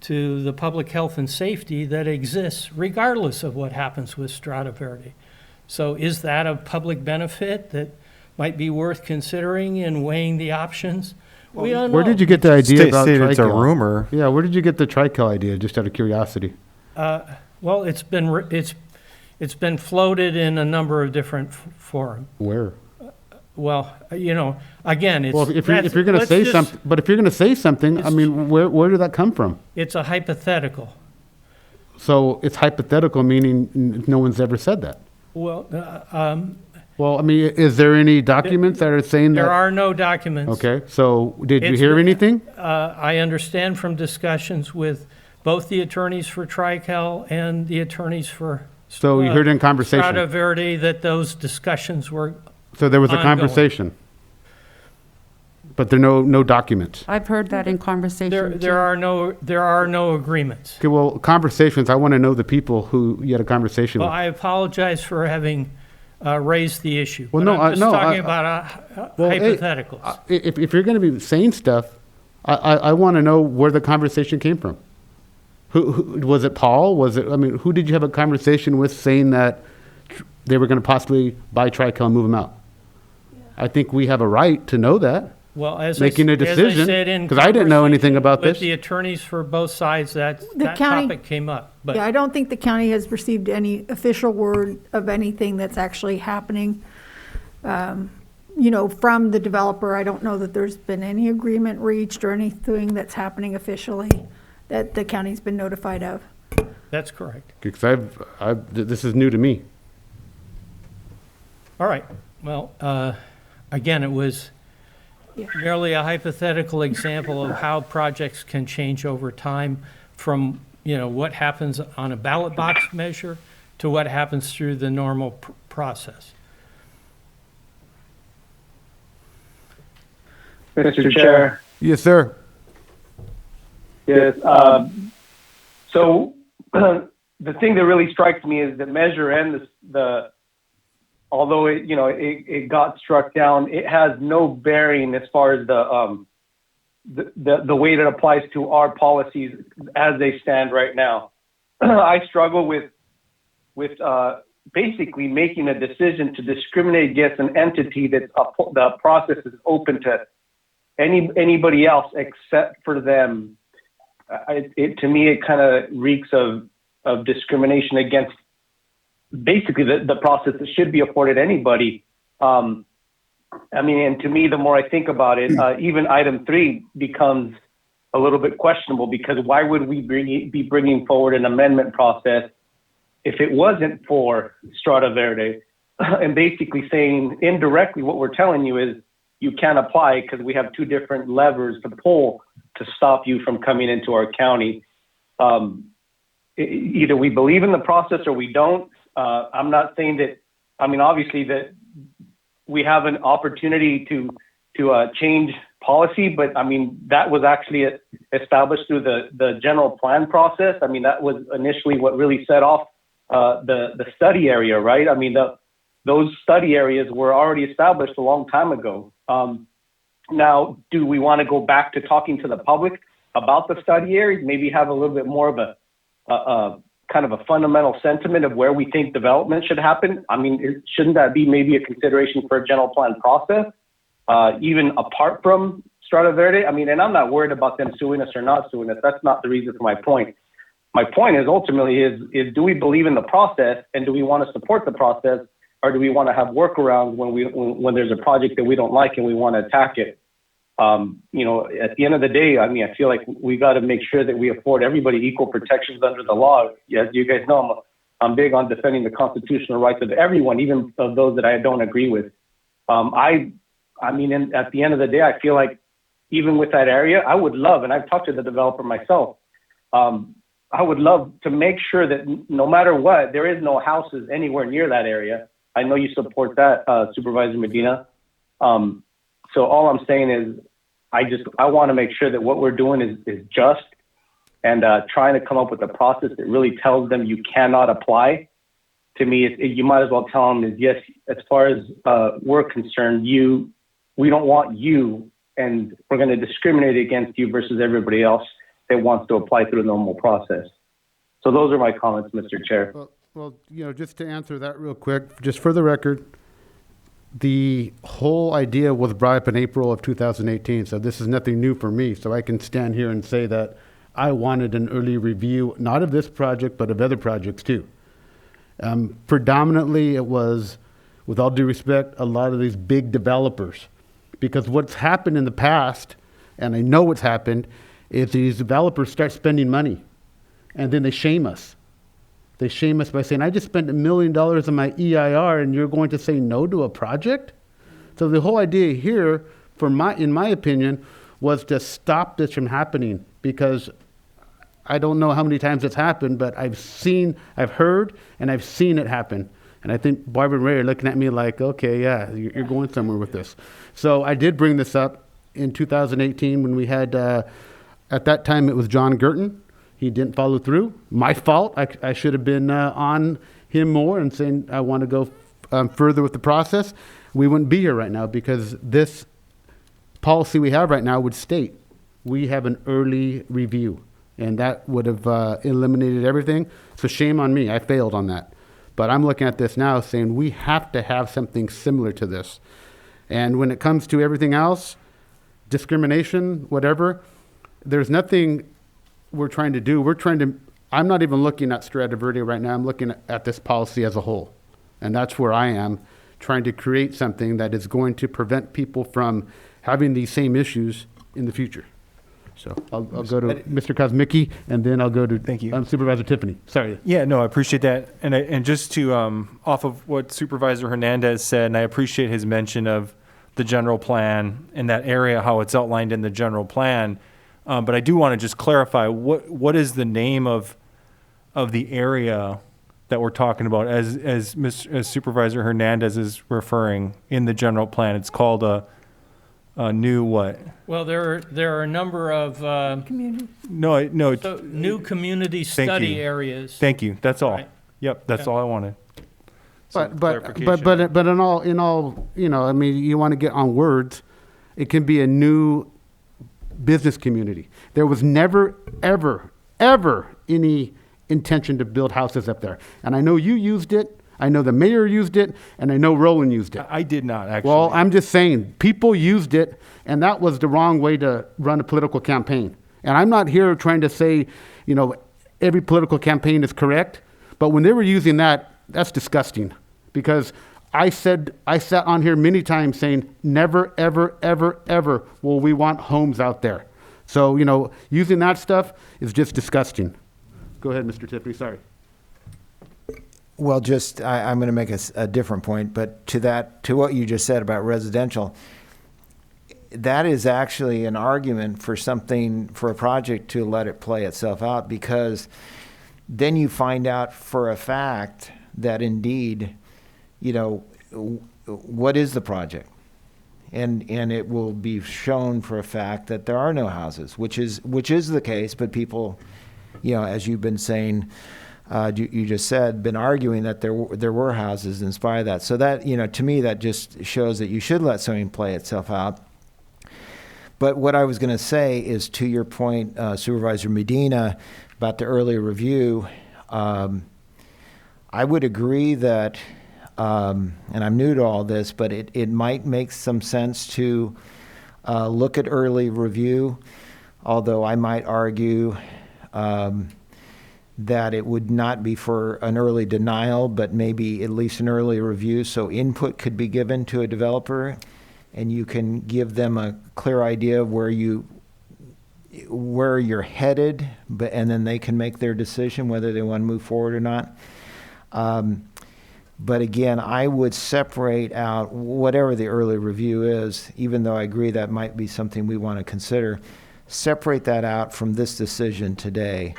to the public health and safety that exists regardless of what happens with Strata Verde. So is that a public benefit that might be worth considering and weighing the options? We don't know. Where did you get the idea about State it's a TriCal? rumor. Yeah, where did you get the TriCal idea, just out of curiosity? Well, it's been floated in a number of different forums. Where? Well, you know, again, it's. Well, if you're going to say something, but if you're going to say something, I mean, where did that come from? It's a hypothetical. So it's hypothetical, meaning no one's ever said that. Well, Well, I mean, is there any documents that are saying that? there are no documents. Okay, so did you It's hear been- anything? I understand from discussions with both the attorneys for TriCal and the attorneys for. So you heard in conversation? Strata Verde, that those discussions were. So there was a ongoing. conversation? But there are no documents? I've heard that in conversation. There are no agreements. Okay, well, conversations, I want to know the people who you had a conversation Well, with. I apologize for having raised the issue. Well, but no, I'm just talking I- about Well, hey, hypotheticals. If you're going to be saying stuff, I want to know where the conversation came from. Who was it? Paul? Was it? I mean, who did you have a conversation with saying that they were going to possibly buy TriCal and move them out? I think we have a right to know that. Well, as making I, a decision, as I said in because I didn't know anything about with this. the attorneys for both sides, that county- topic came up. But Yeah, I don't think the county has received any official word of anything that's actually happening. You know, from the developer, I don't know that there's been any agreement reached or anything that's happening officially that the county's been notified of. that's correct. Because this is new to me. All right. Well, again, it was merely a hypothetical example of how projects can change over time from, you know, what happens on a ballot box measure to what happens through the normal process. Mr. Chair. Yes, sir. Yes. So the thing that really strikes me is that Measure N, although it got struck down, it has no bearing as far as the way that applies to our policies as they stand right now. I struggle with basically making a decision to discriminate against an entity that the process is open to anybody else except for them. To me, it kind of reeks of discrimination against basically the process that should be afforded anybody. I mean, and to me, the more I think about it, even item 3 becomes a little bit questionable, because why would we be bringing forward an amendment process if it wasn't for Strata Verde? And basically saying indirectly what we're telling you is you can't apply because we have 2 different levers to pull to stop you from coming into our county. Either we believe in the process or we don't. I'm not saying that, I mean, obviously that we have an opportunity to change policy, but I mean, that was actually established through the general plan process. I mean, that was initially what really set off the study area, right? I mean, those study areas were already established a long time ago. Now, do we want to go back to talking to the public about the study areas? Maybe have a little bit more of a kind of a fundamental sentiment of where we think development should happen? I mean, shouldn't that be maybe a consideration for a general plan process, even apart from Strata Verde? I mean, and I'm not worried about them suing us or not suing us. That's not the reason for my point. My point is ultimately is do we believe in the process, and do we want to support the process, or do we want to have workarounds when there's a project that we don't like and we want to attack it? You know, at the end of the day, I mean, I feel like we got to make sure that we afford everybody equal protections under the law. As you guys know, I'm big on defending the constitutional rights of everyone, even of those that I don't agree with. I mean, at the end of the day, I feel like even with that area, I would love, and I've talked to the developer myself, I would love to make sure that no matter what, there is no houses anywhere near that area. I know you support that, Supervisor Medina. So all I'm saying is I want to make sure that what we're doing is just, and trying to come up with a process that really tells them you cannot apply, to me, you might as well tell them is, yes, as far as we're concerned, we don't want you, and we're going to discriminate against you versus everybody else that wants to apply through the normal process. So those are my comments, Mr. Chair. Well, just to answer that real quick, just for the record, the whole idea was brought up in April of 2018, so this is nothing new for me. So I can stand here and say that I wanted an early review, not of this project, but of other projects too. Predominantly, it was, with all due respect, a lot of these big developers. Because what's happened in the past, and I know what's happened, is these developers start spending money, and then they shame us. They shame us by saying, I just spent $1 million on my EIR, and you're going to say no to a project? So the whole idea here, in my opinion, was to stop this from happening, because I don't know how many times it's happened, but I've heard, and I've seen it happen. And I think Barbara and Ray are looking at me like, okay, yeah, you're going somewhere with this. So I did bring this up in 2018 when we had, at that time it was John Gurton. He didn't follow through. My fault. I should have been on him more and saying I want to go further with the process. We wouldn't be here right now, because this policy we have right now would state we have an early review, and that would have eliminated everything. So shame on me. I failed on that. But I'm looking at this now saying we have to have something similar to this. And when it comes to everything else, discrimination, whatever, there's nothing we're trying to do. I'm not even looking at Strata Verde right now. I'm looking at this policy as a whole. And that's where I am, trying to create something that is going to prevent people from having these same issues in the future. So I'll go to Mr. Kosmicki, and then I'll go to Thank you. Supervisor Tiffany. Sorry. Yeah, no, I appreciate that. And just to, off of what Supervisor Hernandez said, and I appreciate his mention of the general plan in that area, how it's outlined in the general plan. But I do want to just clarify, what is the name of the area that we're talking about as Supervisor Hernandez is referring in the general plan? It's called a new what? Well, there are a number of new community study areas. Thank you. That's all. Right. Yep, that's all I wanted. But in all, I mean, you want to get on words, it can be a new business community. There was never, ever, ever any intention to build houses up there. And I know you used it. I know the mayor used it, and I know Roland used it. I did not, actually. Well, I'm just saying, people used it, and that was the wrong way to run a political campaign. And I'm not here trying to say, every political campaign is correct, but when they were using that, that's disgusting. Because I sat on here many times saying, never, ever, ever, ever will we want homes out there. So, using that stuff is just disgusting. Go ahead, Mr. Tiffany, sorry. Well, I'm going to make a different point, but to what you just said about residential, that is actually an argument for a project to let it play itself out, because then you find out for a fact that indeed, what is the project? And it will be shown for a fact that there are no houses, which is the case, but people, as you've been saying, you just said, been arguing that there were houses in spite of that. So that, to me, that just shows that you should let something play itself out. But what I was going to say is, to your point, Supervisor Medina, about the early review, I would agree that, and I'm new to all this, but it might make some sense to look at early review, although I might argue that it would not be for an early denial, but maybe at least an early review, so input could be given to a developer, and you can give them a clear idea of where you're headed, and then they can make their decision whether they want to move forward or not. But again, I would separate out whatever the early review is, even though I agree that might be something we want to consider, separate that out from this decision today.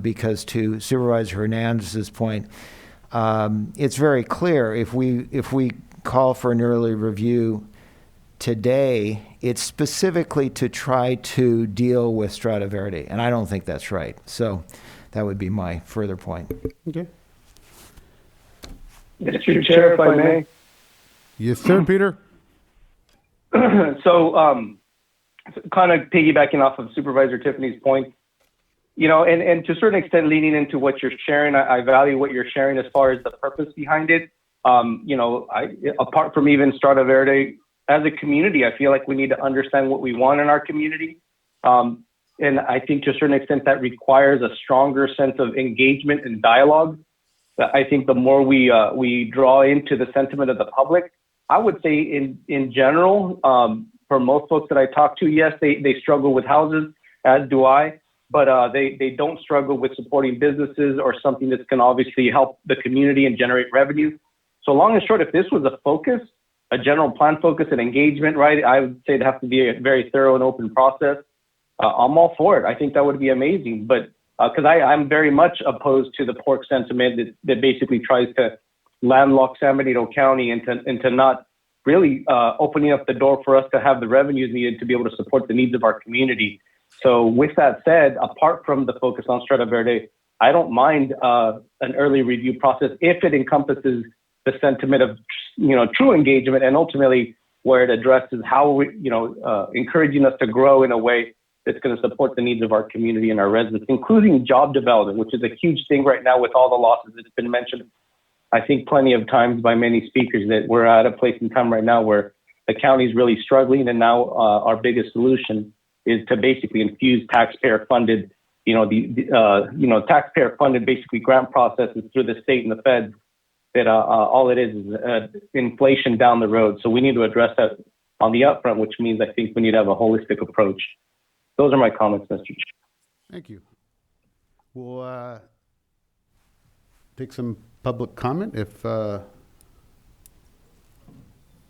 Because to Supervisor Hernandez's point, it's very clear if we call for an early review today, it's specifically to try to deal with Strata Verde, and I don't think that's right. So that would be my further point. Okay. Mr. Chair, if I may. Yes, sir, Peter. So, kind of piggybacking off of Supervisor Tiffany's point, you know, and to a certain extent leaning into what you're sharing, I value what you're sharing as far as the purpose behind it. You know, apart from even Strata Verde, as a community, I feel like we need to understand what we want in our community. And I think to a certain extent that requires a stronger sense of engagement and dialogue. I think the more we draw into the sentiment of the public, I would say in general, for most folks that I talk to, yes, they struggle with houses, as do I, but they don't struggle with supporting businesses or something that's going to obviously help the community and generate revenue. So long and short, if this was a focus, a general plan focus and engagement, right, I would say it'd have to be a very thorough and open process. I'm all for it. I think that would be amazing. But because I'm very much opposed to the pork sentiment that basically tries to landlock San Benito County into not really opening up the door for us to have the revenues needed to be able to support the needs of our community. So with that said, apart from the focus on Strata Verde, I don't mind an early review process if it encompasses the sentiment of, you know, true engagement, and ultimately where it addresses how we, you know, encouraging us to grow in a way that's going to support the needs of our community and our residents, including job development, which is a huge thing right now with all the losses that's been mentioned. I think plenty of times by many speakers that we're at a place in time right now where the county is really struggling, and now our biggest solution is to basically infuse taxpayer-funded, you know, taxpayer-funded basically grant processes through the state and the feds. That all it is inflation down the road. So we need to address that on the upfront, which means I think we need to have a holistic approach. Those are my comments, Mr. Chair. Thank you. We'll take some public comment if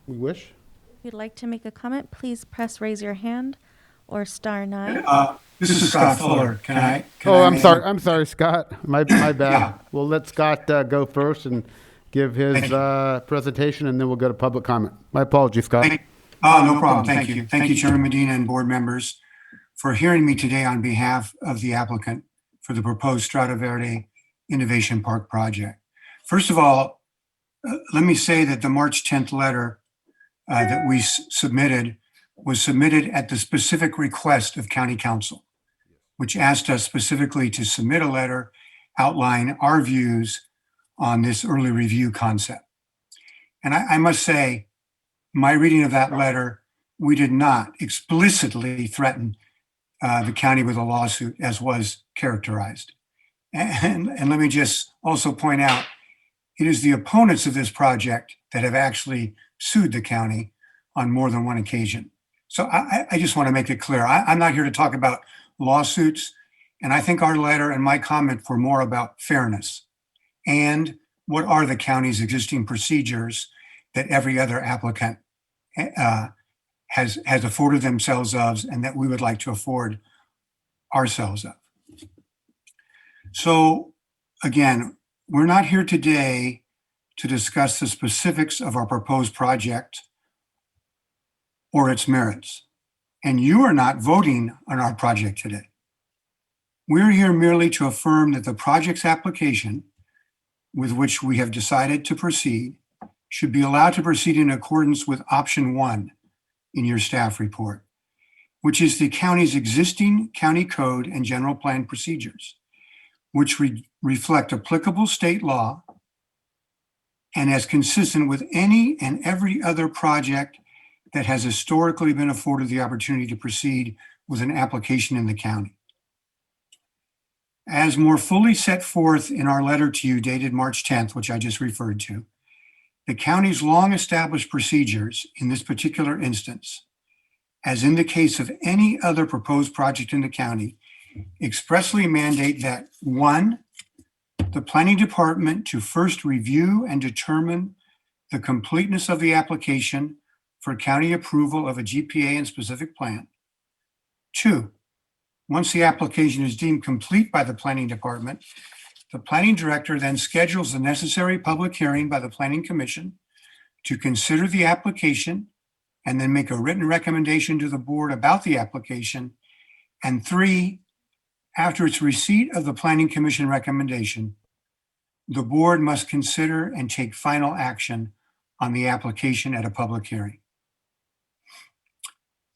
we wish. If you'd like to make a comment, please raise your hand or *9. This is Scott Fuller. Can I? I'm sorry, Scott. My bad. Yeah. We'll let Scott go first and give his presentation, and then we'll go to public comment. My apologies, Scott. No problem. Thank you. Thank you, Chairman Medina and board members, for hearing me today on behalf of the applicant for the proposed Strata Verde Innovation Park project. First of all, let me say that the March 10th letter that we submitted was submitted at the specific request of County Council, which asked us specifically to submit a letter outlining our views on this early review concept. And I must say, my reading of that letter, we did not explicitly threaten the county with a lawsuit as was characterized. And let me just also point out, it is the opponents of this project that have actually sued the county on more than one occasion. So I just want to make it clear. I'm not here to talk about lawsuits. And I think our letter and my comment were more about fairness and what are the county's existing procedures that every other applicant has afforded themselves of, and that we would like to afford ourselves of. So again, we're not here today to discuss the specifics of our proposed project or its merits. And you are not voting on our project today. We're here merely to affirm that the project's application, with which we have decided to proceed, should be allowed to proceed in accordance with option 1 in your staff report, which is the county's existing county code and general plan procedures, which reflect applicable state law and as consistent with any and every other project that has historically been afforded the opportunity to proceed with an application in the county. As more fully set forth in our letter to you dated March 10th, which I just referred to, the county's long-established procedures in this particular instance, as in the case of any other proposed project in the county, expressly mandate that 1, the planning department to first review and determine the completeness of the application for county approval of a GPA and specific plan. 2, once the application is deemed complete by the planning department, the planning director then schedules the necessary public hearing by the planning commission to consider the application and then make a written recommendation to the board about the application. And 3, after its receipt of the Planning Commission recommendation, the board must consider and take final action on the application at a public hearing.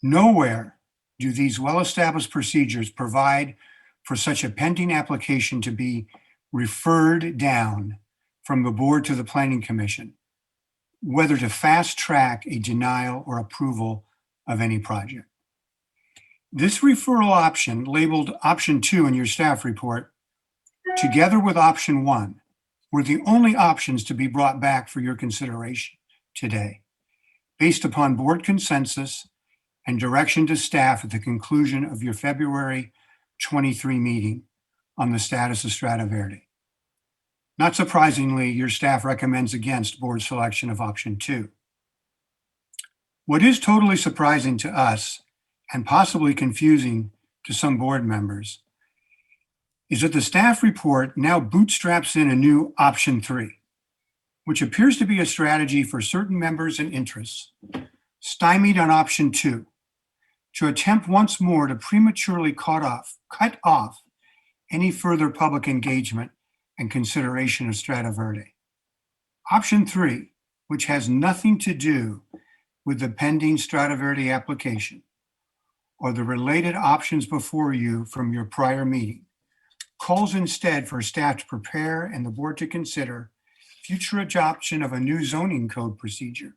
Nowhere do these well-established procedures provide for such a pending application to be referred down from the board to the Planning Commission, whether to fast track a denial or approval of any project. This referral option, labeled option 2 in your staff report, together with option 1, were the only options to be brought back for your consideration today, based upon board consensus and direction to staff at the conclusion of your February 23 meeting on the status of Strata Verde. Not surprisingly, your staff recommends against board selection of option 2. What is totally surprising to us and possibly confusing to some board members is that the staff report now bootstraps in a new option 3, which appears to be a strategy for certain members and interests stymied on option 2 to attempt once more to prematurely cut off any further public engagement and consideration of Strata Verde. Option 3, which has nothing to do with the pending Strata Verde application or the related options before you from your prior meeting, calls instead for staff to prepare and the board to consider future adoption of a new zoning code procedure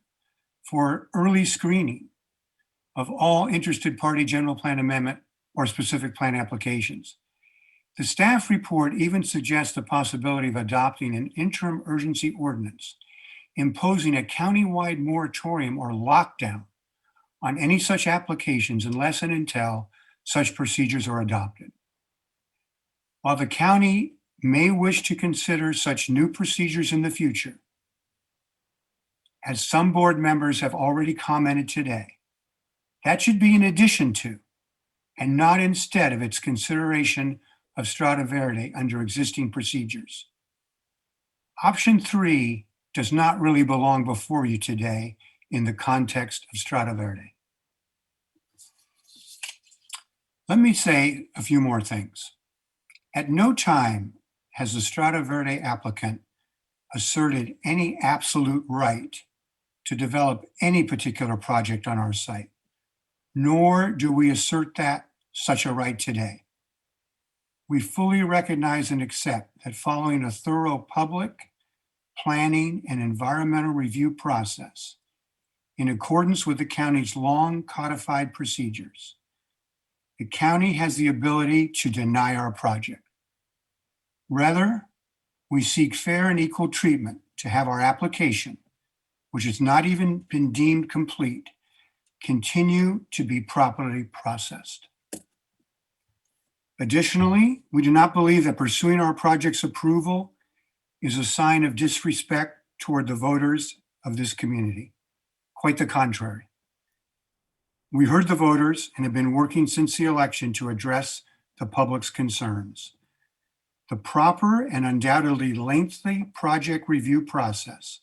for early screening of all interested party general plan amendment or specific plan applications. The staff report even suggests the possibility of adopting an interim urgency ordinance, imposing a countywide moratorium or lockdown on any such applications unless and until such procedures are adopted. While the county may wish to consider such new procedures in the future, as some board members have already commented today, that should be in addition to and not instead of its consideration of Strata Verde under existing procedures. Option 3 does not really belong before you today in the context of Strata Verde. Let me say a few more things. At no time has the Strata Verde applicant asserted any absolute right to develop any particular project on our site, nor do we assert such a right today. We fully recognize and accept that following a thorough public, planning, and environmental review process, in accordance with the county's long codified procedures, the county has the ability to deny our project. Rather, we seek fair and equal treatment to have our application, which has not even been deemed complete, continue to be properly processed. Additionally, we do not believe that pursuing our project's approval is a sign of disrespect toward the voters of this community. Quite the contrary. We heard the voters and have been working since the election to address the public's concerns. The proper and undoubtedly lengthy project review process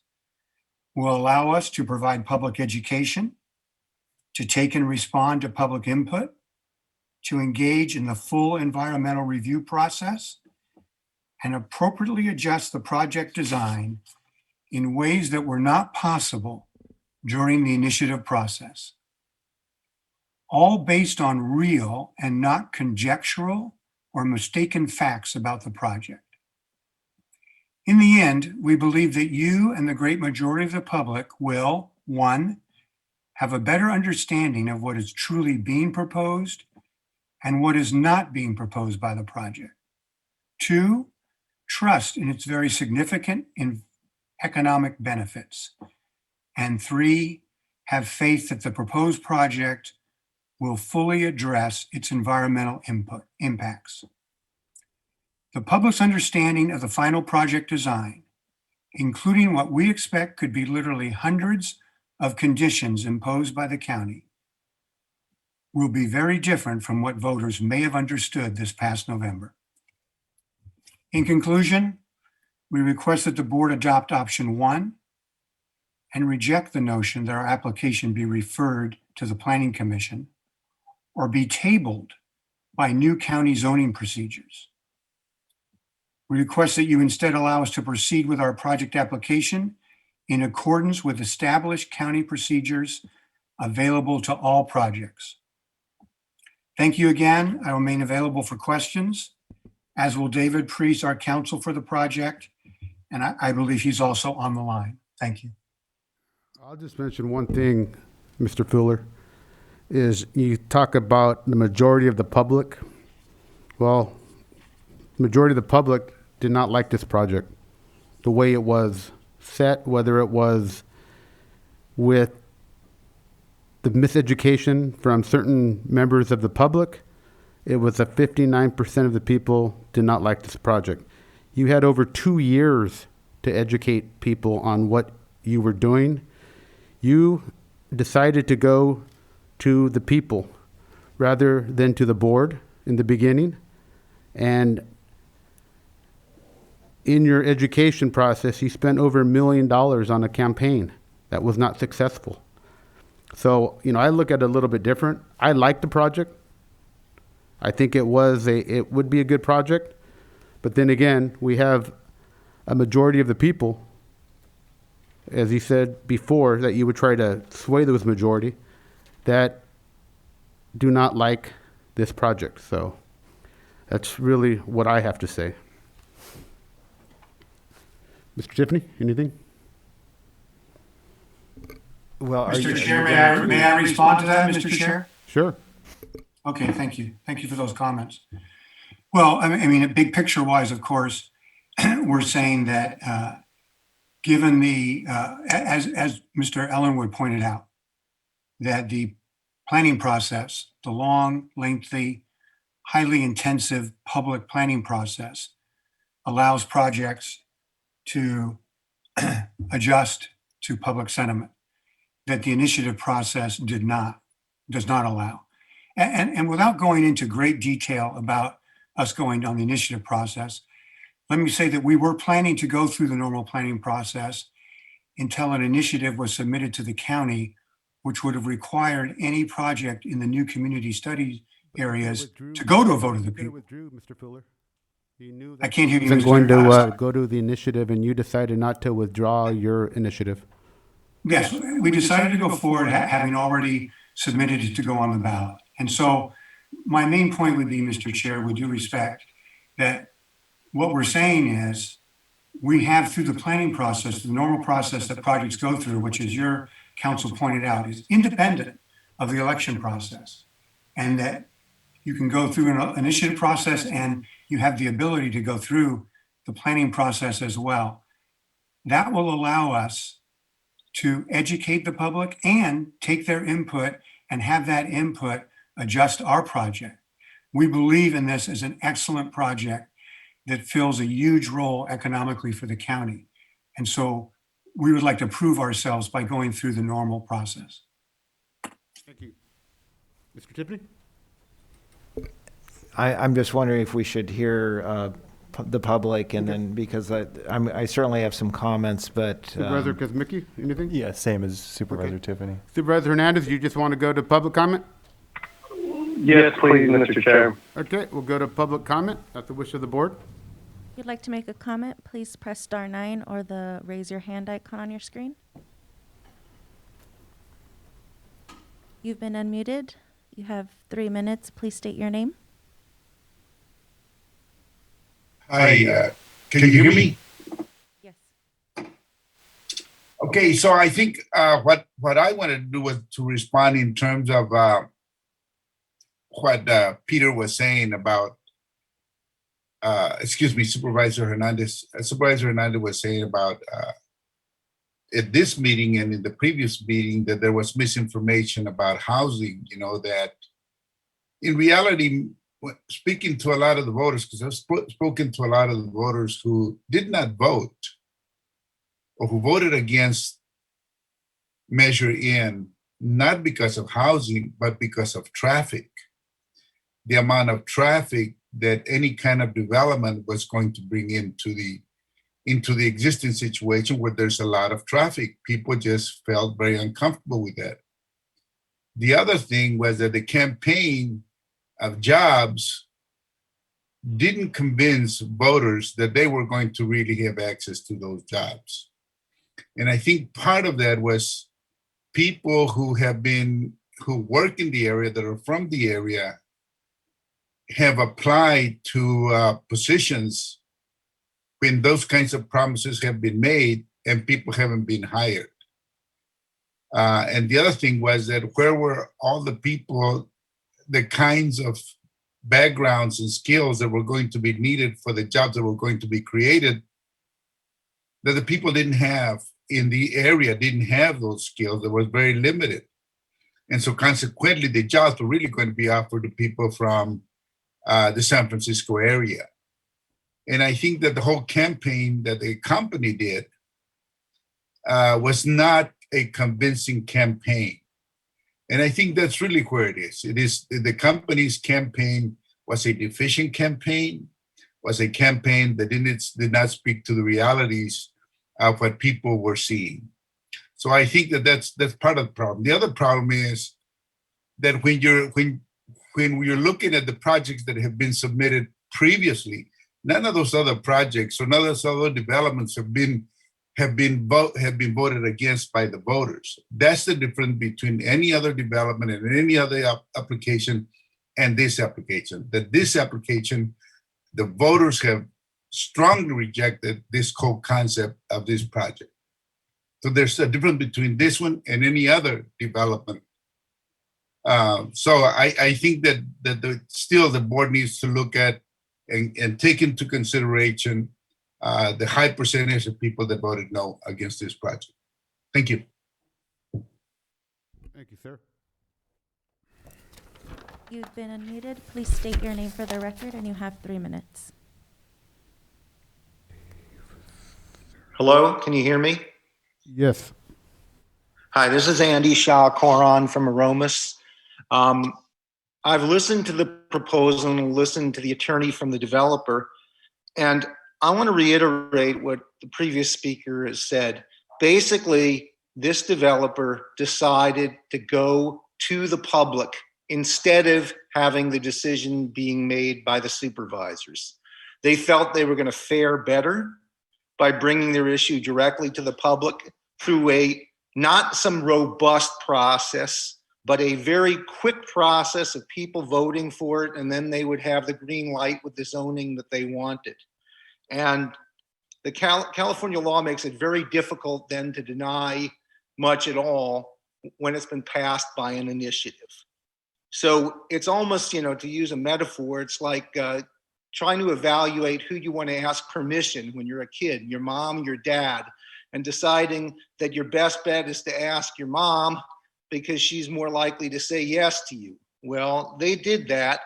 will allow us to provide public education, to take and respond to public input, to engage in the full environmental review process, and appropriately adjust the project design in ways that were not possible during the initiative process. All based on real and not conjectural or mistaken facts about the project. In the end, we believe that you and the great majority of the public will, 1, have a better understanding of what is truly being proposed and what is not being proposed by the project. 2, trust in its very significant economic benefits. And 3, have faith that the proposed project will fully address its environmental impacts. The public's understanding of the final project design, including what we expect could be literally hundreds of conditions imposed by the county, will be very different from what voters may have understood this past November. In conclusion, we request that the board adopt option 1 and reject the notion that our application be referred to the Planning Commission or be tabled by new county zoning procedures. We request that you instead allow us to proceed with our project application in accordance with established county procedures available to all projects. Thank you again. I remain available for questions, as will David Priest, our counsel for the project, and I believe he's also on the line. Thank you. I'll just mention one thing, Mr. Fuller, is you talk about the majority of the public. Well, majority of the public did not like this project, the way it was set, whether it was with the miseducation from certain members of the public. It was a 59% of the people did not like this project. You had over 2 years to educate people on what you were doing. You decided to go to the people rather than to the board in the beginning. And in your education process, you spent over $1 million on a campaign that was not successful. So, I look at it a little bit different. I like the project. I think it would be a good project. But then again, we have a majority of the people, as you said before, that you would try to sway those majority, that do not like this project. So that's really what I have to say. Mr. Tiffany, anything? Well, Mr. Chair, may I respond to that, Mr. Chair? Sure. Okay, thank you. Thank you for those comments. Well, I mean, big picture wise, of course, we're saying that given the, as Mr. Ellenwood pointed out, that the planning process, the long, lengthy, highly intensive public planning process allows projects to adjust to public sentiment that the initiative process does not allow. And without going into great detail about us going down the initiative process, let me say that we were planning to go through the normal planning process until an initiative was submitted to the county, which would have required any project in the new community study areas to go to a vote of the people. Mr. Fuller. You knew I can't hear you, wasn't Mr. going to Costa. go to the initiative, and you decided not to withdraw your initiative. Yes, we decided to go forward having already submitted it to go on the ballot. And so my main point would be, Mr. Chair, with due respect, that what we're saying is we have through the planning process, the normal process that projects go through, which as your council pointed out, is independent of the election process. And that you can go through an initiative process and you have the ability to go through the planning process as well. That will allow us to educate the public and take their input and have that input adjust our project. We believe in this as an excellent project that fills a huge role economically for the county. And so we would like to prove ourselves by going through the normal process. Thank you. Mr. Tiffany? I'm just wondering if we should hear the public, and then, because I certainly have some comments, but. Supervisor Kuzmicki, anything? Yeah, same as Supervisor Tiffany. Supervisor Hernandez, you just want to go to public comment? Yes, please, Mr. Chair. Okay, we'll go to public comment at the wish of the board. If you'd like to make a comment, please press star 9 or the raise your hand icon on your screen. You've been unmuted. You have 3 minutes. Please state your name. Hi, can you hear me? Yes. Okay, so I think what I wanted to do was to respond in terms of what Peter was saying about, Supervisor Hernandez. Supervisor Hernandez was saying about at this meeting and in the previous meeting that there was misinformation about housing, that in reality, speaking to a lot of the voters, because I've spoken to a lot of the voters who did not vote or who voted against Measure N, not because of housing, but because of traffic. The amount of traffic that any kind of development was going to bring into the into the existing situation where there's a lot of traffic. People just felt very uncomfortable with that. The other thing was that the campaign of jobs didn't convince voters that they were going to really have access to those jobs. And I think part of that was people who work in the area, that are from the area, have applied to positions when those kinds of promises have been made and people haven't been hired. And the other thing was that where were all the people, the kinds of backgrounds and skills that were going to be needed for the jobs that were going to be created, that the people didn't have in the area, didn't have those skills, that was very limited. And so consequently, the jobs were really going to be offered to people from the San Francisco area. And I think that the whole campaign that the company did was not a convincing campaign. And I think that's really where it is. It is the company's campaign was a deficient campaign, was a campaign that did not speak to the realities of what people were seeing. So I think that that's part of the problem. The other problem is that when you're looking at the projects that have been submitted previously, none of those other projects or none of those other developments have been voted against by the voters. That's the difference between any other development and any other application and this application. That this application, the voters have strongly rejected this whole concept of this project. So there's a difference between this one and any other development. So I think that still the board needs to look at and take into consideration the high percentage of people that voted no against this project. Thank you. Thank you, sir. You've been unmuted. Please state your name for the record, and you have 3 minutes. Hello, can you hear me? Yes. Hi, this is Andy Shaw Coron from Aromas. I've listened to the proposal and listened to the attorney from the developer, and I want to reiterate what the previous speaker has said. Basically, this developer decided to go to the public instead of having the decision being made by the supervisors. They felt they were going to fare better by bringing their issue directly to the public through not some robust process, but a very quick process of people voting for it, and then they would have the green light with the zoning that they wanted. And the California law makes it very difficult then to deny much at all when it's been passed by an initiative. So it's almost, to use a metaphor, it's like trying to evaluate who you want to ask permission when you're a kid, your mom, your dad, and deciding that your best bet is to ask your mom because she's more likely to say yes to you. Well, they did that,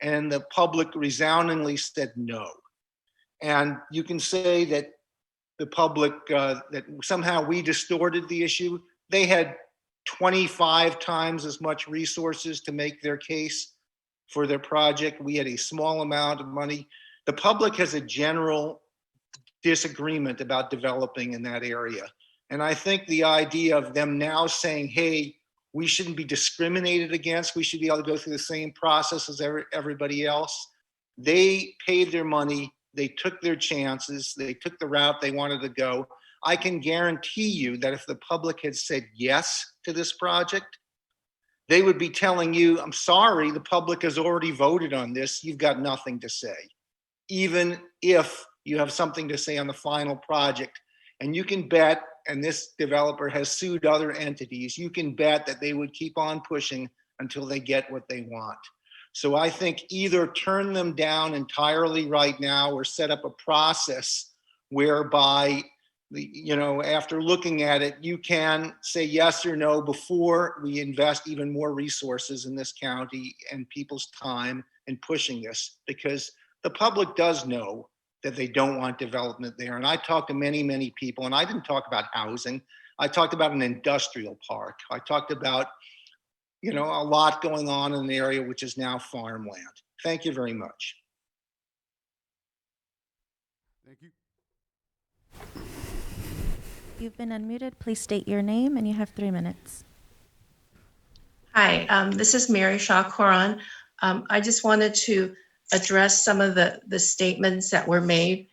and the public resoundingly said no. And you can say that the public, that somehow we distorted the issue. They had 25 times as much resources to make their case for their project. We had a small amount of money. The public has a general disagreement about developing in that area. And I think the idea of them now saying, hey, we shouldn't be discriminated against, we should be able to go through the same process as everybody else. They paid their money, they took their chances, they took the route they wanted to go. I can guarantee you that if the public had said yes to this project, they would be telling you, I'm sorry, the public has already voted on this, you've got nothing to say. Even if you have something to say on the final project. And you can bet, and this developer has sued other entities, you can bet that they would keep on pushing until they get what they want. So I think either turn them down entirely right now or set up a process whereby, after looking at it, you can say yes or no before we invest even more resources in this county and people's time in pushing this, because the public does know that they don't want development there. And I talked to many, many people, and I didn't talk about housing. I talked about an industrial park. I talked about, a lot going on in the area, which is now farmland. Thank you very much. Thank you. You've been unmuted. Please state your name, and you have 3 minutes. Hi, this is Mary Shaw Coron. I just wanted to address some of the statements that were made,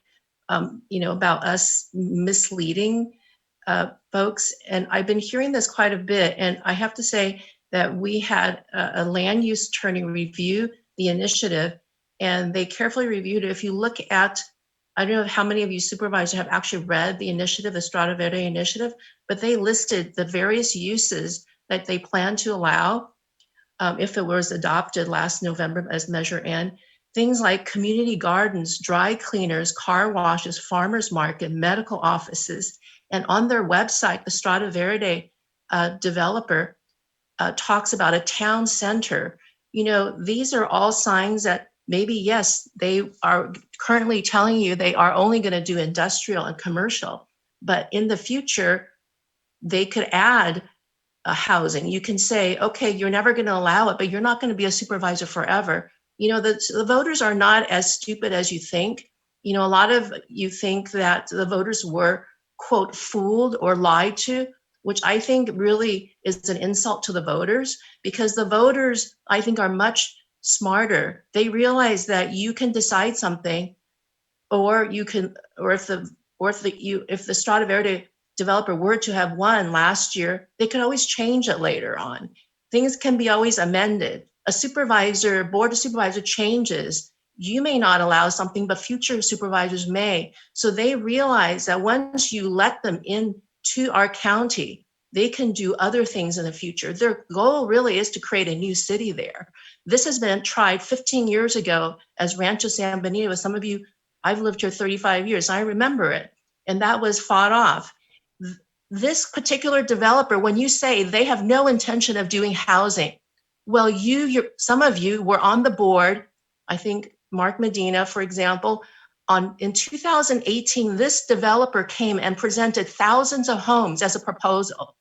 about us misleading folks. And I've been hearing this quite a bit. And I have to say that we had a land use attorney review the initiative, and they carefully reviewed it. If you look at, I don't know how many of you supervisors have actually read the initiative, the Strata Verde initiative, but they listed the various uses that they plan to allow if it was adopted last November as Measure N. Things like community gardens, dry cleaners, car washes, farmers market, medical offices. And on their website, the Strata Verde developer talks about a town center. These are all signs that maybe, yes, they are currently telling you they are only going to do industrial and commercial, but in the future, they could add housing. You can say, okay, you're never going to allow it, but you're not going to be a supervisor forever. The voters are not as stupid as you think. A lot of you think that the voters were, quote, fooled or lied to, which I think really is an insult to the voters, because the voters, I think, are much smarter. They realize that you can decide something, or you can, or if the Strata Verde developer were to have won last year, they could always change it later on. Things can be always amended. A board of supervisor changes. You may not allow something, but future supervisors may. So they realize that once you let them into our county, they can do other things in the future. Their goal really is to create a new city there. This has been tried 15 years ago as Rancho San Benito. As some of you, I've lived here 35 years. I remember it. And that was fought off. This particular developer, when you say they have no intention of doing housing, well, some of you were on the board. I think Mark Medina, for example, in 2018, this developer came and presented thousands of homes as a proposal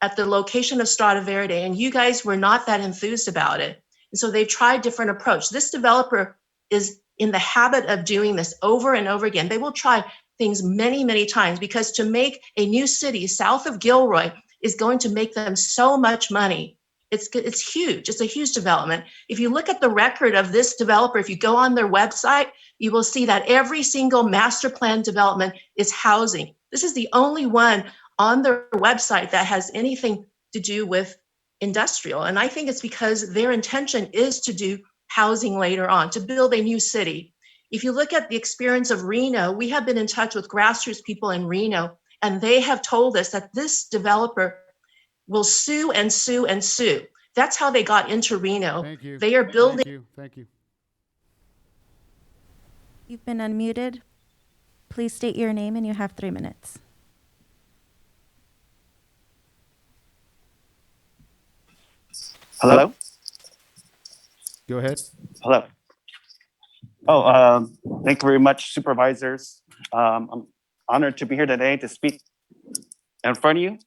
at the location of Strata Verde, and you guys were not that enthused about it. And so they've tried different approach. This developer is in the habit of doing this over and over again. They will try things many, many times, because to make a new city south of Gilroy is going to make them so much money. It's huge. It's a huge development. If you look at the record of this developer, if you go on their website, you will see that every single master plan development is housing. This is the only one on their website that has anything to do with industrial. And I think it's because their intention is to do housing later on, to build a new city. If you look at the experience of Reno, we have been in touch with grassroots people in Reno, and they have told us that this developer will sue and sue and sue. That's how they got into Reno. Thank you. They are building. Thank you. You've been unmuted. Please state your name, and you have 3 minutes. Hello? Go ahead. Hello. Thank you very much, supervisors. I'm honored to be here today to speak in front of you.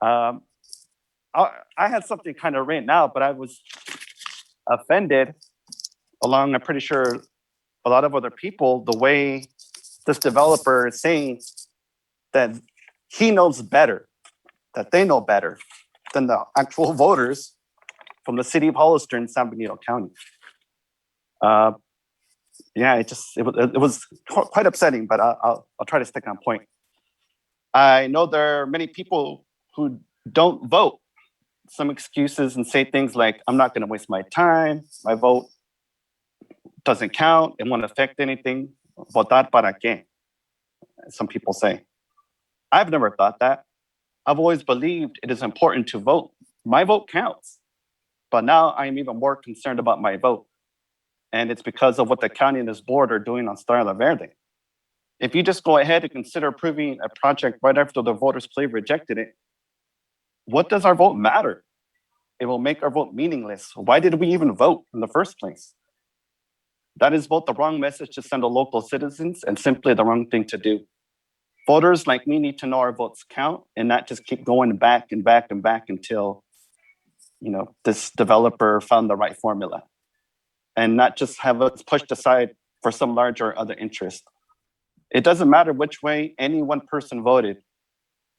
I had something kind of written out, but I was offended, along, I'm pretty sure, a lot of other people, the way this developer is saying that he knows better, that they know better than the actual voters from the city of Hollister in San Benito County. It was quite upsetting, but I'll try to stick on point. I know there are many people who don't vote. Some excuses and say things like, I'm not going to waste my time. My vote doesn't count. It won't affect anything. Votar para qué? Some people say. I've never thought that. I've always believed it is important to vote. My vote counts. But now I'm even more concerned about my vote. And it's because of what the county and this board are doing on Strata Verde. If you just go ahead and consider approving a project right after the voters rejected it, what does our vote matter? It will make our vote meaningless. Why did we even vote in the first place? That is both the wrong message to send to local citizens and simply the wrong thing to do. Voters like me need to know our votes count and not just keep going back and back and back until, this developer found the right formula, and not just have us pushed aside for some larger other interest. It doesn't matter which way any one person voted.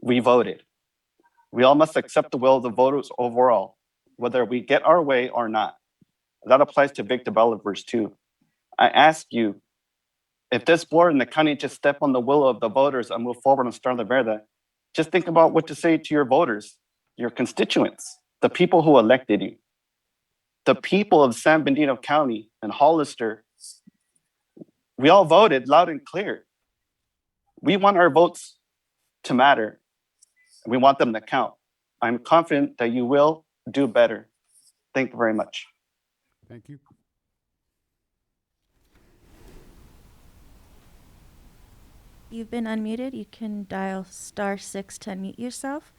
We voted. We all must accept the will of the voters overall, whether we get our way or not. That applies to big developers too. I ask you, if this board and the county just step on the will of the voters and move forward on Strada Verde, just think about what to say to your voters, your constituents, the people who elected you. The people of San Benito County and Hollister, we all voted loud and clear. We want our votes to matter. We want them to count. I'm confident that you will do better. Thank you very much. Thank you. You've been unmuted. You can dial *6 to unmute yourself.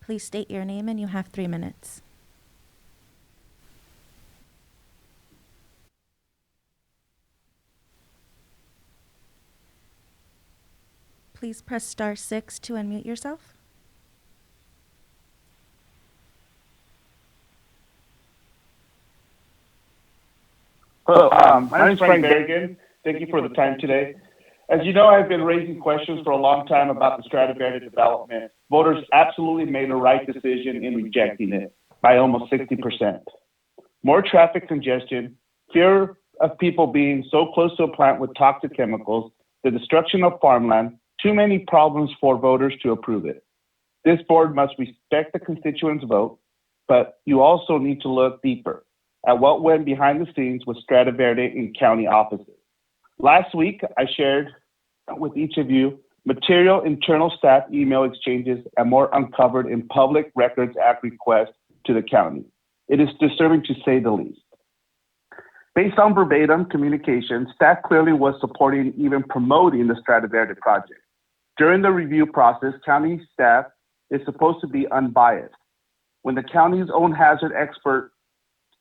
Please state your name and you have 3 minutes. Please press *6 to unmute yourself. Hello, my name is Frank Berrigan. Thank you for the time today. As you know, I've been raising questions for a long time about the Strada Verde development. Voters absolutely made the right decision in rejecting it by almost 60%. More traffic congestion, fear of people being so close to a plant with toxic chemicals, the destruction of farmland, too many problems for voters to approve it. This board must respect the constituents' vote, but you also need to look deeper at what went behind the scenes with Strada Verde in county offices. Last week, I shared with each of you material internal staff email exchanges and more uncovered in Public Records Act requests to the county. It is disturbing to say the least. Based on verbatim communication, staff clearly was supporting, even promoting the Strada Verde project. During the review process, county staff is supposed to be unbiased. When the county's own hazard expert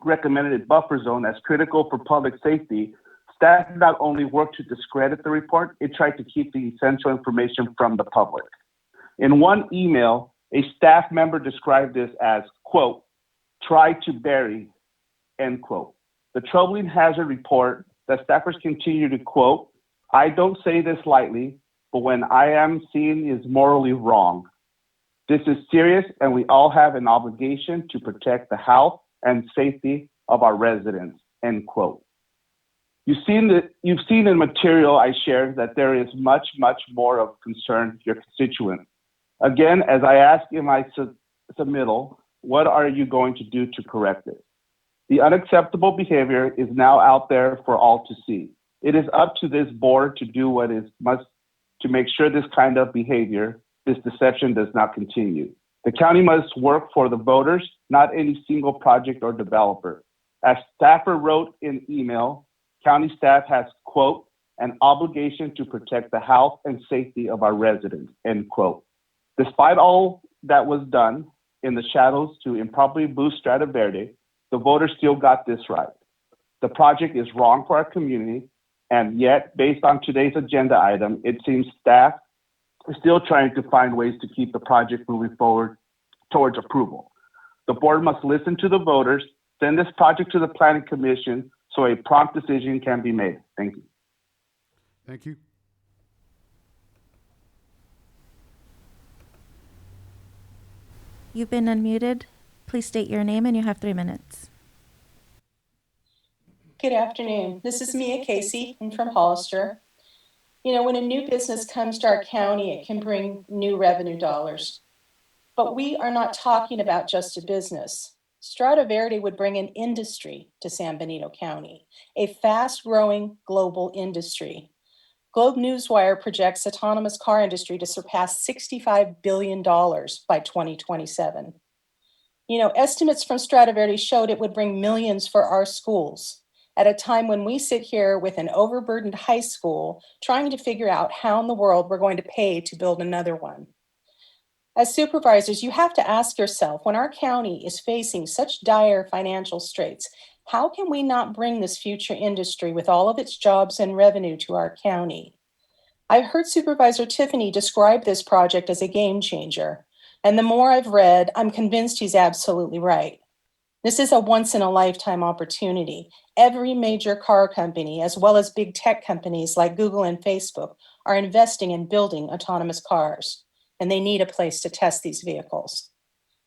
recommended a buffer zone as critical for public safety, staff not only worked to discredit the report, it tried to keep the essential information from the public. In one email, a staff member described this as, quote, try to bury, end quote. The troubling hazard report that staffers continue to quote, I don't say this lightly, but when I am seen is morally wrong. This is serious and we all have an obligation to protect the health and safety of our residents, end quote. You've seen in material I shared that there is much, much more of concern to your constituents. Again, as I ask in my submittal, what are you going to do to correct it? The unacceptable behavior is now out there for all to see. It is up to this board to do what is must to make sure this kind of behavior, this deception does not continue. The county must work for the voters, not any single project or developer. As staffer wrote in email, county staff has, quote, an obligation to protect the health and safety of our residents, end quote. Despite all that was done in the shadows to improperly boost Strada Verde, the voters still got this right. The project is wrong for our community, and yet, based on today's agenda item, it seems staff is still trying to find ways to keep the project moving forward towards approval. The board must listen to the voters, send this project to the Planning Commission so a prompt decision can be made. Thank you. Thank you. You've been unmuted. Please state your name and you have 3 minutes. Good afternoon. This is Mia Casey. I'm from Hollister. You know, when a new business comes to our county, it can bring new revenue dollars. But we are not talking about just a business. Strada Verde would bring an industry to San Benito County, a fast-growing global industry. Globe Newswire projects autonomous car industry to surpass $65 billion by 2027. You know, estimates from Strada Verde showed it would bring millions for our schools at a time when we sit here with an overburdened high school trying to figure out how in the world we're going to pay to build another one. As supervisors, you have to ask yourself, when our county is facing such dire financial straits, how can we not bring this future industry with all of its jobs and revenue to our county? I've heard Supervisor Tiffany describe this project as a game changer, and the more I've read, I'm convinced he's absolutely right. This is a once-in-a-lifetime opportunity. Every major car company, as well as big tech companies like Google and Facebook, are investing in building autonomous cars, and they need a place to test these vehicles.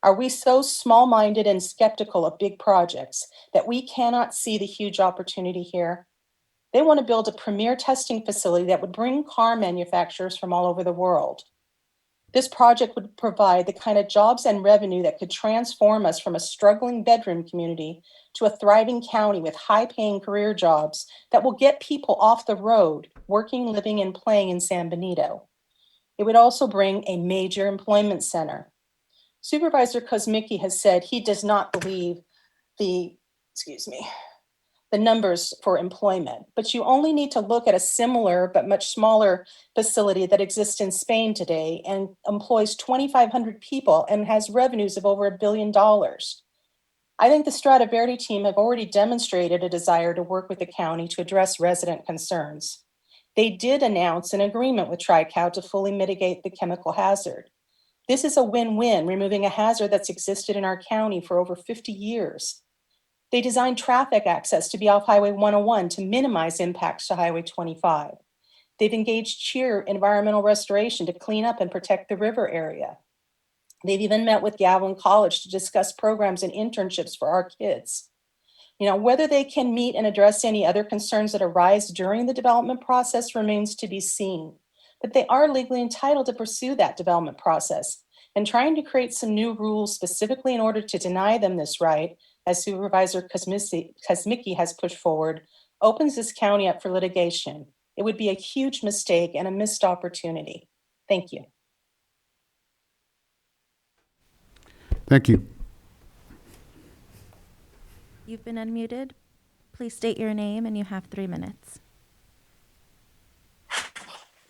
Are we so small-minded and skeptical of big projects that we cannot see the huge opportunity here? They want to build a premier testing facility that would bring car manufacturers from all over the world. This project would provide the kind of jobs and revenue that could transform us from a struggling bedroom community to a thriving county with high-paying career jobs that will get people off the road, working, living, and playing in San Benito. It would also bring a major employment center. Supervisor Kosmicki has said he does not believe the numbers for employment, but you only need to look at a similar but much smaller facility that exists in Spain today and employs 2,500 people and has revenues of over $1 billion. I think the Strata Verde team have already demonstrated a desire to work with the county to address resident concerns. They did announce an agreement with TriCal to fully mitigate the chemical hazard. This is a win-win, removing a hazard that's existed in our county for over 50 years. They designed traffic access to be off Highway 101 to minimize impacts to Highway 25. They've engaged Cheer Environmental Restoration to clean up and protect the river area. They've even met with Galvin College to discuss programs and internships for our kids. Whether they can meet and address any other concerns that arise during the development process remains to be seen. But they are legally entitled to pursue that development process, and trying to create some new rules specifically in order to deny them this right, as Supervisor Kosmicki has pushed forward, opens this county up for litigation. It would be a huge mistake and a missed opportunity. Thank you. Thank you. You've been unmuted. Please state your name and you have 3 minutes.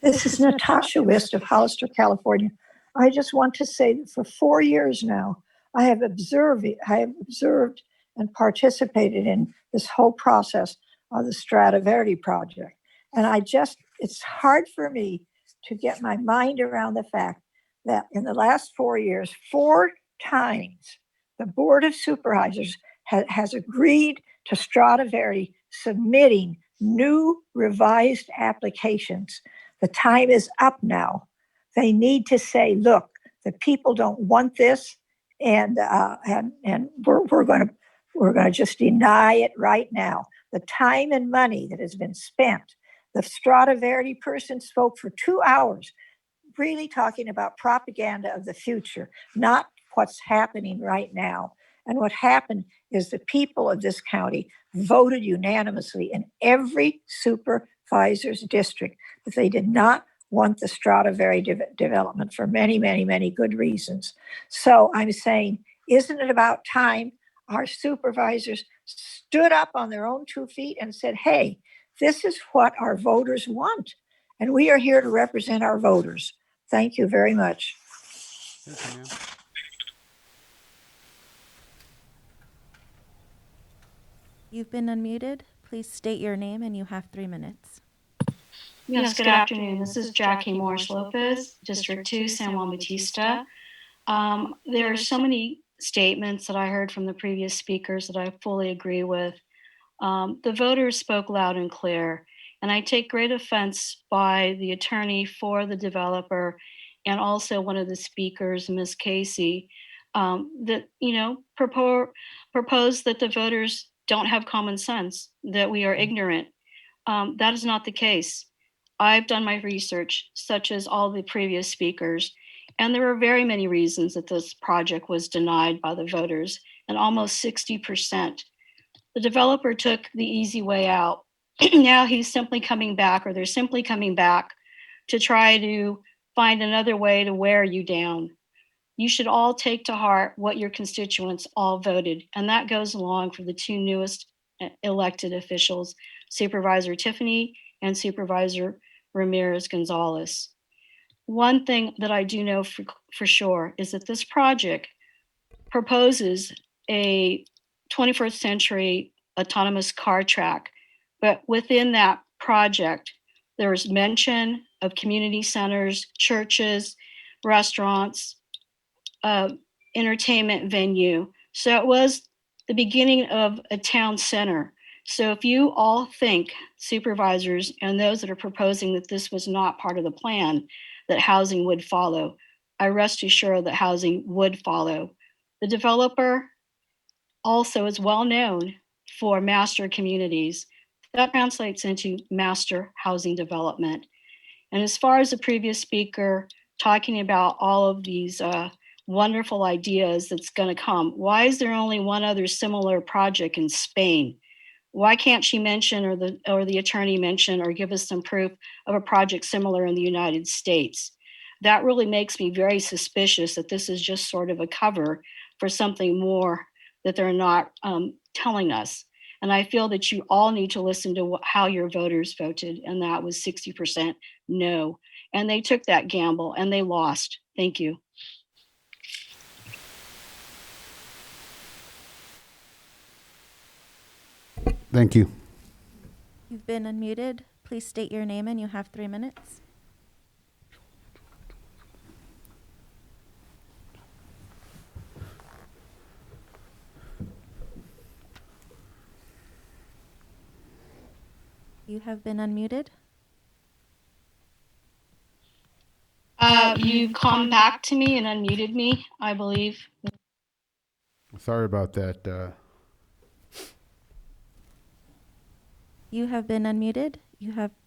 This is Natasha West of Hollister, California. I just want to say that for 4 years now, I have observed and participated in this whole process of the Strata Verde project. And it's hard for me to get my mind around the fact that in the last 4 years, 4 times, the Board of Supervisors has agreed to Strata Verde submitting new revised applications. The time is up now. They need to say, look, the people don't want this, and we're going to just deny it right now. The time and money that has been spent. The Strata Verde person spoke for 2 hours, really talking about propaganda of the future, not what's happening right now. And what happened is the people of this county voted unanimously in every supervisor's district that they did not want the Strata Verde development for many, many, many good reasons. So I'm saying, isn't it about time our supervisors stood up on their own 2 feet and said, hey, this is what our voters want. And we are here to represent our voters. Thank you very much. Thank you, ma'am. You've been unmuted. Please state your name and you have 3 minutes. Yes, good afternoon. This is Jackie Morris Lopez, District 2, San Juan Bautista. There are so many statements that I heard from the previous speakers that I fully agree with. The voters spoke loud and clear, and I take great offense by the attorney for the developer and also one of the speakers, Ms. Casey, that, proposed that the voters don't have common sense, that we are ignorant. That is not the case. I've done my research, such as all the previous speakers, and there are very many reasons that this project was denied by the voters, and almost 60%. The developer took the easy way out. Now he's simply coming back, or they're simply coming back to try to find another way to wear you down. You should all take to heart what your constituents all voted, and that goes along for the 2 newest elected officials, Supervisor Tiffany and Supervisor Ramirez Gonzalez. One thing that I do know for sure is that this project proposes a 21st century autonomous car track, but within that project, there is mention of community centers, churches, restaurants, entertainment venue. So it was the beginning of a town center. So if you all think, supervisors and those that are proposing that this was not part of the plan, that housing would follow, I rest assured that housing would follow. The developer also is well known for master communities. That translates into master housing development. And as far as the previous speaker talking about all of these wonderful ideas that's going to come, why is there only one other similar project in Spain? Why can't she mention, or the attorney mention, or give us some proof of a project similar in the United States? That really makes me very suspicious that this is just sort of a cover for something more that they're not telling us. And I feel that you all need to listen to how your voters voted, and that was 60% no. And they took that gamble and they lost. Thank you. Thank you. You've been unmuted. Please state your name and you have 3 minutes. You have been unmuted. You come back to me and unmuted me, I believe. Sorry about that. You have been unmuted.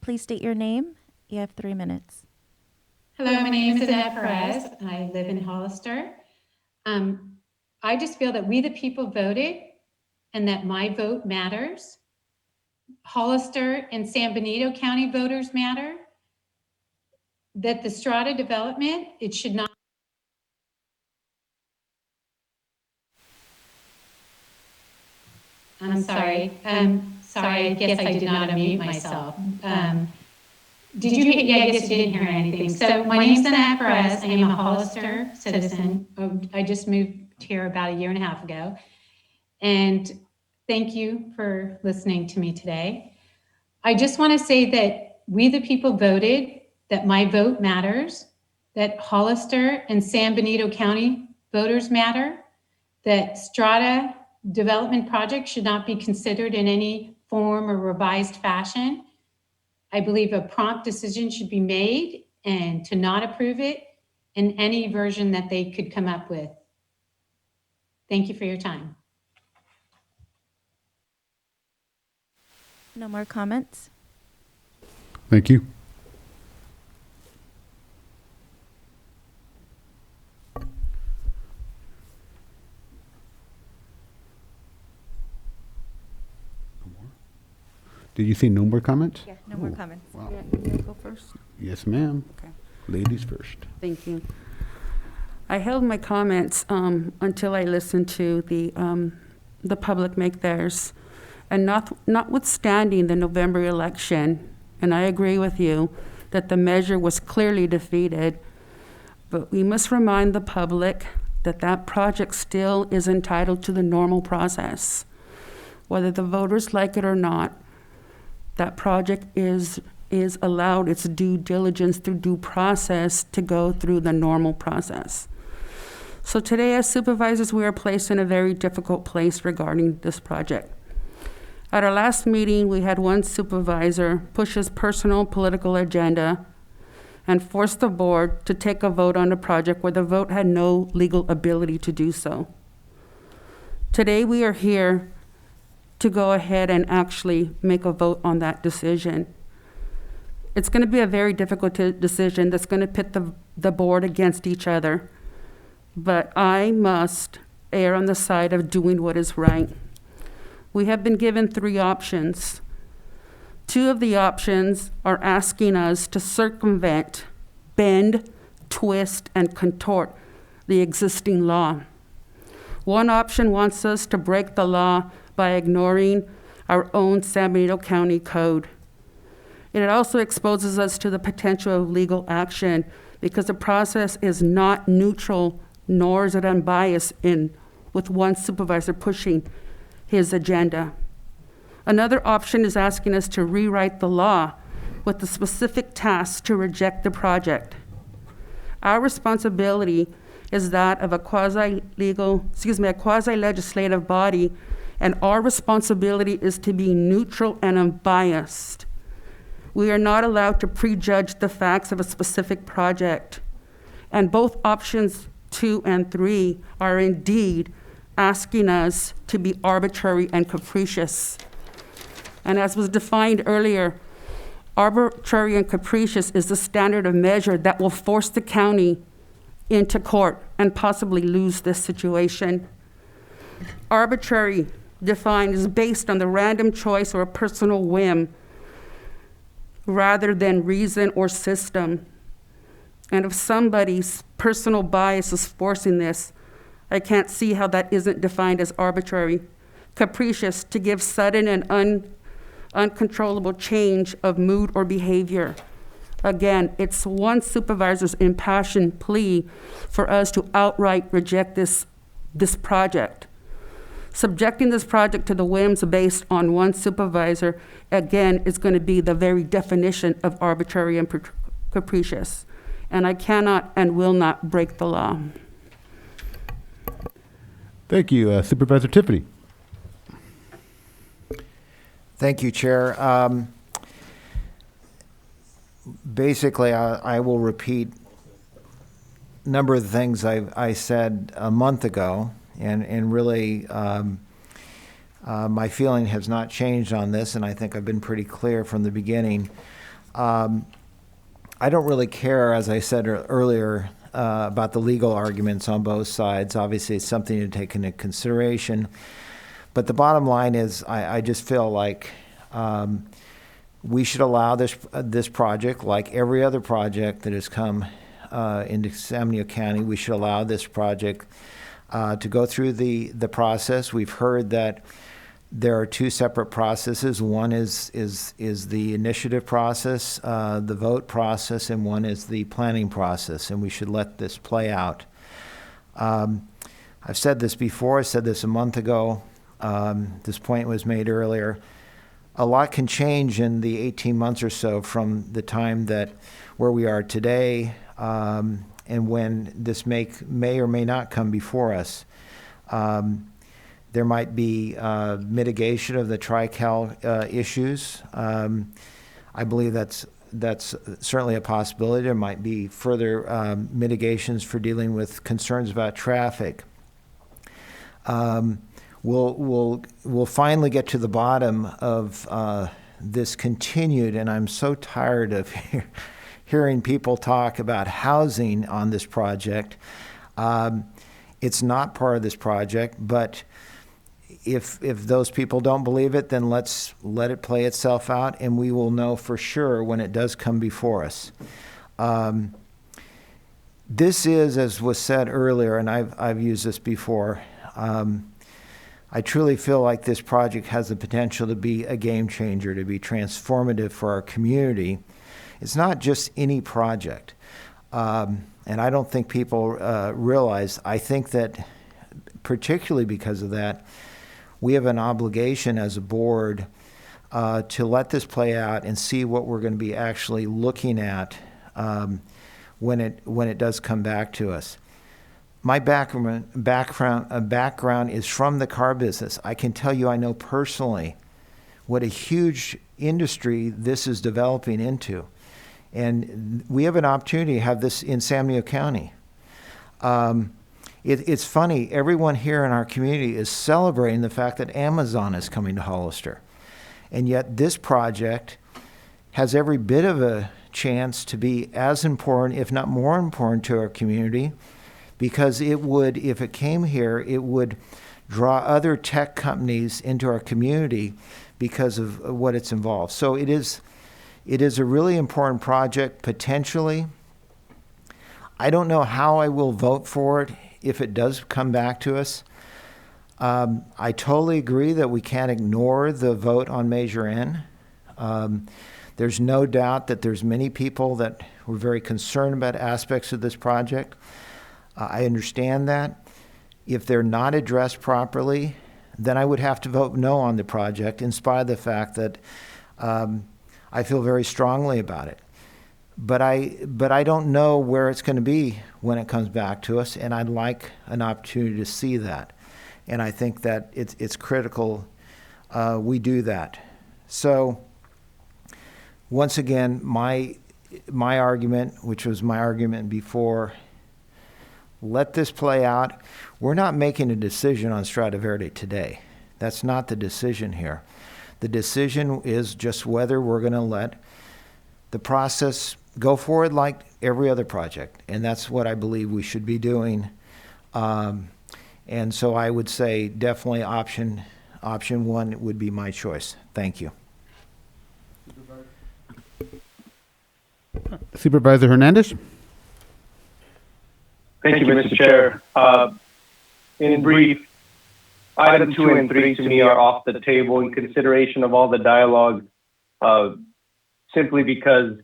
Please state your name. You have 3 minutes. Hello, my name is Annette Perez. I live in Hollister. I just feel that we the people voted and that my vote matters. Hollister and San Benito County voters matter. That the strata development, it should not. I'm sorry. Sorry, I guess I did not unmute myself. Did you? Yeah, I guess you didn't hear anything. So my name's Annette Perez. I am a Hollister citizen. I just moved here about 1.5 years ago. And thank you for listening to me today. I just want to say that we the people voted, that my vote matters, that Hollister and San Benito County voters matter, that strata development projects should not be considered in any form or revised fashion. I believe a prompt decision should be made and to not approve it in any version that they could come up with. Thank you for your time. No more comments. Thank you. Did you say no more comments? Yeah, no more comments. Wow. Yeah, go first. Yes, ma'am. Okay. Ladies first. Thank you. I held my comments until I listened to the public make theirs. And notwithstanding the November election, and I agree with you that the measure was clearly defeated, but we must remind the public that that project still is entitled to the normal process. Whether the voters like it or not, that project is allowed its due diligence through due process to go through the normal process. So today, as supervisors, we are placed in a very difficult place regarding this project. At our last meeting, we had one supervisor push his personal political agenda and force the board to take a vote on a project where the vote had no legal ability to do so. Today, we are here to go ahead and actually make a vote on that decision. It's going to be a very difficult decision that's going to pit the board against each other. But I must err on the side of doing what is right. We have been given 3 options. 2 of the options are asking us to circumvent, bend, twist, and contort the existing law. One option wants us to break the law by ignoring our own San Benito County code. It also exposes us to the potential of legal action because the process is not neutral, nor is it unbiased with one supervisor pushing his agenda. Another option is asking us to rewrite the law with the specific task to reject the project. Our responsibility is that of a quasi-legislative body and our responsibility is to be neutral and unbiased. We are not allowed to prejudge the facts of a specific project. And both options 2 and 3 are indeed asking us to be arbitrary and capricious. And as was defined earlier, arbitrary and capricious is the standard of measure that will force the county into court and possibly lose this situation. Arbitrary, defined, is based on the random choice or a personal whim rather than reason or system. And if somebody's personal bias is forcing this, I can't see how that isn't defined as arbitrary. Capricious, to give sudden and uncontrollable change of mood or behavior. Again, it's one supervisor's impassioned plea for us to outright reject this project. Subjecting this project to the whims based on one supervisor, again, is going to be the very definition of arbitrary and capricious. And I cannot and will not break the law. Thank you, Supervisor Tiffany. Thank you, Chair. Basically, I will repeat a number of the things I said a month ago, and really my feeling has not changed on this, and I think I've been pretty clear from the beginning. I don't really care, as I said earlier, about the legal arguments on both sides. Obviously, it's something to take into consideration. But the bottom line is, I just feel like we should allow this project, like every other project that has come into San Benito County, we should allow this project to go through the process. We've heard that there are 2 separate processes. One is the initiative process, the vote process, and one is the planning process, and we should let this play out. I've said this before, I said this a month ago. This point was made earlier. A lot can change in the 18 months or so from the time that where we are today and when this may or may not come before us. There might be mitigation of the Tri-Cal issues. I believe that's certainly a possibility. There might be further mitigations for dealing with concerns about traffic. We'll finally get to the bottom of this continued, and I'm so tired of hearing people talk about housing on this project. It's not part of this project, but if those people don't believe it, then let's let it play itself out, and we will know for sure when it does come before us. This is, as was said earlier, and I've used this before, I truly feel like this project has the potential to be a game changer, to be transformative for our community. It's not just any project. And I don't think people realize, I think that particularly because of that, we have an obligation as a board to let this play out and see what we're going to be actually looking at when it does come back to us. My background is from the car business. I can tell you I know personally what a huge industry this is developing into. And we have an opportunity to have this in San Benito County. It's funny, everyone here in our community is celebrating the fact that Amazon is coming to Hollister. And yet this project has every bit of a chance to be as important, if not more important, to our community, because it would, if it came here, it would draw other tech companies into our community because of what it's involved. So it is a really important project, potentially. I don't know how I will vote for it if it does come back to us. I totally agree that we can't ignore the vote on Measure N. There's no doubt that there's many people that were very concerned about aspects of this project. I understand that. If they're not addressed properly, then I would have to vote no on the project, in spite of the fact that I feel very strongly about it. But I don't know where it's going to be when it comes back to us, and I'd like an opportunity to see that. And I think that it's critical we do that. So once again, my argument, which was my argument before, let this play out. We're not making a decision on Strata Verde today. That's not the decision here. The decision is just whether we're going to let the process go forward like every other project. And that's what I believe we should be doing. And so I would say definitely option one would be my choice. Thank you. Supervisor Hernandez? Thank you, Mr. Chair. In brief, item 2 and 3 to me are off the table in consideration of all the dialogue, simply because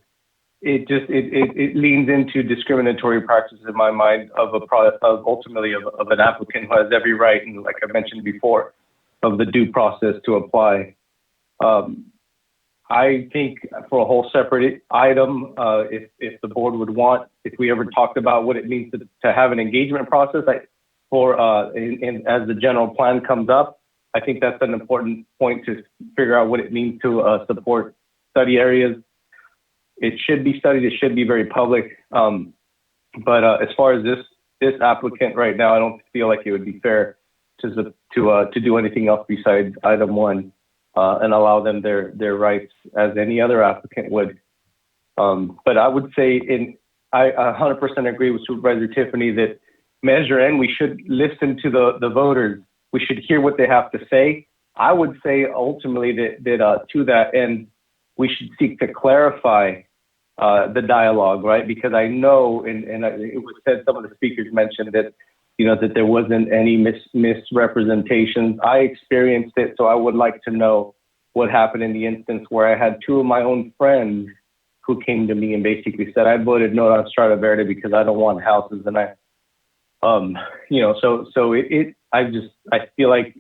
it leans into discriminatory practices in my mind of a product of ultimately of an applicant who has every right, and like I mentioned before, of the due process to apply. I think for a whole separate item, if the board would want, if we ever talked about what it means to have an engagement process, as the general plan comes up, I think that's an important point to figure out what it means to support study areas. It should be studied. It should be very public. But as far as this applicant right now, I don't feel like it would be fair to do anything else besides item 1. And allow them their rights as any other applicant would. But I would say, I 100% agree with Supervisor Tiffany that Measure N, we should listen to the voters. We should hear what they have to say. I would say ultimately that to that end, we should seek to clarify the dialogue, right? Because I know, and it was said, some of the speakers mentioned that, that there wasn't any misrepresentations. I experienced it, so I would like to know what happened in the instance where I had 2 of my own friends who came to me and basically said, I voted no on Strata Verde because I don't want houses. And I feel like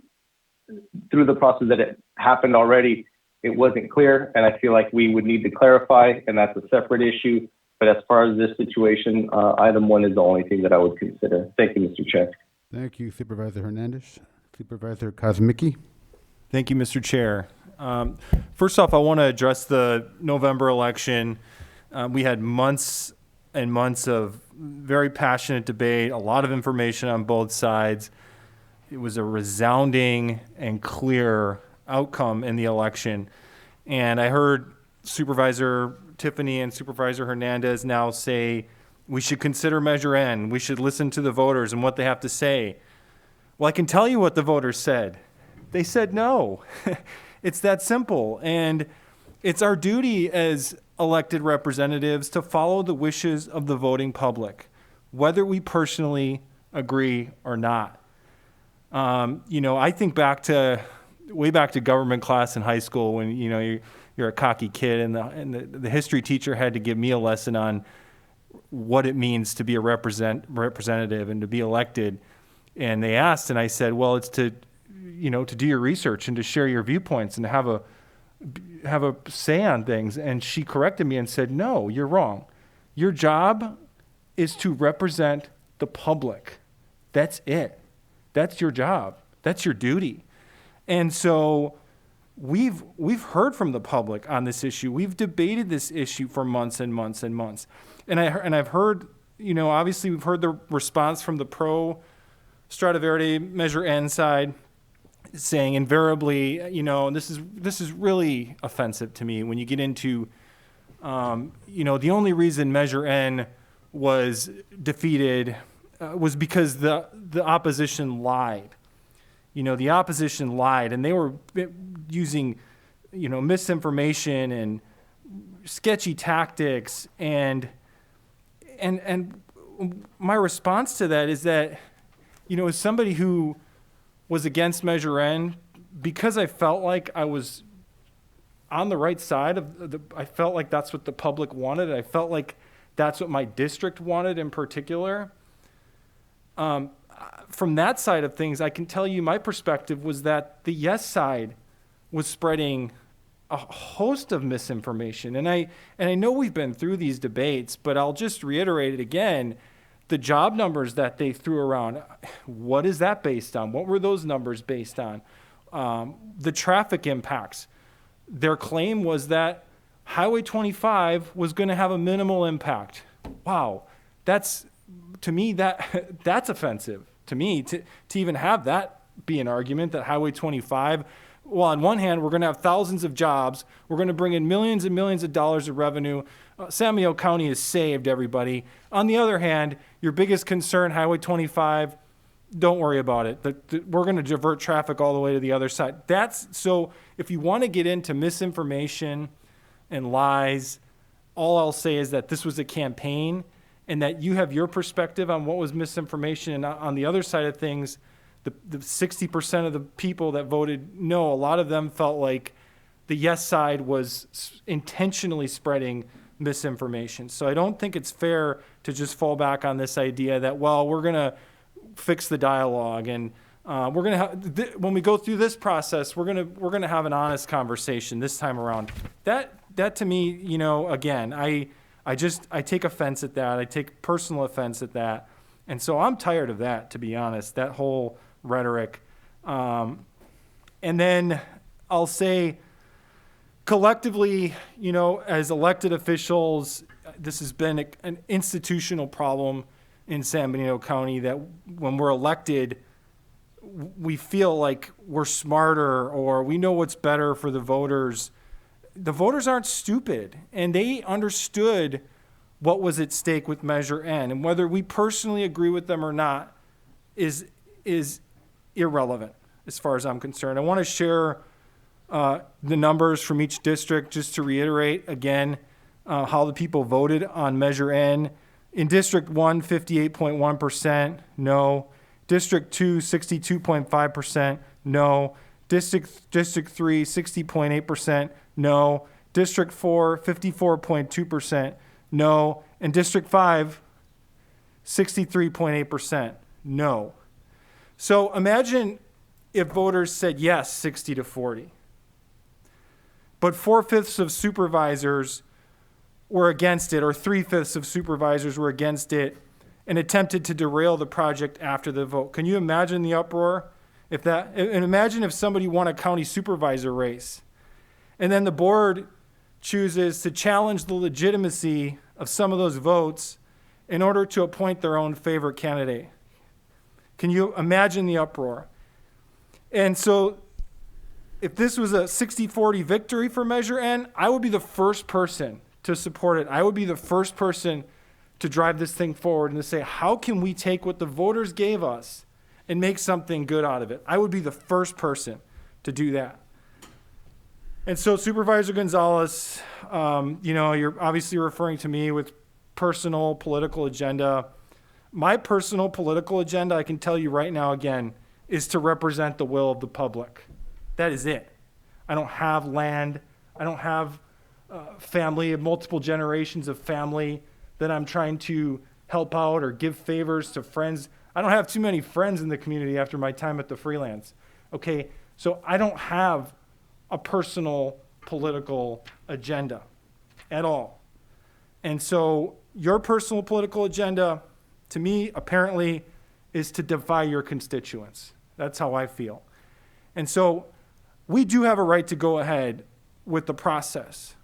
through the process that it happened already, it wasn't clear. And I feel like we would need to clarify, and that's a separate issue. But as far as this situation, item 1 is the only thing that I would consider. Thank you, Mr. Chair. Thank you, Supervisor Hernandez. Supervisor Kosmicki? Thank you, Mr. Chair. First off, I want to address the November election. We had months and months of very passionate debate, a lot of information on both sides. It was a resounding and clear outcome in the election. And I heard Supervisor Tiffany and Supervisor Hernandez now say we should consider Measure N. We should listen to the voters and what they have to say. Well, I can tell you what the voters said. They said no. It's that simple. And it's our duty as elected representatives to follow the wishes of the voting public, whether we personally agree or not. I think way back to government class in high school when, you're a cocky kid and the history teacher had to give me a lesson on what it means to be a representative and to be elected. And they asked, and I said, well, it's to do your research and to share your viewpoints and to have a say on things. And she corrected me and said, no, you're wrong. Your job is to represent the public. That's it. That's your job. That's your duty. And so we've heard from the public on this issue. We've debated this issue for months and months and months. And I've heard, obviously we've heard the response from the pro Strata Verde Measure N side saying invariably, this is really offensive to me when you get into, the only reason Measure N was defeated was because the opposition lied. The opposition lied, and they were using, misinformation and sketchy tactics. And my response to that is that, as somebody who was against Measure N, because I felt like I was on the right side of I felt like that's what the public wanted. I felt like that's what my district wanted in particular. From that side of things, I can tell you my perspective was that the yes side was spreading a host of misinformation. And I know we've been through these debates, but I'll just reiterate it again. the job numbers that they threw around, what is that based on? What were those numbers based on? The traffic impacts. Their claim was that Highway 25 was going to have a minimal impact. Wow, that's, to me, that's offensive to me to even have that be an argument that Highway 25, well, on one hand, we're going to have thousands of jobs. We're going to bring in millions and millions of dollars of revenue. San Mateo County is saved, everybody. On the other hand, your biggest concern, Highway 25, don't worry about it. We're going to divert traffic all the way to the other side. So if you want to get into misinformation and lies, all I'll say is that this was a campaign and that you have your perspective on what was misinformation. And on the other side of things, the 60% of the people that voted no, a lot of them felt like the yes side was intentionally spreading misinformation. So I don't think it's fair to just fall back on this idea that, well, we're going to fix the dialogue and we're going to have, when we go through this process, we're going to have an honest conversation this time around. That to me, you know, again, I take offense at that. I take personal offense at that. And so I'm tired of that, to be honest, that whole rhetoric. And then I'll say collectively, you know, as elected officials, this has been an institutional problem in San Benito County that when we're elected, we feel like we're smarter or we know what's better for the voters. The voters aren't stupid, and they understood what was at stake with Measure N. And whether we personally agree with them or not is irrelevant as far as I'm concerned. I want to share the numbers from each district just to reiterate again how the people voted on Measure N. In District 1, 58.1%, no. District 2, 62.5%, no. District 3, 60.8%, no. District 4, 54.2%, no. And District 5, 63.8%, no. So imagine if voters said yes, 60-40. But 4/5 of supervisors were against it, or 3/5 of supervisors were against it and attempted to derail the project after the vote. Can you imagine the uproar? And imagine if somebody won a county supervisor race and then the board chooses to challenge the legitimacy of some of those votes in order to appoint their own favorite candidate. Can you imagine the uproar? And so if this was a 60-40 victory for Measure N, I would be the first person to support it. I would be the first person to drive this thing forward and to say, how can we take what the voters gave us and make something good out of it? I would be the first person to do that. And so Supervisor Gonzalez, you know, you're obviously referring to me with personal political agenda. My personal political agenda, I can tell you right now again, is to represent the will of the public. That is it. I don't have land. I don't have family, multiple generations of family that I'm trying to help out or give favors to friends. I don't have too many friends in the community after my time at the Freelance. Okay, so I don't have a personal political agenda at all. And so your personal political agenda, to me, apparently, is to defy your constituents. That's how I feel. And so we do have a right to go ahead with the process.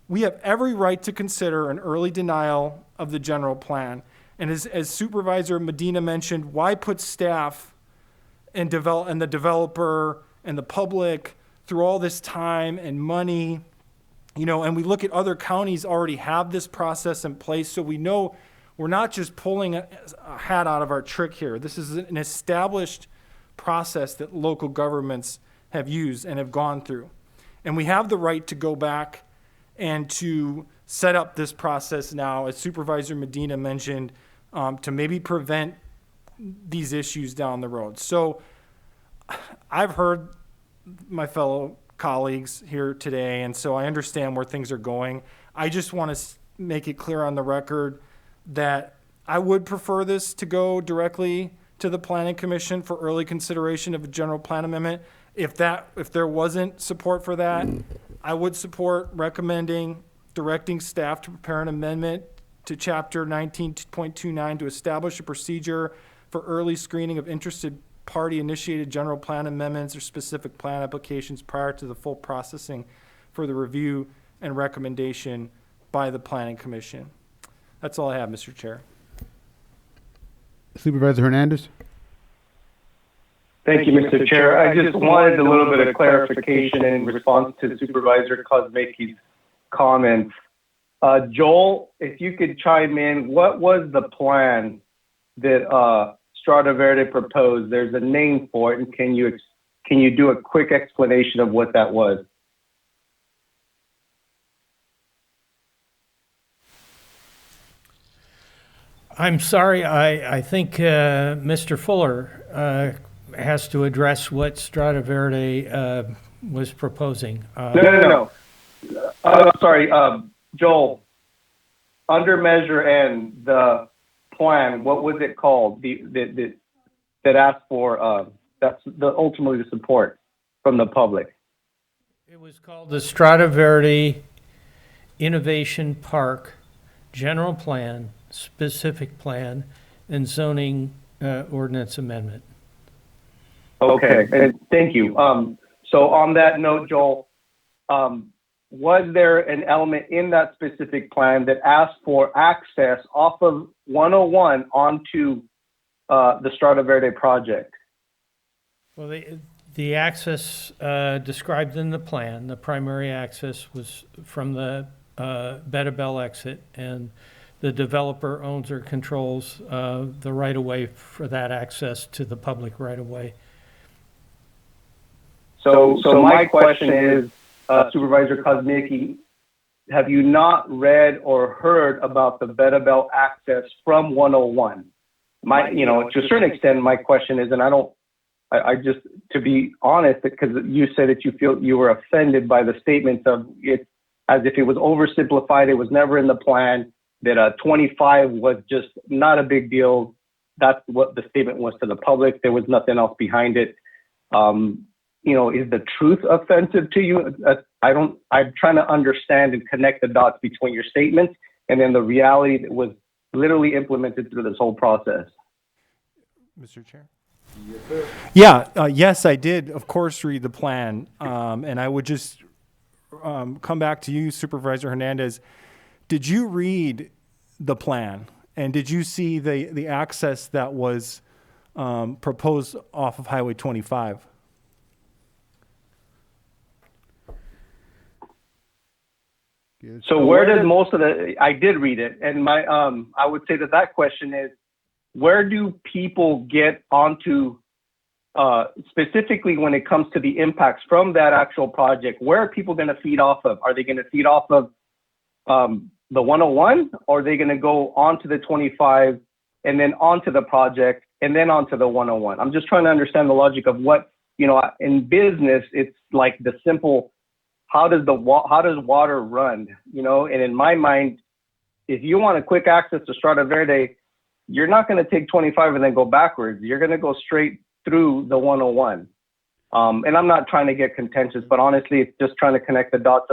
We have every right to consider an early denial of the general plan. And as Supervisor Medina mentioned, why put staff and the developer and the public through all this time and money? You know, and we look at other counties already have this process in place, so we know we're not just pulling a hat out of our trick here. This is an established process that local governments have used and have gone through. And we have the right to go back and to set up this process now, as Supervisor Medina mentioned, to maybe prevent these issues down the road. So I've heard my fellow colleagues here today, and so I understand where things are going. I just want to make it clear on the record that I would prefer this to go directly to the Planning Commission for early consideration of a general plan amendment. If there wasn't support for that, I would support recommending, directing staff to prepare an amendment to Chapter 19.29 to establish a procedure for early screening of interested party-initiated general plan amendments or specific plan applications prior to the full processing for the review and recommendation by the Planning Commission. That's all I have, Mr. Chair. Supervisor Hernandez? Thank you, Mr. Chair. I just wanted a little bit of clarification in response to Supervisor Kosmicki's comments. Joel, if you could chime in, what was the plan that Strata Verde proposed? There's a name for it, and can you do a quick explanation of what that was? I'm sorry, I think Mr. Fuller has to address what Strata Verde was proposing. No. Sorry, Joel. Under Measure N, the plan, what was it called? That asked for that's ultimately the support from the public. It was called the Strata Verde Innovation Park General Plan, Specific Plan, and Zoning Ordinance Amendment. Okay, and thank you. So on that note, Joel, was there an element in that specific plan that asked for access off of 101 onto the Strata Verde project? Well, the access described in the plan, the primary access was from the Bedabel exit, and the developer owns or controls the right-of-way for that access to the public right-of-way. So my question is, Supervisor Kosmicki, have you not read or heard about the Bedabel access from 101? To a certain extent, my question is, and I just, to be honest, because you said that you feel you were offended by the statements of it as if it was oversimplified, it was never in the plan, that 25 was just not a big deal. That's what the statement was to the public. There was nothing else behind it. Is the truth offensive to you? I'm trying to understand and connect the dots between your statements and then the reality that was literally implemented through this whole process. Mr. Chair? Yes, sir. Yeah, yes, I did, of course, read the plan. And I would just come back to you, Supervisor Hernandez. Did you read the plan? And did you see the access that was proposed off of Highway 25? So where does most of I did read it, and I would say that question is, where do people get onto, specifically when it comes to the impacts from that actual project, where are people going to feed off of? Are they going to feed off of the 101, or are they going to go onto the 25 and then onto the project and then onto the 101? I'm just trying to understand the logic of what, in business, it's like the simple, how does water run? And in my mind, if you want a quick access to Strata Verde, you're not going to take 25 and then go backwards. You're going to go straight through the 101. And I'm not trying to get contentious, but honestly, it's just trying to connect the dots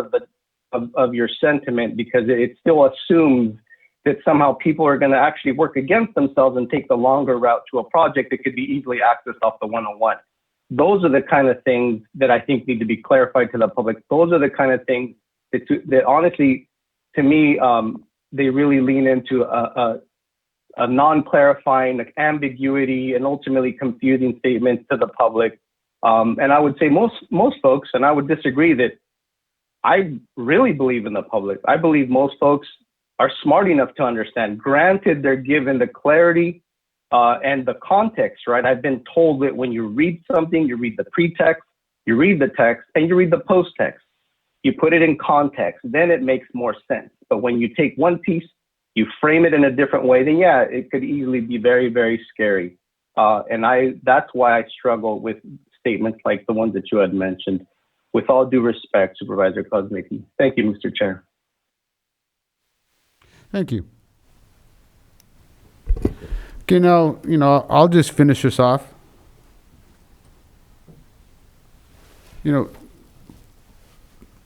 of your sentiment, because it still assumes that somehow people are going to actually work against themselves and take the longer route to a project that could be easily accessed off the 101. Those are the kind of things that I think need to be clarified to the public. Those are the kind of things that honestly, to me, they really lean into a non-clarifying, like ambiguity, and ultimately confusing statements to the public. And I would say most folks, and I would disagree, that I really believe in the public. I believe most folks are smart enough to understand. Granted, they're given the clarity and the context, right? I've been told that when you read something, you read the pretext, you read the text, and you read the post-text. You put it in context, then it makes more sense. But when you take one piece, you frame it in a different way, then yeah, it could easily be very, very scary. And that's why I struggle with statements like the ones that you had mentioned. With all due respect, Supervisor Kosmicki. Thank you, Mr. Chair. Thank you. Okay, now, I'll just finish this off.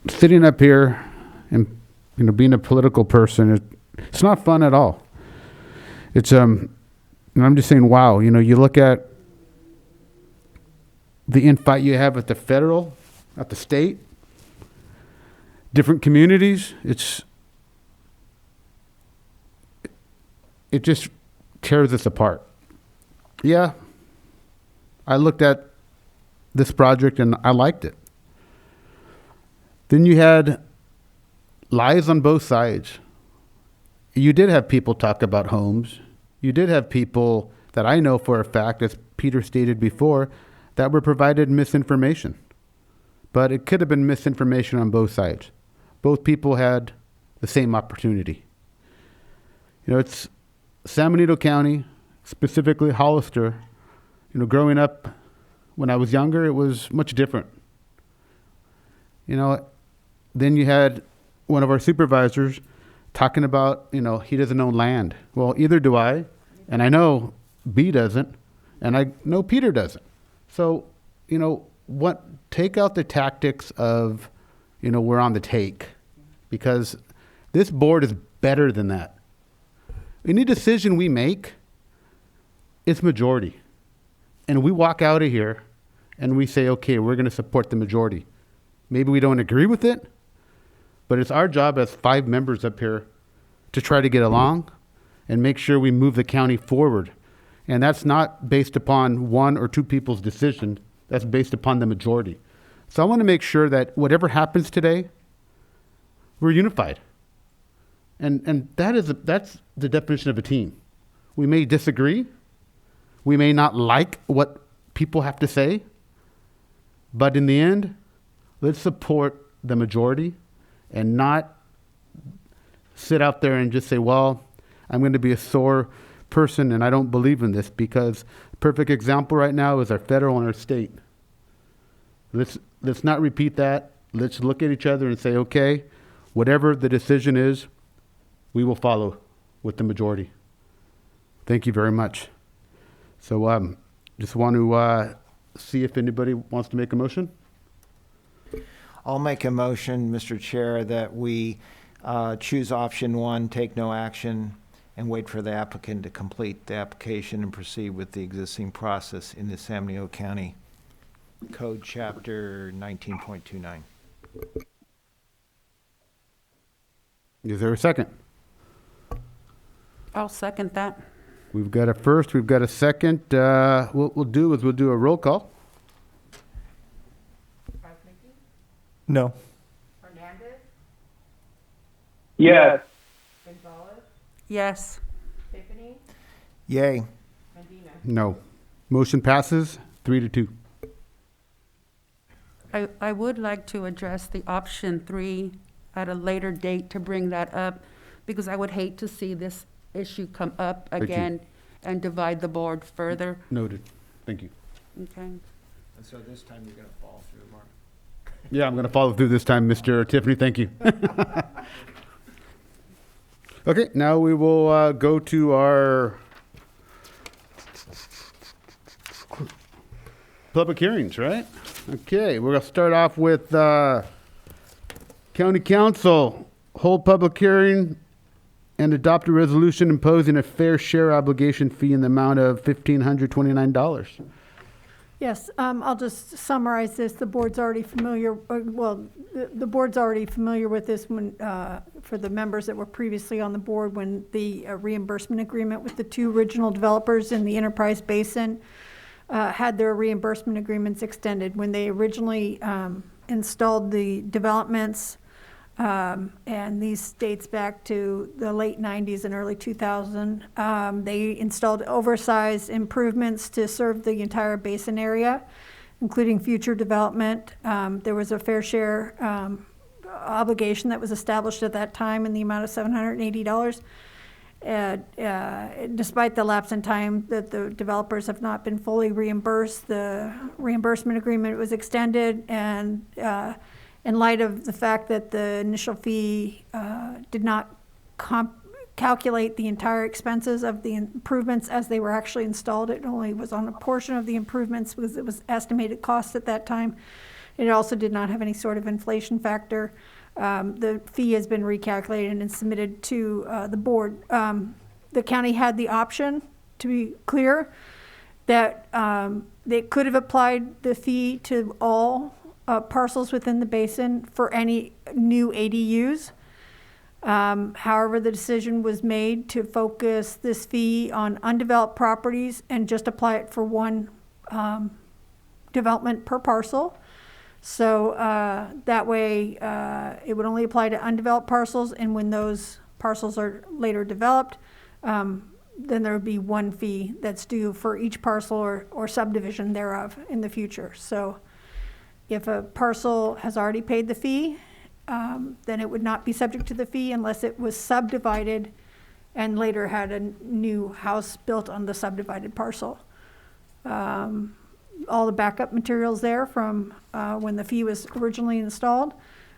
Sitting up here and, being a political person, it's not fun at all. It's, and I'm just saying, wow, you know, you look at the infight you have at the federal, at the state, different communities, it just tears us apart. Yeah, I looked at this project and I liked it. Then you had lies on both sides. You did have people talk about homes. You did have people that I know for a fact, as Peter stated before, that were provided misinformation. But it could have been misinformation on both sides. Both people had the same opportunity. You know, it's San Benito County, specifically Hollister. You know, growing up when I was younger, it was much different. You know, then you had one of our supervisors talking about, you know, he doesn't own land. Well, either do I, and I know B doesn't, and I know Peter doesn't. So, you know, take out the tactics of, you know, we're on the take, because this board is better than that. Any decision we make, it's majority. And we walk out of here and we say, okay, we're going to support the majority. Maybe we don't agree with it, but it's our job as 5 members up here to try to get along and make sure we move the county forward. And that's not based upon 1 or 2 people's decision. That's based upon the majority. So I want to make sure that whatever happens today, we're unified. And that's the definition of a team. We may disagree. We may not like what people have to say. But in the end, let's support the majority and not sit out there and just say, well, I'm going to be a sore person and I don't believe in this, because a perfect example right now is our federal and our state. Let's not repeat that. Let's look at each other and say, okay, whatever the decision is, we will follow with the majority. Thank you very much. So just want to see if anybody wants to make a motion. I'll make a motion, Mr. Chair, that we choose option 1, take no action, and wait for the applicant to complete the application and proceed with the existing process in the San Benito County Code Chapter 19.29. Is there a second? I'll second that. We've got a first, we've got a second. What we'll do is we'll do a roll call. No. Hernandez? Yes. Gonzalez? Yes. Tiffany? Yay. Medina? No. Motion passes 3-2. I would like to address the option 3 at a later date to bring that up, because I would hate to see this issue come up Thank you. again and divide the board further. Noted. Thank you. Okay. And so this time you're going to follow through, Mark. Yeah, I'm going to follow through this time, Mr. Tiffany. Thank you. Okay, now we will go to our public hearings, right? Okay, we're going to start off with County Council, hold public hearing and adopt a resolution imposing a fair share obligation fee in the amount of $1,529. Yes, I'll just summarize this. The board's already familiar, the board's already familiar with this when, for the members that were previously on the board, when the reimbursement agreement with the 2 original developers in the Enterprise Basin had their reimbursement agreements extended. When they originally installed the developments, and these dates back to the late 90s and early 2000. They installed oversized improvements to serve the entire basin area, including future development. There was a fair share obligation that was established at that time in the amount of $780. Despite the lapse in time that the developers have not been fully reimbursed, the reimbursement agreement was extended, and in light of the fact that the initial fee did not calculate the entire expenses of the improvements as they were actually installed. It only was on a portion of the improvements because it was estimated cost at that time. It also did not have any sort of inflation factor. The fee has been recalculated and submitted to the board. The county had the option, to be clear, that they could have applied the fee to all parcels within the basin for any new ADUs. However, the decision was made to focus this fee on undeveloped properties and just apply it for one development per parcel. So that way it would only apply to undeveloped parcels, and when those parcels are later developed, then there would be one fee that's due for each parcel or subdivision thereof in the future. So if a parcel has already paid the fee, then it would not be subject to the fee unless it was subdivided and later had a new house built on the subdivided parcel. All the backup materials there from when the fee was originally installed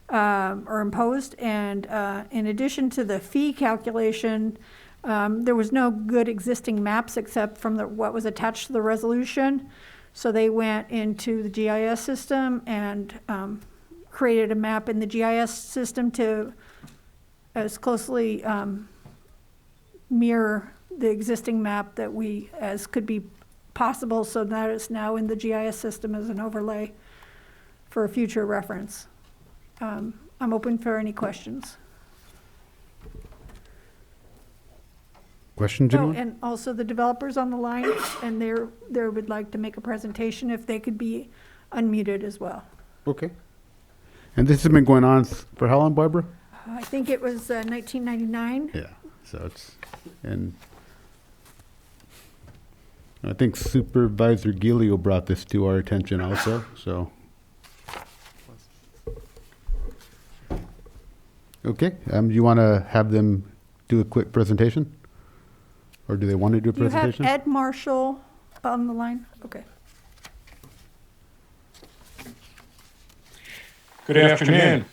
or imposed. And in addition to the fee calculation, there was no good existing maps except from what was attached to the resolution. So they went into the GIS system and created a map in the GIS system to as closely mirror the existing map that as could be possible. So that is now in the GIS system as an overlay for future reference. I'm open for any questions. Questions, Oh, anyone? and also the developers on the line, and they would like to make a presentation if they could be unmuted as well. Okay. And this has been going on for how long, Barbara? I think it was 1999. Yeah, so it's, and I think Supervisor Gilio brought this to our attention also, so. Okay, you want to have them do a quick presentation? Or do they want to do a Do you have presentation? Ed Marshall on the line? Okay. Good afternoon.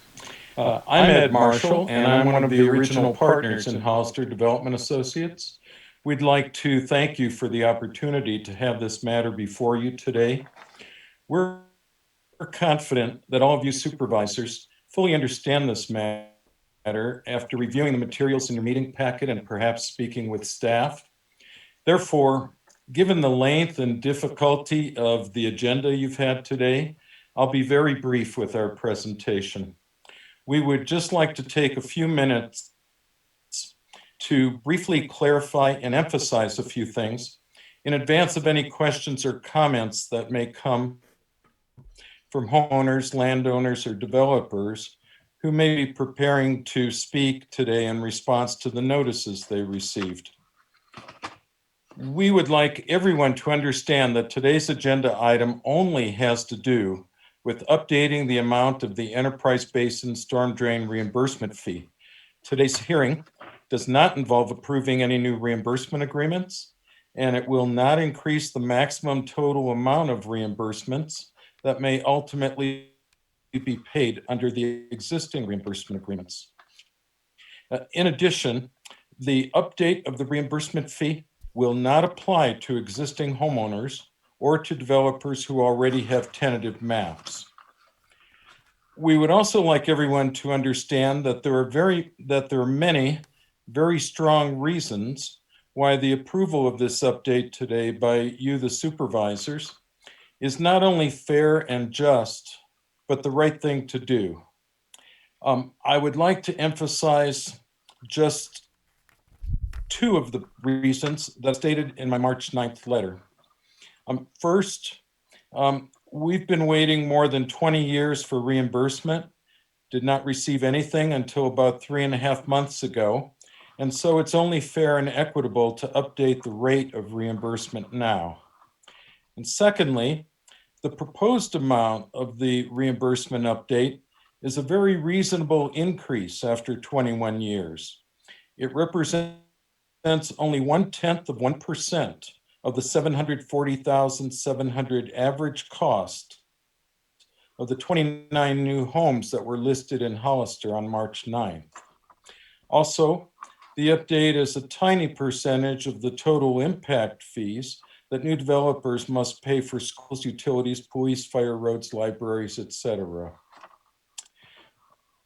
I'm Ed Marshall, and I'm one of the original partners in Hollister Development Associates. We'd like to thank you for the opportunity to have this matter before you today. We're confident that all of you supervisors fully understand this matter after reviewing the materials in your meeting packet and perhaps speaking with staff. Therefore, given the length and difficulty of the agenda you've had today, I'll be very brief with our presentation. We would just like to take a few minutes to briefly clarify and emphasize a few things in advance of any questions or comments that may come from homeowners, landowners, or developers who may be preparing to speak today in response to the notices they received. We would like everyone to understand that today's agenda item only has to do with updating the amount of the Enterprise Basin Storm Drain Reimbursement Fee. Today's hearing does not involve approving any new reimbursement agreements, and it will not increase the maximum total amount of reimbursements that may ultimately be paid under the existing reimbursement agreements. In addition, the update of the reimbursement fee will not apply to existing homeowners or to developers who already have tentative maps. We would also like everyone to understand that there are many very strong reasons why the approval of this update today by you, the supervisors, is not only fair and just, but the right thing to do. I would like to emphasize just two of the reasons that's stated in my March 9th letter. First, we've been waiting more than 20 years for reimbursement, did not receive anything until about 3.5 months ago. And so it's only fair and equitable to update the rate of reimbursement now. And secondly, the proposed amount of the reimbursement update is a very reasonable increase after 21 years. It represents only 0.1% of the $740,700 average cost of the 29 new homes that were listed in Hollister on March 9th. Also, the update is a tiny percentage of the total impact fees that new developers must pay for schools, utilities, police, fire, roads, libraries, etc.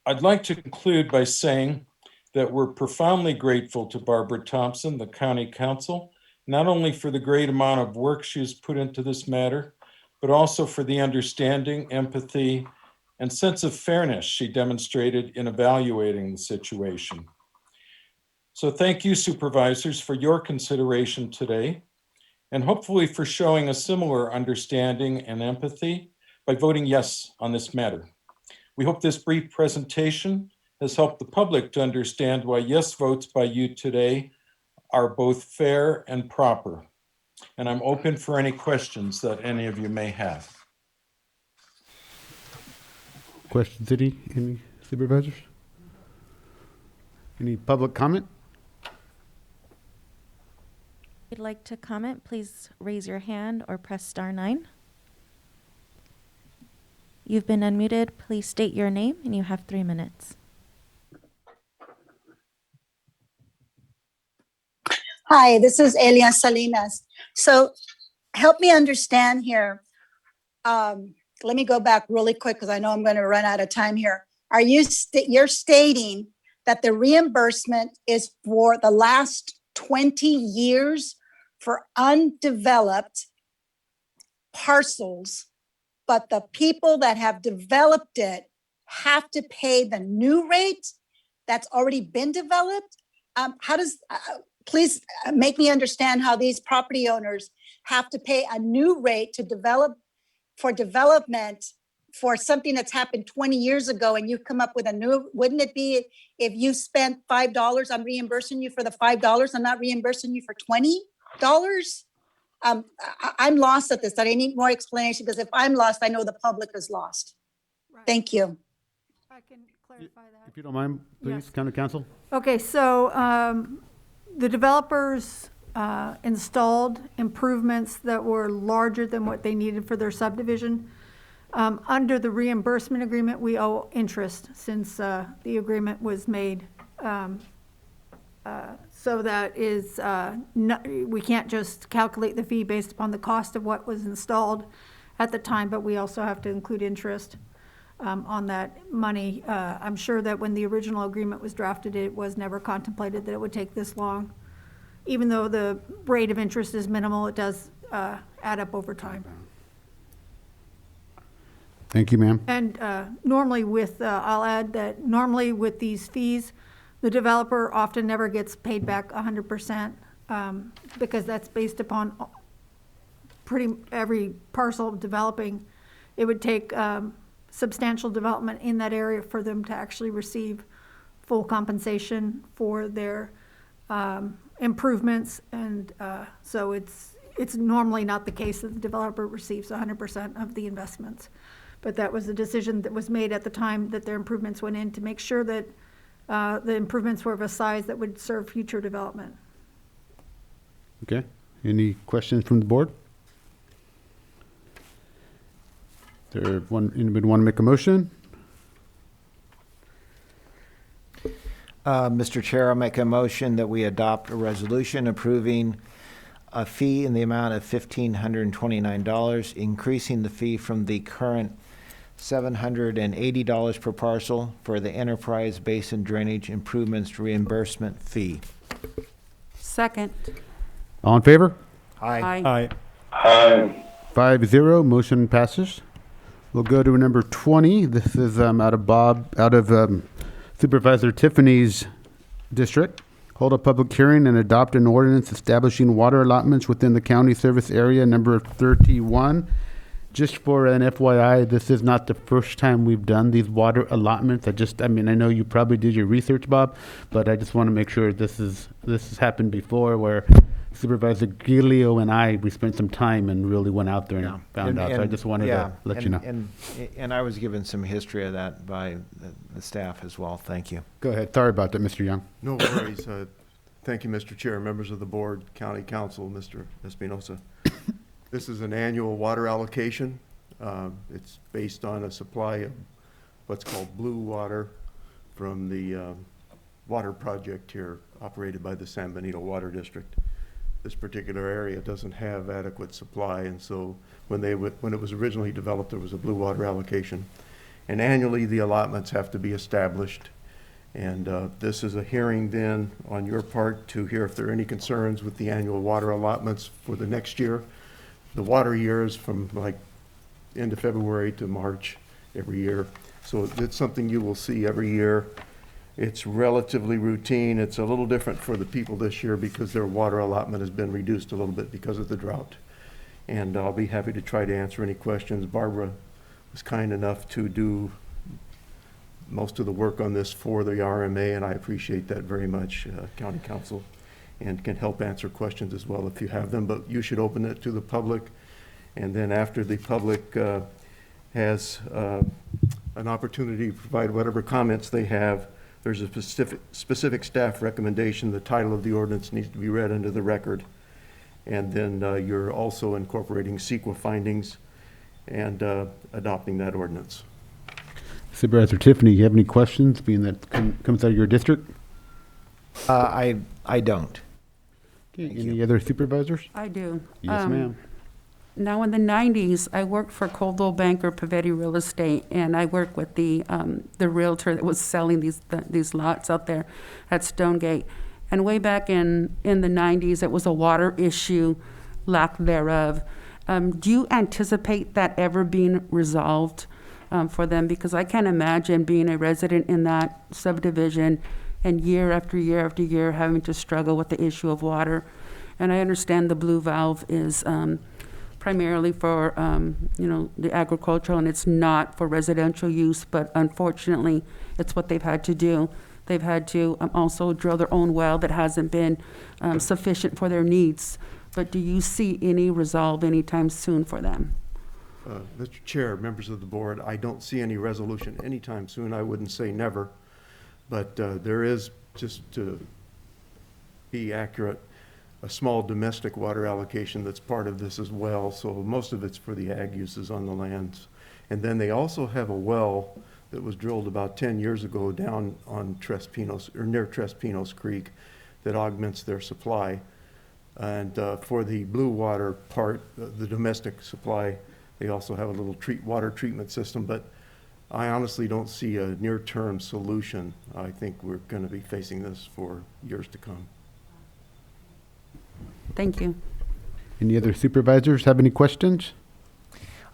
I'd like to conclude by saying that we're profoundly grateful to Barbara Thompson, the County Council, not only for the great amount of work she's put into this matter, but also for the understanding, empathy, and sense of fairness she demonstrated in evaluating the situation. So thank you, supervisors, for your consideration today, and hopefully for showing a similar understanding and empathy by voting yes on this matter. We hope this brief presentation has helped the public to understand why yes votes by you today are both fair and proper. And I'm open for any questions that any of you may have. Questions, any supervisors? Any public comment? If you'd like to comment, please raise your hand or press star 9. You've been unmuted. Please state your name and you have 3 minutes. Hi, this is Elia Salinas. So help me understand here. Let me go back really quick because I know I'm going to run out of time here. Are you're stating that the reimbursement is for the last 20 years for undeveloped parcels, but the people that have developed it have to pay the new rate that's already been developed? How does, please make me understand how these property owners have to pay a new rate to development for something that's happened 20 years ago, and you come up with a new, wouldn't it be if you spent $5, I'm reimbursing you for the $5, I'm not reimbursing you for $20? I'm lost at this. I need more explanation because if I'm lost, I know the public is lost. Thank you. I can clarify that. If you don't mind, please, Yes. County Council. Okay, so the developers installed improvements that were larger than what they needed for their subdivision. Under the reimbursement agreement, we owe interest since the agreement was made. So that is, we can't just calculate the fee based upon the cost of what was installed at the time, but we also have to include interest on that money. I'm sure that when the original agreement was drafted, it was never contemplated that it would take this long. Even though the rate of interest is minimal, it does add up over time. Thank you, ma'am. And normally with, I'll add that normally with these fees, the developer often never gets paid back 100% because that's based upon pretty every parcel developing. It would take substantial development in that area for them to actually receive full compensation for their improvements. And so it's normally not the case that the developer receives 100% of the investments. But that was the decision that was made at the time that their improvements went in to make sure that the improvements were of a size that would serve future development. Okay. Any questions from the board? Anybody want to make a motion? Mr. Chair, I'll make a motion that we adopt a resolution approving a fee in the amount of $1,529, increasing the fee from the current $780 per parcel for the Enterprise Basin Drainage Improvements Reimbursement Fee. Second. All in favor? Aye. 5-0, motion passes. We'll go to number 20. This is out of Supervisor Tiffany's district. Hold a public hearing and adopt an ordinance establishing water allotments within the county service area number 31. Just for an FYI, this is not the first time we've done these water allotments. I know you probably did your research, Bob, but I just want to make sure this has happened before where Supervisor Giglio and we spent some time and really went out there and found out. So I just wanted to let you know. And I was given some history of that by the staff as well. Thank you. Go ahead. Sorry about that, Mr. Young. No worries. Thank you, Mr. Chair, members of the board, County Council, Mr. Espinosa. This is an annual water allocation. It's based on a supply of what's called blue water from the water project here operated by the San Benito Water District. This particular area doesn't have adequate supply, and so when it was originally developed, there was a blue water allocation. And annually, the allotments have to be established. And this is a hearing then on your part to hear if there are any concerns with the annual water allotments for the next year. The water year is from like end of February to March every year. So it's something you will see every year. It's relatively routine. It's a little different for the people this year because their water allotment has been reduced a little bit because of the drought. And I'll be happy to try to answer any questions. Barbara was kind enough to do most of the work on this for the RMA, and I appreciate that very much, County Council, and can help answer questions as well if you have them. But you should open it to the public, and then after the public has an opportunity to provide whatever comments they have, there's a specific staff recommendation. The title of the ordinance needs to be read into the record. And then you're also incorporating CEQA findings and adopting that ordinance. Supervisor Tiffany, you have any questions, being that comes out of your district? I don't. Okay, any other supervisors? I do. Yes, ma'am. Now, in the 90s, I worked for Coldwell Banker Pavetti Real Estate, and I worked with the realtor that was selling these lots out there at Stonegate. And way back in the 90s, it was a water issue, lack thereof. Do you anticipate that ever being resolved for them? Because I can't imagine being a resident in that subdivision and year after year after year having to struggle with the issue of water. And I understand the blue valve is primarily for, the agricultural, and it's not for residential use, but unfortunately, it's what they've had to do. They've had to also drill their own well that hasn't been sufficient for their needs. But do you see any resolve anytime soon for them? Mr. Chair, members of the board, I don't see any resolution anytime soon. I wouldn't say never, but there is, just to be accurate, a small domestic water allocation that's part of this as well. So most of it's for the ag uses on the lands. And then they also have a well that was drilled about 10 years ago down on Tres Pinos, or near Tres Pinos Creek, that augments their supply. And for the blue water part, the domestic supply, they also have a little water treatment system, but I honestly don't see a near-term solution. I think we're going to be facing this for years to come. Thank you. Any other supervisors have any questions?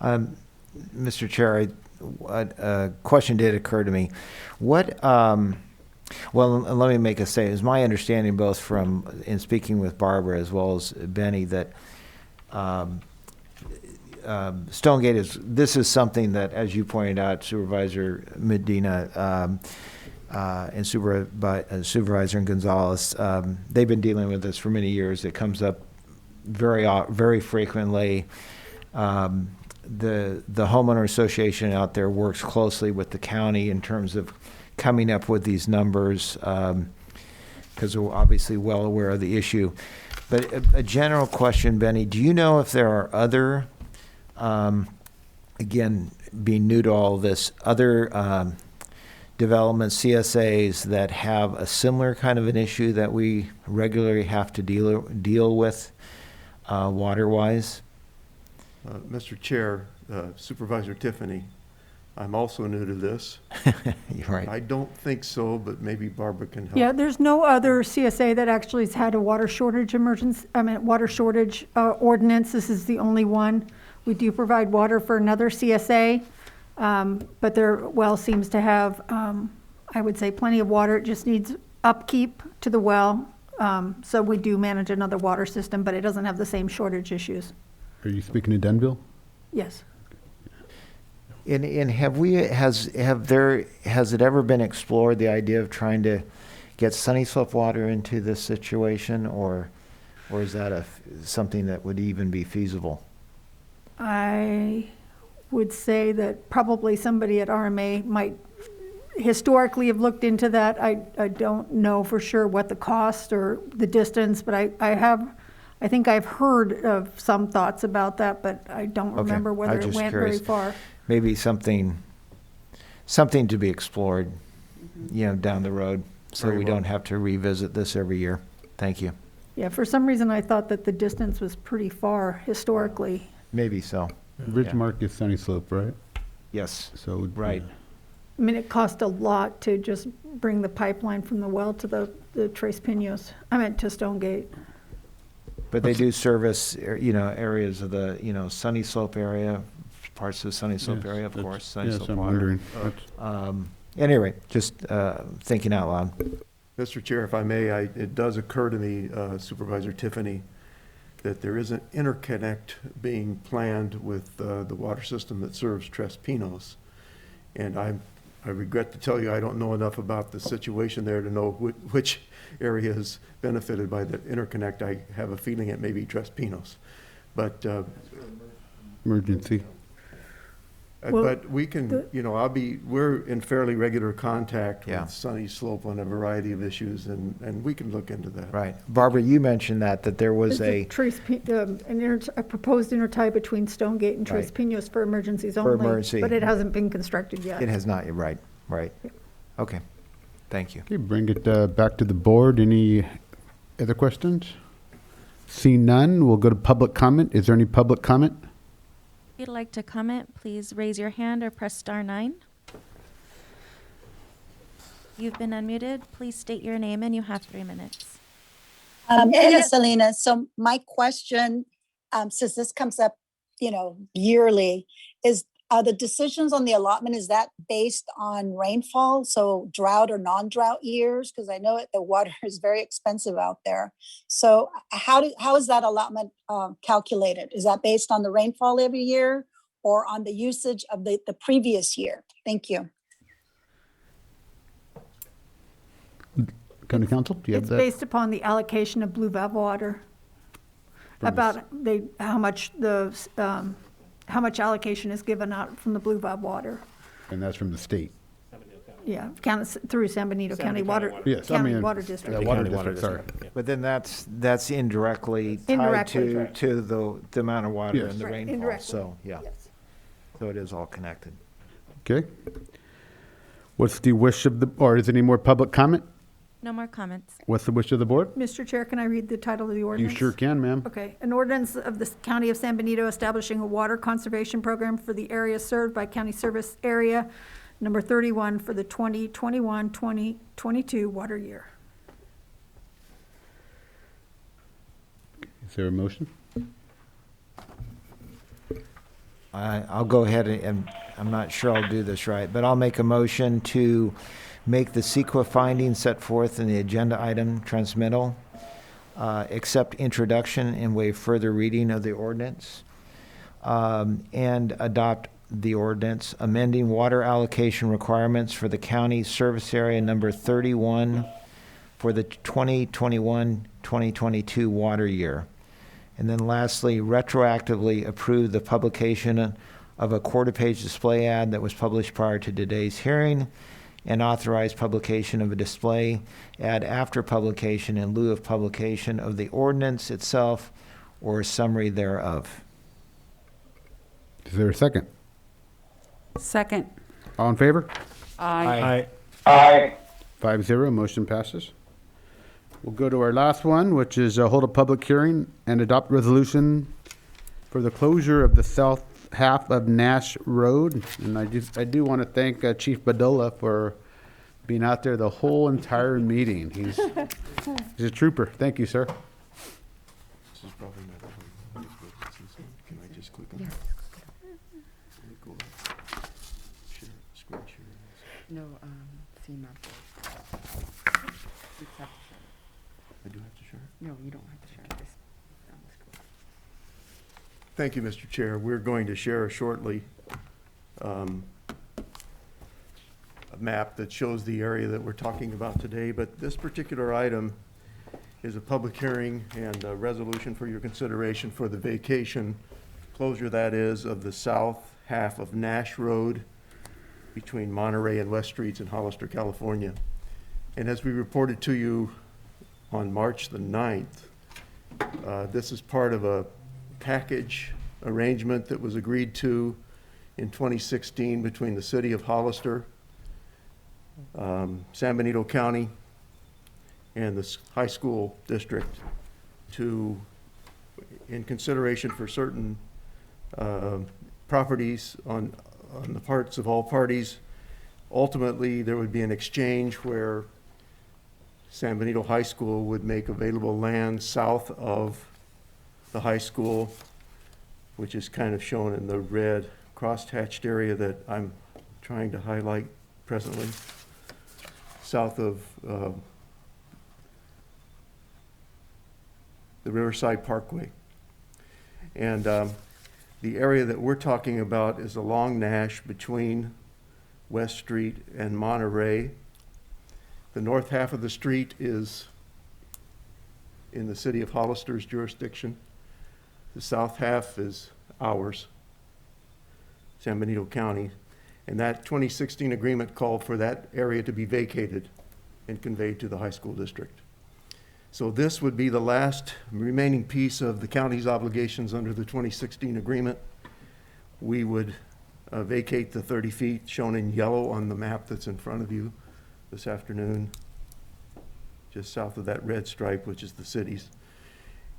Mr. Chair, a question did occur to me. What, well, let me make a statement. It's my understanding, both from in speaking with Barbara as well as Benny, that Stonegate this is something that, as you pointed out, Supervisor Medina and Supervisor Gonzalez, they've been dealing with this for many years. It comes up very frequently. The homeowner association out there works closely with the county in terms of coming up with these numbers, because we're obviously well aware of the issue. But a general question, Benny, do you know if there are other, again, being new to all this, other development CSAs that have a similar kind of an issue that we regularly have to deal with water-wise? Mr. Chair, Supervisor Tiffany, I'm also new to this. You're right. I don't think so, but maybe Barbara can help. Yeah, there's no other CSA that actually has had a water shortage ordinance. This is the only one. We do provide water for another CSA, but their well seems to have, I would say, plenty of water. It just needs upkeep to the well. So we do manage another water system, but it doesn't have the same shortage issues. Are you speaking to Denville? Yes. And has it ever been explored, the idea of trying to get Sunny Slope water into this situation, or is that something that would even be feasible? I would say that probably somebody at RMA might historically have looked into that. I don't know for sure what the cost or the distance, but I think I've heard of some thoughts about that, but I don't remember whether it went very far. Maybe something to be explored, down the road, so we don't have to revisit this every year. Thank you. Yeah, for some reason I thought that the distance was pretty far historically. Maybe so. Ridgemark is Sunny Slope, right? Yes. So right. I mean, it cost a lot to just bring the pipeline from the well to the Tres Pinos, to Stonegate. But they do service, areas of the, Sunny Slope area, parts of the Sunny Slope Yes, area, of that's- course, Sunny yes, Slope I'm water. wondering. Anyway, just thinking out loud. Mr. Chair, if I may, it does occur to me, Supervisor Tiffany, that there is an interconnect being planned with the water system that serves Tres Pinos. And I regret to tell you, I don't know enough about the situation there to know which area is benefited by the interconnect. I have a feeling it may be Tres Pinos. But Emergency. but we can, we're in fairly regular contact with Sunny Slope on a variety of issues, and we can look into that. Right. Barbara, you mentioned that there was There's a proposed intertie between Stonegate and Tres Right. Pinos for emergencies For only. emergency. But it hasn't been constructed yet. It has not, you're right. Okay, thank you. Okay, bring it back to the board. Any other questions? Seeing none, we'll go to public comment. Is there any public comment? If you'd like to comment, please raise your hand or press star 9. You've been unmuted. Please state your name and you have 3 minutes. Elia Salinas. So my question, since this comes up, yearly, is the decisions on the allotment, is that based on rainfall? So drought or non-drought years? Because I know the water is very expensive out there. So how is that allotment calculated? Is that based on the rainfall every year or on the usage of the previous year? Thank you. County Council, do you have It's that? based upon the allocation of blue valve water. About how much allocation is given out from the blue valve water. And that's from the state. Yeah, through San Benito County Water. Yes, County Water District. Water District, sorry. But then that's indirectly tied Indirectly. to the amount of water Yes. and the Right, rainfall, indirectly. so, yeah. So it is all connected. Okay. What's the wish of or is there any more public comment? No more comments. What's the wish of the board? Mr. Chair, can I read the title of the You ordinance? sure can, ma'am. Okay, an ordinance of the County of San Benito establishing a water conservation program for the area served by County Service Area Number 31 for the 2021-2022 water year. Is there a motion? I'll go ahead and I'm not sure I'll do this right, but I'll make a motion to make the CEQA findings set forth in the agenda item transmittal, accept introduction and waive further reading of the ordinance, and adopt the ordinance amending water allocation requirements for the county service area number 31 for the 2021-2022 water year. And then lastly, retroactively approve the publication of a quarter-page display ad that was published prior to today's hearing and authorize publication of a display ad after publication in lieu of publication of the ordinance itself or a summary thereof. Is there a second? Second. All in favor? Aye. Aye. 5-0, motion passes. We'll go to our last one, which is hold a public hearing and adopt resolution for the closure of the south half of Nash Road. And I do want to thank Chief Badola for being out there the whole entire meeting. He's a trooper. Thank you, sir. This is probably not. Can I just click on it? Go share, screen share. No, FEMA. I do have to share it? No, you don't have to share this. On the screen. Thank you, Mr. Chair. We're going to share shortly a map that shows the area that we're talking about today, but this particular item is a public hearing and a resolution for your consideration for the vacation closure, that is, of the south half of Nash Road between Monterey and West Streets in Hollister, California. And as we reported to you on March the 9th, this is part of a package arrangement that was agreed to in 2016 between the city of Hollister, San Benito County, and the high school district in consideration for certain properties on the parts of all parties ultimately, there would be an exchange where San Benito High School would make available land south of the high school, which is kind of shown in the red cross-hatched area that I'm trying to highlight presently, south of the Riverside Parkway. And the area that we're talking about is along Nash between West Street and Monterey. The north half of the street is in the city of Hollister's jurisdiction. The south half is ours, San Benito County. And that 2016 agreement called for that area to be vacated and conveyed to the high school district. So this would be the last remaining piece of the county's obligations under the 2016 agreement. We would vacate the 30 feet shown in yellow on the map that's in front of you this afternoon, just south of that red stripe, which is the city's.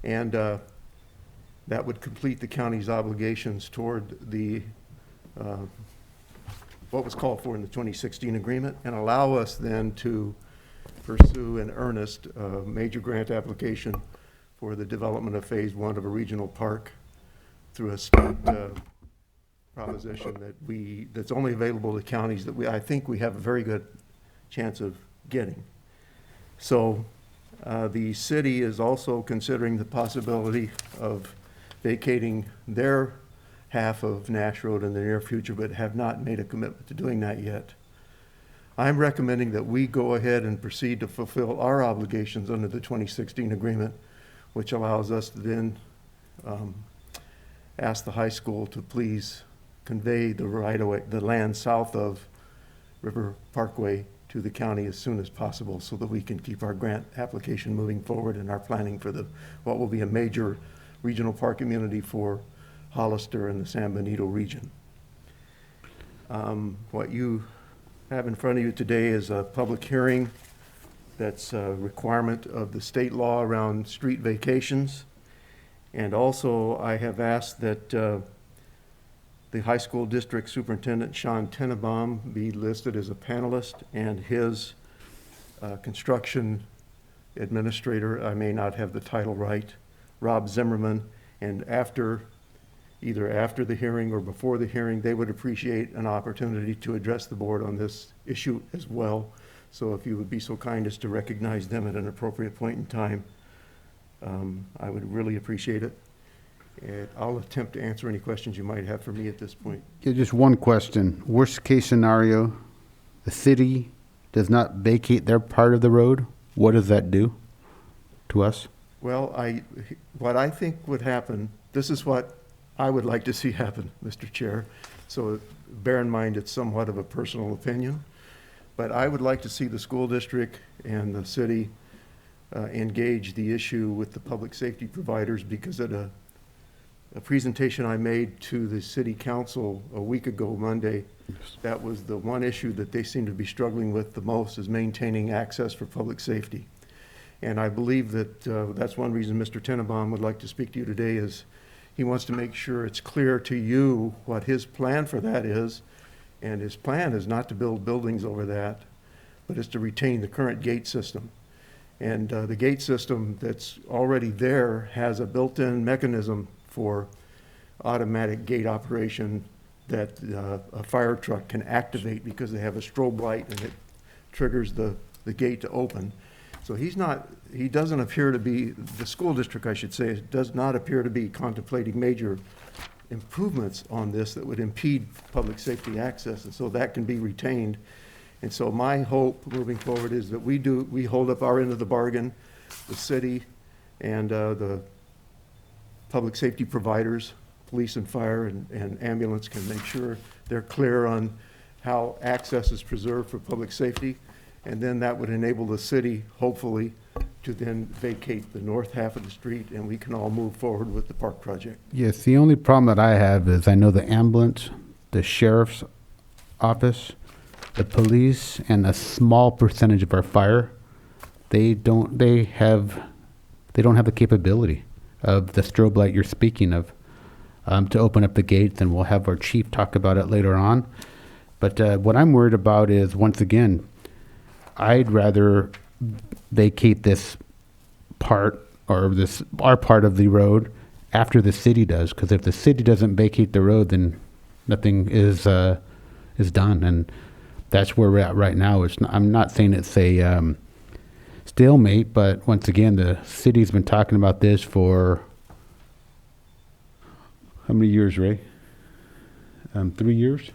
And that would complete the county's obligations toward the what was called for in the 2016 agreement, and allow us then to pursue in earnest a major grant application for the development of phase 1 of a regional park through a state proposition that's only available to counties that I think we have a very good chance of getting. So the city is also considering the possibility of vacating their half of Nash Road in the near future, but have not made a commitment to doing that yet. I'm recommending that we go ahead and proceed to fulfill our obligations under the 2016 agreement, which allows us to then ask the high school to please convey the right-of-way, the land south of River Parkway to the county as soon as possible so that we can keep our grant application moving forward in our planning for what will be a major regional park community for Hollister and the San Benito region. What you have in front of you today is a public hearing that's a requirement of the state law around street vacations. And also I have asked that the high school district superintendent, Sean Tenenbaum, be listed as a panelist, and his construction administrator, I may not have the title right, Rob Zimmerman, and either after the hearing or before the hearing, they would appreciate an opportunity to address the board on this issue as well. So if you would be so kind as to recognize them at an appropriate point in time, I would really appreciate it. And I'll attempt to answer any questions you might have for me at this point. Yeah, just one question. Worst case scenario, the city does not vacate their part of the road. What does that do to us? Well, what I think would happen, this is what I would like to see happen, Mr. Chair. So bear in mind it's somewhat of a personal opinion, but I would like to see the school district and the city engage the issue with the public safety providers, because at a presentation I made to the city council a week ago Monday, that was the one issue that they seem to be struggling with the most, is maintaining access for public safety. And I believe that that's one reason Mr. Tenenbaum would like to speak to you today, is he wants to make sure it's clear to you what his plan for that is. And his plan is not to build buildings over that, but is to retain the current gate system. And the gate system that's already there has a built-in mechanism for automatic gate operation that a fire truck can activate, because they have a strobe light and it triggers the gate to open. So he doesn't appear to be, the school district, I should say, does not appear to be contemplating major improvements on this that would impede public safety access, and so that can be retained. And so my hope moving forward is that we hold up our end of the bargain, the city and the public safety providers, police and fire and ambulance, can make sure they're clear on how access is preserved for public safety. And then that would enable the city, hopefully, to then vacate the north half of the street, and we can all move forward with the park project. Yes, the only problem that I have is I know the ambulance, the sheriff's office, the police, and a small percentage of our fire, they don't have the capability of the strobe light you're speaking of to open up the gates, and we'll have our chief talk about it later on. But what I'm worried about is, once again, I'd rather vacate this part or our part of the road after the city does, because if the city doesn't vacate the road, then nothing is done, and that's where we're at right now. I'm not saying it's a stalemate, but once again, the city's been talking about this for how many years, Ray? 3 years.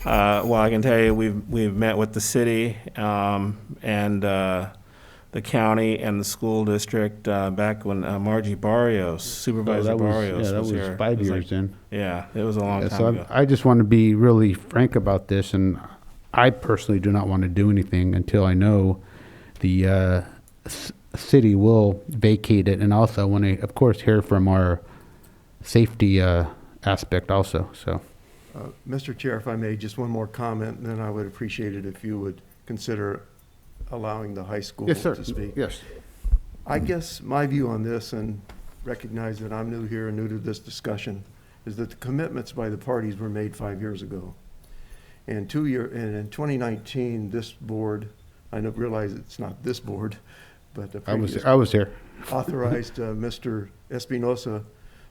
Well, I can tell you we've met with the city and the county and the school district back when Margie Barrios, Supervisor Barrios, that was here. 5 It was years then. Yeah, it was a long time So ago. I just want to be really frank about this, and I personally do not want to do anything until I know the city will vacate it, and also I want to, of course, hear from our safety aspect also. So, Mr. Chair, if I may, just one more comment, and then I would appreciate it if you would consider allowing the high school yes, sir. to speak. Yes. I guess my view on this, and recognize that I'm new here and new to this discussion, is that the commitments by the parties were made 5 years ago. And in 2019, this board, I don't realize it's not this board, but the previous I was here. authorized Mr. Espinosa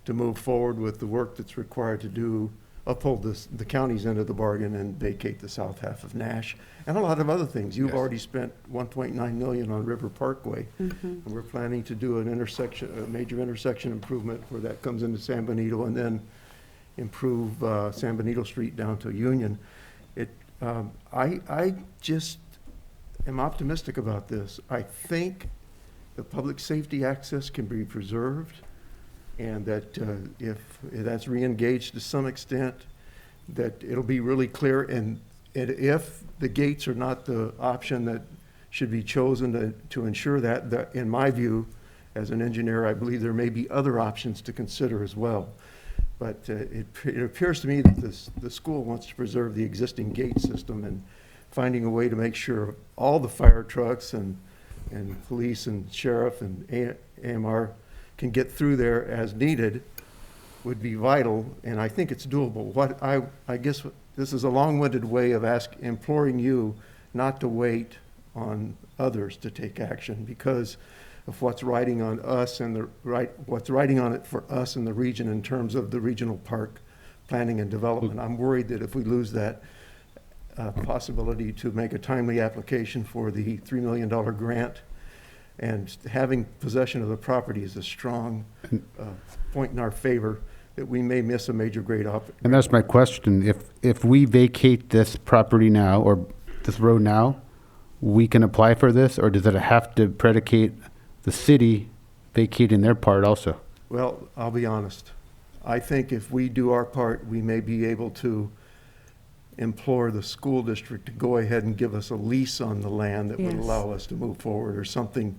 to move forward with the work that's required to uphold the county's end of the bargain and vacate the south half of Nash, and a lot of other things. You've already spent $1.9 million on River Parkway, and we're planning to do a major intersection improvement where that comes into San Benito, and then improve San Benito Street down to Union. I just am optimistic about this. I think the public safety access can be preserved, and that if that's re-engaged to some extent, that it'll be really clear. And if the gates are not the option that should be chosen to ensure that, in my view, as an engineer, I believe there may be other options to consider as well. But it appears to me that the school wants to preserve the existing gate system, and finding a way to make sure all the fire trucks and police and sheriff and AMR can get through there as needed would be vital, and I think it's doable. I guess this is a long-winded way of imploring you not to wait on others to take action because of what's riding on us and what's riding on it for us in the region in terms of the regional park planning and development. I'm worried that if we lose that possibility to make a timely application for the $3 million grant, and having possession of the property is a strong point in our favor, that we may miss a major great opportunity. And that's my question. If we vacate this property now, or this road now, we can apply for this, or does it have to predicate the city vacating their part also? Well, I'll be honest. I think if we do our part, we may be able to implore the school district to go ahead and give us a lease on the land that would allow us to move forward, or something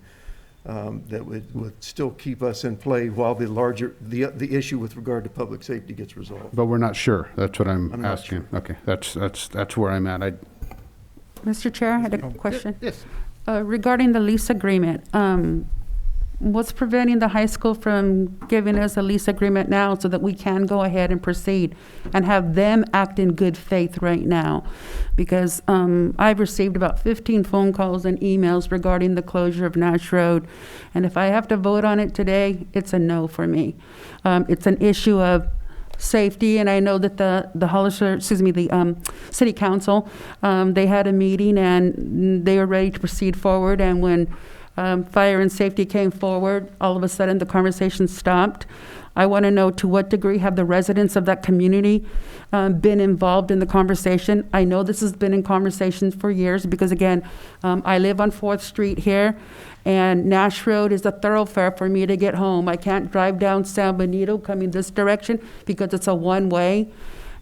that would still keep us in play while the issue with regard to public safety gets resolved. But we're not sure. That's what I'm not asking. Okay, that's where I'm at. Mr. Chair, I had a question. Yes. Regarding the lease agreement, what's preventing the high school from giving us a lease agreement now so that we can go ahead and proceed and have them act in good faith right now? Because I've received about 15 phone calls and emails regarding the closure of Nash Road. And if I have to vote on it today, it's a no for me. It's an issue of safety, and I know that the Hollister, the city council, they had a meeting and they were ready to proceed forward. And when fire and safety came forward, all of a sudden the conversation stopped. I want to know, to what degree have the residents of that community been involved in the conversation? I know this has been in conversations for years because, again, I live on 4th Street here, and Nash Road is a thoroughfare for me to get home. I can't drive down San Benito coming this direction because it's a one-way.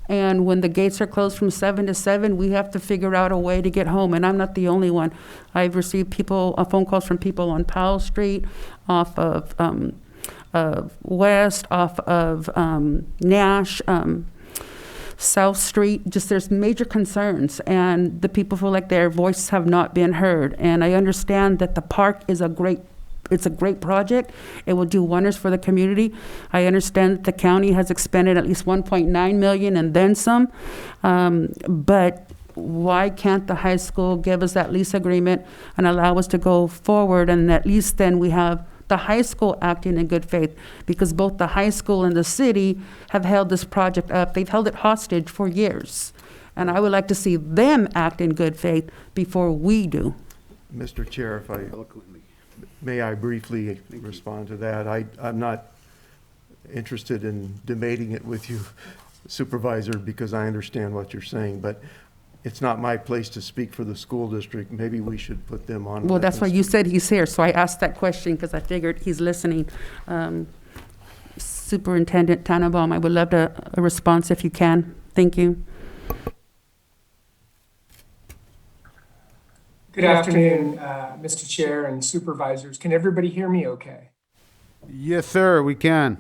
And when the gates are closed from 7 to 7, we have to figure out a way to get home. And I'm not the only one. I've received phone calls from people on Powell Street, off of West, off of Nash, South Street. Just there's major concerns, and the people feel like their voices have not been heard. And I understand that the park is a great it's a great project. It will do wonders for the community. I understand that the county has expended at least 1.9 million and then some. But why can't the high school give us that lease agreement and allow us to go forward? And at least then we have the high school acting in good faith, because both the high school and the city have held this project up. They've held it hostage for years. And I would like to see them act in good faith before we do. Mr. Chair, if I, may I briefly respond to that? I'm not interested in debating it with you, Supervisor, because I understand what you're saying, but it's not my place to speak for the school district. Maybe we should put them on. Well, that's why you said he's here, so I asked that question because I figured he's listening. Superintendent Tannenbaum, I would love a response if you can. Thank you. Good afternoon, Mr. Chair and Supervisors. Can everybody hear me okay? Yes, sir, we can.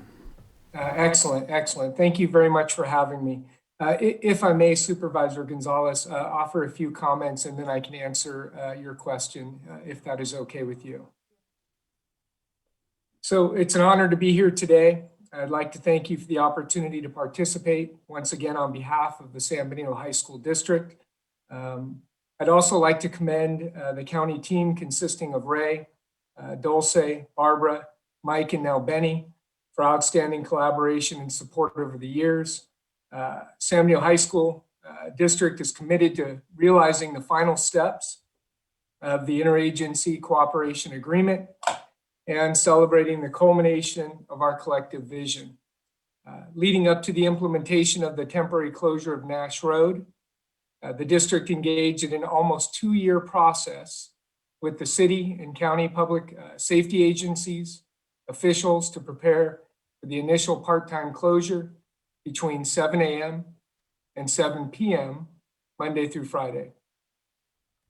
Excellent, excellent. Thank you very much for having me. If I may, Supervisor Gonzalez, offer a few comments and then I can answer your question, if that is okay with you. So it's an honor to be here today. I'd like to thank you for the opportunity to participate once again on behalf of the San Benito High School District. I'd also like to commend the county team consisting of Ray, Dulce, Barbara, Mike, and now Benny for outstanding collaboration and support over the years. San Benito High School District is committed to realizing the final steps of the interagency cooperation agreement and celebrating the culmination of our collective vision. Leading up to the implementation of the temporary closure of Nash Road, the district engaged in an almost 2-year process with the city and county public safety agencies, officials to prepare for the initial part-time closure between 7 a.m. and 7 p.m. Monday through Friday.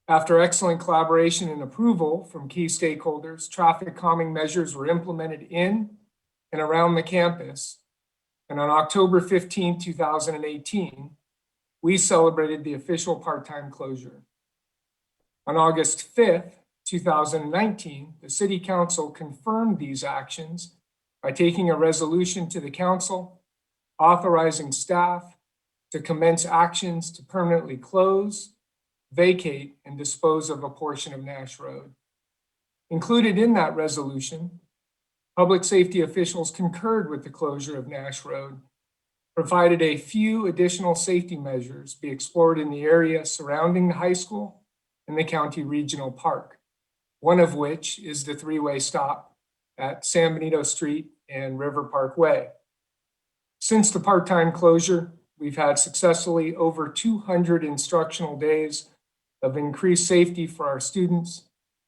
After excellent collaboration and approval from key stakeholders, traffic calming measures were implemented in and around the campus. And on October 15, 2018, we celebrated the official part-time closure. On August 5th, 2019, the City Council confirmed these actions by taking a resolution to the council authorizing staff to commence actions to permanently close, vacate, and dispose of a portion of Nash Road. Included in that resolution, public safety officials concurred with the closure of Nash Road, provided a few additional safety measures be explored in the area surrounding the high school and the county regional park, one of which is the 3-way stop at San Benito Street and River Park Way. Since the part-time closure, we've had successfully over 200 instructional days of increased safety for our students,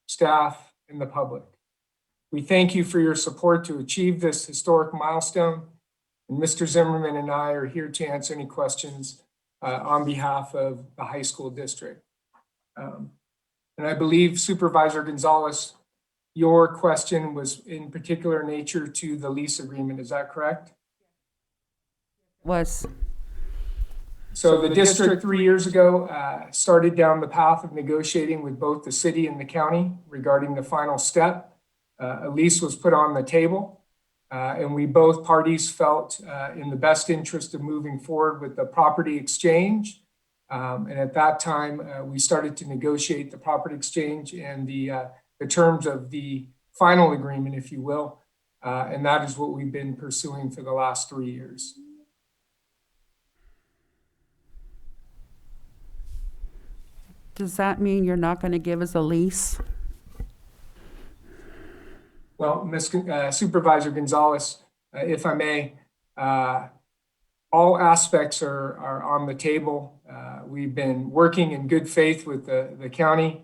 staff, and the public. We thank you for your support to achieve this historic milestone, and Mr. Zimmerman and I are here to answer any questions on behalf of the high school district. And I believe Supervisor Gonzalez, your question was in particular nature to the lease agreement, is that correct? Was. So the district 3 years ago started down the path of negotiating with both the city and the county regarding the final step. A lease was put on the table, and we both parties felt in the best interest of moving forward with the property exchange. And at that time, we started to negotiate the property exchange and the terms of the final agreement, if you will. And that is what we've been pursuing for the last 3 years. Does that mean you're not going to give us a lease? Well, Supervisor Gonzalez, if I may, all aspects are on the table. We've been working in good faith with the county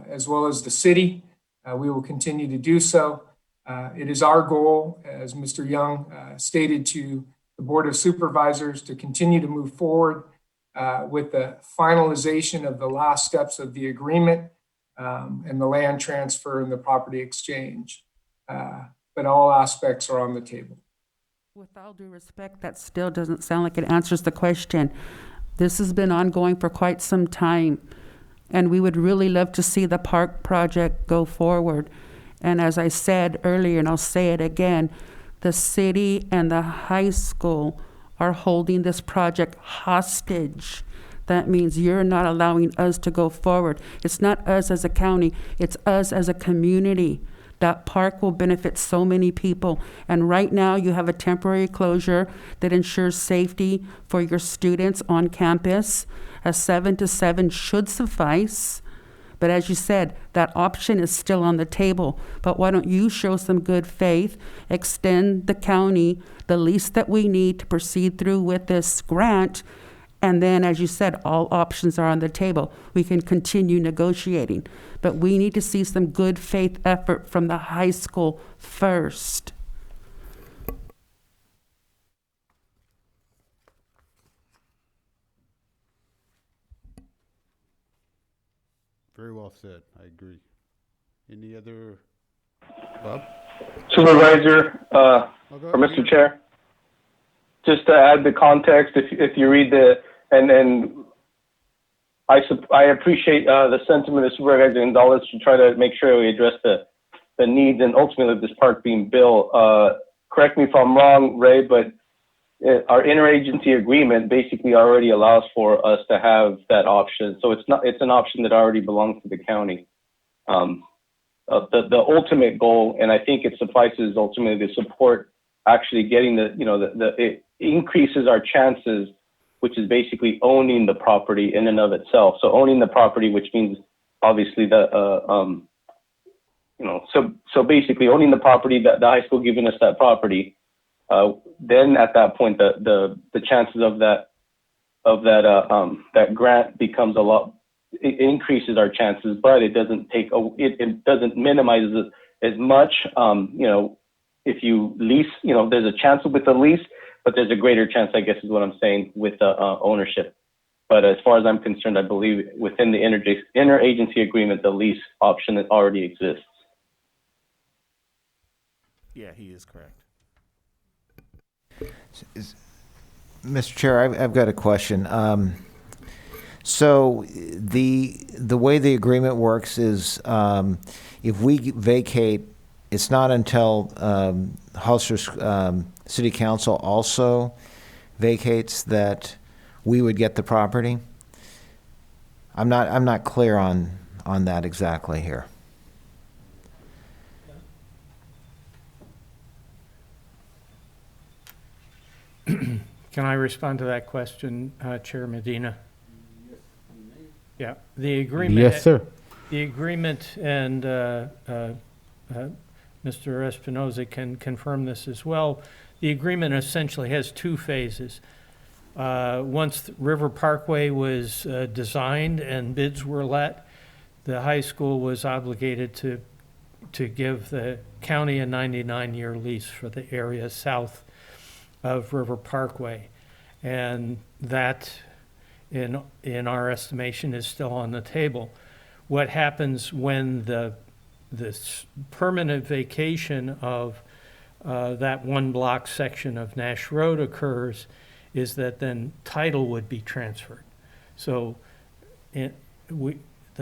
as well as the city. We will continue to do so. It is our goal, as Mr. Young stated to the Board of Supervisors, to continue to move forward with the finalization of the last steps of the agreement and the land transfer and the property exchange. But all aspects are on the table. With all due respect, that still doesn't sound like it answers the question. This has been ongoing for quite some time, and we would really love to see the park project go forward. And as I said earlier, and I'll say it again, the city and the high school are holding this project hostage. That means you're not allowing us to go forward. It's not us as a county, it's us as a community. That park will benefit so many people. And right now you have a temporary closure that ensures safety for your students on campus. A 7 to 7 should suffice. But as you said, that option is still on the table. But why don't you show some good faith, extend the county the lease that we need to proceed through with this grant, and then, as you said, all options are on the table. We can continue negotiating. But we need to see some good faith effort from the high school first. Very well said. I agree. Any other, Bob? Supervisor, or Mr. Chair, just to add the context, if you read and I appreciate the sentiment of Supervisor Gonzalez to try to make sure we address the needs and ultimately of this park being built. Correct me if I'm wrong, Ray, but our interagency agreement basically already allows for us to have that option. So it's an option that already belongs to the county. The ultimate goal, and I think it suffices ultimately to support actually getting it increases our chances, which is basically owning the property in and of itself. So owning the property, which means obviously so basically owning the property, that the high school giving us that property, then at that point, the chances of that grant becomes a lot, it increases our chances, but it doesn't it doesn't minimize it as much. If you lease, there's a chance with the lease, but there's a greater chance, I guess is what I'm saying, with the ownership. But as far as I'm concerned, I believe within the interagency agreement, the lease option that already exists. Yeah, he is correct. Mr. Chair, I've got a question. So the way the agreement works is if we vacate, it's not until Hollister City Council also vacates that we would get the property. I'm not clear on that exactly here. Can I respond to that question, Chair Medina? Yeah, the agreement. Yes, sir. The agreement, and Mr. Espinoza can confirm this as well. The agreement essentially has two phases. Once River Parkway was designed and bids were let, the high school was obligated to give the county a 99-year lease for the area south of River Parkway. And that, in our estimation, is still on the table. What happens when this permanent vacation of that one block section of Nash Road occurs is that then title would be transferred. So the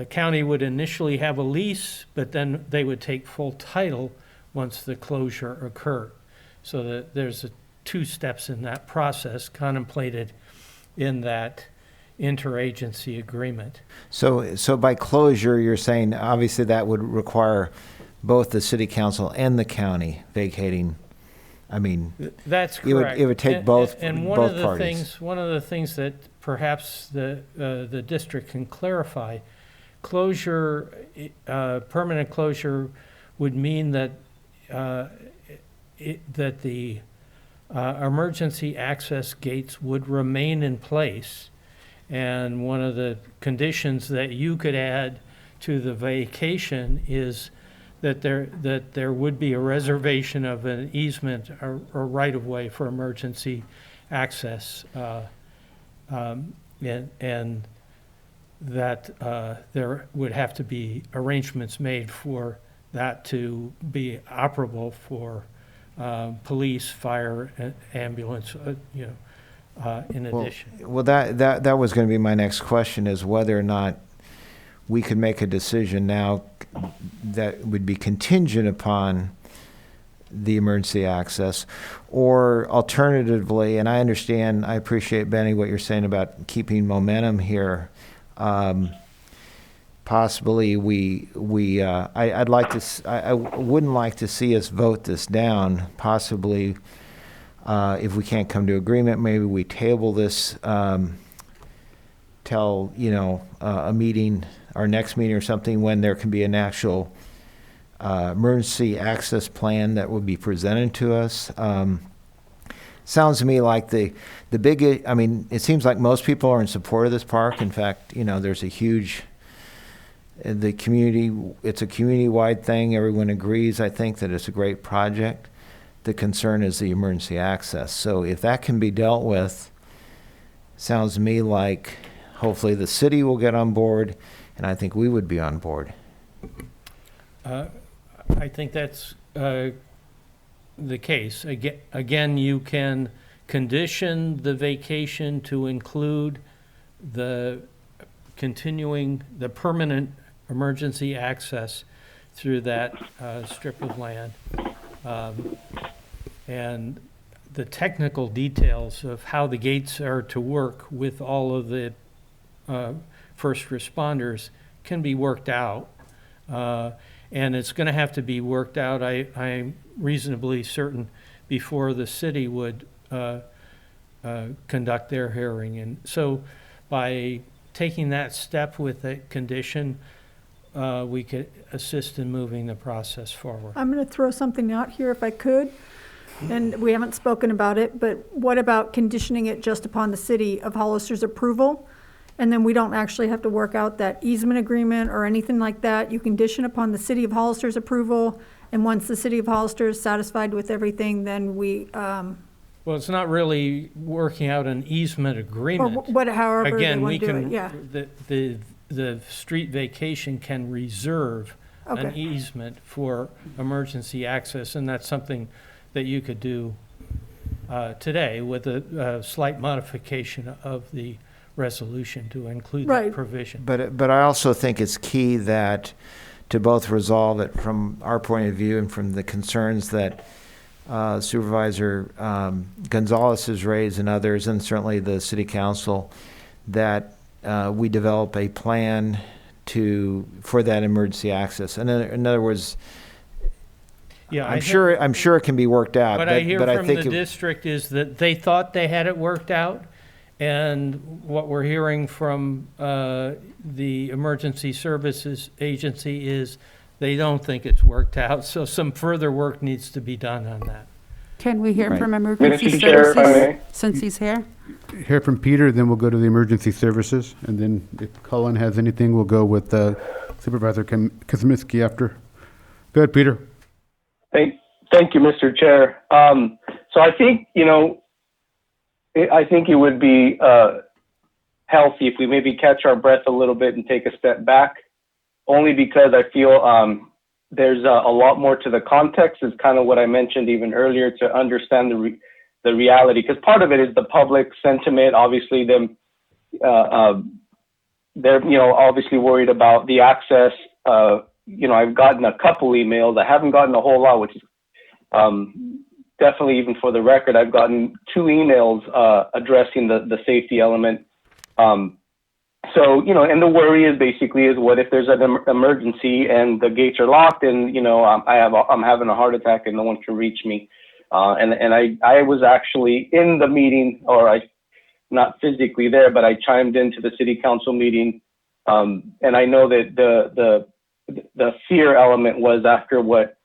county would initially have a lease, but then they would take full title once the closure occurred. So that there's two steps in that process contemplated in that interagency agreement. So by closure, you're saying obviously that would require both the city council and the county vacating. I mean, that's correct. It would take both parties. One of the things that perhaps the district can clarify, closure, permanent closure, would mean that that the emergency access gates would remain in place. And one of the conditions that you could add to the vacation is that there would be a reservation of an easement or right-of-way for emergency access, and that there would have to be arrangements made for that to be operable for police, fire, ambulance, in addition. Well, that was going to be my next question, is whether or not we could make a decision now that would be contingent upon the emergency access, or alternatively, and I understand, I appreciate, Benny, what you're saying about keeping momentum here. Possibly I'd like to, I wouldn't like to see us vote this down. Possibly, if we can't come to agreement, maybe we table this till, a meeting, our next meeting or something, when there can be an actual emergency access plan that would be presented to us. Sounds to me like the big, it seems like most people are in support of this park. In fact, there's a huge, it's a community-wide thing. Everyone agrees, I think, that it's a great project. The concern is the emergency access. So if that can be dealt with, sounds to me like hopefully the city will get on board, and I think we would be on board. I think that's the case. Again, you can condition the vacation to include the permanent emergency access through that strip of land. And the technical details of how the gates are to work with all of the first responders can be worked out. And it's going to have to be worked out, I'm reasonably certain, before the city would conduct their hearing. And so by taking that step with a condition, we could assist in moving the process forward. I'm going to throw something out here if I could, and we haven't spoken about it, but what about conditioning it just upon the city of Hollister's approval? And then we don't actually have to work out that easement agreement or anything like that. You condition upon the city of Hollister's approval, and once the city of Hollister is satisfied with everything, then we, well, it's not really working out an easement agreement. or however they Again, want we to do can, it, yeah. the street vacation can reserve an Okay. easement for emergency access, and that's something that you could do today with a slight modification of the resolution to include that Right. provision. But I also think it's key that to both resolve it from our point of view and from the concerns that Supervisor Gonzalez has raised and others, and certainly the City Council, that we develop a plan for that emergency access. And in other words, Yeah, I'm sure it can be worked out. What I hear but I from think the district is that they thought they had it worked out, and what we're hearing from the Emergency Services Agency is they don't think it's worked out, so some further work needs to be done on that. Can we hear Right. from Emergency Mr. Chair, if I Services may. since he's here? Hear from Peter, then we'll go to the emergency services, and then if Cullen has anything, we'll go with Supervisor Kosminski after. Go ahead, Peter. Thank you, Mr. Chair. So I think, I think it would be healthy if we maybe catch our breath a little bit and take a step back, only because I feel there's a lot more to the context, is kind of what I mentioned even earlier, to understand the reality. Because part of it is the public sentiment, obviously them, they're, obviously worried about the access. I've gotten a couple emails. I haven't gotten a whole lot, which is definitely, even for the record, I've gotten 2 emails addressing the safety element. So, and the worry is basically what if there's an emergency and the gates are locked and, I'm having a heart attack and no one can reach me. And I was actually in the meeting, or not physically there, but I chimed into the city council meeting. And I know that the fear element was after what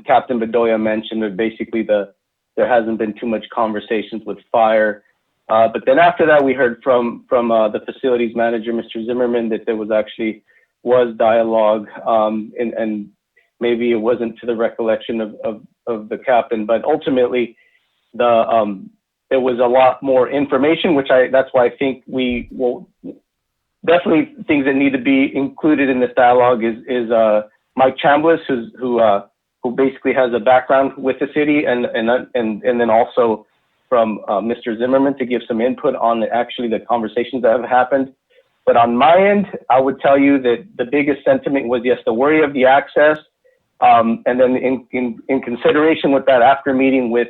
Captain Bedoya mentioned, that basically there hasn't been too much conversations with fire. But then after that, we heard from the facilities manager, Mr. Zimmerman, that there was dialogue, and maybe it wasn't to the recollection of the captain, but ultimately there was a lot more information, that's why I think we will definitely, things that need to be included in this dialogue is Mike Chambliss, who basically has a background with the city, and then also from Mr. Zimmerman to give some input on actually the conversations that have happened. But on my end, I would tell you that the biggest sentiment was, yes, the worry of the access. And then in consideration with that, after meeting with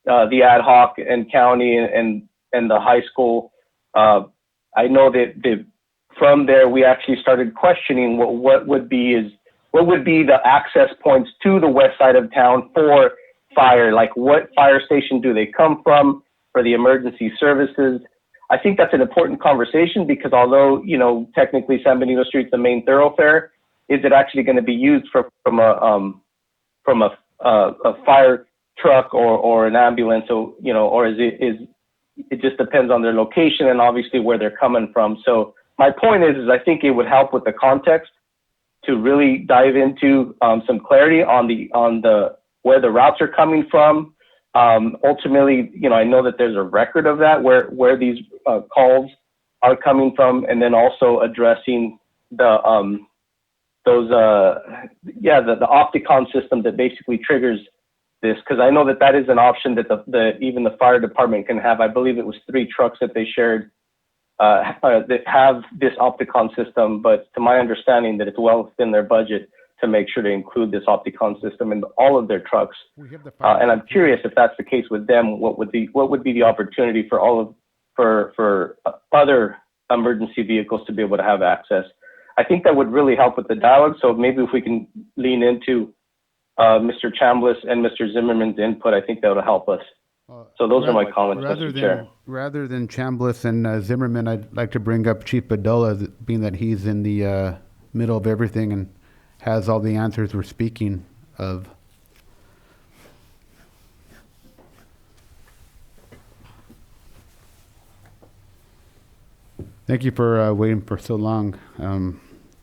the ad hoc and county and the high school, I know that from there, we actually started questioning what would be the access points to the west side of town for fire, like what fire station do they come from for the emergency services. I think that's an important conversation because although, technically San Benito Street's the main thoroughfare, is it actually going to be used from a fire truck or an ambulance, or is it just depends on their location and obviously where they're coming from. So my point is I think it would help with the context to really dive into some clarity on the where the routes are coming from. Ultimately, I know that there's a record of that where these calls are coming from, and then also addressing the Opticon system that basically triggers this, because I know that is an option that even the fire department can have. I believe it was 3 trucks that they shared that have this Opticon system, but to my understanding that it's well within their budget to make sure to include this Opticon system in all of their trucks. And I'm curious if that's the case with them, what would be the opportunity for other emergency vehicles to be able to have access? I think that would really help with the dialogue. So maybe if we can lean into Mr. Chambliss and Mr. Zimmerman's input, I think that would help us. So those are my comments, Mr. Chair. Rather than Chambliss and Zimmerman, I'd like to bring up Chief Bedolla, being that he's in the middle of everything and has all the answers we're speaking of. Thank you for waiting for so long,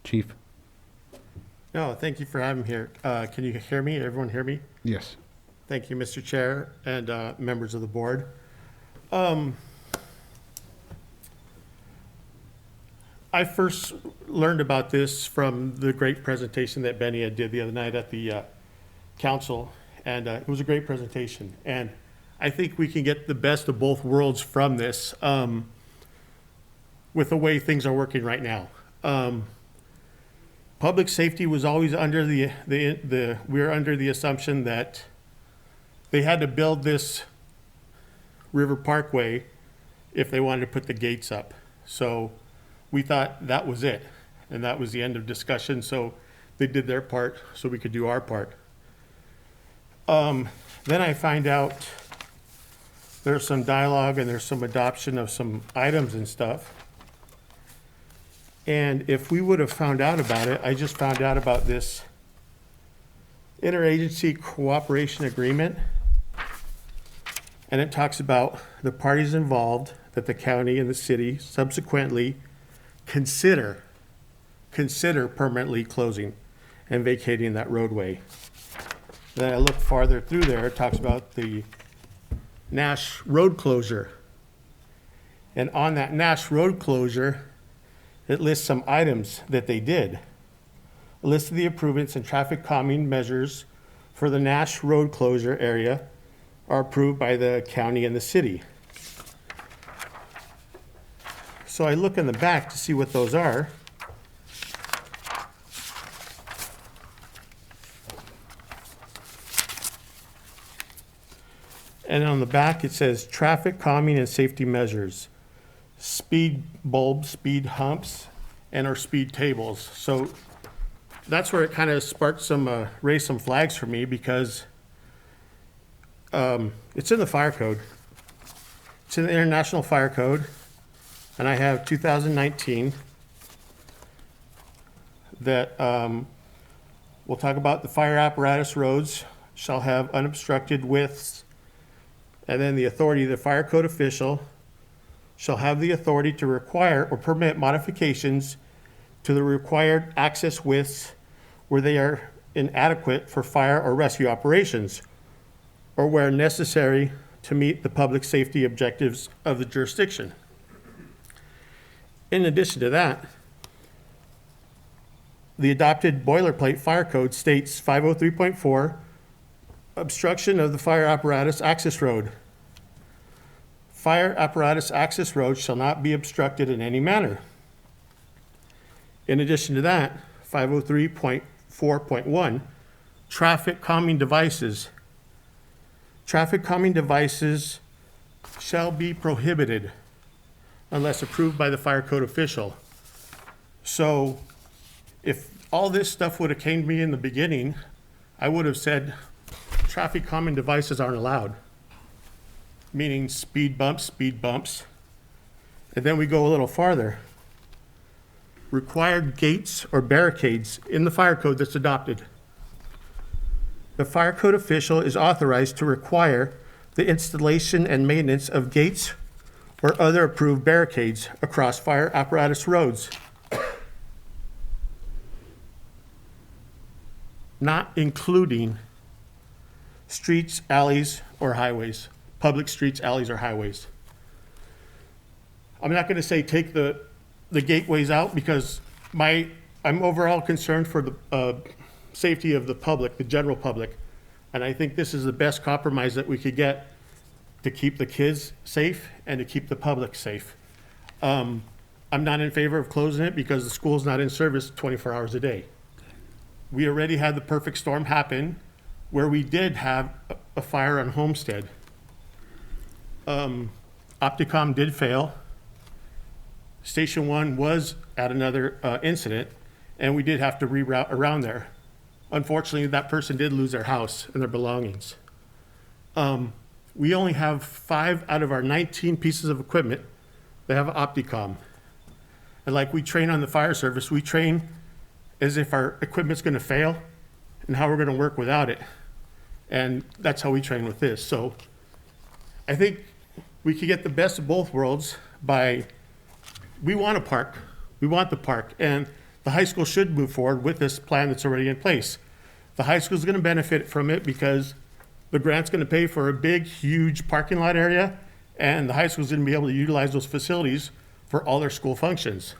Chief. No, thank you for having me here. Can you hear me? Everyone hear me? Yes. Thank you, Mr. Chair and members of the board. I first learned about this from the great presentation that Benny did the other night at the council, and it was a great presentation. And I think we can get the best of both worlds from this with the way things are working right now. Public safety was always under we were under the assumption that they had to build this River Parkway if they wanted to put the gates up. So we thought that was it, and that was the end of discussion. So they did their part, so we could do our part. Then I find out there's some dialogue and there's some adoption of some items and stuff. And if we would have found out about it, I just found out about this interagency cooperation agreement. And it talks about the parties involved that the county and the city subsequently consider permanently closing and vacating that roadway. Then I look farther through there, it talks about the Nash Road closure. And on that Nash Road closure, it lists some items that they did. A list of the improvements and traffic calming measures for the Nash Road closure area are approved by the county and the city. So I look in the back to see what those are. And on the back it says traffic calming and safety measures, speed bulbs, speed humps, and our speed tables. So that's where it kind of sparked some, raised some flags for me, because it's in the fire code. It's in the International Fire Code, and I have 2019 that we'll talk about the fire apparatus roads shall have unobstructed widths, and then the authority of the fire code official shall have the authority to require or permit modifications to the required access widths where they are inadequate for fire or rescue operations, or where necessary to meet the public safety objectives of the jurisdiction. In addition to that, the adopted boilerplate fire code states 503.4, obstruction of the fire apparatus access road. Fire apparatus access roads shall not be obstructed in any manner. In addition to that, 503.4.1, traffic calming devices. Traffic calming devices shall be prohibited unless approved by the fire code official. So if all this stuff would have came to me in the beginning, I would have said traffic calming devices aren't allowed, meaning speed bumps. And then we go a little farther. Required gates or barricades in the fire code that's adopted. The fire code official is authorized to require the installation and maintenance of gates or other approved barricades across fire apparatus roads, not including streets, alleys, or highways, public streets, alleys, or highways. I'm not going to say take the gateways out because I'm overall concerned for the safety of the public, the general public. And I think this is the best compromise that we could get to keep the kids safe and to keep the public safe. I'm not in favor of closing it because the school's not in service 24 hours a day. We already had the perfect storm happen where we did have a fire on Homestead. Opticom did fail. Station 1 was at another incident, and we did have to reroute around there. Unfortunately, that person did lose their house and their belongings. We only have 5 out of our 19 pieces of equipment that have Opticom. And like we train on the fire service, we train as if our equipment's gonna fail and how we're gonna work without it. And that's how we train with this. So I think we could get the best of both worlds by, we want a park, we want the park, and the high school should move forward with this plan that's already in place. The high school is gonna benefit from it because the grant's gonna pay for a big, huge parking lot area, and the high school's gonna be able to utilize those facilities for all their school functions.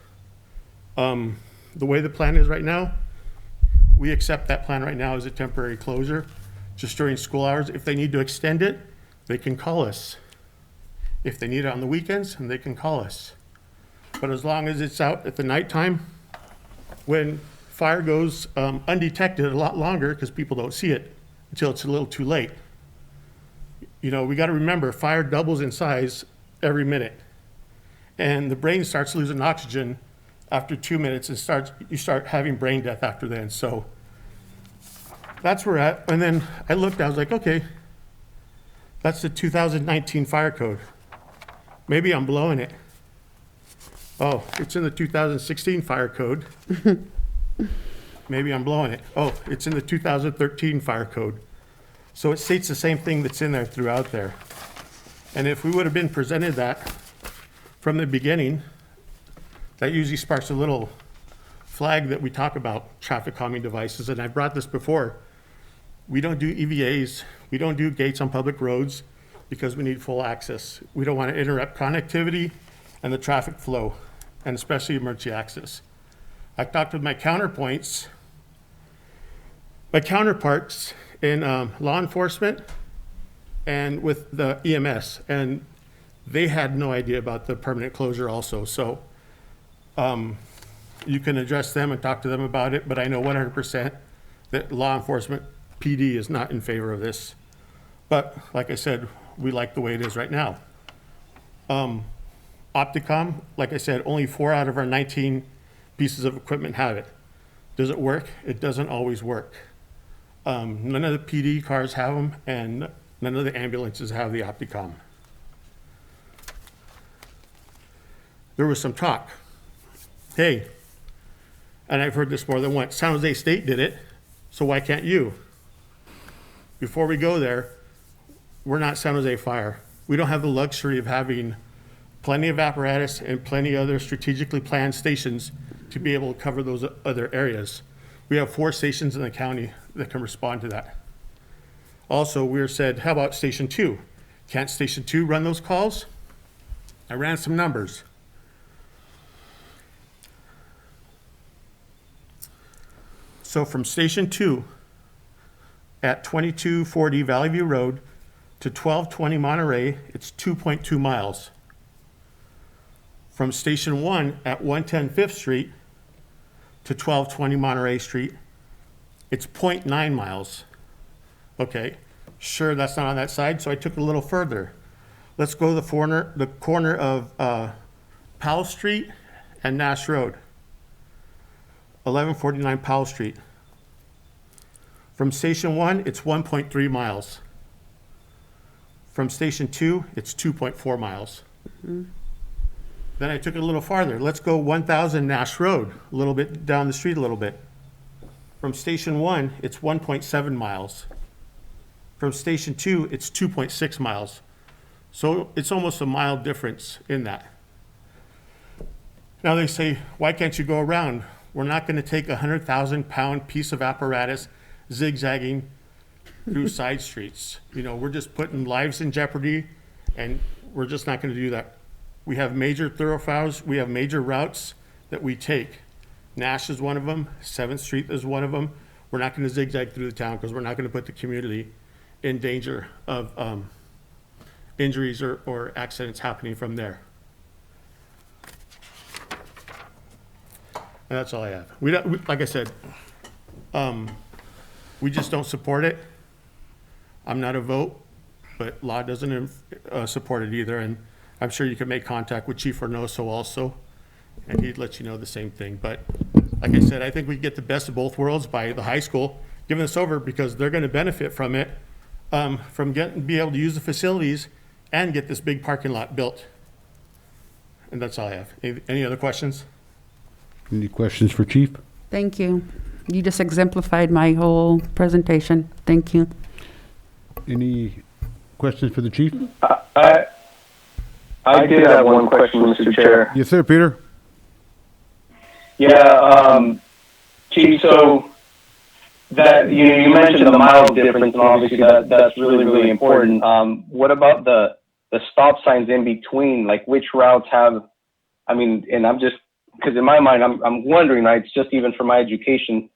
The way the plan is right now, we accept that plan right now as a temporary closure, just during school hours. If they need to extend it, they can call us. If they need it on the weekends, and they can call us. But as long as it's out at the nighttime, when fire goes undetected a lot longer because people don't see it until it's a little too late. You know, we got to remember fire doubles in size every minute. And the brain starts losing oxygen after 2 minutes and you start having brain death after then. So that's where we're at. And then I looked, I was like, okay, that's the 2019 fire code. Maybe I'm blowing it. Oh, it's in the 2016 fire code. Maybe I'm blowing it. Oh, it's in the 2013 fire code. So it states the same thing that's in there throughout there. And if we would have been presented that from the beginning, that usually sparks a little flag that we talk about traffic calming devices. And I brought this before. We don't do EVAs. We don't do gates on public roads because we need full access. We don't want to interrupt connectivity and the traffic flow, and especially emergency access. I talked with my counterparts in law enforcement and with the EMS, and they had no idea about the permanent closure also. So you can address them and talk to them about it, but I know 100% that law enforcement PD is not in favor of this. But like I said, we like the way it is right now. Opticom, like I said, only 4 out of our 19 pieces of equipment have it. Does it work? It doesn't always work. None of the PD cars have them, and none of the ambulances have the Opticom. There was some talk. Hey, and I've heard this more than once, San Jose State did it, so why can't you? Before we go there, we're not San Jose Fire. We don't have the luxury of having plenty of apparatus and plenty of other strategically planned stations to be able to cover those other areas. We have 4 stations in the county that can respond to that. Also, we were said, how about Station 2? Can't Station 2 run those calls? I ran some numbers. So from Station 2 at 2240 Valley View Road to 1220 Monterey, it's 2.2 miles. From Station 1 at 110 5th Street to 1220 Monterey Street. It's 0.9 miles. Okay, sure, that's not on that side, so I took it a little further. Let's go to the corner of Powell Street and Nash Road. 1149 Powell Street. From Station 1, it's 1.3 miles. From Station 2, it's 2.4 miles. Then I took it a little farther. Let's go 1000 Nash Road, a little bit down the street a little bit. From Station 1, it's 1.7 miles. From Station 2, it's 2.6 miles. So it's almost a mile difference in that. Now they say, why can't you go around? We're not going to take a 100,000-pound piece of apparatus zigzagging through side streets. You know, we're just putting lives in jeopardy, and we're just not going to do that. We have major thoroughfares, we have major routes that we take. Nash is one of them, 7th Street is one of them. We're not going to zigzag through the town because we're not going to put the community in danger of injuries or accidents happening from there. And that's all I have. Like I said, we just don't support it. I'm not a vote, but law doesn't support it either. And I'm sure you can make contact with Chief Reynoso also, and he'd let you know the same thing. But like I said, I think we get the best of both worlds by the high school giving this over because they're going to benefit from it, be able to use the facilities and get this big parking lot built. And that's all I have. Any other questions? Any questions for Chief? Thank you. You just exemplified my whole presentation. Thank you. Any questions for the Chief? I did have one question, Mr. Chair. Yes, sir, Peter. Yeah, Chief, so that you mentioned the mile difference, and obviously that's really, really important. What about the stop signs in between? Like which routes have, I mean, and I'm just, because in my mind, I'm wondering, right, it's just even for my education,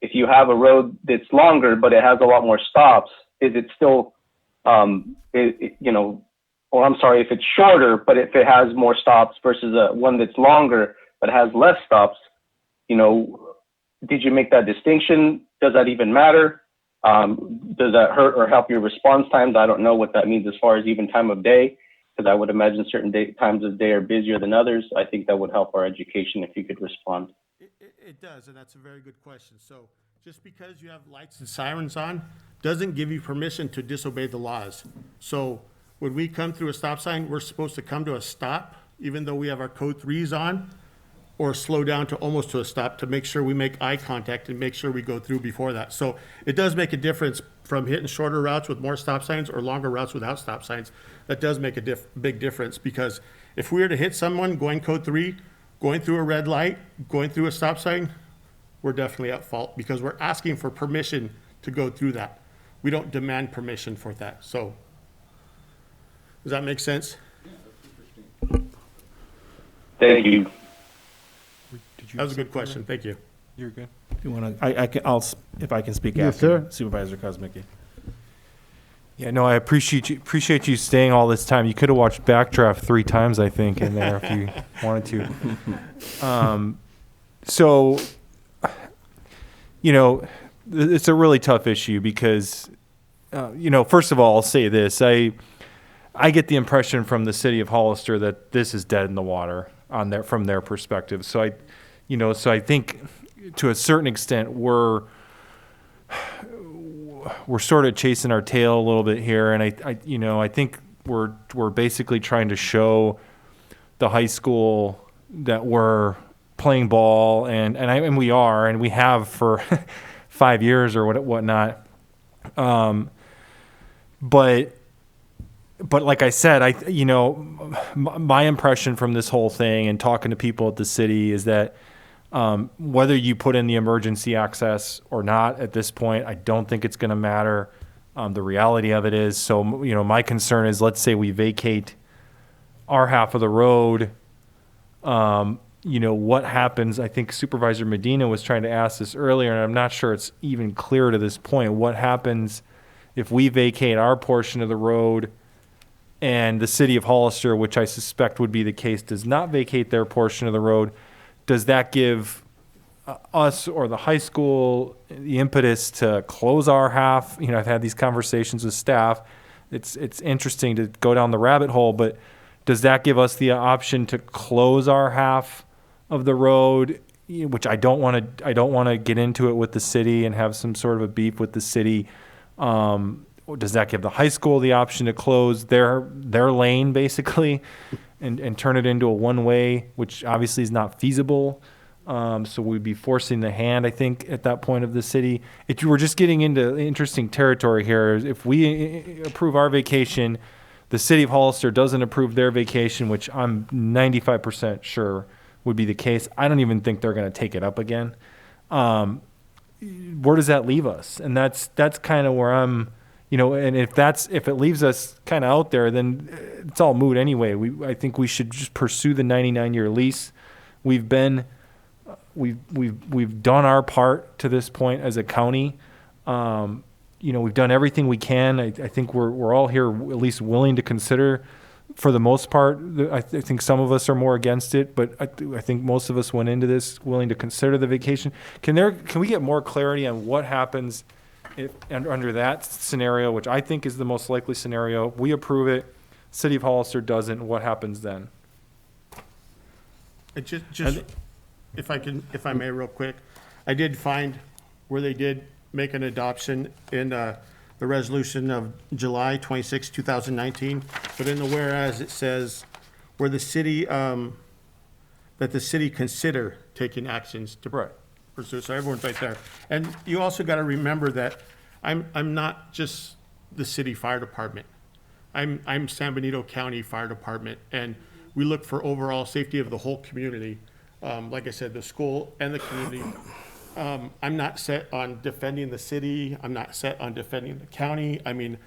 if you have a road that's longer, but it has a lot more stops, is it still, or I'm sorry, if it's shorter, but if it has more stops versus one that's longer, but has less stops, did you make that distinction? Does that even matter? Does that hurt or help your response times? I don't know what that means as far as even time of day, because I would imagine certain times of day are busier than others. I think that would help our education if you could respond. It does, and that's a very good question. So just because you have lights and sirens on doesn't give you permission to disobey the laws. So when we come through a stop sign, we're supposed to come to a stop, even though we have our code 3s on, or slow down to almost to a stop to make sure we make eye contact and make sure we go through before that. So it does make a difference from hitting shorter routes with more stop signs or longer routes without stop signs. That does make a big difference, because if we were to hit someone going code 3, going through a red light, going through a stop sign, we're definitely at fault because we're asking for permission to go through that. We don't demand permission for that. So does that make sense? Thank you. That was a good question. Thank you. You're good. You want to? If I can speak Yes, after sir. Supervisor Kosmicki. Yeah, no, I appreciate you staying all this time. You could have watched Backdraft 3 times, I think, in there if you wanted to. So, it's a really tough issue because, first of all, I'll say this. I get the impression from the city of Hollister that this is dead in the water from their perspective. So I think to a certain extent we're sort of chasing our tail a little bit here, and I think we're basically trying to show the high school that we're playing ball, and we are, and we have for 5 years or whatnot. But like I said, my impression from this whole thing and talking to people at the city is that whether you put in the emergency access or not at this point, I don't think it's going to matter. The reality of it is, so, my concern is, let's say we vacate our half of the road, what happens? I think Supervisor Medina was trying to ask this earlier, and I'm not sure it's even clear to this point. What happens if we vacate our portion of the road and the city of Hollister, which I suspect would be the case, does not vacate their portion of the road? Does that give us or the high school the impetus to close our half. You know, I've had these conversations with staff. It's interesting to go down the rabbit hole, but does that give us the option to close our half of the road, which I don't want to get into it with the city and have some sort of a beef with the city. Does that give the high school the option to close their lane basically and turn it into a one-way, which obviously is not feasible? So we'd be forcing the hand, I think, at that point of the city. We're just getting into interesting territory here. If we approve our vacation, the city of Hollister doesn't approve their vacation, which I'm 95% sure would be the case. I don't even think they're going to take it up again. Where does that leave us? And that's kind of where I'm, and if it leaves us kind of out there, then it's all moot anyway. I think we should just pursue the 99-year lease. We've done our part to this point as a county. We've done everything we can. I think we're all here at least willing to consider, for the most part. I think some of us are more against it, but I think most of us went into this willing to consider the vacation. Can we get more clarity on what happens if under that scenario, which I think is the most likely scenario? We approve it, City of Hollister doesn't. What happens then? If I may, real quick, I did find where they did make an adoption in the resolution of July 26, 2019. But in the whereas, it says where the city, that the city consider taking actions to pursue. So everyone's right there. And you also got to remember that I'm not just the city fire department. I'm San Benito County Fire Department, and we look for overall safety of the whole community. Like I said, the school and the community. I'm not set on defending the city. I'm not set on defending the county. I mean,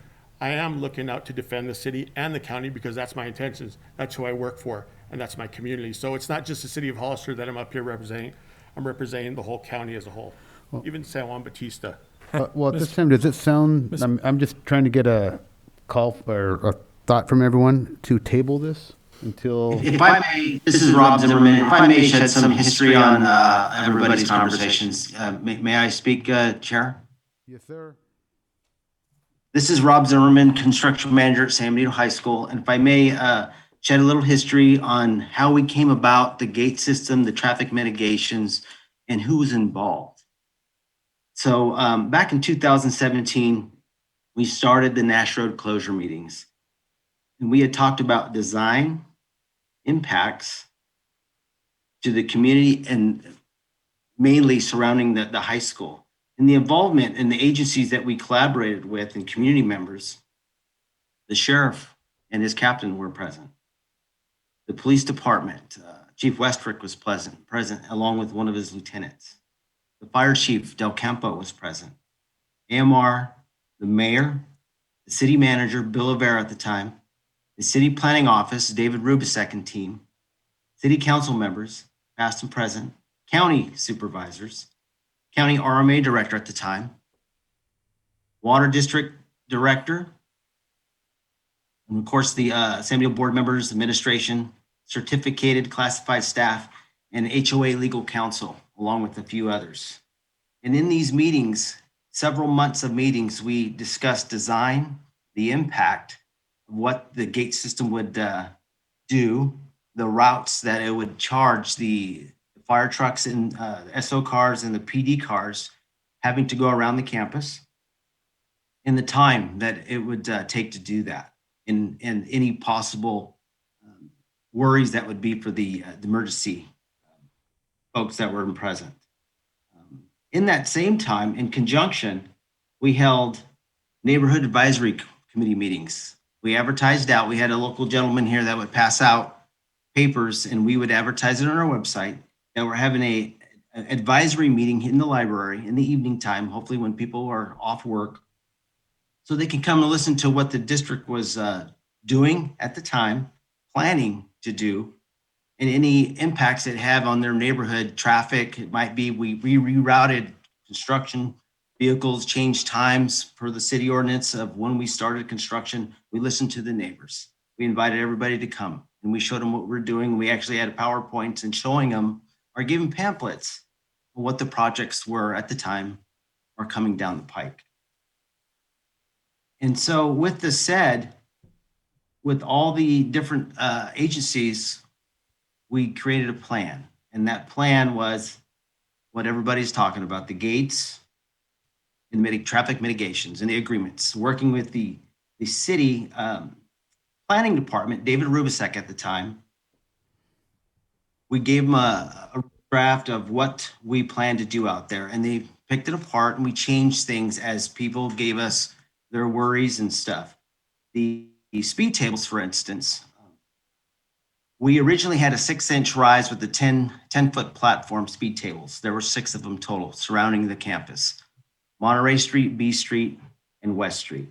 I am looking out to defend the city and the county because that's my intentions. That's who I work for, and that's my community. So it's not just the city of Hollister that I'm up here representing. I'm representing the whole county as a whole, even San Juan Bautista. Well, at this time, does it sound, I'm just trying to get a call or a thought from everyone to table this until. If I may, this is Rob Zimmerman. If I may shed some history on everybody's conversations, may I speak, Chair? Yes, sir. This is Rob Zimmerman, construction manager at San Benito High School. And if I may shed a little history on how we came about the gate system, the traffic mitigations, and who was involved. So back in 2017, we started the Nash Road closure meetings. And we had talked about design impacts to the community and mainly surrounding the high school. And the involvement in the agencies that we collaborated with and community members, the sheriff and his captain were present. The police department, Chief Westrick was present along with one of his lieutenants. The fire chief, Del Campo, was present. AMR, the mayor, the city manager, Bill Avera at the time, the city planning office, David Rubisek and team, city council members, past and present, county supervisors, county RMA director at the time, water district director, and of course the San Benito board members, administration, certificated classified staff, and HOA legal counsel, along with a few others. And in these meetings, several months of meetings, we discussed design, the impact, what the gate system would do, the routes that it would charge the fire trucks and SO cars and the PD cars having to go around the campus, and the time that it would take to do that, and any possible worries that would be for the emergency folks that were present. In that same time, in conjunction, we held neighborhood advisory committee meetings. We advertised out. We had a local gentleman here that would pass out papers, and we would advertise it on our website that we're having an advisory meeting in the library in the evening time, hopefully when people are off work, so they can come and listen to what the district was doing at the time, planning to do, and any impacts it have on their neighborhood traffic. It might be we rerouted construction vehicles, changed times per the city ordinance of when we started construction. We listened to the neighbors. We invited everybody to come, and we showed them what we're doing. We actually had PowerPoints and showing them or giving pamphlets what the projects were at the time or coming down the pike. And so with this said, with all the different agencies, we created a plan. And that plan was what everybody's talking about, the gates and traffic mitigations and the agreements, working with the city planning department, David Rubisek at the time. We gave him a draft of what we plan to do out there, and they picked it apart, and we changed things as people gave us their worries and stuff. The speed tables, for instance, we originally had a 6-inch rise with the 10-foot platform speed tables. There were 6 of them total surrounding the campus: Monterey Street, B Street, and West Street.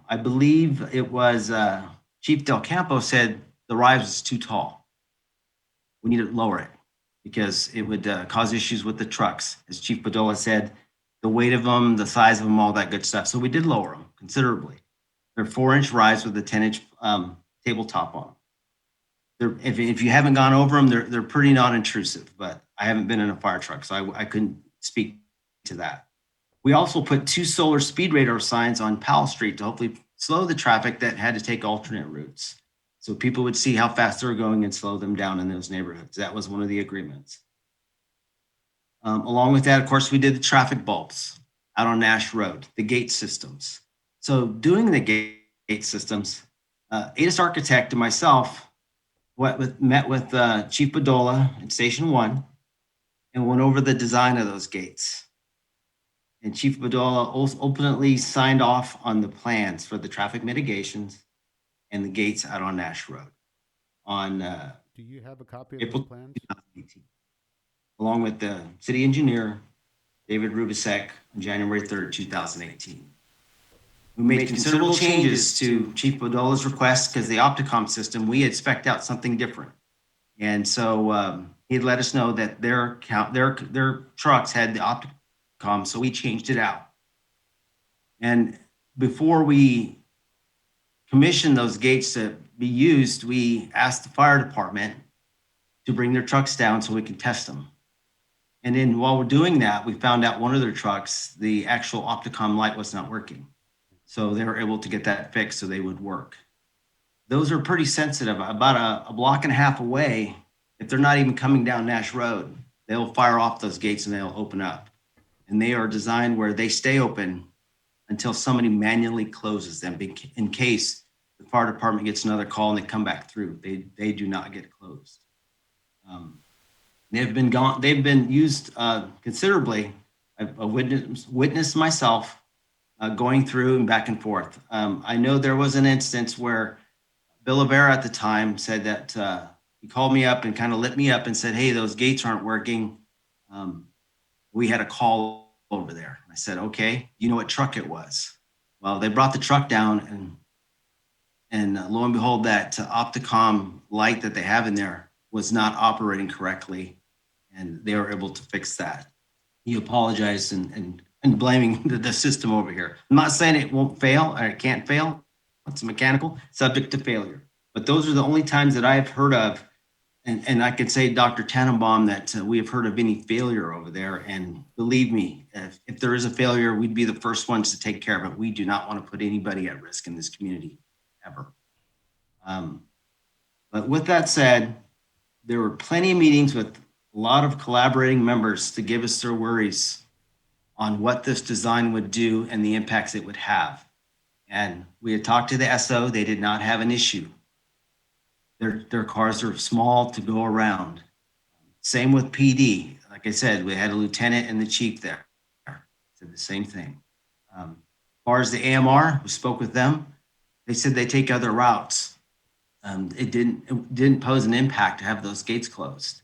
I believe it was Chief Del Campo said the rise was too tall. We need to lower it because it would cause issues with the trucks. As Chief Padola said, the weight of them, the size of them, all that good stuff. So we did lower them considerably. They're 4-inch rise with a 10-inch tabletop on them. If you haven't gone over them, they're pretty non-intrusive, but I haven't been in a fire truck, so I couldn't speak to that. We also put 2 solar speed radar signs on Powell Street to hopefully slow the traffic that had to take alternate routes. So people would see how fast they were going and slow them down in those neighborhoods. That was one of the agreements. Along with that, of course, we did the traffic bulbs out on Nash Road, the gate systems. So doing the gate systems, ADIS Architect and myself met with Chief Padola at Station 1 and went over the design of those gates. And Chief Padola ultimately signed off on the plans for the traffic mitigations and the gates out on Nash Road on Do you have a copy of April those plans? 2018, along with the city engineer, David Rubisek, on January 3rd, 2018. We made considerable changes to Chief Padola's request because the Opticom system, we had spec'd out something different. And so he let us know that their trucks had the Opticom, so we changed it out. And before we commissioned those gates to be used, we asked the fire department to bring their trucks down so we could test them. And then while we're doing that, we found out one of their trucks, the actual Opticom light was not working. So they were able to get that fixed so they would work. Those are pretty sensitive. About a block and a half away, if they're not even coming down Nash Road, they'll fire off those gates and they'll open up. And they are designed where they stay open until somebody manually closes them in case the fire department gets another call and they come back through. They do not get closed. They've been used considerably. I've witnessed myself going through and back and forth. I know there was an instance where Bill Avera at the time said that he called me up and kind of lit me up and said, "Hey, those gates aren't working. We had a call over there." I said, "Okay, you know what truck it was?" Well, they brought the truck down and lo and behold, that Opticom light that they have in there was not operating correctly, and they were able to fix that. He apologized and blaming the system over here. I'm not saying it won't fail or it can't fail. It's mechanical, subject to failure. But those are the only times that I've heard of, and I could say, Dr. Tannenbaum, that we have heard of any failure over there. And believe me, if there is a failure, we'd be the first ones to take care of it. We do not want to put anybody at risk in this community, ever. But with that said, there were plenty of meetings with a lot of collaborating members to give us their worries on what this design would do and the impacts it would have. And we had talked to the SO, they did not have an issue. Their cars are small to go around. Same with PD. Like I said, we had a lieutenant and the chief there. Said the same thing. As far as the AMR, we spoke with them. They said they take other routes. It didn't pose an impact to have those gates closed.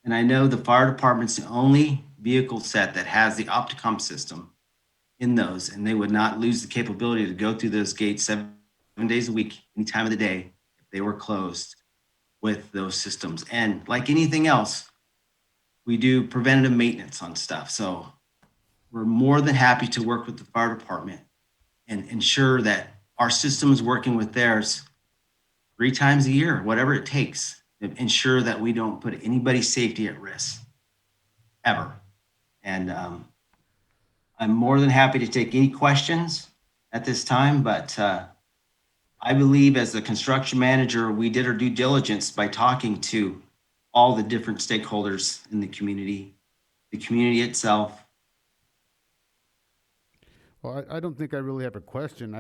And I know the fire department's the only vehicle set that has the Opticom system in those, and they would not lose the capability to go through those gates 7 days a week, any time of the day, if they were closed with those systems. And like anything else, we do preventative maintenance on stuff. So we're more than happy to work with the fire department and ensure that our system is working with theirs 3 times a year, whatever it takes, to ensure that we don't put anybody's safety at risk. ever. And I'm more than happy to take any questions at this time, but I believe as the construction manager, we did our due diligence by talking to all the different stakeholders in the community itself. Well, I don't think I really have a question.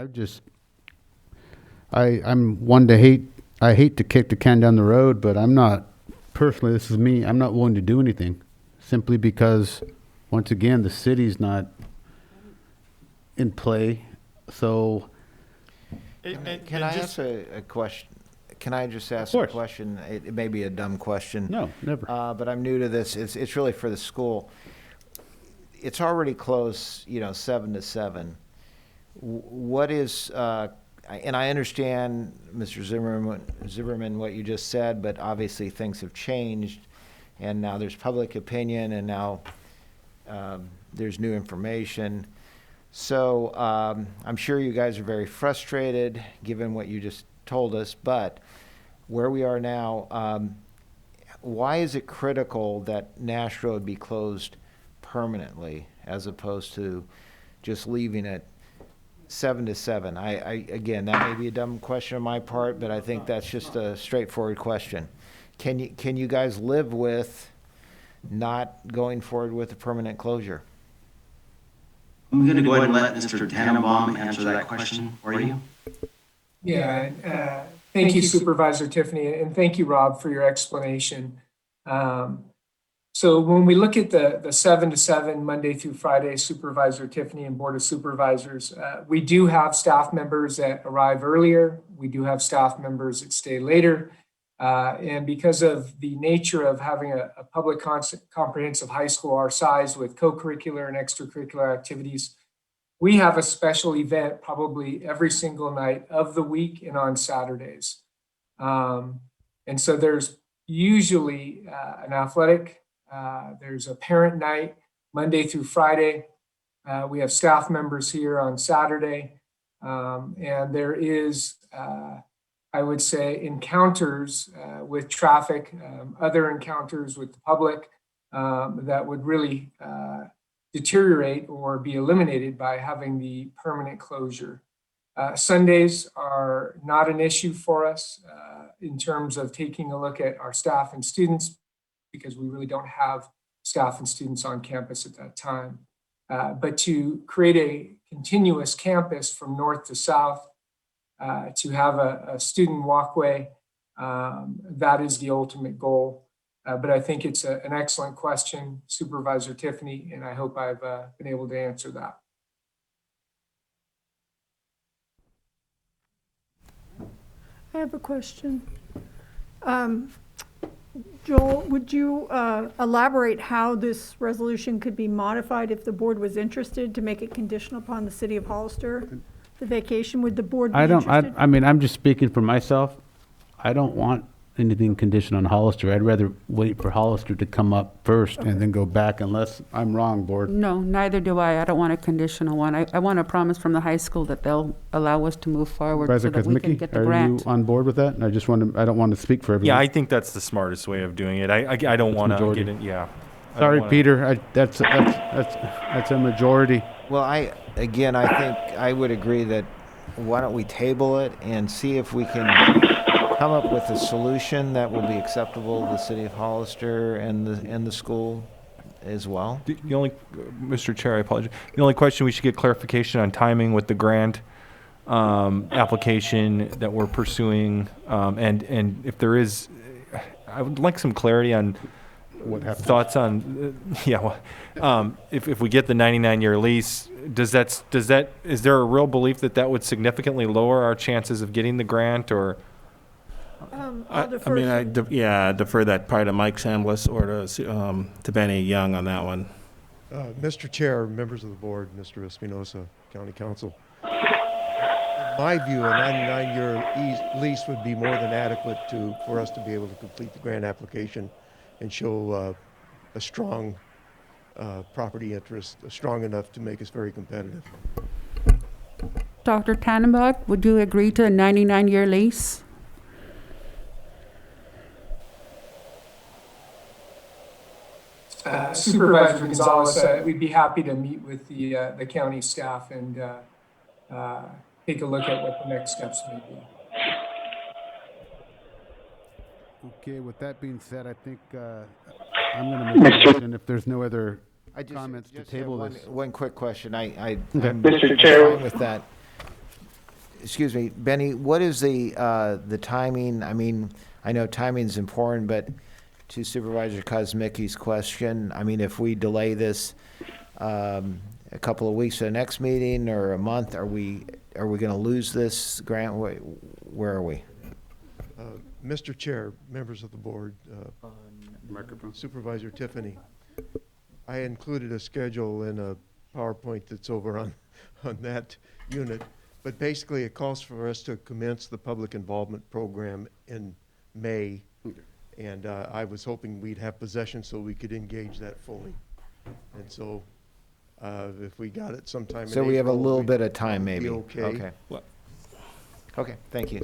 I'm one to hate, I hate to kick the can down the road, but I'm not, personally, this is me, I'm not willing to do anything. Simply because, once again, the city's not in play, so. Can I ask a question? Can I just ask a question? It may be a dumb question. No, never. But I'm new to this. It's really for the school. It's already closed, 7 to 7. What is, and I understand, Mr. Zimmerman, what you just said, but obviously things have changed, and now there's public opinion, and now there's new information. So I'm sure you guys are very frustrated, given what you just told us, but where we are now, why is it critical that Nash Road be closed permanently as opposed to just leaving it 7 to 7? Again, that may be a dumb question on my part, but I think that's just a straightforward question. Can you guys live with not going forward with a permanent closure? I'm going to go ahead and let Mr. Tannenbaum answer that question for you. Yeah, thank you, Supervisor Tiffany, and thank you, Rob, for your explanation. So when we look at the 7 to 7, Monday through Friday, Supervisor Tiffany and Board of Supervisors, we do have staff members that arrive earlier. We do have staff members that stay later. And because of the nature of having a public comprehensive high school our size with co-curricular and extracurricular activities, we have a special event probably every single night of the week and on Saturdays. And so there's usually an athletic, there's a parent night, Monday through Friday. We have staff members here on Saturday. And there is, I would say, encounters with traffic, other encounters with the public that would really deteriorate or be eliminated by having the permanent closure. Sundays are not an issue for us in terms of taking a look at our staff and students, because we really don't have staff and students on campus at that time. But to create a continuous campus from north to south, to have a student walkway, that is the ultimate goal. But I think it's an excellent question, Supervisor Tiffany, and I hope I've been able to answer that. I have a question. Joel, would you elaborate how this resolution could be modified if the board was interested to make it conditional upon the city of Hollister? The vacation, would the board be interested? I mean, I'm just speaking for myself. I don't want anything conditioned on Hollister. I'd rather wait for Hollister to come up first and then go back, unless I'm wrong, board. No, neither do I. I don't want a conditional one. I want a promise from the high school that they'll allow us to move forward so Supervisor that we can Kuzmicki, get the are grant. you on board with that? I just want to, I don't want to speak for everyone. Yeah, I think that's the smartest way of doing it. I don't want to get in, yeah. I don't Sorry, wanna- Peter, that's a majority. Well, I think I would agree that why don't we table it and see if we can come up with a solution that will be acceptable to the city of Hollister and the school as well. The only, Mr. Chair, I apologize. The only question, we should get clarification on timing with the grant application that we're pursuing. And if there is, I would like some clarity on what happens. Thoughts on, if we get the 99-year lease, is there a real belief that would significantly lower our chances of getting the grant, or? I'll defer. Defer that probably to Mike Samblis or to Benny Young on that one. Mr. Chair, members of the board, Mr. Espinosa, County Council. In my view, a 99-year lease would be more than adequate for us to be able to complete the grant application and show a strong property interest, strong enough to make us very competitive. Dr. Tannenbach, would you agree to a 99-year lease? Supervisor Gonzalez, we'd be happy to meet with the county staff and take a look at what the next steps may be. Okay, with that being said, I think I'm going to make a motion if there's no other comments to table this. One quick question. I'm Mr. Chair. fine with that. Excuse me, Benny, what is the timing? I mean, I know timing is important, but to Supervisor Kosmicki's question, I mean, if we delay this a couple of weeks to the next meeting or a month, are we going to lose this grant? Where are we? Mr. Chair, members of the board, Supervisor Tiffany, I included a schedule in a PowerPoint that's over on that unit, but basically it calls for us to commence the public involvement program in May, and I was hoping we'd have possession so we could engage that fully. And so if we got it sometime in So we have a April, little we'd bit of time, be maybe. okay. Okay. Okay, thank you.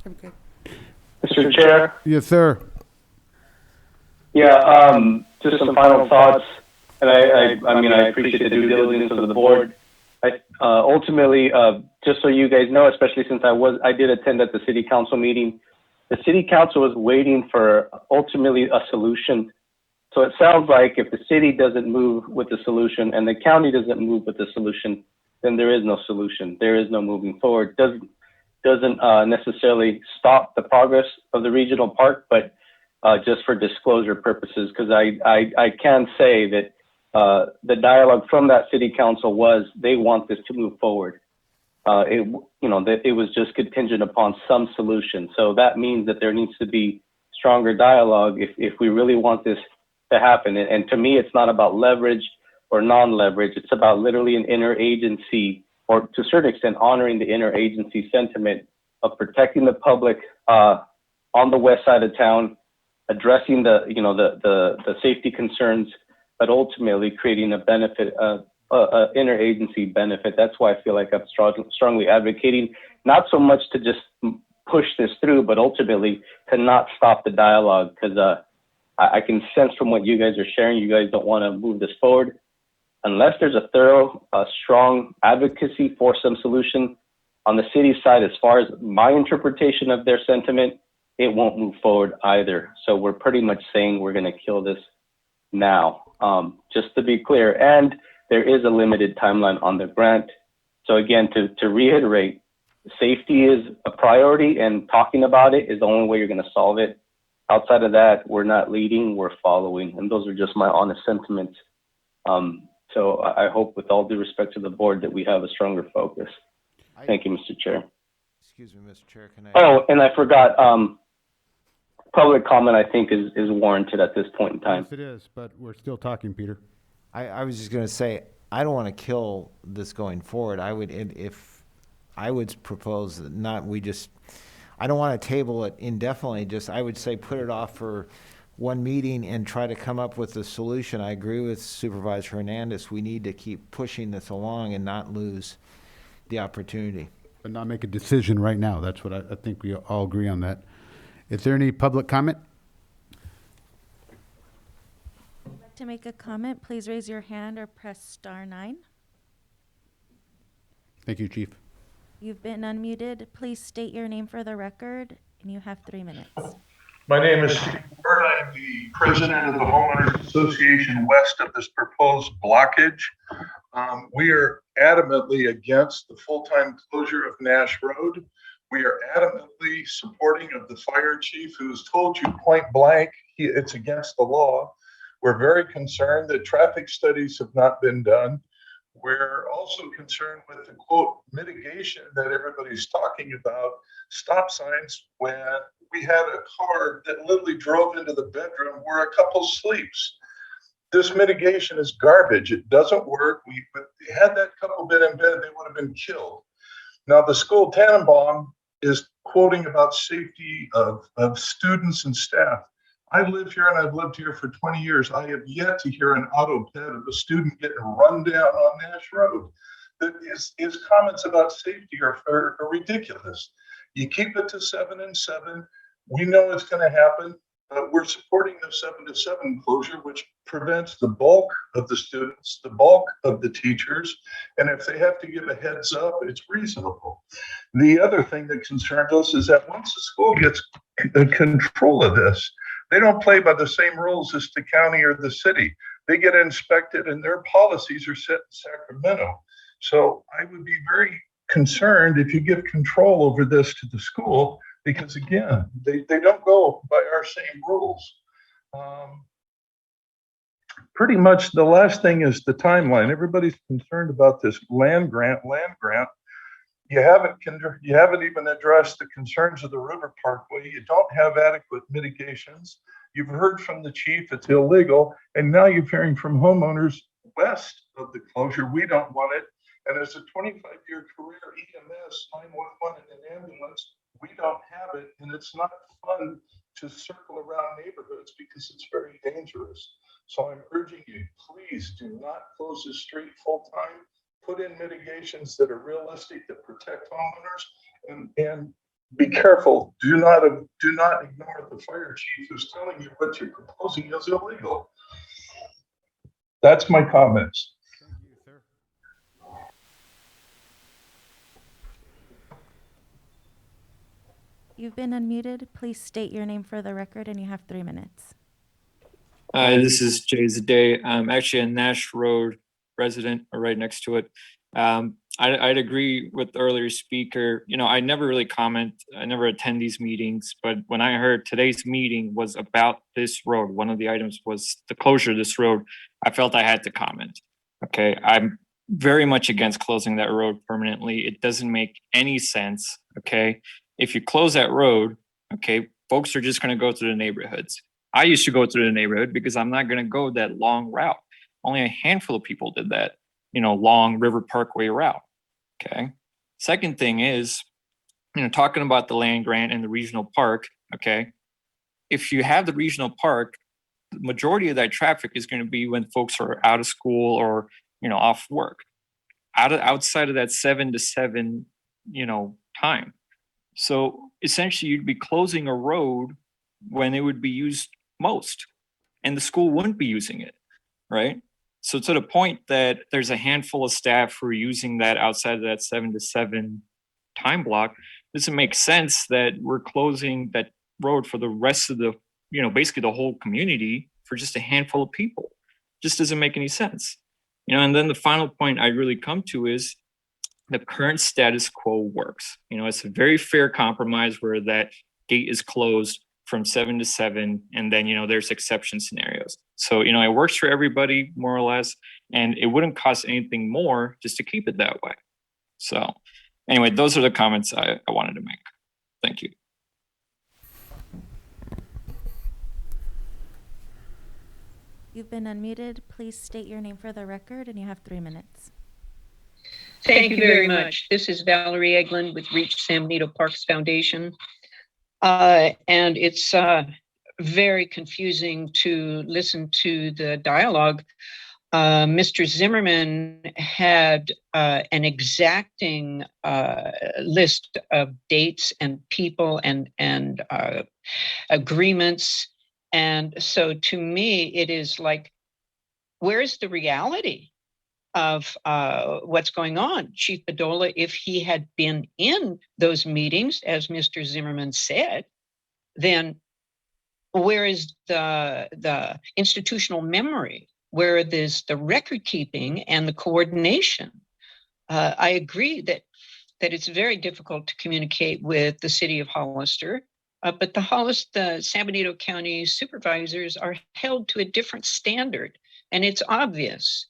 Okay. Mr. Chair. Yes, sir. Yeah, just some final thoughts. And I mean, I appreciate the due diligence of the board. Ultimately, just so you guys know, especially since I did attend at the city council meeting, the city council was waiting for ultimately a solution. So it sounds like if the city doesn't move with the solution and the county doesn't move with the solution, then there is no solution. There is no moving forward. Doesn't necessarily stop the progress of the regional park, but just for disclosure purposes, because I can say that the dialogue from that city council was they want this to move forward. That it was just contingent upon some solution. So that means that there needs to be stronger dialogue if we really want this to happen. And to me, it's not about leverage or non-leverage. It's about literally an interagency, or to a certain extent, honoring the interagency sentiment of protecting the public on the west side of town, addressing the safety concerns, but ultimately creating a benefit, interagency benefit. That's why I feel like I'm strongly advocating, not so much to just push this through, but ultimately to not stop the dialogue, because I can sense from what you guys are sharing, you guys don't want to move this forward. Unless there's a thorough, strong advocacy for some solution on the city side, as far as my interpretation of their sentiment, it won't move forward either. So we're pretty much saying we're going to kill this now, just to be clear. And there is a limited timeline on the grant. So again, to reiterate, safety is a priority, and talking about it is the only way you're going to solve it. Outside of that, we're not leading, we're following. And those are just my honest sentiments. So I hope, with all due respect to the board, that we have a stronger focus. Thank you, Mr. Chair. Excuse me, Mr. Chair, can I? Oh, and I forgot, public comment, I think, is warranted at this point in time. Yes, it is, but we're still talking, Peter. I was just going to say, I don't want to kill this going forward. I would propose that I don't want to table it indefinitely. I would say put it off for one meeting and try to come up with a solution. I agree with Supervisor Hernandez. We need to keep pushing this along and not lose the opportunity. But not make a decision right now. That's what I think we all agree on that. Is there any public comment? To make a comment, please raise your hand or press *9. Thank you, Chief. You've been unmuted. Please state your name for the record, and you have 3 minutes. My name is Steve Bird. I'm the president of the Homeowners Association west of this proposed blockage. We are adamantly against the full-time closure of Nash Road. We are adamantly supporting of the fire chief, who's told you point blank it's against the law. We're very concerned that traffic studies have not been done. We're also concerned with the quote mitigation that everybody's talking about, stop signs, when we had a car that literally drove into the bedroom where a couple sleeps. This mitigation is garbage. It doesn't work. Had that couple been in bed, they would have been killed. Now, the school Tannenbaum is quoting about safety of students and staff. I live here and I've lived here for 20 years. I have yet to hear an auto ped of a student getting run down on Nash Road. His comments about safety are ridiculous. You keep it to 7 and 7. We know it's going to happen. we're supporting the 7 to 7 closure, which prevents the bulk of the students, the bulk of the teachers. And if they have to give a heads up, it's reasonable. The other thing that concerns us is that once the school gets control of this, they don't play by the same rules as the county or the city. They get inspected and their policies are set in Sacramento. So I would be very concerned if you give control over this to the school, because again, they don't go by our same rules. Pretty much the last thing is the timeline. Everybody's concerned about this land grant. You haven't even addressed the concerns of the River Parkway. You don't have adequate mitigations. You've heard from the chief it's illegal, and now you're hearing from homeowners west of the closure, we don't want it. And as a 25-year career EMS, 911 and an ambulance, we don't have it, and it's not fun to circle around neighborhoods because it's very dangerous. So I'm urging you, please do not close the street full time. Put in mitigations that are realistic, that protect homeowners, and be careful. Do not ignore the fire chief who's telling you what you're proposing is illegal. That's my comments. Thank you, sir. You've been unmuted. Please state your name for the record, and you have 3 minutes. Hi, this is Jay Zade. I'm actually a Nash Road resident, or right next to it. I'd agree with the earlier speaker. You know, I never really comment. I never attend these meetings, but when I heard today's meeting was about this road, one of the items was the closure of this road, I felt I had to comment. Okay, I'm very much against closing that road permanently. It doesn't make any sense. Okay, if you close that road, okay, folks are just going to go through the neighborhoods. I used to go through the neighborhood because I'm not going to go that long route. Only a handful of people did that, you know, long River Parkway route. Okay. Second thing is, you know, talking about the land grant and the regional park. Okay. If you have the regional park, the majority of that traffic is going to be when folks are out of school or, you know, off work. Outside of that 7 to 7, you know, time. So essentially you'd be closing a road when it would be used most, and the school wouldn't be using it, right? So to the point that there's a handful of staff who are using that outside of that 7 to 7 time block, doesn't make sense that we're closing that road for the rest of the, you know, basically the whole community for just a handful of people. Just doesn't make any sense. You know, and then the final point I really come to is the current status quo works. You know, it's a very fair compromise where that gate is closed from 7 to 7, and then, you know, there's exception scenarios. So, you know, it works for everybody more or less, and it wouldn't cost anything more just to keep it that way. So anyway, those are the comments I wanted to make. Thank you. You've been unmuted. Please state your name for the record, and you have 3 minutes. Thank you very much. This is Valerie Eglin with Reach San Benito Parks Foundation. And it's very confusing to listen to the dialogue. Mr. Zimmerman had an exacting list of dates and people and agreements. And so to me, it is like, where's the reality of what's going on? Chief Bedolla, if he had been in those meetings, as Mr. Zimmerman said, then where is the institutional memory? Where is the record keeping and the coordination? I agree that it's very difficult to communicate with the city of Hollister, but the San Benito County supervisors are held to a different standard, and it's obvious.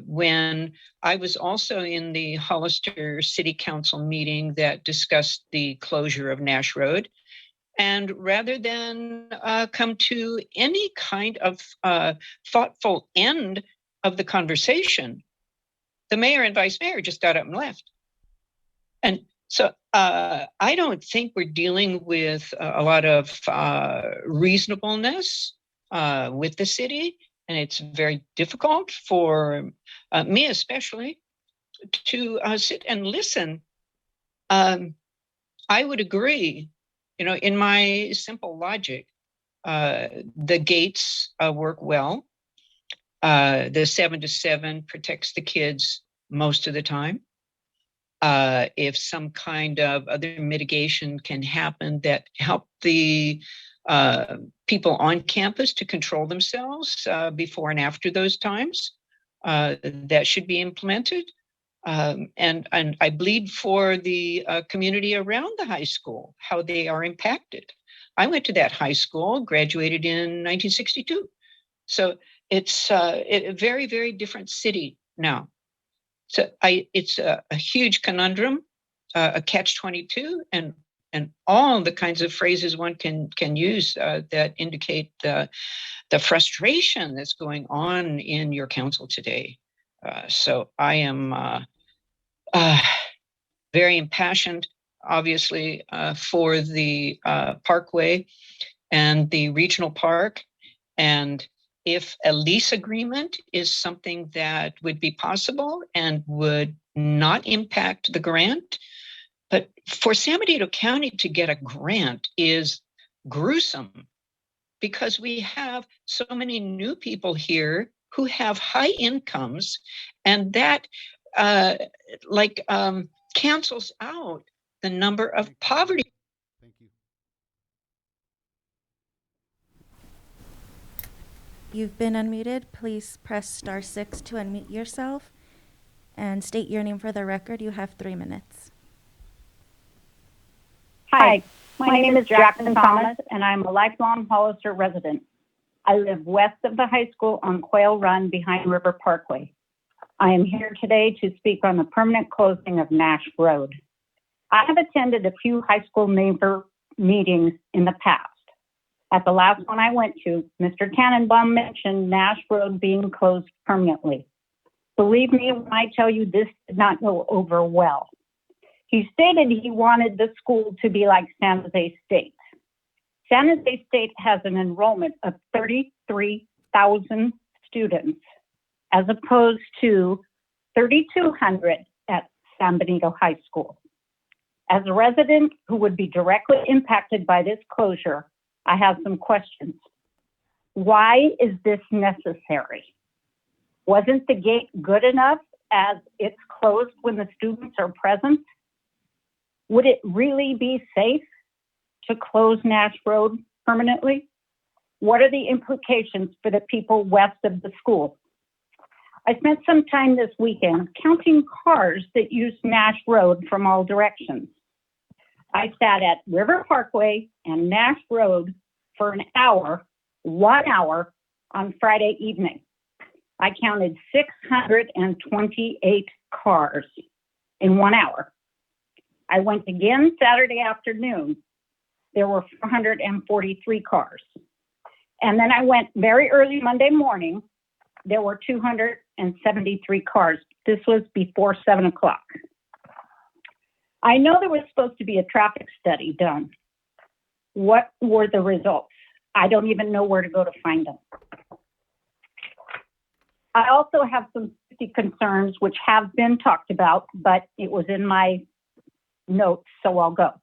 When I was also in the Hollister City Council meeting that discussed the closure of Nash Road, and rather than come to any kind of thoughtful end of the conversation, the mayor and vice mayor just got up and left. And so I don't think we're dealing with a lot of reasonableness with the city. And it's very difficult for me especially to sit and listen. I would agree, you know, in my simple logic, The gates work well. The 7 to 7 protects the kids most of the time. If some kind of other mitigation can happen that help the people on campus to control themselves before and after those times, that should be implemented. And I bleed for the community around the high school, how they are impacted. I went to that high school, graduated in 1962. So it's a very, very different city now. So it's a huge conundrum, a catch-22, and all the kinds of phrases one can use that indicate the frustration that's going on in your council today. So I am very impassioned, obviously, for the Parkway and the regional park. And if a lease agreement is something that would be possible and would not impact the grant, but for San Benito County to get a grant is gruesome because we have so many new people here who have high incomes, and that cancels out the number of poverty. Thank you. You've been unmuted. Please press *6 to unmute yourself and state your name for the record. You have 3 minutes. Hi, my name is Jacqueline Thomas, and I'm a lifelong Hollister resident. I live west of the high school on Quail Run behind River Parkway. I am here today to speak on the permanent closing of Nash Road. I have attended a few high school neighbor meetings in the past. At the last one I went to, Mr. Tannenbaum mentioned Nash Road being closed permanently. Believe me when I tell you this did not go over well. He stated he wanted the school to be like San Jose State. San Jose State has an enrollment of 33,000 students, as opposed to 3,200 at San Benito High School. As a resident who would be directly impacted by this closure, I have some questions. Why is this necessary? Wasn't the gate good enough as it's closed when the students are present? Would it really be safe to close Nash Road permanently? What are the implications for the people west of the school? I spent some time this weekend counting cars that use Nash Road from all directions. I sat at River Parkway and Nash Road for an hour, 1 hour on Friday evening. I counted 628 cars in 1 hour. I went again Saturday afternoon. There were 443 cars. And then I went very early Monday morning. There were 273 cars. This was before 7 o'clock. I know there was supposed to be a traffic study done. What were the results? I don't even know where to go to find them. I also have some safety concerns which have been talked about, but it was in my notes, so I'll go.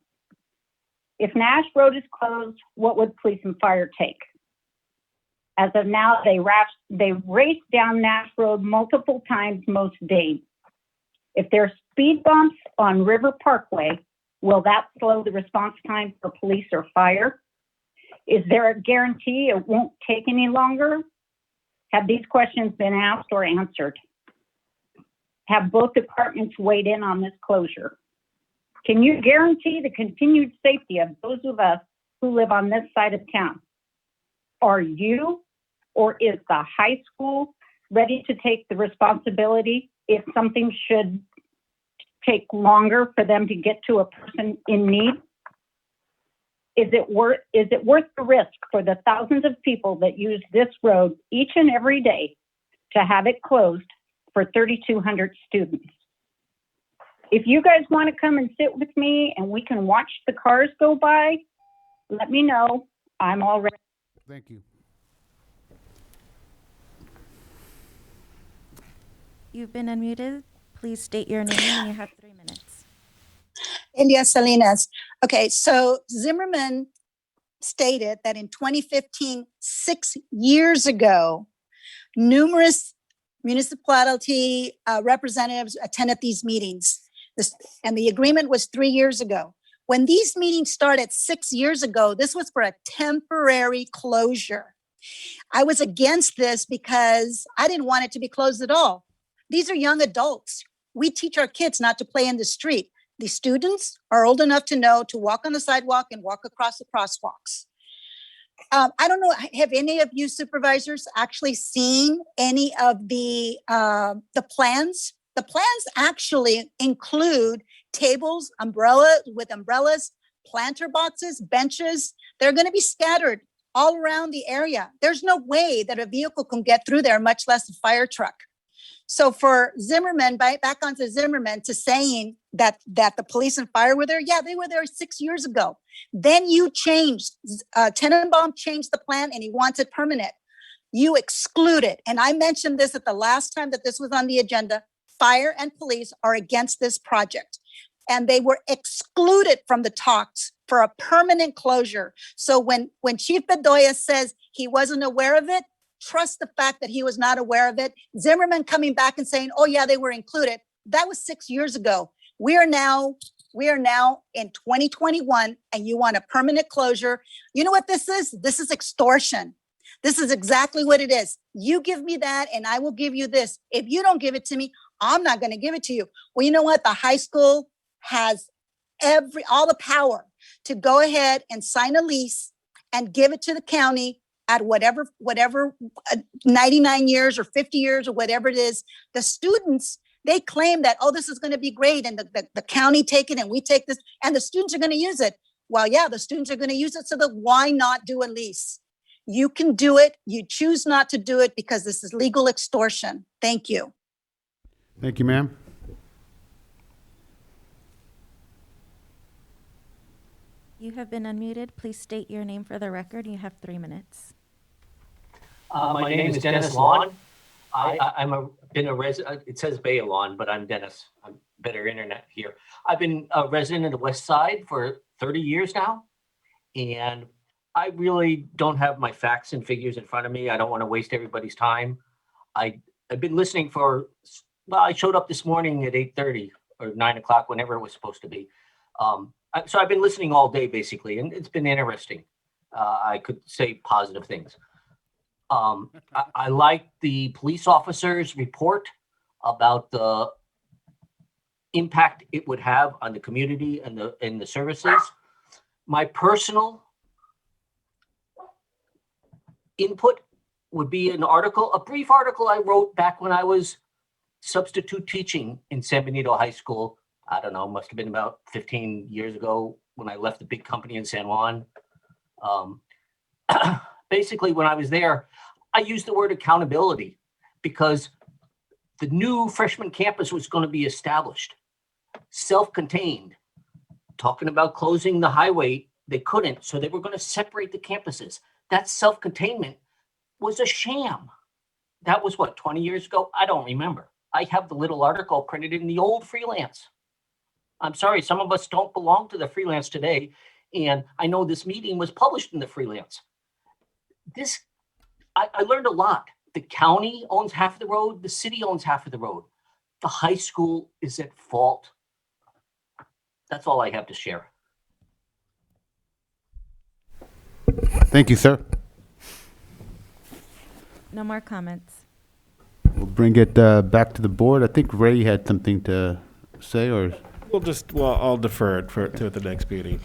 If Nash Road is closed, what would police and fire take? As of now, they race down Nash Road multiple times most days. If there's speed bumps on River Parkway, will that slow the response time for police or fire? Is there a guarantee it won't take any longer? Have these questions been asked or answered? Have both departments weighed in on this closure? Can you guarantee the continued safety of those of us who live on this side of town? Are you or is the high school ready to take the responsibility if something should take longer for them to get to a person in need? Is it worth the risk for the thousands of people that use this road each and every day to have it closed for 3,200 students? If you guys want to come and sit with me and we can watch the cars go by, let me know. I'm all ready. Thank you. You've been unmuted. Please state your name and you have 3 minutes. India Salinas. Okay, so Zimmerman stated that in 2015, 6 years ago, numerous municipality representatives attended these meetings. And the agreement was 3 years ago. When these meetings started 6 years ago, this was for a temporary closure. I was against this because I didn't want it to be closed at all. These are young adults. We teach our kids not to play in the street. The students are old enough to know to walk on the sidewalk and walk across the crosswalks. I don't know, have any of you supervisors actually seen any of the plans? The plans actually include tables, umbrellas, planter boxes, benches. They're going to be scattered all around the area. There's no way that a vehicle can get through there, much less a fire truck. So for Zimmerman, back onto Zimmerman, to saying that the police and fire were there, yeah, they were there 6 years ago. Then you changed, Tenenbaum changed the plan and he wants it permanent. You excluded, and I mentioned this at the last time that this was on the agenda, fire and police are against this project. And they were excluded from the talks for a permanent closure. So when Chief Bedoya says he wasn't aware of it, trust the fact that he was not aware of it. Zimmerman coming back and saying, oh yeah, they were included. That was 6 years ago. We are now in 2021 and you want a permanent closure. You know what this is? This is extortion. This is exactly what it is. You give me that and I will give you this. If you don't give it to me, I'm not going to give it to you. Well, you know what? The high school has all the power to go ahead and sign a lease and give it to the county at whatever 99 years or 50 years or whatever it is. The students, they claim that, oh, this is going to be great. And the county take it and we take this and the students are going to use it. Well, yeah, the students are going to use it. So why not do a lease? You can do it. You choose not to do it because this is legal extortion. Thank you. Thank you, ma'am. You have been unmuted. Please state your name for the record. You have 3 minutes. My name is Dennis Lawn. Been a resident. It says Bay Lawn, but I'm Dennis. I'm better internet here. I've been a resident of the West Side for 30 years now, and I really don't have my facts and figures in front of me. I don't want to waste everybody's time. I've been listening I showed up this morning at 8:30 or 9 o'clock, whenever it was supposed to be. So I've been listening all day, basically, and it's been interesting. I could say positive things. I like the police officer's report about the impact it would have on the community and the services. My personal input would be a brief article I wrote back when I was substitute teaching in San Benito High School. I don't know, must have been about 15 years ago when I left the big company in San Juan. Basically, when I was there, I used the word accountability because the new freshman campus was going to be established, self-contained. Talking about closing the highway, they couldn't, so they were going to separate the campuses. That self-containment was a sham. That was 20 years ago? I don't remember. I have the little article printed in the old Freelance. I'm sorry, some of us don't belong to the Freelance today, and I know this meeting was published in the Freelance. I learned a lot. The county owns half of the road, the city owns half of the road. The high school is at fault. That's all I have to share. Thank you, sir. No more comments. We'll bring it back to the board. I think Ray had something to say, or? I'll defer it to the next meeting.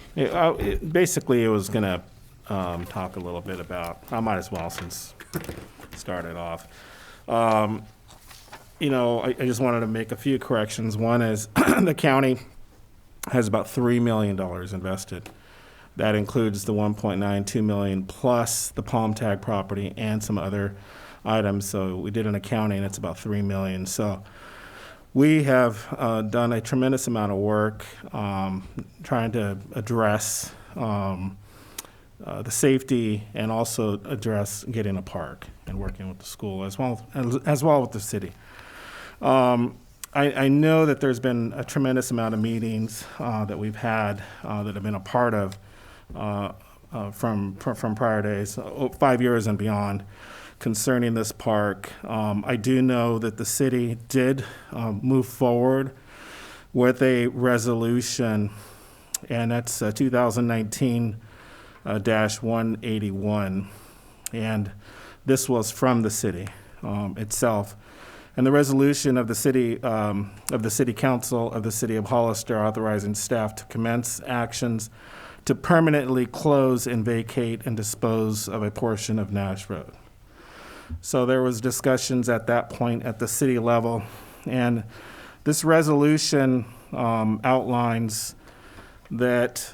Basically, it was going to talk a little bit about, I might as well since started off. I just wanted to make a few corrections. One is the county has about $3 million invested. That includes the $1.92 million plus the Palm Tag property and some other items. So we did an accounting, it's about $3 million. So we have done a tremendous amount of work trying to address the safety and also address getting a park and working with the school as well with the city. I know that there's been a tremendous amount of meetings that we've had that have been a part of from prior days, 5 years and beyond, concerning this park. I do know that the city did move forward with a resolution, and that's 2019-181. And this was from the city itself. And the resolution of the city council of the city of Hollister authorizing staff to commence actions to permanently close and vacate and dispose of a portion of Nash Road. So there was discussions at that point at the city level, and this resolution outlines that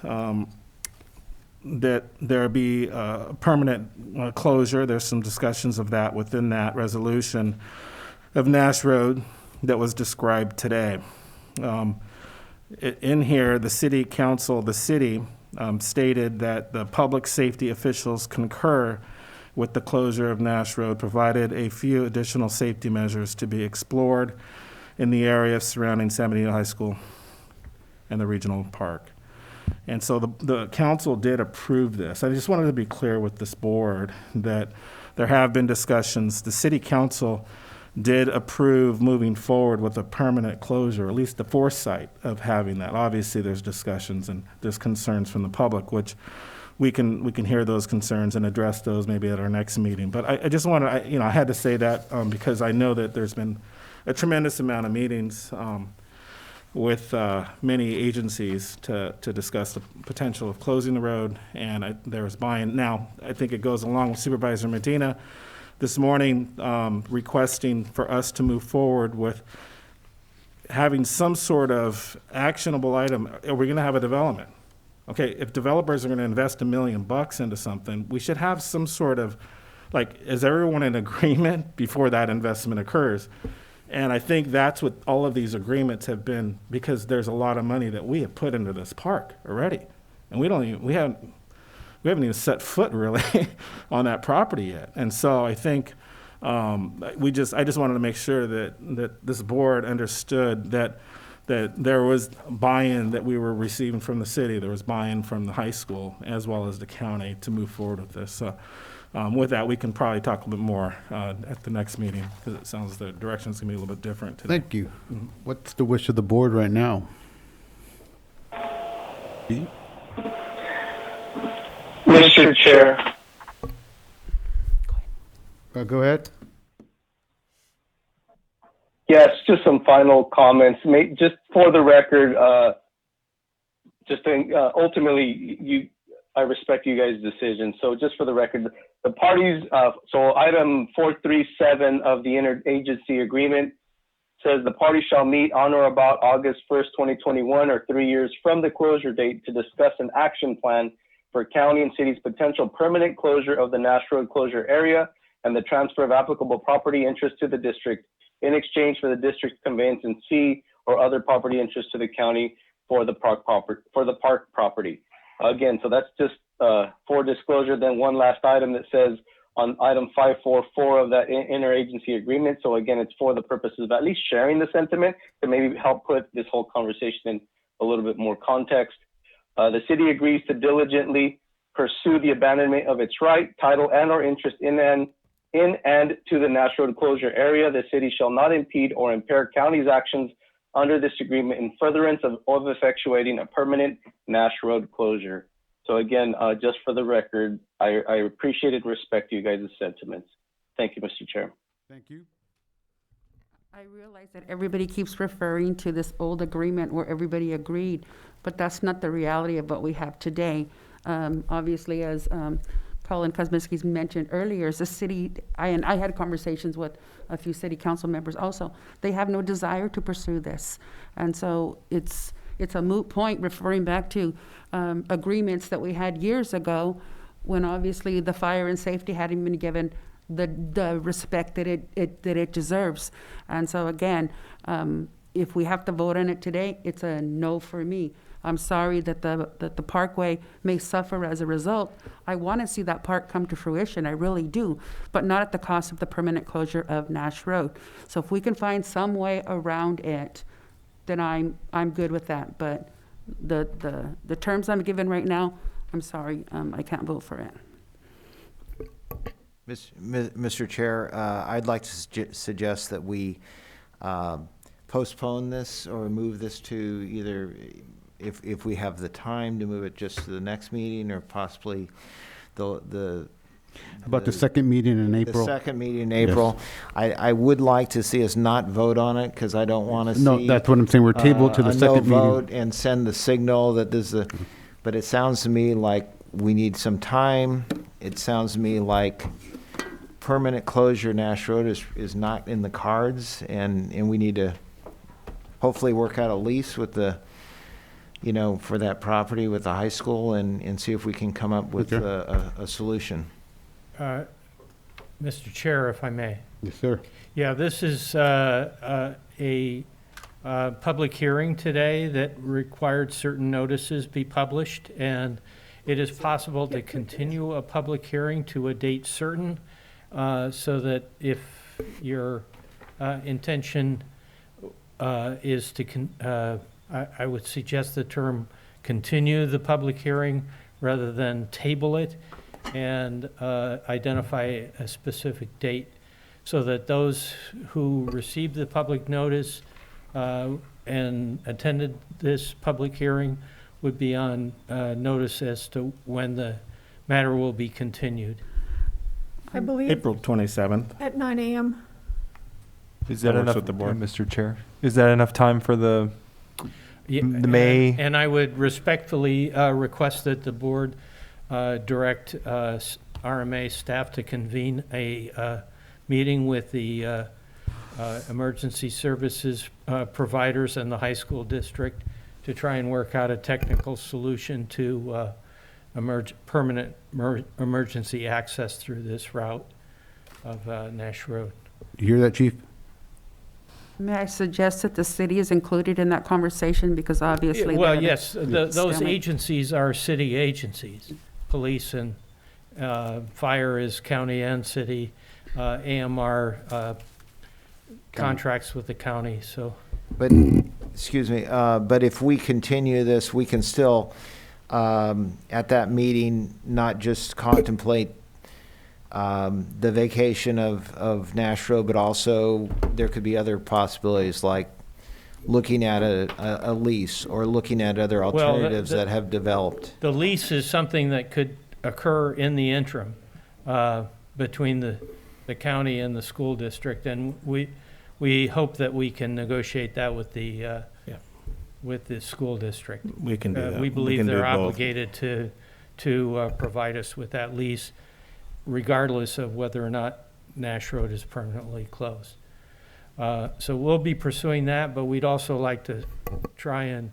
that there be a permanent closure. There's some discussions of that within that resolution of Nash Road that was described today. In here, the city council, the city stated that the public safety officials concur with the closure of Nash Road, provided a few additional safety measures to be explored in the area surrounding San Benito High School and the regional park. And so the council did approve this. I just wanted to be clear with this board that there have been discussions. The city council did approve moving forward with a permanent closure, at least the foresight of having that. Obviously, there's discussions and there's concerns from the public, which we can hear those concerns and address those maybe at our next meeting. But I just want to, I had to say that because I know that there's been a tremendous amount of meetings with many agencies to discuss the potential of closing the road, and there was buy-in. Now, I think it goes along with Supervisor Medina this morning requesting for us to move forward with having some sort of actionable item. Are we going to have a development? Okay, if developers are going to invest $1 million into something, we should have some sort of, like, is everyone in agreement before that investment occurs? And I think that's what all of these agreements have been, because there's a lot of money that we have put into this park already. And we haven't even set foot really on that property yet. And so I think I just wanted to make sure that this board understood that there was buy-in that we were receiving from the city. There was buy-in from the high school as well as the county to move forward with this. So with that, we can probably talk a little bit more at the next meeting, because it sounds the direction's gonna be a little bit different today. Thank you. What's the wish of the board right now? Mr. Chair. Go ahead. Yes, just some final comments. Just for the record, ultimately, I respect you guys' decision. So just for the record, the parties, so item 437 of the interagency agreement says the parties shall meet on or about August 1st, 2021, or 3 years from the closure date, to discuss an action plan for county and city's potential permanent closure of the Nash Road closure area and the transfer of applicable property interest to the district in exchange for the district's conveyance in C or other property interest to the county for the park property. Again, so that's just for disclosure. Then one last item that says on item 544 of that interagency agreement. So again, it's for the purposes of at least sharing the sentiment to maybe help put this whole conversation in a little bit more context. The city agrees to diligently pursue the abandonment of its right, title, and or interest in and to the Nash Road closure area. The city shall not impede or impair county's actions under this agreement in furtherance of effectuating a permanent Nash Road closure. So again, just for the record, I appreciate and respect you guys' sentiments. Thank you, Mr. Chair. Thank you. I realize that everybody keeps referring to this old agreement where everybody agreed, but that's not the reality of what we have today. Obviously, as Colin Kosminski's mentioned earlier, is the city, I had conversations with a few city council members also, they have no desire to pursue this. And so it's a moot point referring back to agreements that we had years ago, when obviously the fire and safety hadn't been given the respect that it deserves. And so again, if we have to vote on it today, it's a no for me. I'm sorry that the parkway may suffer as a result. I want to see that park come to fruition, I really do, but not at the cost of the permanent closure of Nash Road. So if we can find some way around it, then I'm good with that. But the terms I'm given right now, I'm sorry, I can't vote for it. Mr. Chair, I'd like to suggest that we postpone this or move this to either, if we have the time, to move it just to the next meeting, or possibly the About the second meeting in April. The second meeting in April. Yes. I would like to see us not vote on it, because I don't want to see. No, that's what I'm saying. We're tabled to the a second no meeting. vote and send the signal that there's a, but it sounds to me like we need some time. It sounds to me like permanent closure of Nash Road is not in the cards, and we need to hopefully work out a lease with the, for that property with the high school, and see if we can come up with a solution. Mr. Chair, if I may. Yes, sir. Yeah, this is a public hearing today that required certain notices be published, and it is possible to continue a public hearing to a date certain, so that if your intention is to, I would suggest the term continue the public hearing rather than table it, and identify a specific date, so that those who received the public notice and attended this public hearing would be on notice as to when the matter will be continued. I believe April 27th. at 9 a.m. Is that That works enough, with the board. Mr. Chair? Is that enough time for the May? And I would respectfully request that the board direct RMA staff to convene a meeting with the emergency services providers and the high school district to try and work out a technical solution to permanent emergency access through this route of Nash Road. You hear that, Chief? May I suggest that the city is included in that conversation, because obviously. Well, they're the yes, those stomach. agencies are city agencies. Police and fire is county and city. AMR contracts with the county, so. But, excuse me, but if we continue this, we can still, at that meeting, not just contemplate the vacation of Nash Road, but also there could be other possibilities, like looking at a lease, or looking at other alternatives that have developed. The lease is something that could occur in the interim between the county and the school district, and we hope that we can negotiate that with the school district. We can do that. We We believe can do they're both. obligated to provide us with that lease, regardless of whether or not Nash Road is permanently closed. So we'll be pursuing that, but we'd also like to try and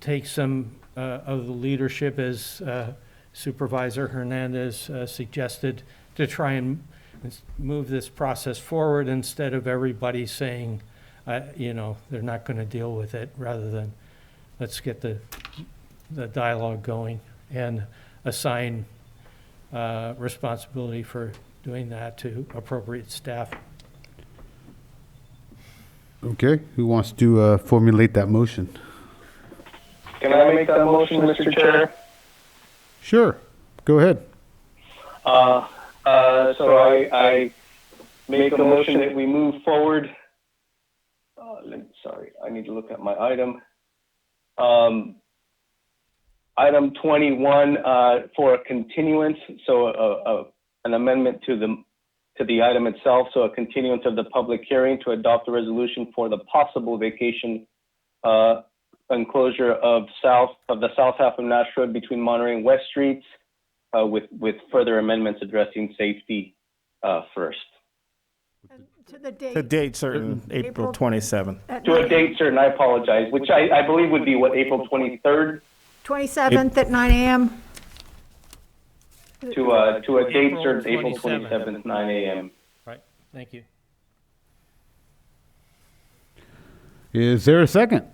take some of the leadership, as Supervisor Hernandez suggested, to try and move this process forward, instead of everybody saying, they're not going to deal with it, rather than let's get the dialogue going and assign responsibility for doing that to appropriate staff. Okay, who wants to formulate that motion? Can I make that motion, Mr. Chair? Sure, go ahead. So I make a motion that we move forward. Sorry, I need to look at my item. Item 21 for a continuance, so an amendment to the item itself, so a continuance of the public hearing to adopt a resolution for the possible vacation and closure of the south half of Nash Road between Monterey and West Streets, with further amendments addressing safety first. To the date. The date certain, April 27th. To a date certain, I apologize, which I believe would be April 23rd? 27th at 9 a.m. To a date April certain, April 27th. 27th, 9 a.m. Right, thank you. Is there a second?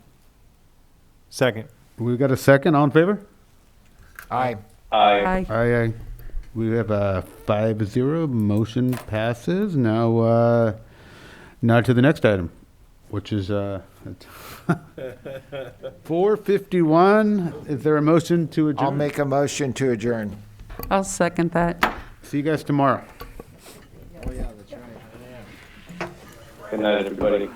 Second. We got a second, all in favor? Aye. Aye. Aye. We have a 5-0, motion passes. Now to the next item. which is 4:51. Is there a motion to adjourn? I'll make a motion to adjourn. I'll second that. See you guys tomorrow. Oh, yeah, that's right. Good night, everybody.